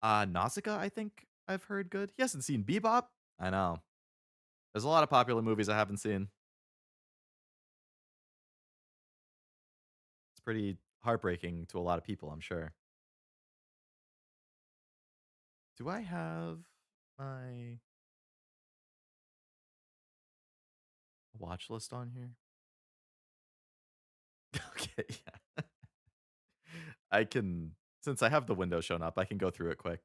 Nausicaa, I think I've heard good. He hasn't seen Bebop? I know. There's a lot of popular movies I haven't seen. It's pretty heartbreaking to a lot of people, I'm sure. Do I have my watch list on here? Okay, yeah. I can, since I have the window shown up, I can go through it quick.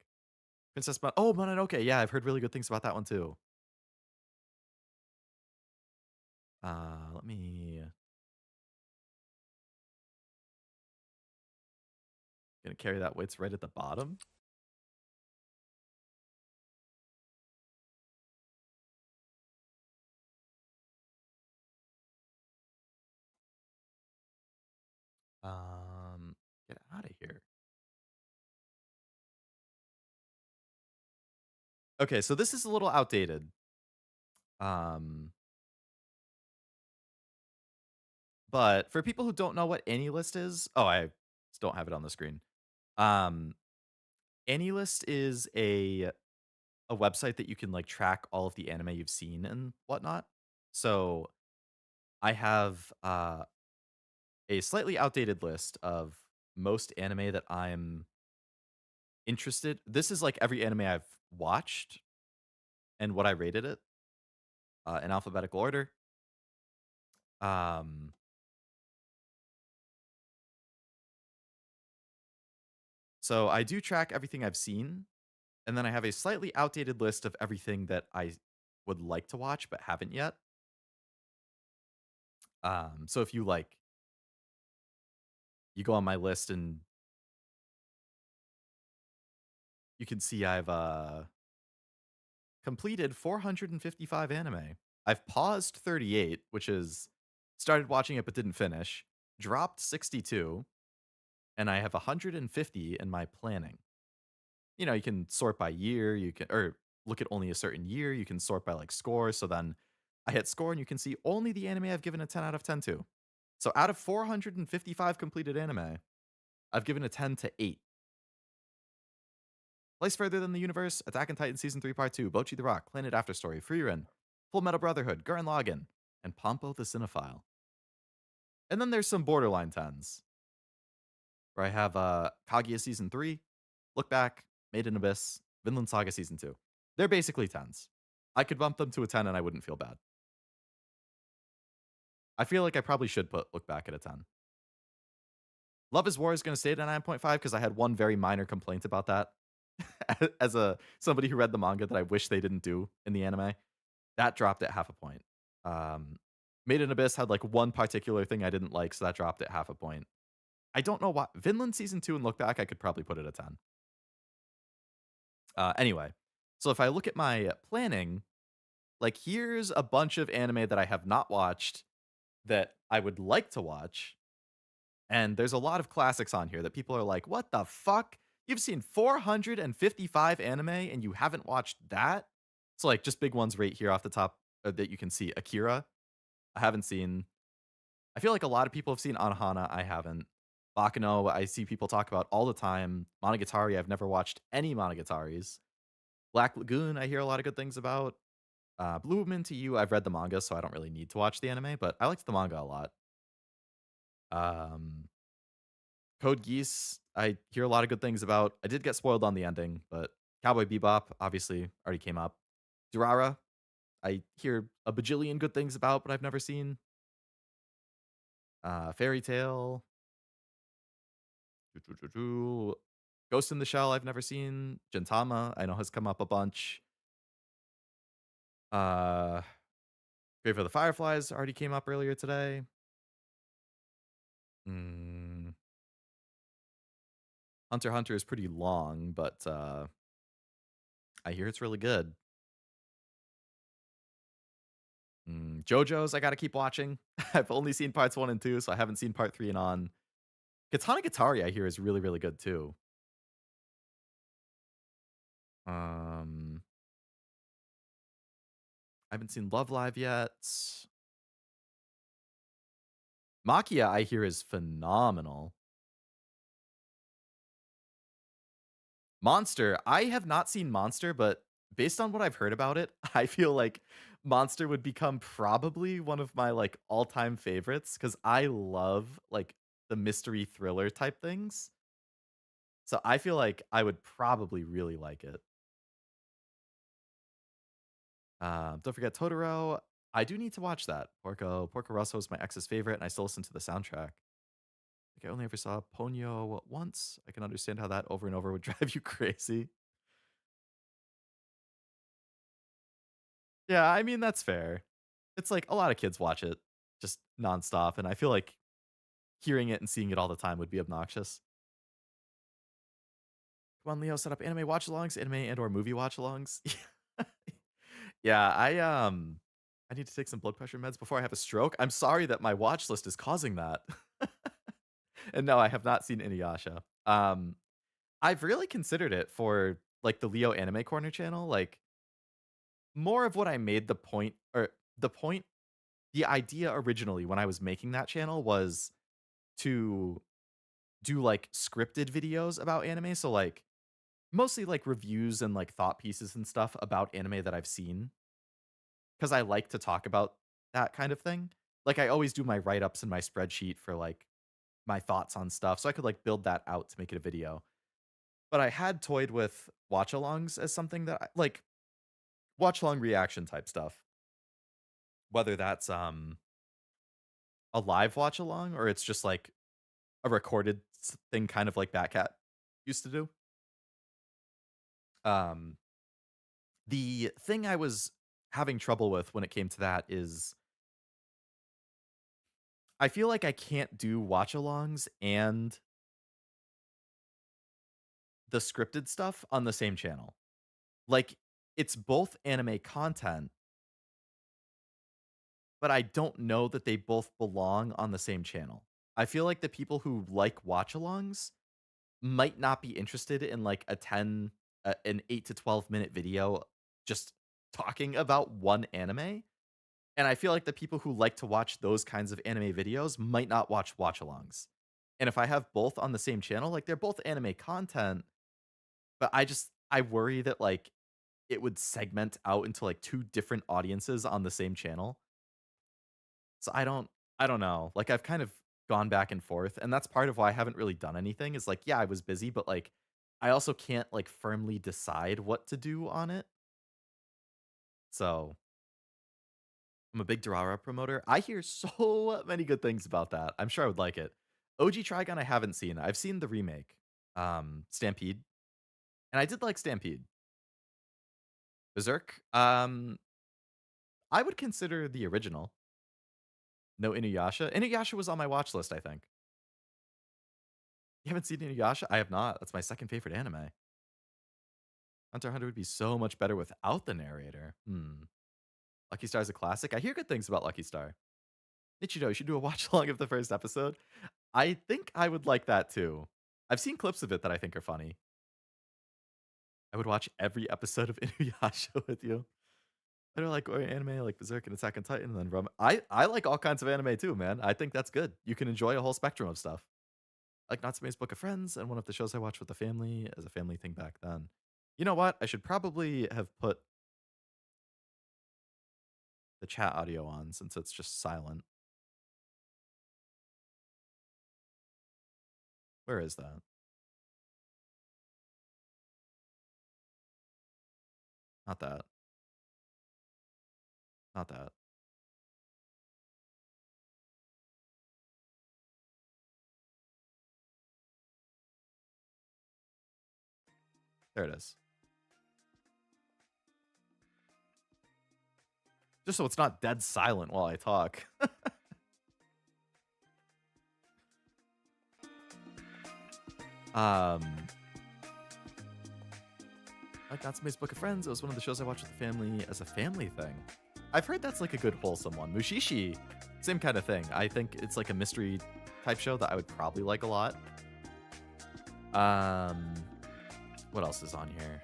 Princess Mononoke. Yeah, I've heard really good things about that one too. Let me. Gonna carry that weights right at the bottom. Get out of here. Okay, so this is a little outdated. But for people who don't know what AnyList is, I just don't have it on the screen. AnyList is a website that you can like track all of the anime you've seen and whatnot. So I have a slightly outdated list of most anime that I'm interested. This is like every anime I've watched and what I rated it in alphabetical order. So I do track everything I've seen, and then I have a slightly outdated list of everything that I would like to watch but haven't yet. So if you like, you go on my list and you can see I've completed 455 anime. I've paused 38, which is started watching it but didn't finish, dropped 62, and I have 150 in my planning. You know, you can sort by year, you can, or look at only a certain year, you can sort by like score. So then I hit score and you can see only the anime I've given a 10 out of 10 to. So out of 455 completed anime, I've given a 10 to 8. Place Further Than the Universe, Attack on Titan Season 3 Part 2, Bocchi the Rock, Planet After Story, Frieren, Full Metal Brotherhood, Gurren Lagann, and Pompo the Cinephile. And then there's some borderline 10s, where I have Kaguya Season 3, Look Back, Made in Abyss, Vinland Saga Season 2. They're basically 10s. I could bump them to a 10 and I wouldn't feel bad. I feel like I probably should put Look Back at a 10. Love is War is going to stay at a 9.5 because I had one very minor complaint about that. As somebody who read the manga that I wish they didn't do in the anime. That dropped at half a point. Made in Abyss had like one particular thing I didn't like, so that dropped at half a point. I don't know why. Vinland Season 2 and Look Back, I could probably put it at 10. Anyway, so if I look at my planning, like here's a bunch of anime that I have not watched that I would like to watch. And there's a lot of classics on here that people are like, what the fuck? You've seen 455 anime and you haven't watched that? So like just big ones right here off the top that you can see. Akira, I haven't seen. I feel like a lot of people have seen Anohana. I haven't. Baccano, I see people talk about all the time. Monogatari, I've never watched any Monogataris. Black Lagoon, I hear a lot of good things about. Bloom Into You, I've read the manga, so I don't really need to watch the anime, but I liked the manga a lot. Code Geass, I hear a lot of good things about. I did get spoiled on the ending, but Cowboy Bebop, obviously, already came up. Durara, I hear a bajillion good things about, but I've never seen. Fairy Tail. Ghost in the Shell, I've never seen. Gintama, I know has come up a bunch. Grave of the Fireflies already came up earlier today. Hunter x Hunter is pretty long, but I hear it's really good. JoJo's I gotta keep watching. I've only seen parts 1 and 2, so I haven't seen part 3 and on. Katana Gatari I hear is really, really good too. I haven't seen Love Live yet. Makia I hear is phenomenal. Monster, I have not seen Monster, but based on what I've heard about it, I feel like Monster would become probably one of my like all-time favorites because I love like the mystery thriller type things. So I feel like I would probably really like it. Don't forget Totoro. I do need to watch that. Porco Rosso is my ex's favorite, and I still listen to the soundtrack. I think I only ever saw Ponyo once. I can understand how that over and over would drive you crazy. Yeah, I mean, that's fair. It's like a lot of kids watch it just nonstop, and I feel like hearing it and seeing it all the time would be obnoxious. Come on, Leo, set up anime watch-alongs, anime and or movie watch-alongs. Yeah, I need to take some blood pressure meds before I have a stroke. I'm sorry that my watch list is causing that. And no, I have not seen Inuyasha. I've really considered it for like the Leo Anime Corner channel. Like more of what I made the idea originally when I was making that channel was to do like scripted videos about anime. So like mostly like reviews and like thought pieces and stuff about anime that I've seen. Because I like to talk about that kind of thing. Like I always do my write-ups in my spreadsheet for like my thoughts on stuff. So I could like build that out to make it a video. But I had toyed with watch-alongs as something that like watch-along reaction type stuff. Whether that's a live watch-along or it's just like a recorded thing kind of like Batcat used to do. The thing I was having trouble with when it came to that is I feel like I can't do watch-alongs and the scripted stuff on the same channel. Like it's both anime content, but I don't know that they both belong on the same channel. I feel like the people who like watch-alongs might not be interested in like an 8 to 12 minute video just talking about one anime. And I feel like the people who like to watch those kinds of anime videos might not watch watch-alongs. And if I have both on the same channel, like they're both anime content, but I worry that like it would segment out into like two different audiences on the same channel. So I don't know. Like I've kind of gone back and forth, and that's part of why I haven't really done anything. Is like, yeah, I was busy, but like I also can't like firmly decide what to do on it. So I'm a big Durara promoter. I hear so many good things about that. I'm sure I would like it. OG Trigun I haven't seen. I've seen the remake, Stampede, and I did like Stampede. Berserk, I would consider the original. No Inuyasha. Inuyasha was on my watch list, I think. You haven't seen Inuyasha? I have not. That's my second favorite anime. Hunter x Hunter would be so much better without the narrator. Lucky Star's a classic. I hear good things about Lucky Star. Nichiro, you should do a watch along of the first episode. I think I would like that too. I've seen clips of it that I think are funny. I would watch every episode of Inuyasha with you. I don't like anime like Berserk and Attack on Titan, and then Rum. I like all kinds of anime too, man. I think that's good. You can enjoy a whole spectrum of stuff. Like Natsume's Book of Friends, and one of the shows I watched with the family as a family thing back then. You know what? I should probably have put the chat audio on since it's just silent. Where is that? Not that. Not that. There it is. Just so it's not dead silent while I talk. Like Natsume's Book of Friends, it was one of the shows I watched with the family as a family thing. I've heard that's like a good wholesome one. Mushishi, same kind of thing. I think it's like a mystery type show that I would probably like a lot. What else is on here?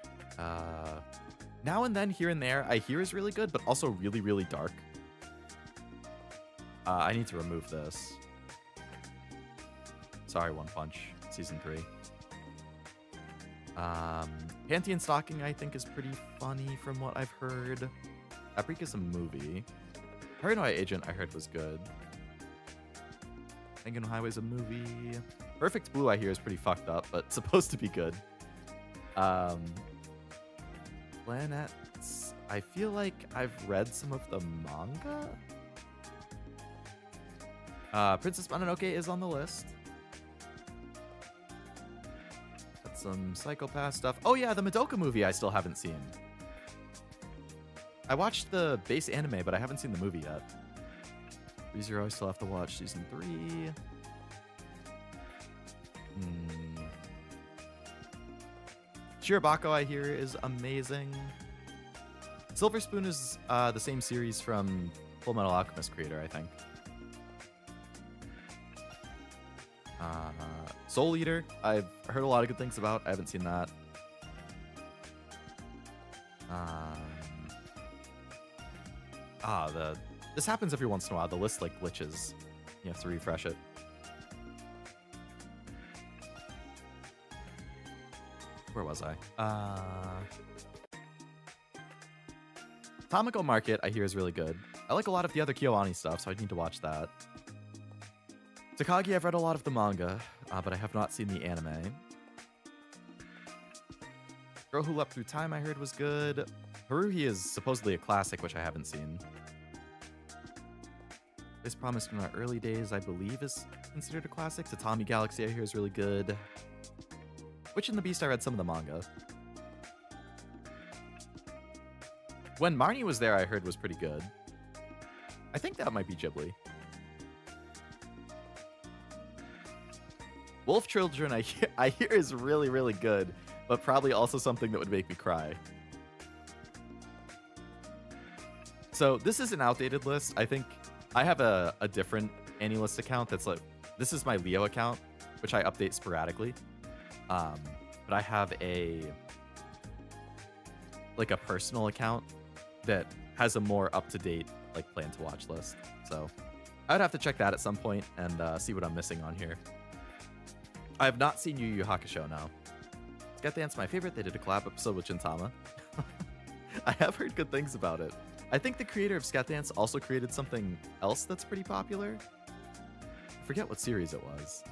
Now and Then, Here and There, I hear is really good, but also really, really dark. I need to remove this. Sorry, One Punch, Season 3. Panty and Stocking, I think, is pretty funny from what I've heard. Paprika's a movie. Paranoia Agent, I heard, was good. Tengen Highway's a movie. Perfect Blue, I hear, is pretty fucked up, but supposed to be good. Planets, I feel like I've read some of the manga. Princess Mononoke is on the list. Got some Psychopath stuff. Oh yeah, the Madoka movie I still haven't seen. I watched the base anime, but I haven't seen the movie yet. ReZero, I still have to watch Season 3. Shirobako, I hear, is amazing. Silver Spoon is the same series from Full Metal Alchemist creator, I think. Soul Eater, I've heard a lot of good things about. I haven't seen that. This happens every once in a while. The list like glitches. You have to refresh it. Where was I? Tomoko Market, I hear, is really good. I like a lot of the other KyoAni stuff, so I need to watch that. Takagi, I've read a lot of the manga, but I have not seen the anime. Girl Who Leapt Through Time, I heard, was good. Haruhi is supposedly a classic, which I haven't seen. This Promised in Our Early Days, I believe, is considered a classic. Tatami Galaxy, I hear, is really good. Witch and the Beast, I read some of the manga. When Marnie Was There, I heard, was pretty good. I think that might be Ghibli. Wolf Children, I hear is really, really good, but probably also something that would make me cry. So this is an outdated list. I think I have a different AniList account that's like, this is my Leo account, which I update sporadically. But I have a personal account that has a more up-to-date like plan to watch list. So I would have to check that at some point and see what I'm missing on here. I have not seen Yu Yu Hakusho now. Scat Dance, my favorite. They did a collab episode with Gintama. I have heard good things about it. I think the creator of Scat Dance also created something else that's pretty popular. I forget what series it was.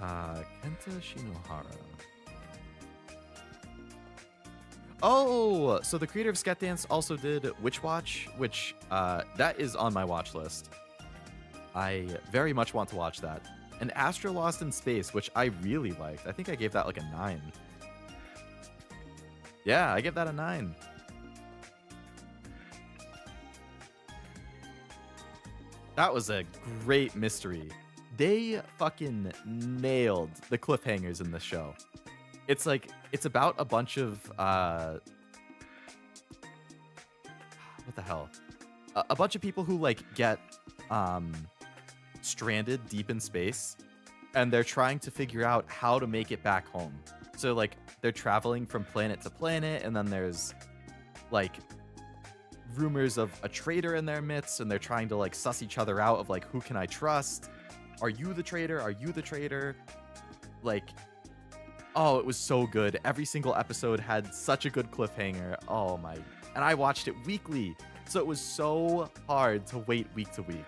Kenta Shinohara. Oh, so the creator of Scat Dance also did Witch Watch, which that is on my watch list. I very much want to watch that. And Astro Lost in Space, which I really liked. I think I gave that like a 9. Yeah, I gave that a 9. That was a great mystery. They fucking nailed the cliffhangers in this show. It's like, it's about a bunch of, what the hell? A bunch of people who like get, stranded deep in space, and they're trying to figure out how to make it back home. So like, they're traveling from planet to planet, and then there's like rumors of a traitor in their midst, and they're trying to like suss each other out of like, who can I trust? Are you the traitor? Are you the traitor? Like, oh, it was so good. Every single episode had such a good cliffhanger. Oh my. And I watched it weekly. So it was so hard to wait week to week.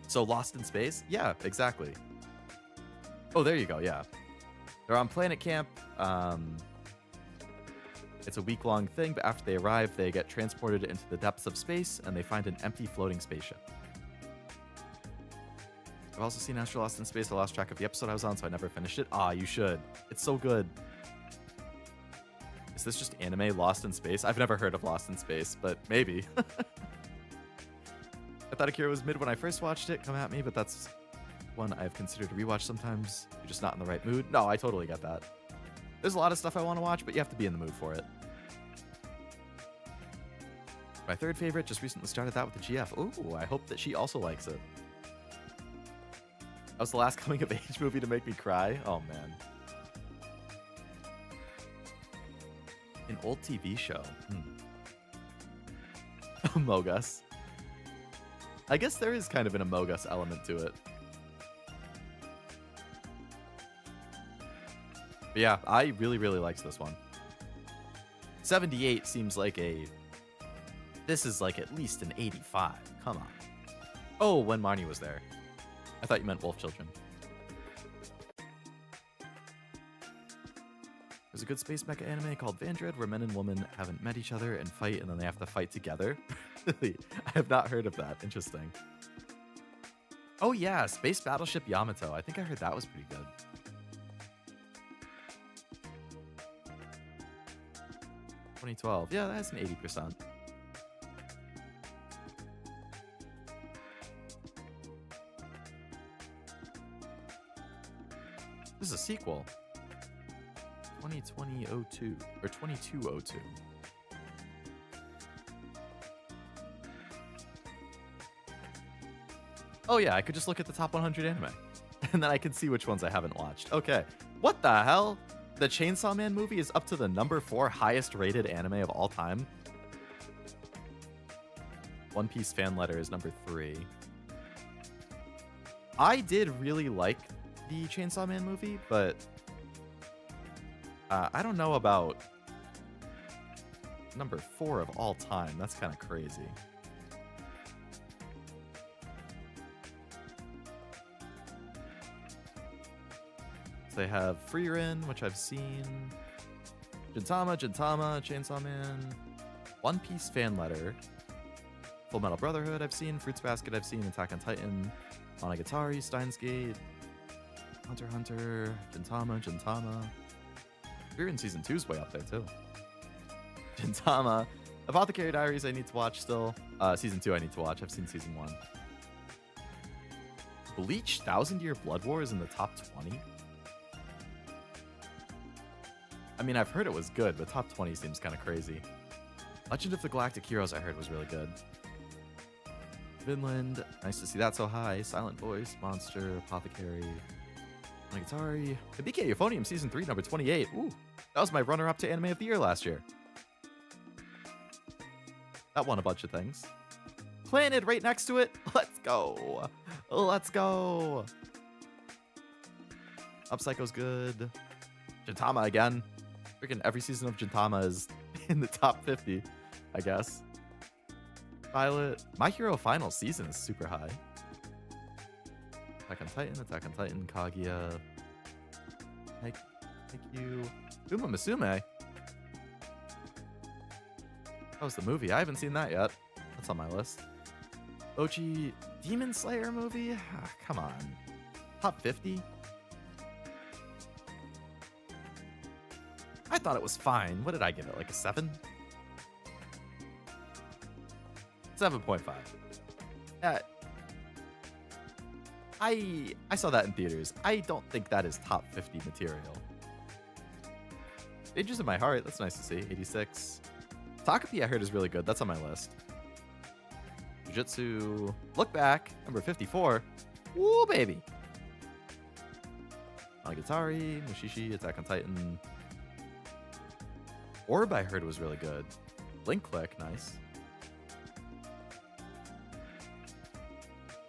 So Lost in Space? Yeah, exactly. Oh, there you go. Yeah. They're on planet camp. It's a week-long thing, but after they arrive, they get transported into the depths of space, and they find an empty floating spaceship. I've also seen Astro Lost in Space. I lost track of the episode I was on, so I never finished it. Ah, you should. It's so good. Is this just anime Lost in Space? I've never heard of Lost in Space, but maybe. I thought Akira was mid when I first watched it. Come at me, but that's one I've considered to rewatch sometimes. You're just not in the right mood. No, I totally get that. There's a lot of stuff I want to watch, but you have to be in the mood for it. My third favorite, just recently started that with the GF. Ooh, I hope that she also likes it. That was the last coming of age movie to make me cry. Oh, man. An old TV show. Among Us. I guess there is kind of an Among Us element to it. But yeah, I really, really liked this one. 78 seems like a... This is like at least an 85. Come on. Oh, when Marnie was there. I thought you meant Wolf Children. There's a good space mecha anime called Vandred where men and women haven't met each other and fight, and then they have to fight together. Really? I have not heard of that. Interesting. Oh yeah, Space Battleship Yamato. I think I heard that was pretty good. $2012. Yeah, that's an 80%. This is a sequel. 2020-02 or 2202. Oh yeah, I could just look at the top 100 anime, and then I can see which ones I haven't watched. Okay, what the hell? The Chainsaw Man movie is up to the number 4 highest rated anime of all time. One Piece fan letter is number 3. I did really like the Chainsaw Man movie, but I don't know about number 4 of all time. That's kind of crazy. So they have Frieren, which I've seen, Gintama, Chainsaw Man, One Piece fan letter, Full Metal Brotherhood I've seen, Fruits Basket I've seen, Attack on Titan, Monogatari, Steins Gate, Hunter x Hunter, Gintama. Frieren Season 2's way up there too. Gintama. Apothecary Diaries I need to watch still. Season 2 I need to watch. I've seen Season 1. Bleach 1000 Year Blood War is in the top 20? I mean, I've heard it was good, but top 20 seems kind of crazy. Legend of the Galactic Heroes I heard was really good. Vinland, nice to see that so high. Silent Voice, Monster, Apothecary, Monogatari. Hibiki Euphonium Season 3, number 28. Ooh, that was my runner-up to Anime of the Year last year. That won a bunch of things. Planted right next to it. Let's go. Let's go. Up Psycho's good. Gintama again. Freaking every season of Gintama is in the top 50, I guess. Violet. My Hero Final season is super high. Attack on Titan, Kaguya. Thank you. Uma Musume. That was the movie. I haven't seen that yet. That's on my list. Ochi Demon Slayer movie? Ah, come on. Top 50? I thought it was fine. What did I give it? Like a 7? 7.5. I saw that in theaters. I don't think that is top 50 material. Dangers in My Heart. That's nice to see. 86. Takapi I heard is really good. That's on my list. Jujutsu. Look Back. Number 54. Woo, baby. Monogatari. Mushishi. Attack on Titan. Orb I heard was really good. Blink Click. Nice.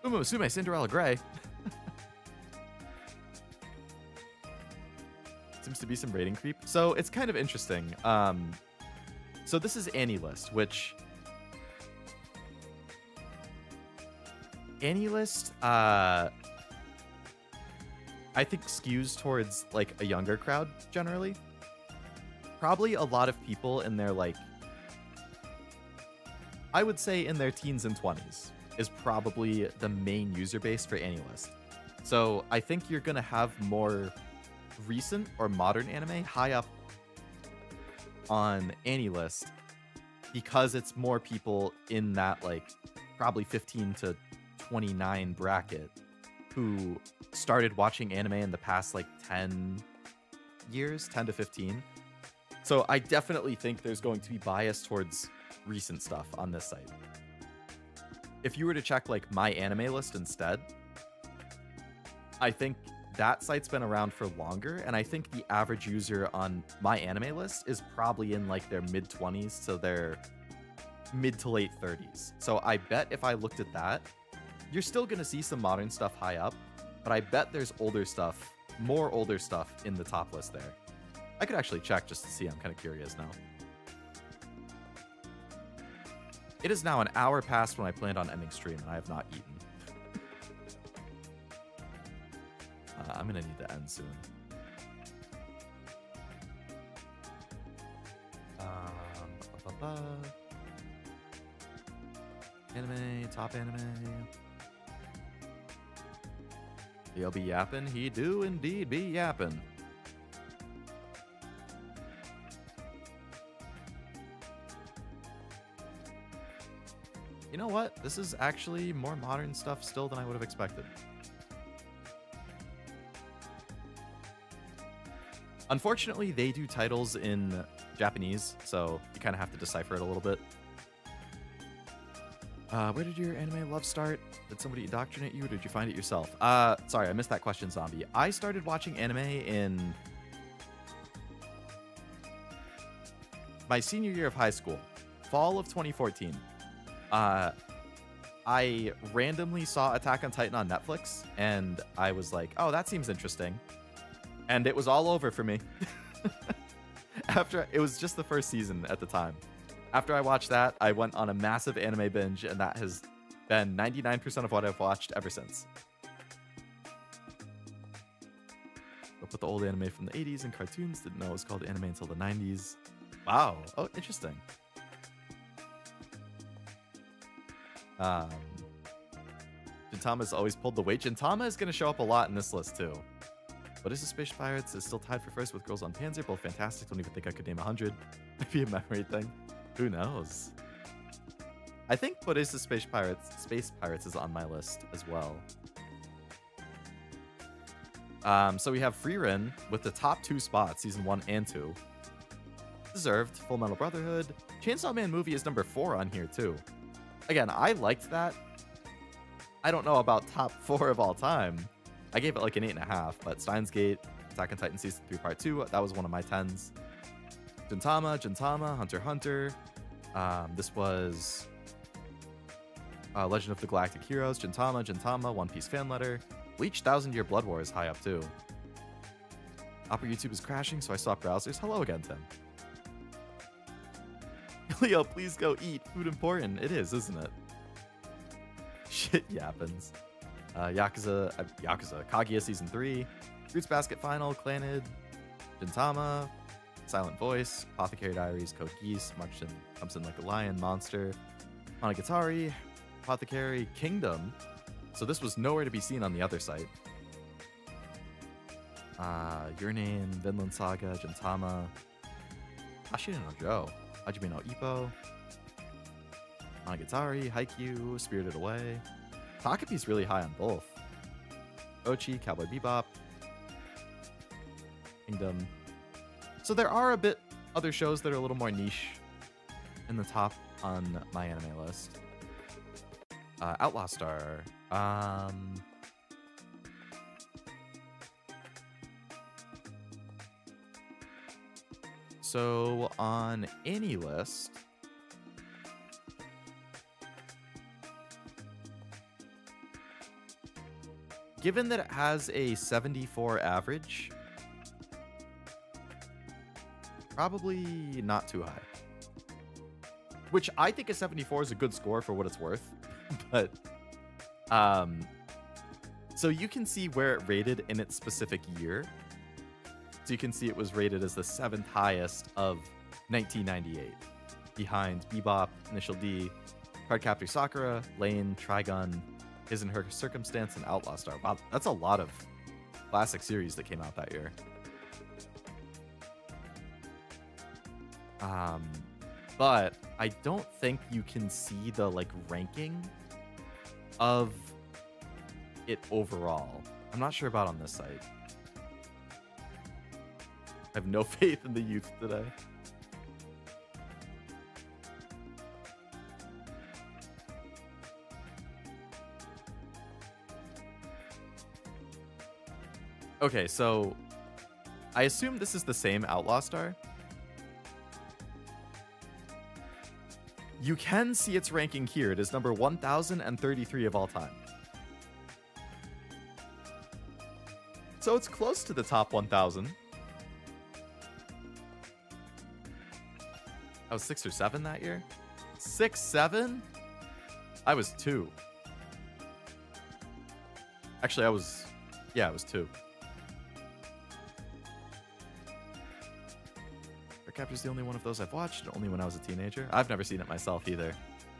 Uma Musume. Cinderella Grey. Seems to be some rating creep. So it's kind of interesting. So this is AniList, which AniList I think skews towards like a younger crowd generally. Probably a lot of people in their like, I would say in their teens and 20s is probably the main user base for AniList. So I think you're gonna have more recent or modern anime high up on AniList because it's more people in that like probably 15 to 29 bracket who started watching anime in the past like 10 years, 10 to 15. So I definitely think there's going to be bias towards recent stuff on this site. If you were to check like my anime list instead, I think that site's been around for longer, and I think the average user on my anime list is probably in like their mid-20s to their mid to late 30s. So I bet if I looked at that, you're still going to see some modern stuff high up, but I bet there's older stuff, more older stuff in the top list there. I could actually check just to see. I'm kind of curious now. It is now an hour past when I planned on ending stream, and I have not eaten. I'm gonna need to end soon. Anime, top anime. He'll be yapping. He do indeed be yapping. You know what? This is actually more modern stuff still than I would have expected. Unfortunately, they do titles in Japanese, so you kind of have to decipher it a little bit. Where did your anime love start? Did somebody indoctrinate you, or did you find it yourself? Sorry, I missed that question, Zombie. I started watching anime in my senior year of high school, fall of 2014. I randomly saw Attack on Titan on Netflix, and I was like, oh, that seems interesting. And it was all over for me. It was just the first season at the time. After I watched that, I went on a massive anime binge, and that has been 99% of what I've watched ever since. I'll put the old anime from the 80s in cartoons. Didn't know it was called anime until the 90s. Wow. Oh, interesting. Gintama's always pulled the weight. Gintama is going to show up a lot in this list, too. What is the Space Pirates? Is still tied for first with Girls on Panzer. Both fantastic. Don't even think I could name 100. Maybe a memory thing. Who knows? I think What is the Space Pirates is on my list as well. So we have Frieren with the top 2 spots, season 1 and 2. Deserved. Full Metal Brotherhood. Chainsaw Man movie is number 4 on here, too. Again, I liked that. I don't know about top 4 of all time. I gave it like an 8.5, but Steins Gate, Attack on Titan Season 3 Part 2, that was one of my 10s. Gintama, Hunter x Hunter, This was Legend of the Galactic Heroes, Gintama, One Piece fan letter. Bleach 1000 Year Blood War is high up too. Opera YouTube is crashing, so I stopped browsers. Hello again, Tim. Leo, please go eat. Food important. It is, isn't it? Shit yappens. Yakuza, Kaguya Season 3, Fruits Basket Final, Clanid, Gintama, Silent Voice, Apothecary Diaries, Code Geass, Munchkin Comes in Like a Lion, Monster, Monogatari, Apothecary, Kingdom. So this was nowhere to be seen on the other site. Your Name, Vinland Saga, Gintama, Ashina no Joe, Hajime no Ippo, Monogatari, Haikyuu, Spirited Away. Takapi's really high on both. Ochi, Cowboy Bebop, Kingdom. So there are a bit other shows that are a little more niche in the top on my anime list. Outlaw Star. So on any list, given that it has a 74 average, probably not too high. Which I think a 74 is a good score for what it's worth. But, so you can see where it rated in its specific year. So you can see it was rated as the 7th highest of 1998, behind Bebop, Initial D, Cardcaptor Sakura, Lane, Trigun, His and Her Circumstance, and Outlaw Star. Wow, that's a lot of classic series that came out that year. But I don't think you can see the ranking of it overall. I'm not sure about on this site. I have no faith in the youth today. Okay, so I assume this is the same Outlaw Star. You can see its ranking here. It is number 1033 of all time. So it's close to the top 1000. I was 6 or 7 that year. 6, 7? I was 2. Actually, I was 2. Capture's the only one of those I've watched, only when I was a teenager. I've never seen it myself either.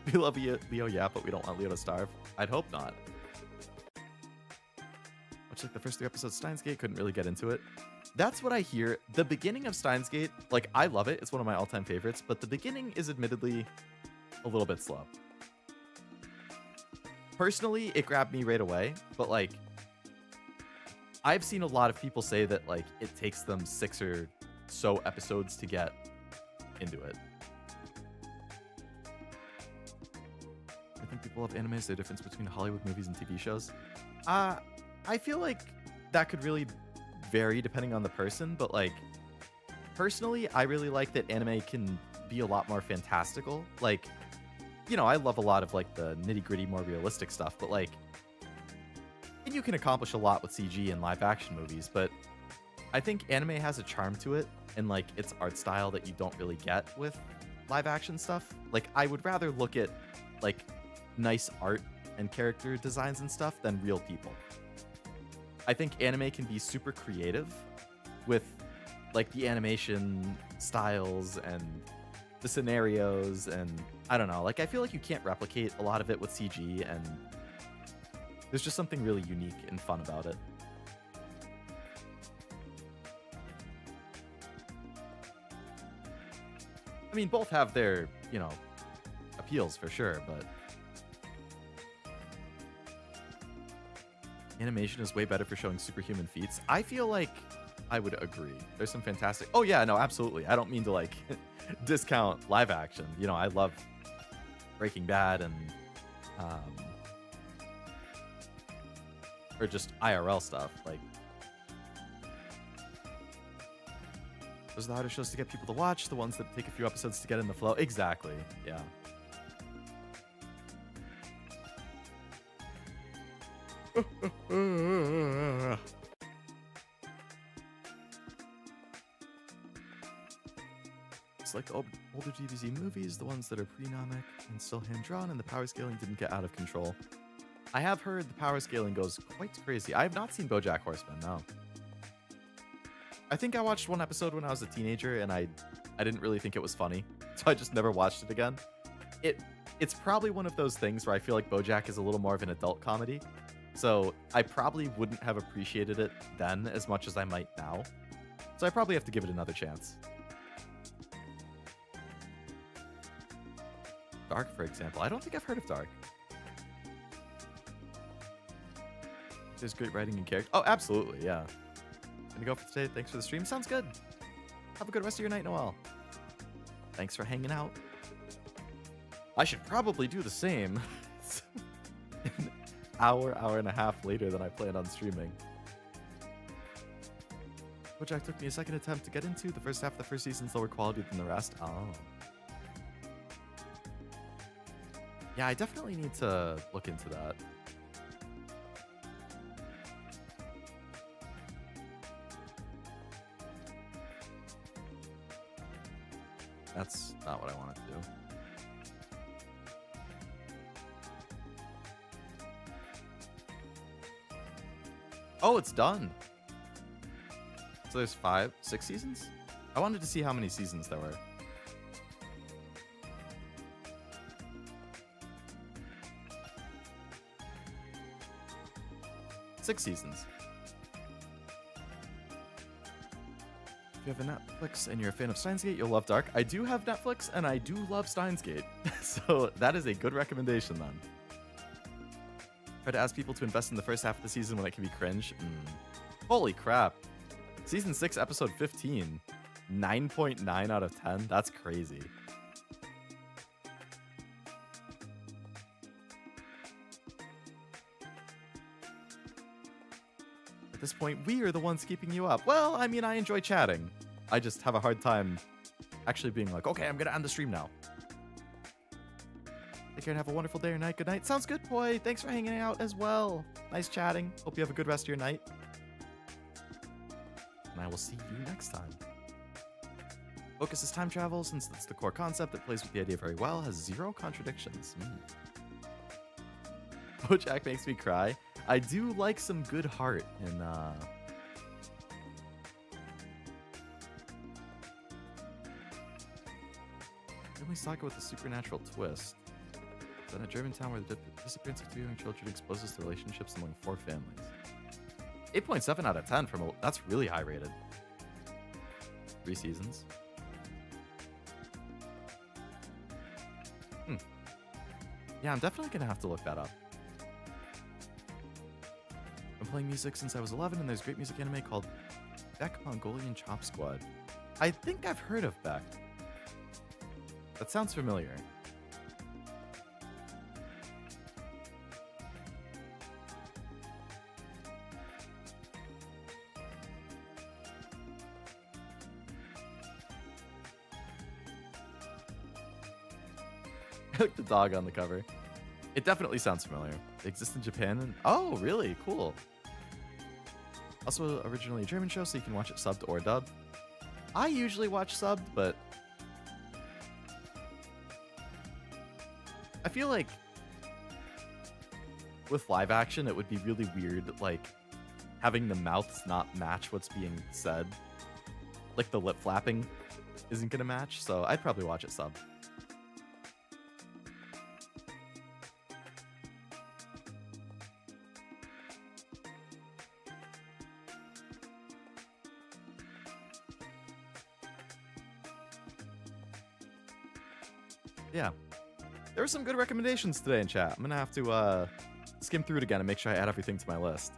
We love Leo, yeah, but we don't want Leo to starve. I'd hope not. Much like the first 3 episodes of Steins Gate, couldn't really get into it. That's what I hear. The beginning of Steins Gate, I love it. It's one of my all-time favorites, but the beginning is admittedly a little bit slow. Personally, it grabbed me right away, but I've seen a lot of people say that it takes them 6 or so episodes to get into it. I think people love anime is the difference between Hollywood movies and TV shows. I feel like that could really vary depending on the person, but personally, I really like that anime can be a lot more fantastical. I love a lot of the nitty-gritty, more realistic stuff, but and you can accomplish a lot with CG and live action movies, but I think anime has a charm to it and its art style that you don't really get with live action stuff. I would rather look at nice art and character designs and stuff than real people. I think anime can be super creative with the animation styles and the scenarios, and I don't know, I feel like you can't replicate a lot of it with CG, and there's just something really unique and fun about it. I mean, both have their, appeals for sure, but animation is way better for showing superhuman feats. I feel like I would agree. There's some fantastic... Oh, yeah, no, absolutely. I don't mean to, discount live action. I love Breaking Bad and... or just IRL stuff, Those are the harder shows to get people to watch, the ones that take a few episodes to get in the flow. Exactly, yeah. It's like the older DBZ movies, the ones that are pre-nomic and still hand-drawn, and the power scaling didn't get out of control. I have heard the power scaling goes quite crazy. I have not seen BoJack Horseman, no. I think I watched one episode when I was a teenager, and I didn't really think it was funny, so I just never watched it again. It's probably one of those things where I feel like BoJack is a little more of an adult comedy, so I probably wouldn't have appreciated it then as much as I might now. So I probably have to give it another chance. Dark, for example. I don't think I've heard of Dark. There's great writing and character. Oh, absolutely, yeah. Gonna go for today. Thanks for the stream. Sounds good. Have a good rest of your night, Noel. Thanks for hanging out. I should probably do the same. An hour and a half later than I planned on streaming. BoJack took me a second attempt to get into. The first half of the first season's lower quality than the rest. Oh. Yeah, I definitely need to look into that. That's not what I wanted to do. Oh, it's done. So there's 6 seasons? I wanted to see how many seasons there were. Six seasons. If you have a Netflix and you're a fan of Steins Gate, you'll love Dark. I do have Netflix and I do love Steins Gate. So that is a good recommendation then. Try to ask people to invest in the first half of the season when it can be cringe. Holy crap. Season 6, episode 15. 9.9 out of 10. That's crazy. At this point, we are the ones keeping you up. Well, I mean, I enjoy chatting. I just have a hard time actually being like, okay, I'm going to end the stream now. Take care and have a wonderful day or night. Good night. Sounds good, boy. Thanks for hanging out as well. Nice chatting. Hope you have a good rest of your night. And I will see you next time. Focus is time travel, since that's the core concept. It plays with the idea very well, has 0 contradictions. BoJack makes me cry. I do like some good heart in Family Saga with a supernatural twist. It's in a German town where the disappearance of 2 young children exposes the relationships among 4 families. 8.7 out of 10 from that's really high rated. 3 seasons. Yeah, I'm definitely gonna have to look that up. I'm playing music since I was 11, and there's great music anime called Beck Mongolian Chop Squad. I think I've heard of Beck. That sounds familiar. I like the dog on the cover. It definitely sounds familiar. It exists in Japan. And oh, really? Cool. Also, originally a German show, so you can watch it subbed or dubbed. I usually watch subbed, but I feel like with live action, it would be really weird, like having the mouths not match what's being said. Like the lip flapping isn't gonna match, so I'd probably watch it subbed. Yeah, there were some good recommendations today in chat. I'm gonna have to skim through it again and make sure I add everything to my list.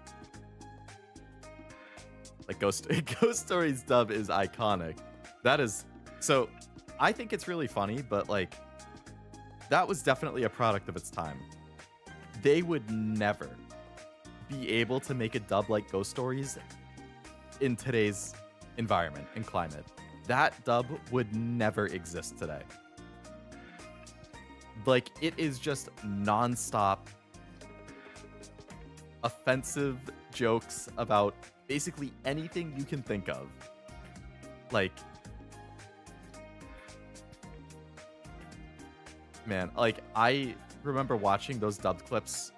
Like Ghost Stories dub is iconic. That is, so I think it's really funny, but like that was definitely a product of its time. They would never be able to make a dub like Ghost Stories in today's environment and climate. that dub would never exist today. Like, it is just nonstop offensive jokes about basically anything you can think of. Like, man, like, I remember watching those dubbed clips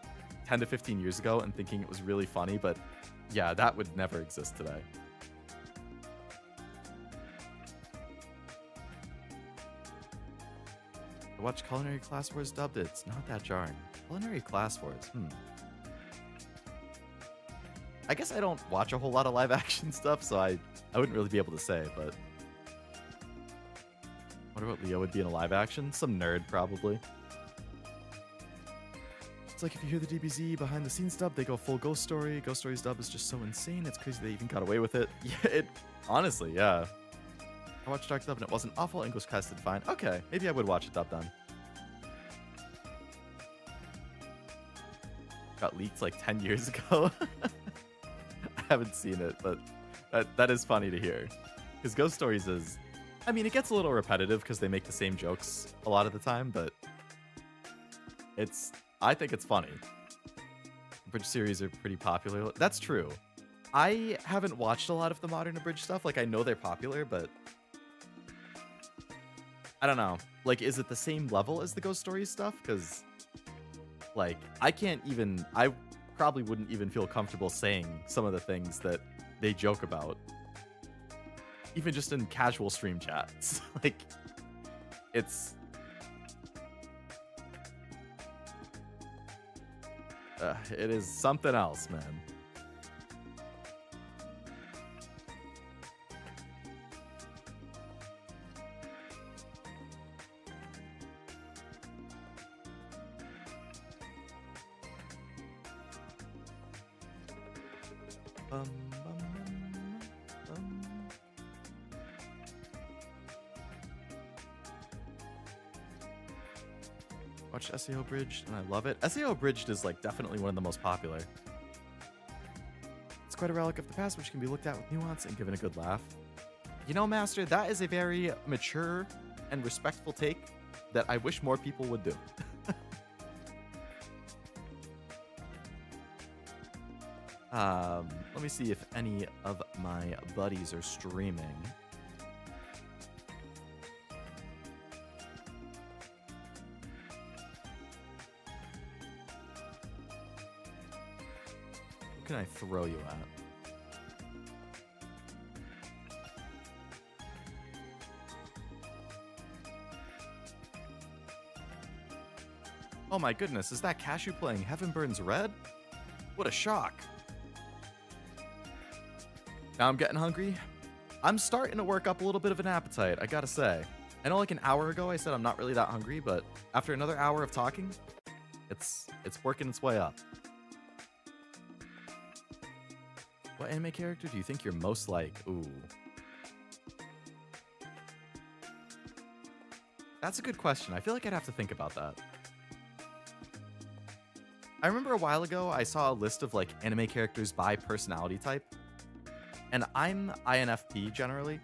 10 to 15 years ago and thinking it was really funny, but yeah, that would never exist today. I watched Culinary Class Wars dubbed. It's not that jarring. Culinary Class Wars, I guess I don't watch a whole lot of live action stuff, so I wouldn't really be able to say, but wonder what Leo would be in a live action? Some nerd, probably. It's like if you hear the DBZ behind the scenes dub, they go full Ghost Story. Ghost Story's dub is just so insane. It's crazy they even got away with it. Yeah, honestly, yeah. I watched Dark dub and it wasn't awful. English cast did fine. Okay, maybe I would watch it dub then. Got leaked like 10 years ago. I haven't seen it, but that is funny to hear. Because Ghost Stories is, I mean, it gets a little repetitive because they make the same jokes a lot of the time, but I think it's funny. Bridge series are pretty popular. That's true. I haven't watched a lot of the modern abridged stuff. Like, I know they're popular, but I don't know. Like, is it the same level as the Ghost Stories stuff? Because, like, I probably wouldn't even feel comfortable saying some of the things that they joke about. Even just in casual stream chats. Like, it is something else, man. Watched SEO Bridged and I love it. SEO Bridged is like definitely one of the most popular. It's quite a relic of the past which can be looked at with nuance and given a good laugh. You know, Master, that is a very mature and respectful take that I wish more people would do. Let me see if any of my buddies are streaming. What can I throw you at? Oh my goodness, is that Cashew playing Heaven Burns Red? What a shock. Now I'm getting hungry. I'm starting to work up a little bit of an appetite, I gotta say. I know like an hour ago I said I'm not really that hungry, but after another hour of talking, it's working its way up. What anime character do you think you're most like? Ooh. That's a good question. I feel like I'd have to think about that. I remember a while ago I saw a list of like anime characters by personality type. And I'm INFP generally.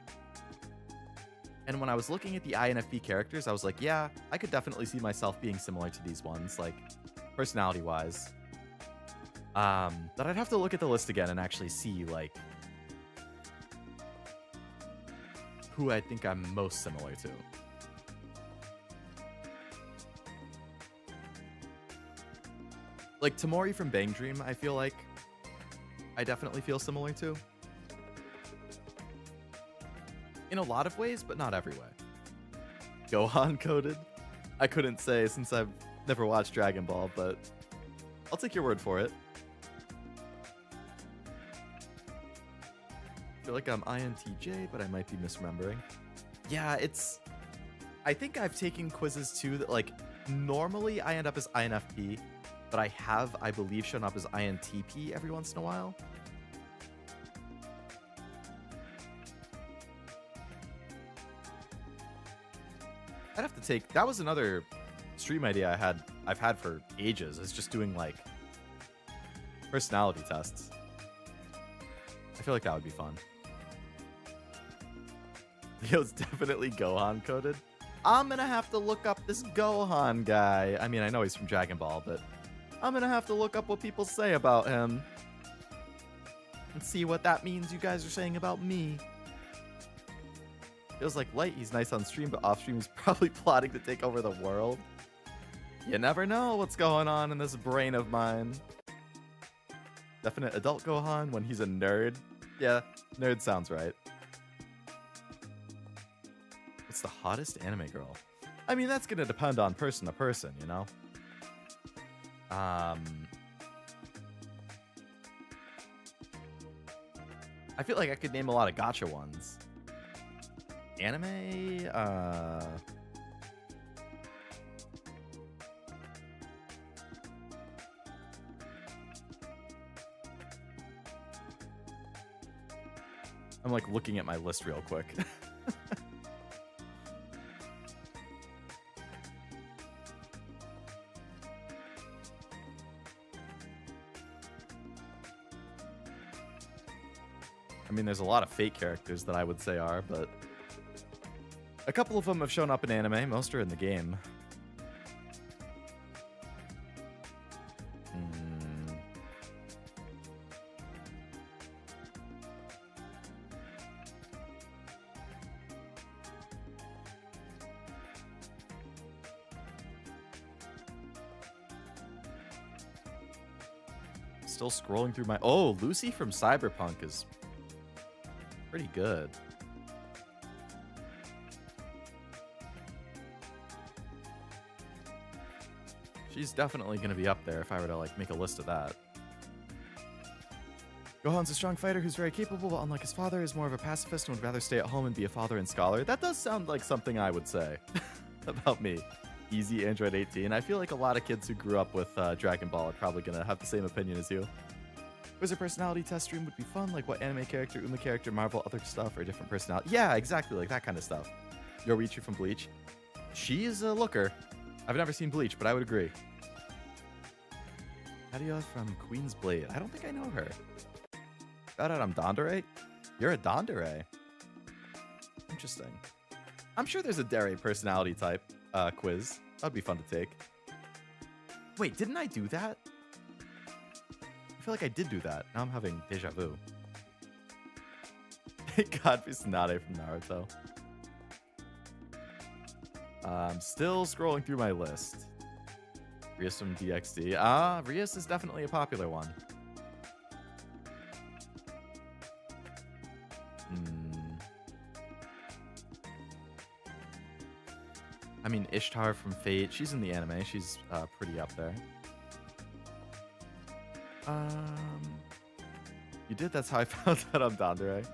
And when I was looking at the INFP characters, I was like, yeah, I could definitely see myself being similar to these ones, like personality-wise. But I'd have to look at the list again and actually see like who I think I'm most similar to. Like Tamori from Bang Dream, I feel like I definitely feel similar to. In a lot of ways, but not every way. Gohan coded? I couldn't say since I've never watched Dragon Ball, but I'll take your word for it. I feel like I'm INTJ, but I might be misremembering. Yeah, I think I've taken quizzes too that like normally I end up as INFP, but I believe, shown up as INTP every once in a while. I'd have to take, that was another stream idea I've had for ages, is just doing like personality tests. I feel like that would be fun. Leo's definitely Gohan coded. I'm gonna have to look up this Gohan guy. I mean, I know he's from Dragon Ball, but I'm gonna have to look up what people say about him and see what that means you guys are saying about me. Feels like Light, he's nice on stream, but off stream he's probably plotting to take over the world. You never know what's going on in this brain of mine. Definite adult Gohan when he's a nerd. Yeah, nerd sounds right. What's the hottest anime girl? I mean, that's gonna depend on person to person, you know? I feel like I could name a lot of gacha ones. Anime, I'm like looking at my list real quick. I mean, there's a lot of fake characters that I would say are, but a couple of them have shown up in anime. Most are in the game. Still scrolling through my... Oh, Lucy from Cyberpunk is pretty good. She's definitely going to be up there if I were to like make a list of that. Gohan's a strong fighter who's very capable, but unlike his father, is more of a pacifist and would rather stay at home and be a father and scholar. That does sound like something I would say about me. Easy Android 18. I feel like a lot of kids who grew up with Dragon Ball are probably going to have the same opinion as you. Wizard personality test stream would be fun, like what anime character, Uma character, Marvel, other stuff, or different personality. Yeah, exactly, like that kind of stuff. Yoichi from Bleach. She's a looker. I've never seen Bleach, but I would agree. Nadia from Queen's Blade. I don't think I know her. Shout out, I'm Dandere. You're a Dandere. Interesting. I'm sure there's a Dere personality type quiz. That'd be fun to take. Wait, didn't I do that? I feel like I did do that. Now I'm having deja vu. Thank God for Tsunade from Naruto. I'm still scrolling through my list. Rias from DxD. Rias is definitely a popular one. I mean, Ishtar from Fate. She's in the anime. She's pretty up there. You did? That's how I found out I'm Dandere.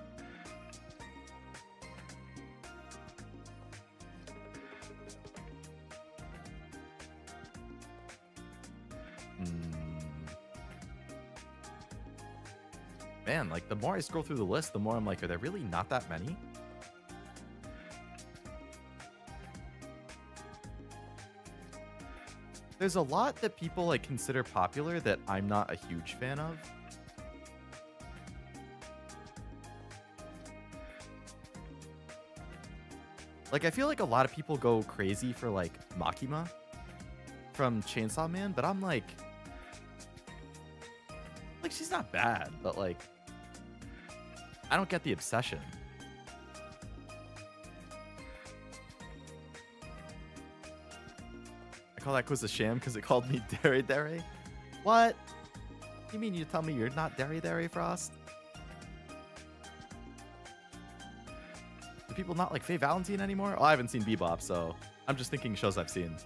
Man, like, the more I scroll through the list, the more I'm like, are there really not that many? There's a lot that people, like, consider popular that I'm not a huge fan of. Like, I feel like a lot of people go crazy for, like, Makima from Chainsaw Man, but I'm like, she's not bad, but, like, I don't get the obsession. I call that quiz a sham because it called me Dere Dere. What? You mean you tell me you're not Dere Dere, Frost? Do people not like Faye Valentine anymore? Oh, I haven't seen Bebop, so I'm just thinking shows I've seen.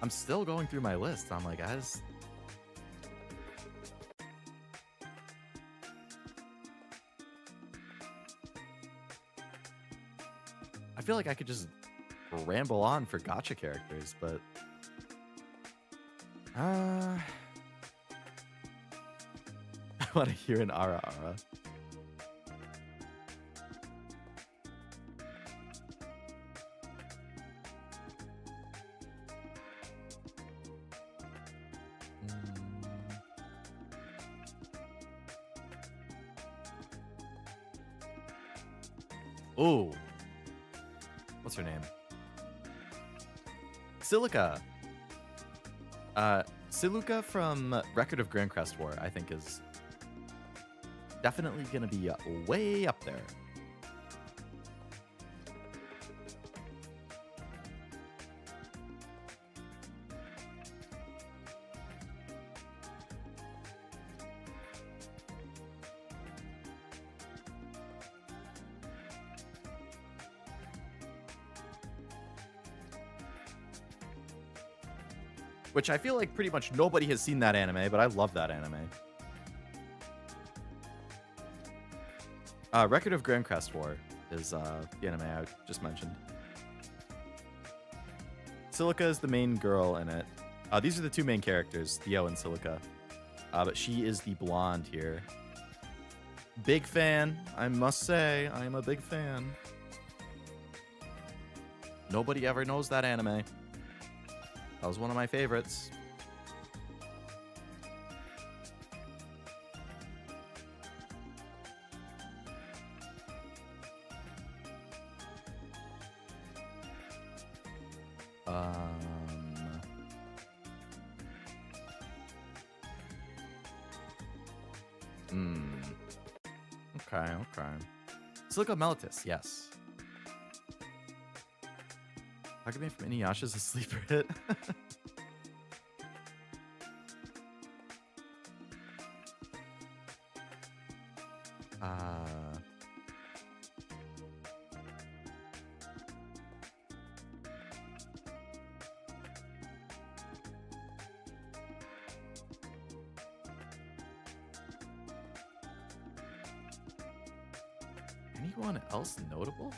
I'm still going through my list. I'm like, I feel like I could just ramble on for gacha characters, but I want to hear an Ara Ara. Ooh. What's her name? Silica. Siluca from Record of Grand Crest War, I think, is definitely going to be way up there. Which I feel like pretty much nobody has seen that anime, but I love that anime. Record of Grand Crest War is the anime I just mentioned. Silica is the main girl in it. These are the two main characters, Theo and Silica. But she is the blonde here. Big fan, I must say. I am a big fan. Nobody ever knows that anime. That was one of my favorites. Okay. Silica Mellitus, yes. Hagame from Inuyasha's a sleeper hit. Anyone else notable?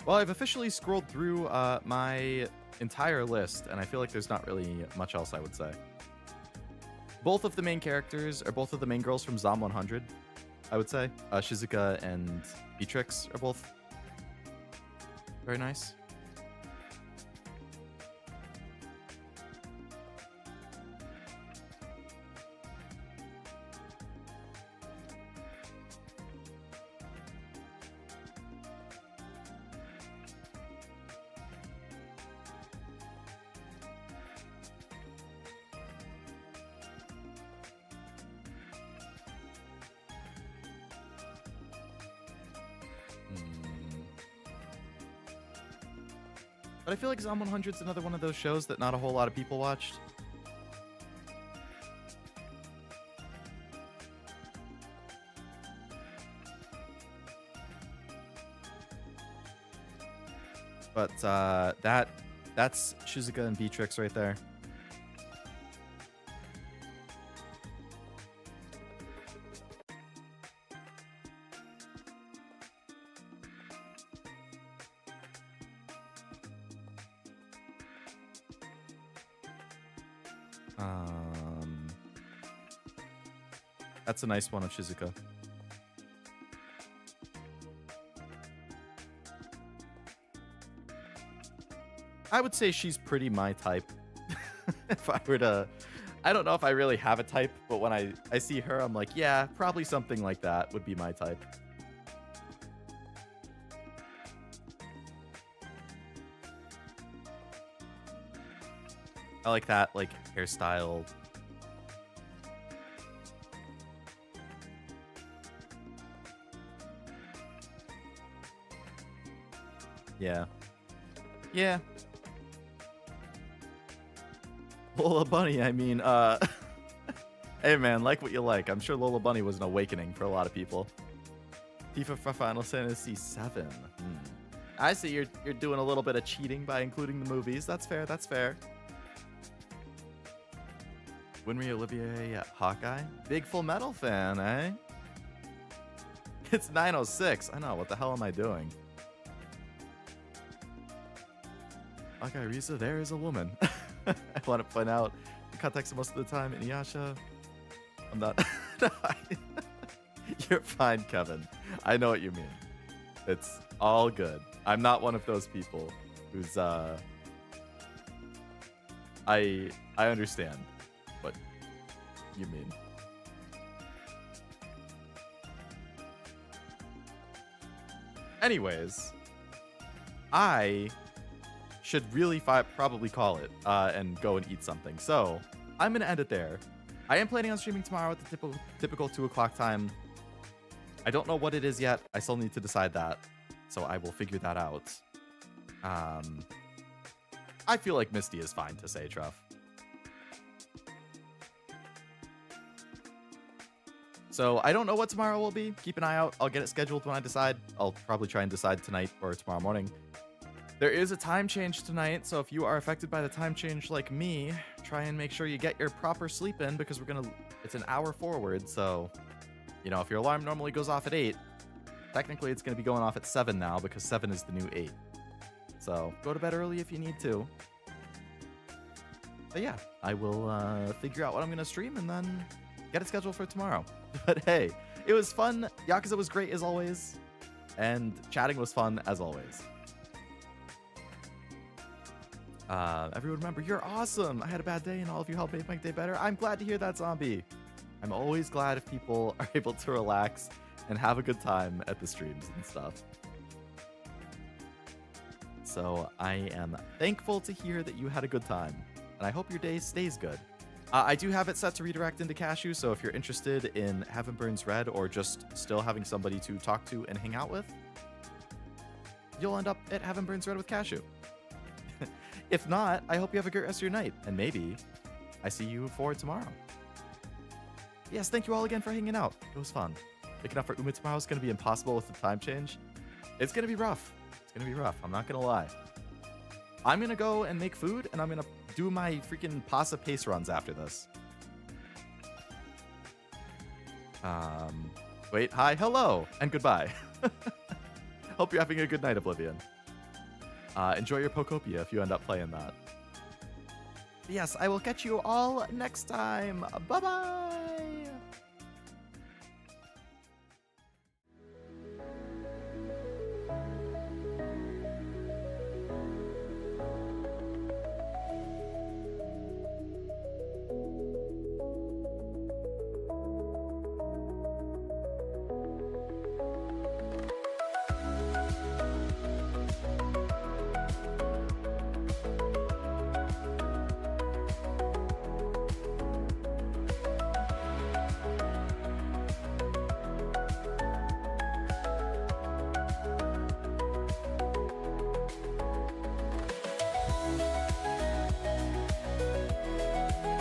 Well, I've officially scrolled through my entire list, and I feel like there's not really much else I would say. Both of the main characters, or both of the main girls from Zom 100, I would say. Shizuka and Beatrix are both very nice. But I feel like Zom 100 is another one of those shows that not a whole lot of people watched. But that's Shizuka and Beatrix right there. That's a nice one of Shizuka. I would say she's pretty my type. If I were to... I don't know if I really have a type, but when I see her, I'm like, yeah, probably something like that would be my type. I like that, like, hairstyle. Yeah. Yeah. Lola Bunny, I mean, hey man, like what you like. I'm sure Lola Bunny was an awakening for a lot of people. Tifa for Final Fantasy VII. I see you're doing a little bit of cheating by including the movies. That's fair, that's fair. Winry Olivier Hawkeye? Big Full Metal fan, eh? It's 9:06. I know, what the hell am I doing? Hawkeye Risa, there is a woman. I want to point out the context most of the time, Inuyasha. I'm not. You're fine, Kevin. I know what you mean. It's all good. I'm not one of those people who's I understand what you mean. Anyways, I should really probably call it and go and eat something. So I'm going to end it there. I am planning on streaming tomorrow at the typical 2 o'clock time. I don't know what it is yet. I still need to decide that. So I will figure that out. I feel like Misty is fine to say, Truff. So I don't know what tomorrow will be. Keep an eye out. I'll get it scheduled when I decide. I'll probably try and decide tonight or tomorrow morning. There is a time change tonight, so if you are affected by the time change like me, try and make sure you get your proper sleep in because it's an hour forward. So, you know, if your alarm normally goes off at 8, technically it's going to be going off at 7 now because 7 is the new 8. So go to bed early if you need to. But yeah, I will figure out what I'm going to stream and then get it scheduled for tomorrow. But hey, it was fun. Yakuza was great as always. And chatting was fun as always. Everyone remember, you're awesome. I had a bad day and all of you helped make my day better. I'm glad to hear that, Zombie. I'm always glad if people are able to relax and have a good time at the streams and stuff. So I am thankful to hear that you had a good time. And I hope your day stays good. I do have it set to redirect into Cashew, so if you're interested in Heaven Burns Red or just still having somebody to talk to and hang out with, you'll end up at Heaven Burns Red with Cashew. If not, I hope you have a great rest of your night, and maybe I see you for tomorrow. Yes, thank you all again for hanging out. It was fun. Picking up for Uma tomorrow is going to be impossible with the time change. It's going to be rough. It's going to be rough. I'm not going to lie. I'm going to go and make food, and I'm going to do my freaking pasta pace runs after this. Wait, hi, hello, and goodbye. Hope you're having a good night, Oblivion. Enjoy your Pokopia if you end up playing that. Yes, I will catch you all next time. Bye-bye!